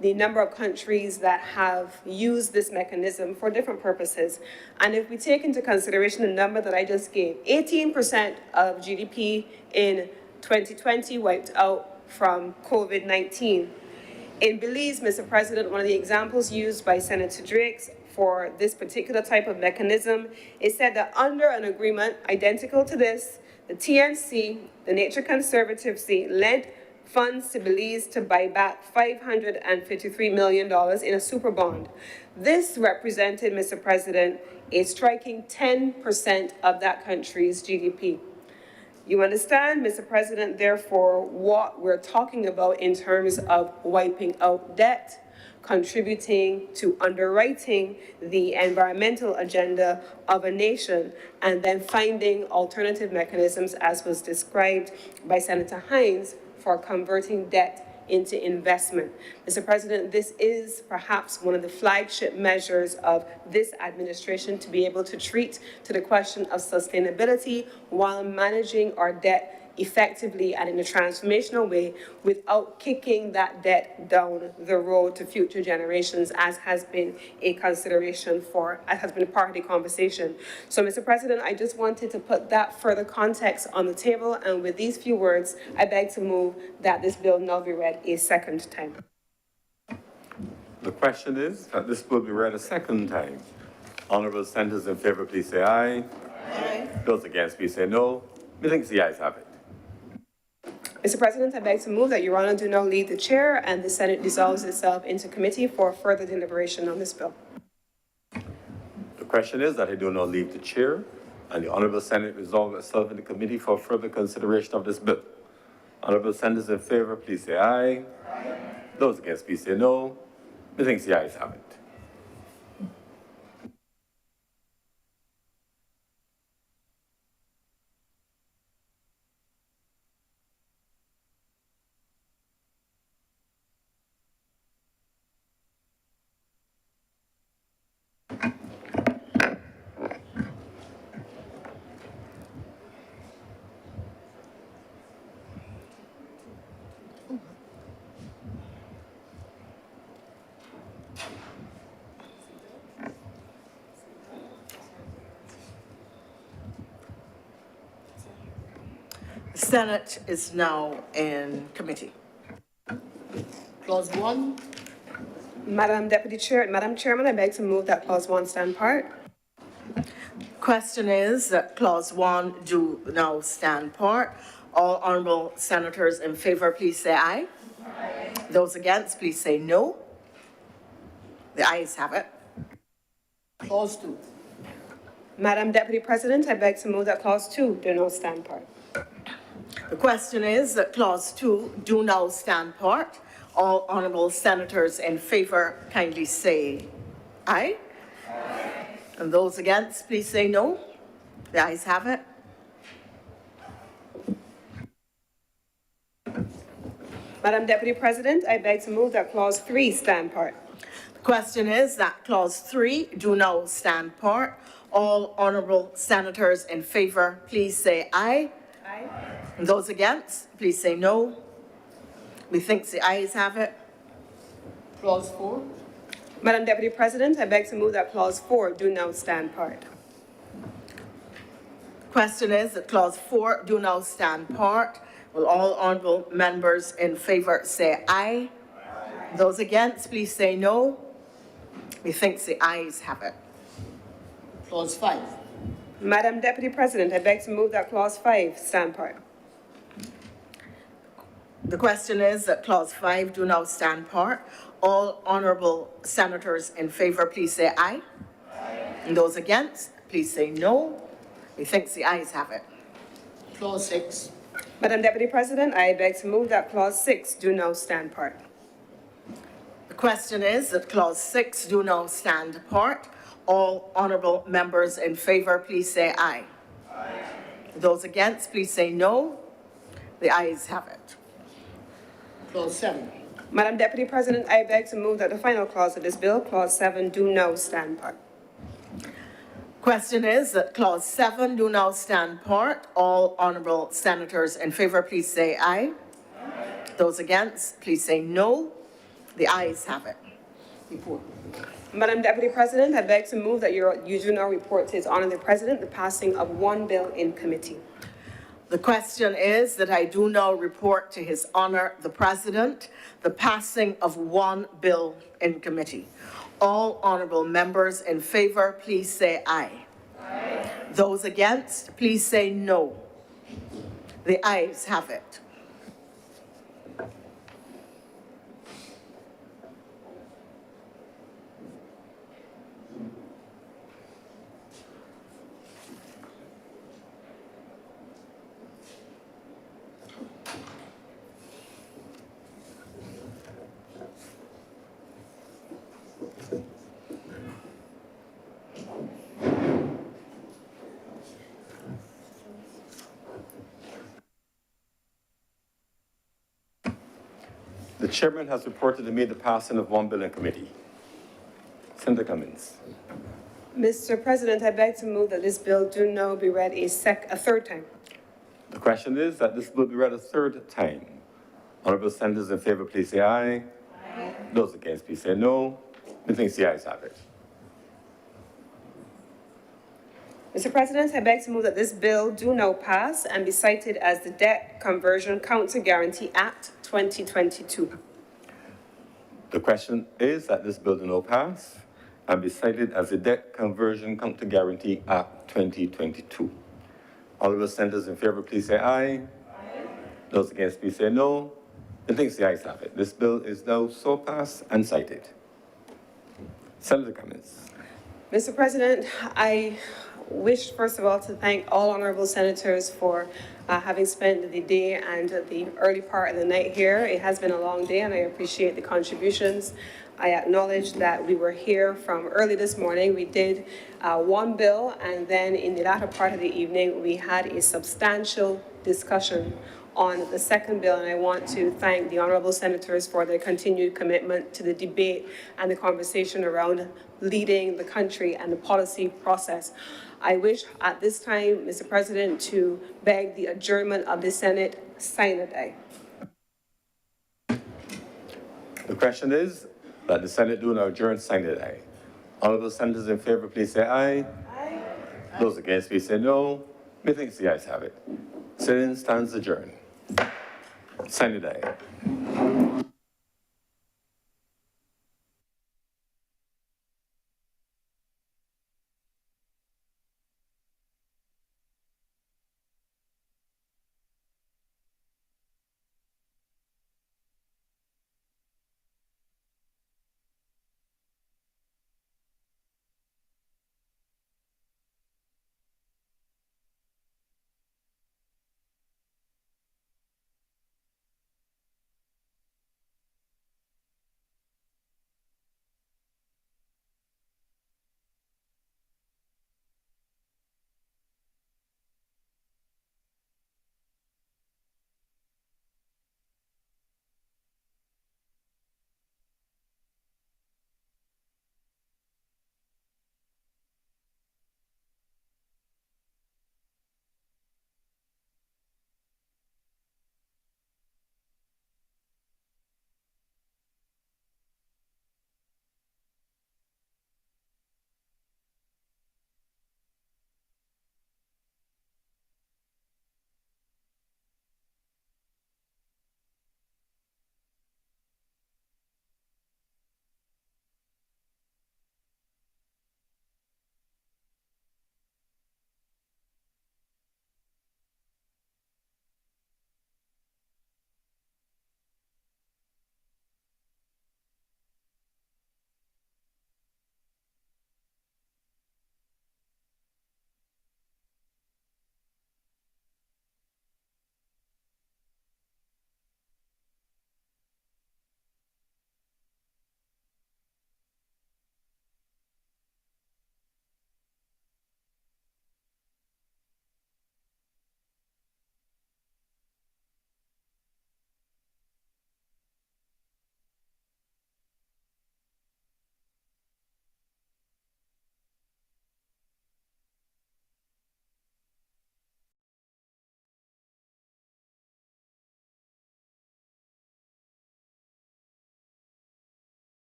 [SPEAKER 10] the number of countries that have used this mechanism for different purposes. And if we take into consideration the number that I just gave, 18% of GDP in 2020 wiped out from COVID-19. In Belize, Mr. President, one of the examples used by Senator Drake for this particular type of mechanism, it said that under an agreement identical to this, the TNC, the Nature Conservancy, lent funds to Belize to buy back $553 million in a super bond. This represented, Mr. President, a striking 10% of that country's GDP. You understand, Mr. President, therefore, what we're talking about in terms of wiping out debt, contributing to underwriting the environmental agenda of a nation, and then finding alternative mechanisms, as was described by Senator Hines, for converting debt into investment. Mr. President, this is perhaps one of the flagship measures of this administration to be able to treat to the question of sustainability while managing our debt effectively and in a transformational way without kicking that debt down the road to future generations, as has been a consideration as has been a part of the conversation. So, Mr. President, I just wanted to put that further context on the table, and with these few words, I beg to move that this bill now be read a second time.
[SPEAKER 2] The question is that this bill be read a second time. Honourable senators in favour, please say aye. Aye. Those against, please say no. Methinks the ayes have it.
[SPEAKER 10] Mr. President, I beg to move that Your Honor do now leave the chair and the Senate dissolves itself into committee for further deliberation on this bill.
[SPEAKER 2] The question is that I do not leave the chair and the Honourable Senate resolve itself in the committee for further consideration of this bill. Honourable senators in favour, please say aye. Aye. Those against, please say no. Methinks the ayes have it.
[SPEAKER 5] Senate is now in committee.
[SPEAKER 9] Clause 1,
[SPEAKER 10] Madam Chairman, I beg to move that clause 1 stand part.
[SPEAKER 5] Question is that clause 1 do now stand part. All honorable senators in favor, please say aye. Aye. Those against, please say no. The ayes have it.
[SPEAKER 9] clause 2,
[SPEAKER 10] Madam Deputy President, I beg to move that clause 2 do not stand part.
[SPEAKER 5] The question is that clause 2 do now stand part. All honorable senators in favor kindly say aye. Aye. And those against, please say no. The ayes have it.
[SPEAKER 10] Madam Deputy President, I beg to move that clause 3 stand part.
[SPEAKER 5] The question is that clause 3 do now stand part. All honorable senators in favor, please say aye.
[SPEAKER 10] Aye.
[SPEAKER 5] And those against, please say no. Methinks the ayes have it.
[SPEAKER 9] clause 4,
[SPEAKER 10] Madam Deputy President, I beg to move that clause 4 do now stand part.
[SPEAKER 5] Question is that clause 4 do now stand part. Will all honorable members in favor say aye? Aye. Those against, please say no. Methinks the ayes have it.
[SPEAKER 9] clause 5,
[SPEAKER 10] Madam Deputy President, I beg to move that clause 5 stand part.
[SPEAKER 5] The question is that clause 5 do now stand part. All honorable senators in favor, please say aye. Aye. And those against, please say no. Methinks the ayes have it.
[SPEAKER 9] clause 6,
[SPEAKER 10] Madam Deputy President, I beg to move that clause 6 do now stand part.
[SPEAKER 5] The question is that clause 6 do now stand part. All honorable members in favor, please say aye. Aye. Those against, please say no. The ayes have it.
[SPEAKER 9] clause 7,
[SPEAKER 10] Madam Deputy President, I beg to move that the final clause of this bill, clause 7, do now stand part.
[SPEAKER 5] Question is that clause 7 do now stand part. All honorable senators in favor, please say aye. Aye. Those against, please say no. The ayes have it.
[SPEAKER 9] report.
[SPEAKER 10] Madam Deputy President, I beg to move that you do now report to His Honor the President the passing of one bill in committee.
[SPEAKER 5] The question is that I do now report to His Honor the President the passing of one bill in committee. All honorable members in favor, please say aye. Aye. Those against, please say no. The ayes have it.
[SPEAKER 2] The chairman has reported to me the passing of one bill in committee. Senator Cummins.
[SPEAKER 10] Mr. President, I beg to move that this bill do now be read a third time.
[SPEAKER 2] The question is that this bill be read a third time. Honorable senators in favor, please say aye. Aye. Those against, please say no. Methinks the ayes have it.
[SPEAKER 10] Mr. President, I beg to move that this bill do now pass and be cited as the Debt Conversion Counter Guarantee Act 2022.
[SPEAKER 2] The question is that this bill do now pass and be cited as the Debt Conversion Counter Guarantee Act 2022. Honorable senators in favor, please say aye. Aye. Those against, please say no. Methinks the ayes have it. This bill is now so passed and cited. Senator Cummins.
[SPEAKER 10] Mr. President, I wish, first of all, to thank all honorable senators for having spent the day and the early part of the night here. It has been a long day, and I appreciate the contributions. I acknowledge that we were here from early this morning. We did one bill, and then in the latter part of the evening, we had a substantial discussion on the second bill, and I want to thank the honorable senators for their continued commitment to the debate and the conversation around leading the country and the policy process. I wish at this time, Mr. President, to beg the adjournment of the Senate sine die.
[SPEAKER 2] The question is that the Senate do now adjourn sine die. Honorable senators in favor, please say aye. Aye. Those against, please say no. Methinks the ayes have it. Sitting stands adjourned. Sine die.